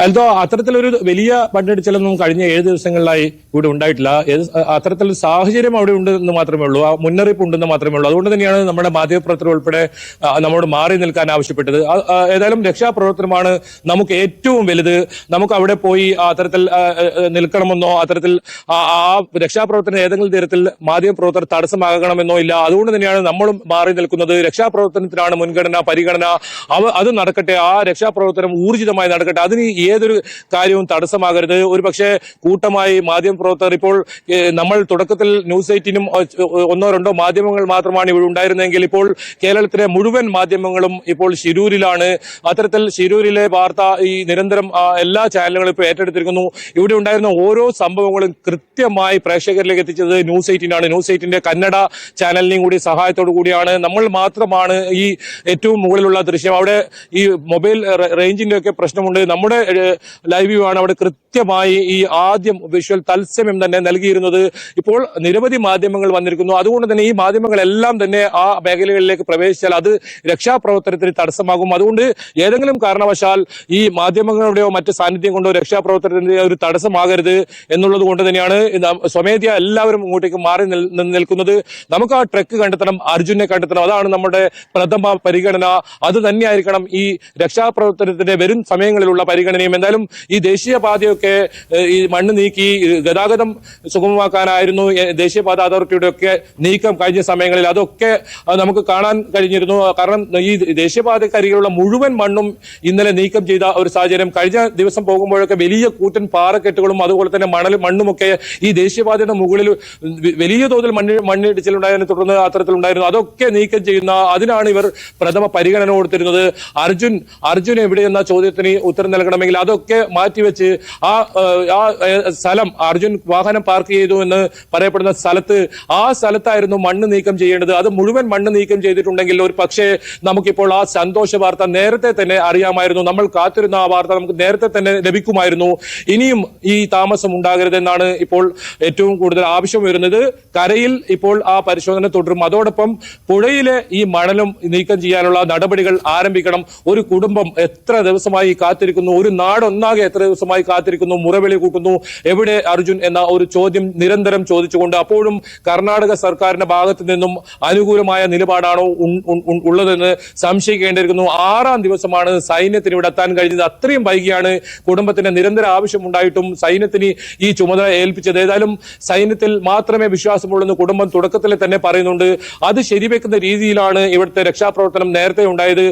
എൽദോ അത്തരത്തിലൊരു വലിയ മണ്ണിടിച്ചിലൊന്നും കഴിഞ്ഞ 7 ദിവസങ്ങളിലായി ഇവിടെ ഉണ്ടായിട്ടില്ല. അത്തരത്തിലൊരു സാഹചര്യം അവിടെ ഉണ്ടെന്ന് മാത്രമേ ഉള്ളൂ, ആ മുന്നറിയിപ്പ് ഉണ്ടെന്ന് മാത്രമേ ഉള്ളൂ. അതുകൊണ്ട് തന്നെയാണ് നമ്മുടെ മാധ്യമപ്രവർത്തകർ ഉൾപ്പെടെ നമ്മോട് മാറി നിൽക്കാൻ ആവശ്യപ്പെട്ടത്. ഏതായാലും രക്ഷാപ്രവർത്തനമാണ് നമുക്ക് ഏറ്റവും വലുത്. നമുക്ക് അവിടെ പോയി അത്തരത്തിൽ നിൽക്കണമെന്നോ അത്തരത്തിൽ ആ രക്ഷാപ്രവർത്തനം ഏതെങ്കിലും തരത്തിൽ മാധ്യമപ്രവർത്തകർ തടസ്സമാകണമെന്നോ ഇല്ല. അതുകൊണ്ട് തന്നെയാണ് നമ്മളും മാറി നിൽക്കുന്നത്. രക്ഷാപ്രവർത്തനത്തിനാണ് മുൻഗണന, പരിഗണന. അത് നടക്കട്ടെ, ആ രക്ഷാപ്രവർത്തനം ഊർജിതമായി നടക്കട്ടെ. അതിന് ഏതൊരു കാര്യവും തടസ്സമാകരുത്. ഒരു പക്ഷേ കൂട്ടമായി മാധ്യമപ്രവർത്തകർ, ഇപ്പോൾ നമ്മൾ തുടക്കത്തിൽ ന്യൂസ് 18-നും 1-2 മാധ്യമങ്ങൾ മാത്രമാണ് ഇവിടെ ഉണ്ടായിരുന്നെങ്കിൽ ഇപ്പോൾ കേരളത്തിലെ മുഴുവൻ മാധ്യമങ്ങളും ഇപ്പോൾ ശിരൂരിലാണ്. അത്തരത്തിൽ ശിരൂരിലെ വാർത്ത ഈ നിരന്തരം എല്ലാ ചാനലുകളും ഇപ്പോൾ ഏറ്റെടുത്തിരിക്കുന്നു. ഇവിടെ ഉണ്ടായിരുന്ന ഓരോ സംഭവങ്ങളും കൃത്യമായി പ്രേക്ഷകരിലേക്ക് എത്തിച്ചത് ന്യൂസ് 18-ആണ്. ന്യൂസ് 18-ന്റെ കന്നഡ ചാനലിനെയും കൂടി സഹായത്തോടു കൂടിയാണ്. നമ്മൾ മാത്രമാണ് ഈ ഏറ്റവും മുകളിലുള്ള ദൃശ്യം. അവിടെ ഈ മൊബൈൽ റേഞ്ചിന്റെ ഒക്കെ പ്രശ്നമുണ്ട്. നമ്മുടെ ലൈവ് വ്യൂ ആണ് അവിടെ കൃത്യമായി ഈ ആദ്യം വിഷ്വൽ തത്സമയം തന്നെ നൽകിയിരുന്നത്. ഇപ്പോൾ നിരവധി മാധ്യമങ്ങൾ വന്നിരിക്കുന്നു. അതുകൊണ്ട് തന്നെ ഈ മാധ്യമങ്ങളെല്ലാം തന്നെ ആ മേഖലകളിലേക്ക് പ്രവേശിച്ചാൽ അത് രക്ഷാപ്രവർത്തനത്തിന് തടസ്സമാകും. അതുകൊണ്ട് ഏതെങ്കിലും കാരണവശാൽ ഈ മാധ്യമങ്ങളുടെയോ മറ്റ് സാന്നിധ്യം കൊണ്ടോ രക്ഷാപ്രവർത്തനത്തിന്റെ ഒരു തടസ്സമാകരുത് എന്നുള്ളത് കൊണ്ട് തന്നെയാണ് സ്വമേധയാ എല്ലാവരും ഇങ്ങോട്ടേക്ക് മാറി നിൽക്കുന്നത്. നമുക്ക് ആ ട്രക്ക് കണ്ടെത്തണം, അർജുനെ കണ്ടെത്തണം. അതാണ് നമ്മുടെ പ്രഥമ പരിഗണന. അത് തന്നെയായിരിക്കണം ഈ രക്ഷാപ്രവർത്തനത്തിന്റെ വരും സമയങ്ങളിലുള്ള പരിഗണനയും. എന്തായാലും ഈ ദേശീയപാതയൊക്കെ ഈ മണ്ണ് നീക്കി ഗതാഗതം സുഗമമാക്കാനായിരുന്നു ദേശീയപാത അതോറിറ്റിയുടെ ഒക്കെ നീക്കം കഴിഞ്ഞ സമയങ്ങളിൽ. അതൊക്കെ നമുക്ക് കാണാൻ കഴിഞ്ഞിരുന്നു. കാരണം ഈ ദേശീയപാതക്കരികിലുള്ള മുഴുവൻ മണ്ണും ഇന്നലെ നീക്കം ചെയ്ത ഒരു സാഹചര്യം. കഴിഞ്ഞ ദിവസം പോകുമ്പോഴൊക്കെ വലിയ കൂറ്റൻ പാറക്കെട്ടുകളും അതുപോലെ തന്നെ മണ്ണുമൊക്കെ ഈ ദേശീയപാതയുടെ മുകളിൽ വലിയ തോതിൽ മണ്ണിടിച്ചിലുണ്ടായതിനെ തുടർന്ന് അത്തരത്തിലുണ്ടായിരുന്നു. അതൊക്കെ നീക്കം ചെയ്യുന്ന അതിനാണ് ഇവർ പ്രഥമ പരിഗണന കൊടുത്തിരുന്നത്. അർജുൻ എവിടെയെന്ന ചോദ്യത്തിന് ഉത്തരം നൽകണമെങ്കിൽ അതൊക്കെ മാറ്റിവെച്ച് ആ സ്ഥലം, അർജുൻ വാഹനം പാർക്ക് ചെയ്തു എന്ന് പറയപ്പെടുന്ന ആ സ്ഥലത്തായിരുന്നു മണ്ണ് നീക്കം ചെയ്യേണ്ടത്. അത് മുഴുവൻ മണ്ണ് നീക്കം ചെയ്തിട്ടുണ്ടെങ്കിൽ ഒരു പക്ഷേ നമുക്കിപ്പോൾ ആ സന്തോഷ വാർത്ത നേരത്തെ തന്നെ അറിയാമായിരുന്നു. നമ്മൾ കാത്തിരുന്ന ആ വാർത്ത നമുക്ക് നേരത്തെ തന്നെ ലഭിക്കുമായിരുന്നു. ഇനിയും ഈ താമസം ഉണ്ടാകരുതെന്നാണ് ഇപ്പോൾ ഏറ്റവും കൂടുതൽ ആവശ്യം വരുന്നത്. കരയിൽ ഇപ്പോൾ ആ പരിശോധന തുടരും. അതോടൊപ്പം പുഴയിലെ ഈ മണലും നീക്കം ചെയ്യാനുള്ള നടപടികൾ ആരംഭിക്കണം. ഒരു കുടുംബം എത്ര ദിവസമായി കാത്തിരിക്കുന്നു, ഒരു നാടൊന്നാകെ എത്ര ദിവസമായി കാത്തിരിക്കുന്നു, മുറവിളി കൂട്ടുന്നു, എവിടെ അർജുൻ എന്ന ഒരു ചോദ്യം നിരന്തരം ചോദിച്ചുകൊണ്ട്. അപ്പോഴും കർണാടക സർക്കാരിന്റെ ഭാഗത്ത് നിന്നും അനുകൂലമായ നിലപാടാണോ ഉള്ളതെന്ന് സംശയിക്കേണ്ടിയിരിക്കുന്നു. 6-ാം ദിവസമാണ് സൈന്യത്തിന് ഇവിടെ എത്താൻ കഴിഞ്ഞത്. അത്രയും വൈകിയാണ് കുടുംബത്തിന് നിരന്തര ആവശ്യമുണ്ടായിട്ടും സൈന്യത്തിന് ഈ ചുമതല ഏൽപ്പിച്ചത്. ഏതായാലും സൈന്യത്തിൽ മാത്രമേ വിശ്വാസമുള്ളൂ കുടുംബം തുടക്കത്തിൽ തന്നെ പറയുന്നുണ്ട്. അത് ശരിവെക്കുന്ന രീതിയിലാണ് ഇവിടുത്തെ രക്ഷാപ്രവർത്തനം നേരത്തെ ഉണ്ടായത്.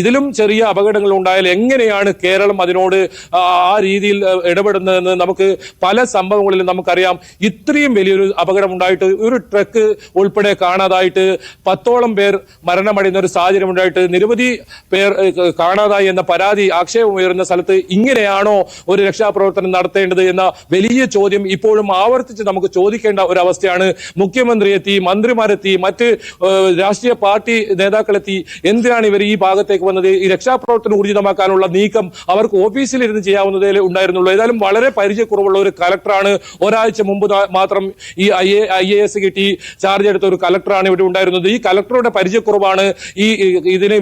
ഇതിലും ചെറിയ അപകടങ്ങൾ ഉണ്ടായാൽ എങ്ങനെയാണ് കേരളം അതിനോട് ആ രീതിയിൽ ഇടപെടുന്നതെന്ന് നമുക്ക് പല സംഭവങ്ങളിലും നമുക്കറിയാം. ഇത്രയും വലിയൊരു അപകടം ഉണ്ടായിട്ട് ഒരു ട്രക്ക് ഉൾപ്പെടെ കാണാതായിട്ട് 10ഓളം പേർ മരണമടയുന്ന ഒരു സാഹചര്യം ഉണ്ടായിട്ട് നിരവധി പേർ കാണാതായി എന്ന പരാതി ആക്ഷേപം ഉയർന്ന സ്ഥലത്ത് ഇങ്ങനെയാണോ ഒരു രക്ഷാപ്രവർത്തനം നടത്തേണ്ടത് എന്ന വലിയ ചോദ്യം ഇപ്പോഴും ആവർത്തിച്ച് നമുക്ക് ചോദിക്കേണ്ട ഒരു അവസ്ഥയാണ്. മുഖ്യമന്ത്രി എത്തി, മന്ത്രിമാരെത്തി, മറ്റ് രാഷ്ട്രീയ പാർട്ടി നേതാക്കളെത്തി. എന്തിനാണ് ഇവർ ഈ ഭാഗത്തേക്ക് വന്നത്? ഈ രക്ഷാപ്രവർത്തനം ഊർജിതമാക്കാനുള്ള നീക്കം അവർക്ക് ഓഫീസിലിരുന്ന് ചെയ്യാവുന്നതേ ഉണ്ടായിരുന്നുള്ളൂ. ഏതായാലും വളരെ പരിചയക്കുറവുള്ള ഒരു കലക്ടറാണ്. ഒരാഴ്ച മുമ്പ് മാത്രം ഈ IAS കിട്ടി ചാർജ് എടുത്ത ഒരു കലക്ടറാണ് ഇവിടെ ഉണ്ടായിരുന്നത്. ഈ കലക്ടറുടെ പരിചയക്കുറവാണ് ഇതിന്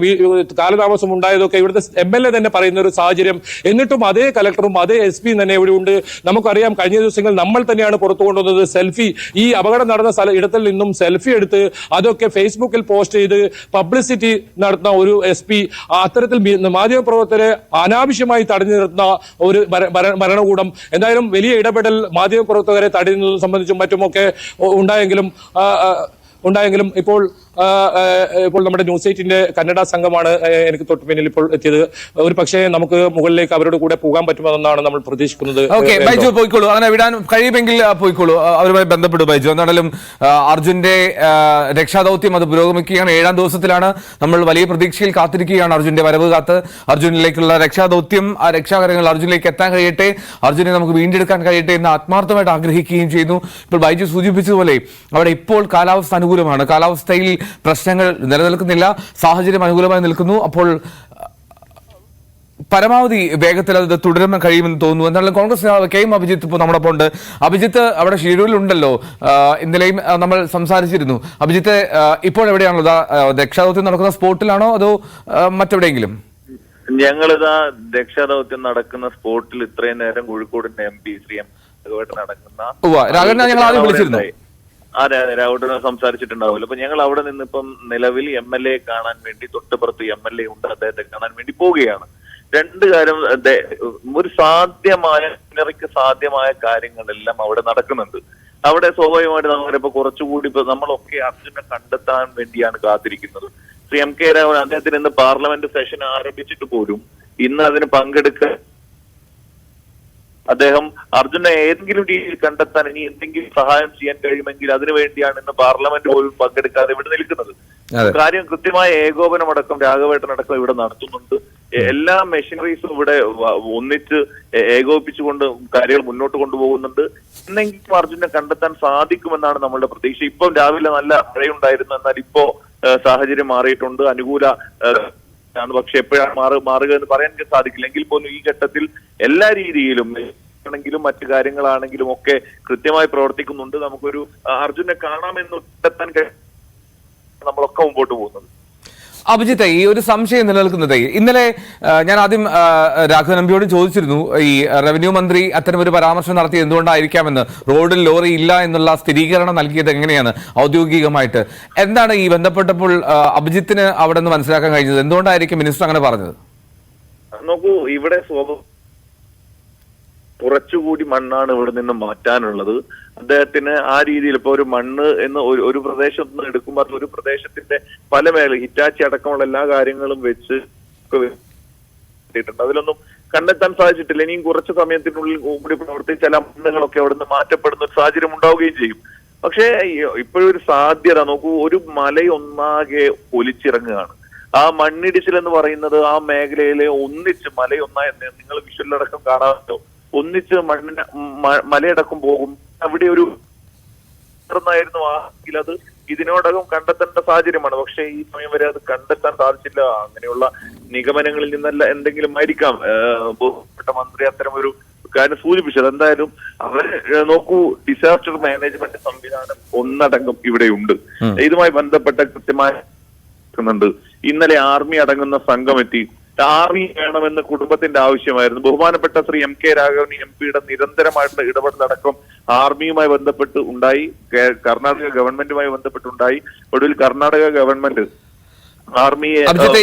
കാലതാമസം ഉണ്ടായതൊക്കെ ഇവിടുത്തെ MLA തന്നെ പറയുന്ന ഒരു സാഹചര്യം. എന്നിട്ടും അതേ കലക്ടറും അതേ SP തന്നെ ഇവിടെ ഉണ്ട്. നമുക്കറിയാം കഴിഞ്ഞ ദിവസങ്ങൾ നമ്മൾ തന്നെയാണ് പുറത്തു കൊണ്ടുവന്നത് സെൽഫി. ഈ അപകടം നടന്ന ഇടത്തിൽ നിന്നും സെൽഫി എടുത്ത് അതൊക്കെ ഫേസ്ബുക്കിൽ പോസ്റ്റ് ചെയ്ത് പബ്ലിസിറ്റി നടത്തുന്ന ഒരു SP, അത്തരത്തിൽ മാധ്യമപ്രവർത്തകരെ അനാവശ്യമായി തടഞ്ഞു നിർത്തുന്ന ഒരു ഭരണകൂടം. എന്തായാലും വലിയ ഇടപെടൽ മാധ്യമപ്രവർത്തകരെ തടയുന്നത് സംബന്ധിച്ചും മറ്റുമൊക്കെ ഉണ്ടായെങ്കിലും ഇപ്പോൾ നമ്മുടെ ന്യൂസ് 18-ന്റെ കന്നഡ സംഘമാണ് എനിക്ക് തൊട്ട് പിന്നിൽ ഇപ്പോൾ എത്തിയത്. ഒരു പക്ഷേ നമുക്ക് മുകളിലേക്ക് അവരുടെ കൂടെ പോകാൻ പറ്റുമെന്നാണ് നമ്മൾ പ്രതീക്ഷിക്കുന്നത്. ഓക്കെ ബൈജു, പോയിക്കോളൂ. അങ്ങനെ വിടാൻ കഴിയുമെങ്കിൽ പോയിക്കോളൂ, അവരുമായി ബന്ധപ്പെടും ബൈജു. എന്നാലും അർജുന്റെ രക്ഷാദൌത്യം അത് പുരോഗമിക്കുകയാണ്. 7-ാം ദിവസത്തിലാണ്. നമ്മൾ വലിയ പ്രതീക്ഷയിൽ കാത്തിരിക്കുകയാണ് അർജുന്റെ വരവ് കാത്ത്. അർജുനിലേക്കുള്ള രക്ഷാദൌത്യം, ആ രക്ഷാകരങ്ങൾ അർജുനിലേക്ക് എത്താൻ കഴിയട്ടെ, അർജുനെ നമുക്ക് വീണ്ടെടുക്കാൻ കഴിയട്ടെ എന്ന് ആത്മാർത്ഥമായിട്ട് ആഗ്രഹിക്കുകയും ചെയ്യുന്നു. ഇപ്പോൾ ബൈജു സൂചിപ്പിച്ചതുപോലെ അവിടെ ഇപ്പോൾ കാലാവസ്ഥ അനുകൂലമാണ്. കാലാവസ്ഥയിൽ പ്രശ്നങ്ങൾ നിലനിൽക്കുന്നില്ല, സാഹചര്യം അനുകൂലമായി നിൽക്കുന്നു. അപ്പോൾ പരമാവധി വേഗത്തിൽ അത് തുടരാൻ കഴിയുമെന്ന് തോന്നുന്നു. എന്നാലും കോൺഗ്രസ് KM അഭിജിത്ത് ഇപ്പോൾ നമ്മുടെ ഒപ്പം ഉണ്ട്. അഭിജിത്ത് അവിടെ ഷിരൂരിലുണ്ടല്ലോ, ഇന്നലെയും നമ്മൾ സംസാരിച്ചിരുന്നു. അഭിജിത്ത് ഇപ്പോൾ എവിടെയാണോ? രക്ഷാദൌത്യം നടക്കുന്ന സ്പോട്ടിലാണോ അതോ മറ്റെവിടെയെങ്കിലും? ഞങ്ങളിതാ രക്ഷാദൗത്യം നടക്കുന്ന സ്പോട്ടിൽ ഇത്രയും നേരം കോഴിക്കോടിന്റെ MP ശ്രീ എം രാഘവനെ ഞങ്ങൾ ആദ്യം വിളിച്ചിരുന്നു. അതെ രാഘവനെ സംസാരിച്ചിട്ടുണ്ടാവുമല്ലോ. അപ്പൊ ഞങ്ങൾ അവിടെ നിന്ന് ഇപ്പം നിലവിൽ MLA കാണാൻ വേണ്ടി തൊട്ടുപുറത്ത് MLA ഉണ്ട്, അദ്ദേഹത്തെ കാണാൻ വേണ്ടി പോവുകയാണ്. രണ്ട് കാര്യം, ഒരു സാധ്യമായ കാര്യങ്ങളെല്ലാം അവിടെ നടക്കുന്നുണ്ട്. അവിടെ സ്വാഭാവികമായിട്ട് നമ്മളിപ്പോ കുറച്ചുകൂടി ഇപ്പൊ നമ്മളൊക്കെ അർജുനെ കണ്ടെത്താൻ വേണ്ടിയാണ് കാത്തിരിക്കുന്നത്. ശ്രീ MK രാഘവൻ അദ്ദേഹത്തിന് ഇന്ന് പാർലമെന്റ് സെഷൻ ആരംഭിച്ചിട്ട് പോലും ഇന്ന് അതിന് പങ്കെടുക്കാൻ അദ്ദേഹം അർജുനെ ഏതെങ്കിലും രീതിയിൽ കണ്ടെത്താൻ ഇനി എന്തെങ്കിലും സഹായം ചെയ്യാൻ കഴിയുമെങ്കിൽ അതിനു വേണ്ടിയാണ് ഇന്ന് പാർലമെന്റ് പോലും പങ്കെടുക്കാതെ ഇവിടെ നിൽക്കുന്നത്. കാര്യം കൃത്യമായ ഏകോപനമടക്കം രാഘവേട്ടനടക്കം ഇവിടെ നടത്തുന്നുണ്ട്. എല്ലാ മെഷീനറീസും ഇവിടെ ഒന്നിച്ച് ഏകോപിപ്പിച്ചുകൊണ്ട് കാര്യങ്ങൾ മുന്നോട്ട് കൊണ്ടുപോകുന്നുണ്ട്. എന്നെങ്കിലും അർജുനെ കണ്ടെത്താൻ സാധിക്കുമെന്നാണ് നമ്മളുടെ പ്രതീക്ഷ. ഇപ്പം രാവിലെ നല്ല മഴയുണ്ടായിരുന്നു, എന്നാൽ ഇപ്പോ സാഹചര്യം മാറിയിട്ടുണ്ട്, അനുകൂല ആണ്. പക്ഷെ എപ്പോഴാണ് മാറുക എന്ന് പറയാൻ സാധിക്കില്ല. എങ്കിൽ പോലും ഈ ഘട്ടത്തിൽ എല്ലാ രീതിയിലും ആണെങ്കിലും മറ്റു കാര്യങ്ങളാണെങ്കിലും ഒക്കെ കൃത്യമായി പ്രവർത്തിക്കുന്നുണ്ട്. നമുക്കൊരു അർജുനെ കാണാമെന്ന് കണ്ടെത്താൻ നമ്മളൊക്കെ മുമ്പോട്ട് പോകുന്നത്. അഭിജിത്ത്, ഈ ഒരു സംശയം നിലനിൽക്കുന്നത്, ഇന്നലെ ഞാൻ ആദ്യം രാഘവൻ എംപിയോട് ചോദിച്ചിരുന്നു, ഈ റവന്യൂ മന്ത്രി അത്തരമൊരു പരാമർശം നടത്തി എന്തുകൊണ്ടായിരിക്കാമെന്ന്, റോഡിൽ ലോറി ഇല്ല എന്നുള്ള സ്ഥിരീകരണം നൽകിയത് എങ്ങനെയാണ് ഔദ്യോഗികമായിട്ട്? എന്താണ് ഈ ബന്ധപ്പെട്ടപ്പോൾ അഭിജിത്തിന് അവിടെ നിന്ന് മനസ്സിലാക്കാൻ കഴിഞ്ഞത്? എന്തുകൊണ്ടായിരിക്കും മിനിസ്റ്റർ അങ്ങനെ പറഞ്ഞത്? നോക്കൂ, ഇവിടെ കുറച്ചുകൂടി മണ്ണാണ് ഇവിടെ നിന്ന് മാറ്റാനുള്ളത്. അദ്ദേഹത്തിന് ആ രീതിയിൽ ഇപ്പൊ ഒരു മണ്ണ് എന്ന് ഒരു പ്രദേശത്ത് നിന്ന് എടുക്കുമ്പോൾ അത് ഒരു പ്രദേശത്തിന്റെ പല മേഖല ഹിറ്റാച്ചി അടക്കമുള്ള എല്ലാ കാര്യങ്ങളും വെച്ച് അതിലൊന്നും കണ്ടെത്താൻ സാധിച്ചിട്ടില്ല. ഇനിയും കുറച്ച് സമയത്തിനുള്ളിൽ കൂടി പ്രവർത്തിച്ച ചില മണ്ണുകളൊക്കെ അവിടെ നിന്ന് മാറ്റപ്പെടുന്ന ഒരു സാഹചര്യം ഉണ്ടാവുകയും ചെയ്യും. പക്ഷേ ഇപ്പോഴൊരു സാധ്യത നോക്കൂ, ഒരു മലയൊന്നാകെ ഒലിച്ചിറങ്ങുകയാണ്. ആ മണ്ണിടിച്ചിൽ എന്ന് പറയുന്നത് ആ മേഖലയിലെ ഒന്നിച്ച് മലയൊന്നായി നിങ്ങൾ വിഷ്വലടക്കം കാണാമല്ലോ, ഒന്നിച്ച് മലയടക്കം പോകും. അവിടെ ഒരു ആയിരുന്നു ആണെങ്കിൽ അത് ഇതിനോടകം കണ്ടെത്തേണ്ട സാഹചര്യമാണ്. പക്ഷെ ഈ സമയം വരെ അത് കണ്ടെത്താൻ സാധിച്ചില്ല. അങ്ങനെയുള്ള നിഗമനങ്ങളിൽ നിന്നല്ല എന്തെങ്കിലും ആയിരിക്കാം ബഹുമാനപ്പെട്ട മന്ത്രി അത്തരം ഒരു കാര്യം സൂചിപ്പിച്ചത്. എന്തായാലും അവർ നോക്കൂ, ഡിസാസ്റ്റർ മാനേജ്മെന്റ് സംവിധാനം ഒന്നടങ്കം ഇവിടെയുണ്ട്. ഇതുമായി ബന്ധപ്പെട്ട കൃത്യമായ ഇന്നലെ ആർമി അടങ്ങുന്ന സംഘം എത്തി. ആർമി വേണമെന്ന് കുടുംബത്തിന്റെ ആവശ്യമായിരുന്നു. ബഹുമാനപ്പെട്ട ശ്രീ MK രാഘവൻ MP-യുടെ നിരന്തരമായിട്ടുള്ള ഇടപെടലടക്കം ആർമിയുമായി ബന്ധപ്പെട്ട് ഉണ്ടായി, കർണാടക ഗവൺമെന്റുമായി ബന്ധപ്പെട്ടുണ്ടായി. ഒടുവിൽ കർണാടക ഗവൺമെന്റ് ആർമിയെ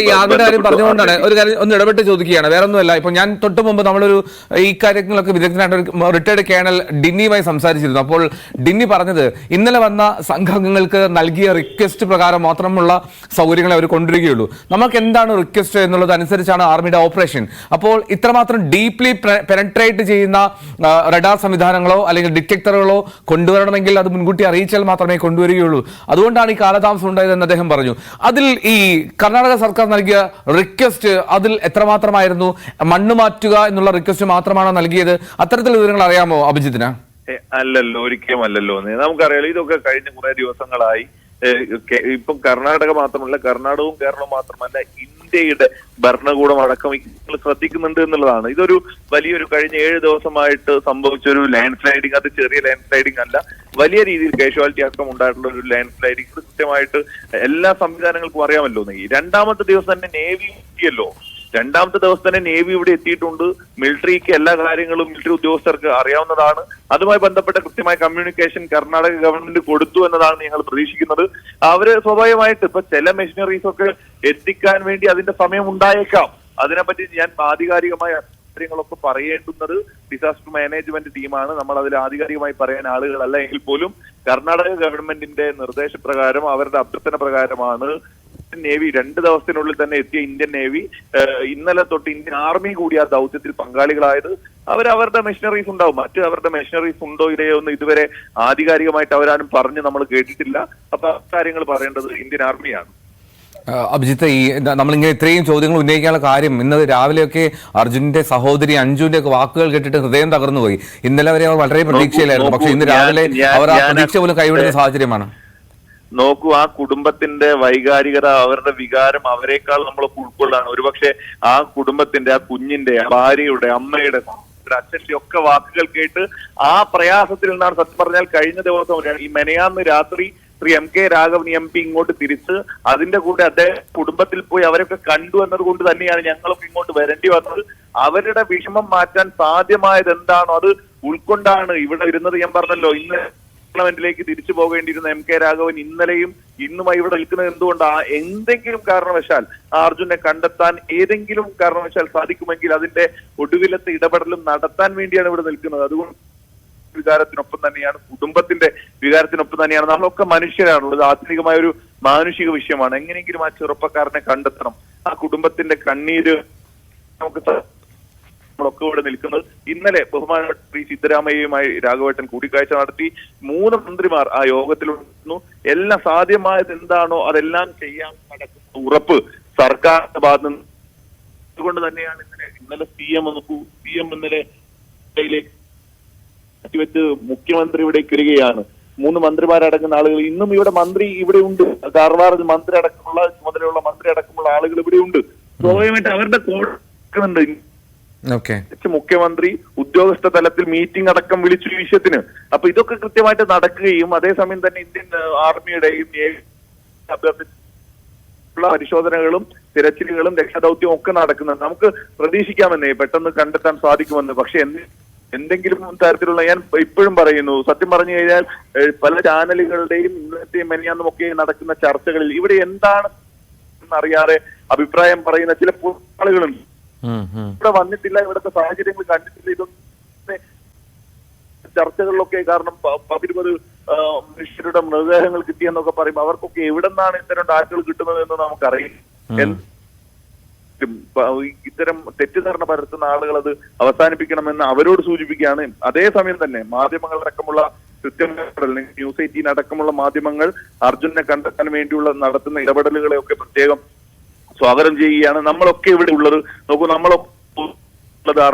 കാര്യം പറഞ്ഞുകൊണ്ടാണ് ഒരു കാര്യം ഒന്ന് ഇടപെട്ട് ചോദിക്കുകയാണ്, വേറെ ഒന്നുമല്ല. ഇപ്പൊ ഞാൻ തൊട്ട് മുമ്പ് നമ്മളൊരു ഈ കാര്യങ്ങളൊക്കെ വിദഗ്ധനായിട്ട് റിട്ടയർഡ് കേണൽ ഡിന്നിയുമായി സംസാരിച്ചിരുന്നു. അപ്പോൾ ഡിന്നി പറഞ്ഞത് ഇന്നലെ വന്ന സംഘങ്ങൾക്ക് നൽകിയ റിക്വസ്റ്റ് പ്രകാരം മാത്രമുള്ള സൗകര്യങ്ങളെ അവർ കൊണ്ടുവരികയുള്ളൂ. നമുക്ക് എന്താണ് റിക്വസ്റ്റ് എന്നുള്ളത് അനുസരിച്ചാണ് ആർമിയുടെ ഓപ്പറേഷൻ. അപ്പോൾ ഇത്രമാത്രം ഡീപ്ലി പെനട്രേറ്റ് ചെയ്യുന്ന റഡാർ സംവിധാനങ്ങളോ അല്ലെങ്കിൽ ഡിറ്റക്ടറുകളോ കൊണ്ടുവരണമെങ്കിൽ അത് മുൻകൂട്ടി അറിയിച്ചാൽ മാത്രമേ കൊണ്ടുവരികയുള്ളൂ. അതുകൊണ്ടാണ് ഈ കാലതാമസം ഉണ്ടായതെന്ന് അദ്ദേഹം പറഞ്ഞു. അതിൽ ഈ കർണാടക സർക്കാർ നൽകിയ റിക്വസ്റ്റ് അതിൽ എത്രമാത്രമായിരുന്നു? മണ്ണ് മാറ്റുക എന്നുള്ള റിക്വസ്റ്റ് മാത്രമാണോ നൽകിയത്? അത്തരത്തിലുള്ള വിവരങ്ങൾ അറിയാമോ അഭിജിത്തിന്? അല്ലല്ലോ, ഒരിക്കലും അല്ലല്ലോ. നമുക്കറിയാലോ, ഇതൊക്കെ കഴിഞ്ഞ കുറെ ദിവസങ്ങളായി. ഇപ്പം കർണാടക മാത്രമല്ല, കർണാടകവും കേരളവും മാത്രമല്ല, ഇന്ത്യയുടെ ഭരണകൂടം അടക്കം ശ്രദ്ധിക്കുന്നുണ്ട് എന്നുള്ളതാണ്. ഇതൊരു വലിയൊരു കഴിഞ്ഞ 7 ദിവസമായിട്ട് സംഭവിച്ച ഒരു ലാൻഡ് സ്ലൈഡിങ്. അത് ചെറിയ ലാൻഡ് സ്ലൈഡിങ് അല്ല, വലിയ രീതിയിൽ കാഷ്വാലിറ്റി അടക്കം ഉണ്ടായിട്ടുള്ള ഒരു ലാൻഡ് സ്ലൈഡിങ്. കൃത്യമായിട്ട് എല്ലാ സംവിധാനങ്ങൾക്കും അറിയാമല്ലോ. രണ്ടാമത്തെ ദിവസം തന്നെ നേവി എത്തിയല്ലോ. രണ്ടാമത്തെ ദിവസം തന്നെ നേവി ഇവിടെ എത്തിയിട്ടുണ്ട്. മിലിറ്ററിക്ക് എല്ലാ കാര്യങ്ങളും മിലിറ്ററി ഉദ്യോഗസ്ഥർക്ക് അറിയാവുന്നതാണ്. അതുമായി ബന്ധപ്പെട്ട കൃത്യമായ കമ്മ്യൂണിക്കേഷൻ കർണാടക ഗവൺമെന്റ് കൊടുത്തു എന്നതാണ് ഞങ്ങൾ പ്രതീക്ഷിക്കുന്നത്. അവര് സ്വാഭാവികമായിട്ട് ഇപ്പൊ ചില മെഷീനറീസ് ഒക്കെ എത്തിക്കാൻ വേണ്ടി അതിന്റെ സമയം ഉണ്ടായേക്കാം. അതിനെപ്പറ്റി ഞാൻ ആധികാരികമായ കാര്യങ്ങളൊക്കെ പറയേണ്ടുന്നത് ഡിസാസ്റ്റർ മാനേജ്മെന്റ് ടീമാണ്. നമ്മൾ അതിൽ ആധികാരികമായി പറയാൻ ആളുകളല്ല. എങ്കിൽ പോലും കർണാടക ഗവൺമെന്റിന്റെ നിർദ്ദേശപ്രകാരം അവരുടെ അഭ്യർത്ഥന പ്രകാരമാണ് നേവി 2 ദിവസത്തിനുള്ളിൽ തന്നെ എത്തിയ ഇന്ത്യൻ നേവി ഇന്നലെ തൊട്ട് ഇന്ത്യൻ ആർമി കൂടി ആ ദൗത്യത്തിൽ പങ്കാളികളായത്. അവരുടെ മെഷീനറീസ് ഉണ്ടാവും. മറ്റ് അവരുടെ മെഷീനറീസ് ഉണ്ടോ ഇല്ലയോ എന്ന് ഇതുവരെ ആധികാരികമായിട്ട് അവരാരും പറഞ്ഞ് നമ്മൾ കേട്ടിട്ടില്ല. അപ്പൊ ആ കാര്യങ്ങൾ പറയേണ്ടത് ഇന്ത്യൻ ആർമിയാണ്. അഭിജിത്ത്, ഈ നമ്മളിങ്ങനെ ഇത്രയും ചോദ്യങ്ങൾ ഉന്നയിക്കാനുള്ള കാര്യം, ഇന്ന് രാവിലെയൊക്കെ അർജുന്റെ സഹോദരി അഞ്ജുവിന്റെ ഒക്കെ വാക്കുകൾ കേട്ടിട്ട് ഹൃദയം തകർന്നുപോയി. ഇന്നലെ വരെ അവർ വളരെ പ്രതീക്ഷയിലായിരുന്നു. പക്ഷെ ഇന്ന് രാവിലെ അവർ ആ പ്രതീക്ഷ പോലും കൈവിടുന്ന സാഹചര്യമാണ്. നോക്കൂ, ആ കുടുംബത്തിന്റെ വൈകാരികത, അവരുടെ വികാരം അവരെക്കാൾ നമ്മൾ ഉൾക്കൊള്ളാണ്. ഒരുപക്ഷെ ആ കുടുംബത്തിന്റെ, ആ കുഞ്ഞിന്റെ, ആ ഭാര്യയുടെ, അമ്മയുടെ, അച്ഛന്റെ ഒക്കെ വാക്കുകൾ കേട്ട് ആ പ്രയാസത്തിൽ നിന്നാണ് സത്യം പറഞ്ഞാൽ കഴിഞ്ഞ ദിവസം ഈ മെനയാന്ന് രാത്രി ശ്രീ MK രാഘവൻ MP ഇങ്ങോട്ട് തിരിച്ച് അതിന്റെ കൂടെ അദ്ദേഹം കുടുംബത്തിൽ പോയി അവരൊക്കെ കണ്ടു എന്നതുകൊണ്ട് തന്നെയാണ് ഞങ്ങളൊക്കെ ഇങ്ങോട്ട് വരേണ്ടി വന്നത്. അവരുടെ വിഷമം മാറ്റാൻ സാധ്യമായത് എന്താണോ അത് ഉൾക്കൊണ്ടാണ് ഇവിടെ ഇരുന്നത്. ഞാൻ പറഞ്ഞല്ലോ, ഇന്ന് പാർലമെന്റിലേക്ക് തിരിച്ചു പോകേണ്ടിയിരുന്ന MK രാഘവൻ ഇന്നലെയും ഇന്നുമായി ഇവിടെ നിൽക്കുന്നത് എന്തുകൊണ്ടാണ്? എന്തെങ്കിലും കാരണവശാൽ അർജുനെ കണ്ടെത്താൻ ഏതെങ്കിലും കാരണവശാൽ സാധിക്കുമെങ്കിൽ അതിന്റെ ഒടുവിലത്തെ ഇടപെടലും നടത്താൻ വേണ്ടിയാണ് ഇവിടെ നിൽക്കുന്നത്. അതുകൊണ്ട് വികാരത്തിനൊപ്പം തന്നെയാണ്, കുടുംബത്തിന്റെ വികാരത്തിനൊപ്പം തന്നെയാണ്. നമ്മളൊക്കെ മനുഷ്യരാണുള്ളത്. ആധുനികമായ ഒരു മാനുഷിക വിഷയമാണ്. എങ്ങനെയെങ്കിലും ആ ചെറുപ്പക്കാരനെ കണ്ടെത്തണം. ആ കുടുംബത്തിന്റെ കണ്ണീര് നമുക്ക് നമ്മളൊക്കെ ഇവിടെ നിൽക്കുന്നത്. ഇന്നലെ ബഹുമാനപ്പെട്ട ശ്രീ സിദ്ധരാമയ്യയുമായി രാഘവേട്ടൻ കൂടിക്കാഴ്ച നടത്തി. 3 മന്ത്രിമാർ ആ യോഗത്തിലുണ്ടായിരുന്നു. എല്ലാം സാധ്യമായത് എന്താണോ അതെല്ലാം ചെയ്യാൻ നടക്കുന്ന ഉറപ്പ് സർക്കാരിന്റെ ഭാഗത്ത് നിന്ന്. അതുകൊണ്ട് തന്നെയാണ് ഇന്നലെ CM ഇന്നലെ വെച്ച് മുഖ്യമന്ത്രി ഇവിടേക്ക് വരികയാണ്. 3 മന്ത്രിമാരടങ്ങുന്ന ആളുകൾ ഇന്നും ഇവിടെ മന്ത്രി ഇവിടെ ഉണ്ട്. കാർവാറിൽ മന്ത്രി അടക്കമുള്ള ചുമതലയുള്ള മന്ത്രി അടക്കമുള്ള ആളുകൾ ഇവിടെ ഉണ്ട്. സ്വാഭാവികമായിട്ട് അവരുടെ കോടുന്നുണ്ട്. മുഖ്യമന്ത്രി ഉദ്യോഗസ്ഥ തലത്തിൽ മീറ്റിംഗ് അടക്കം വിളിച്ചു ഈ വിഷയത്തിന്. അപ്പൊ ഇതൊക്കെ കൃത്യമായിട്ട് നടക്കുകയും അതേസമയം തന്നെ ഇന്ത്യൻ ആർമിയുടെയും പരിശോധനകളും തിരച്ചിലുകളും രക്ഷാദൌത്യവും ഒക്കെ നടക്കുന്നുണ്ട്. നമുക്ക് പ്രതീക്ഷിക്കാമെന്നേ പെട്ടെന്ന് കണ്ടെത്താൻ സാധിക്കുമെന്ന്. പക്ഷെ എന്തെങ്കിലും തരത്തിലുള്ള, ഞാൻ ഇപ്പോഴും പറയുന്നു, സത്യം പറഞ്ഞു കഴിഞ്ഞാൽ പല ചാനലുകളുടെയും ഇന്നത്തെയും മെനിയാന്നുമൊക്കെ നടക്കുന്ന ചർച്ചകളിൽ ഇവിടെ എന്താണ് എന്നറിയാതെ അഭിപ്രായം പറയുന്ന ചില ആളുകളുണ്ട്. ഇവിടെ വന്നിട്ടില്ല, ഇവിടുത്തെ സാഹചര്യങ്ങൾ കണ്ടിട്ടില്ല. ഇതൊക്കെ ചർച്ചകളിലൊക്കെ കാരണം 10-20 മനുഷ്യരുടെ മൃതദേഹങ്ങൾ കിട്ടിയെന്നൊക്കെ പറയുമ്പോൾ അവർക്കൊക്കെ എവിടെ നിന്നാണ് ഇത്തരം ഡാറ്റകൾ കിട്ടുന്നത് എന്ന് നമുക്കറിയാം. ഇത്തരം തെറ്റിദ്ധാരണ പരത്തുന്ന ആളുകൾ അത് അവസാനിപ്പിക്കണമെന്ന് അവരോട് സൂചിപ്പിക്കുകയാണ്. അതേസമയം തന്നെ മാധ്യമങ്ങളടക്കമുള്ള കൃത്യമായ ന്യൂസ് 18 അടക്കമുള്ള മാധ്യമങ്ങൾ അർജുനെ കണ്ടെത്താൻ വേണ്ടിയുള്ള നടത്തുന്ന ഇടപെടലുകളെയൊക്കെ പ്രത്യേകം സ്വാഗതം ചെയ്യുകയാണ്. നമ്മളൊക്കെ ഇവിടെ ഉള്ളത് നോക്കൂ, നമ്മളൊക്കെ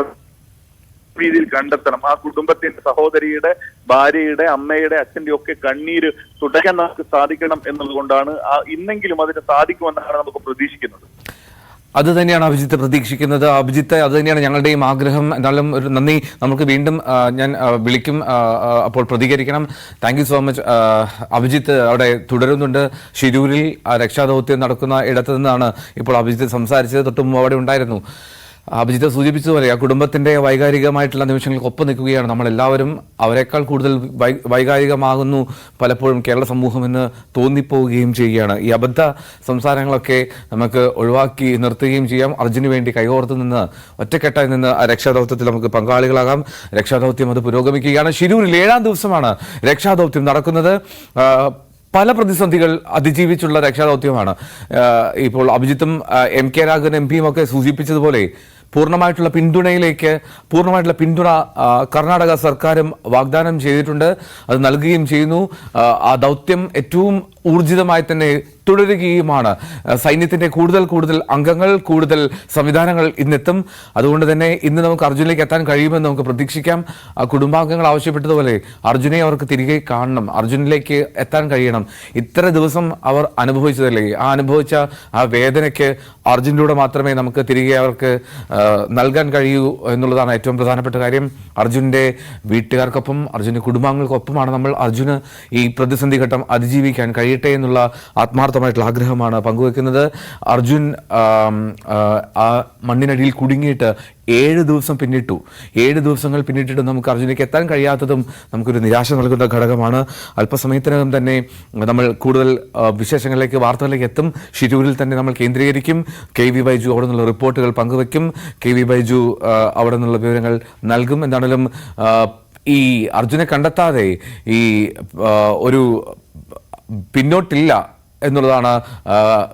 രീതിയിൽ കണ്ടെത്തണം. ആ കുടുംബത്തിന്റെ സഹോദരിയുടെ, ഭാര്യയുടെ, അമ്മയുടെ, അച്ഛന്റെ ഒക്കെ കണ്ണീര് തുടയ്ക്കാൻ നമുക്ക് സാധിക്കണം എന്നതുകൊണ്ടാണ് ഇന്നെങ്കിലും അതിന് സാധിക്കുമെന്നാണ് നമുക്ക് പ്രതീക്ഷിക്കുന്നത്. അത് തന്നെയാണ് അഭിജിത്ത് പ്രതീക്ഷിക്കുന്നത്. അഭിജിത്ത്, അത് തന്നെയാണ് ഞങ്ങളുടെയും ആഗ്രഹം. എന്നാലും ഒരു നന്ദി. നമുക്ക് വീണ്ടും ഞാൻ വിളിക്കും, അപ്പോൾ പ്രതികരിക്കണം. Thank you so much. Abhijith അവിടെ തുടരുന്നുണ്ട്. ശിരൂരിൽ രക്ഷാദൗത്യം നടക്കുന്ന ഇടത്തു നിന്നാണ് ഇപ്പോൾ അഭിജിത്ത് സംസാരിച്ചത്. തൊട്ട് മുമ്പ് അവിടെ ഉണ്ടായിരുന്നു. അഭിജിത്ത് സൂചിപ്പിച്ചതുപോലെ ആ കുടുംബത്തിന്റെ വൈകാരികമായിട്ടുള്ള നിമിഷങ്ങൾക്ക് ഒപ്പം നിൽക്കുകയാണ് നമ്മളെല്ലാവരും. അവരെക്കാൾ കൂടുതൽ വൈകാരികമാകുന്നു പലപ്പോഴും കേരള സമൂഹമെന്ന് തോന്നിപ്പോവുകയും ചെയ്യുകയാണ്. ഈ അബദ്ധ സംസാരങ്ങളൊക്കെ നമുക്ക് ഒഴിവാക്കി നിർത്തുകയും ചെയ്യാം. അർജുന് വേണ്ടി കൈകോർത്ത് നിന്ന് ഒറ്റക്കെട്ടായി നിന്ന് ആ രക്ഷാദൗത്യത്തിൽ നമുക്ക് പങ്കാളികളാകാം. രക്ഷാദൗത്യം അത് പുരോഗമിക്കുകയാണ്. ശിരൂരിൽ 7ാം ദിവസമാണ് രക്ഷാദൗത്യം നടക്കുന്നത്. പല പ്രതിസന്ധികൾ അതിജീവിച്ചുള്ള രക്ഷാദൗത്യമാണ്. ഇപ്പോൾ അഭിജിത്തും MK രാഘവൻ MPയും ഒക്കെ സൂചിപ്പിച്ചതുപോലെ പൂർണ്ണമായിട്ടുള്ള പിന്തുണ കർണാടക സർക്കാരും വാഗ്ദാനം ചെയ്തിട്ടുണ്ട്. അത് നൽകുകയും ചെയ്യുന്നു. ആ ദൗത്യം ഏറ്റവും ഊർജിതമായി തന്നെ തുടരുകയുമാണ്. സൈന്യത്തിന്റെ കൂടുതൽ അംഗങ്ങൾ, കൂടുതൽ സംവിധാനങ്ങൾ ഇന്നെത്തും. അതുകൊണ്ട് തന്നെ ഇന്ന് നമുക്ക് അർജുനിലേക്ക് എത്താൻ കഴിയുമെന്ന് നമുക്ക് പ്രതീക്ഷിക്കാം. കുടുംബാംഗങ്ങൾ ആവശ്യപ്പെട്ടതുപോലെ അർജുനെ അവർക്ക് തിരികെ കാണണം, അർജുനിലേക്ക് എത്താൻ കഴിയണം. ഇത്ര ദിവസം അവർ അനുഭവിച്ചതല്ലേ, അനുഭവിച്ച ആ വേദനയ്ക്ക് അർജുനിലൂടെ മാത്രമേ നമുക്ക് തിരികെ അവർക്ക് നൽകാൻ കഴിയൂ എന്നുള്ളതാണ് ഏറ്റവും പ്രധാനപ്പെട്ട കാര്യം. അർജുൻ്റെ വീട്ടുകാർക്കൊപ്പം, അർജുൻ്റെ കുടുംബാംഗങ്ങൾക്കൊപ്പമാണ് നമ്മൾ അർജുന് ഈ പ്രതിസന്ധി ഘട്ടം അതിജീവിക്കാൻ കഴിയട്ടെ എന്നുള്ള ആത്മാർത്ഥമായിട്ടുള്ള ആഗ്രഹമാണ് പങ്കുവെക്കുന്നത്. അർജുൻ ആ മണ്ണിനടിയിൽ കുടുങ്ങിയിട്ട് 7 ദിവസം പിന്നിട്ടു. 7 ദിവസങ്ങൾ പിന്നിട്ടിട്ട് നമുക്ക് അർജുനേക്ക് എത്താൻ കഴിയാത്തതും നമുക്കൊരു നിരാശ നൽകുന്ന ഘടകമാണ്. അല്പസമയത്തിനകം തന്നെ നമ്മൾ കൂടുതൽ വിശേഷങ്ങളിലേക്ക്, വാർത്തകളിലേക്ക് എത്തും. ഷിരൂരിൽ തന്നെ നമ്മൾ കേന്ദ്രീകരിക്കും. KV ബൈജു അവിടെ നിന്നുള്ള റിപ്പോർട്ടുകൾ പങ്കുവയ്ക്കും. KV ബൈജു അവിടെ നിന്നുള്ള വിവരങ്ങൾ നൽകും. എന്താണെങ്കിലും ഈ അർജുനെ കണ്ടെത്താതെ ഈ ഒരു പിന്നോട്ടില്ല എന്നുള്ളതാണ്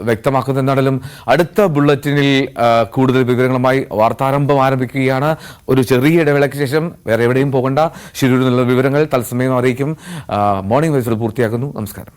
വ്യക്തമാക്കുന്നത്. എന്നാലും അടുത്ത ബുള്ളറ്റിനിൽ കൂടുതൽ വിവരങ്ങളുമായി വാർത്താരംഭം ആരംഭിക്കുകയാണ്. ഒരു ചെറിയ ഇടവേളയ്ക്ക് ശേഷം വേറെ എവിടെയും പോകണ്ട. ശിരൂരിൽ നിന്നുള്ള വിവരങ്ങൾ തത്സമയം അറിയിക്കും. മോർണിംഗ് വൈസിൽ പൂർത്തിയാക്കുന്നു. നമസ്കാരം.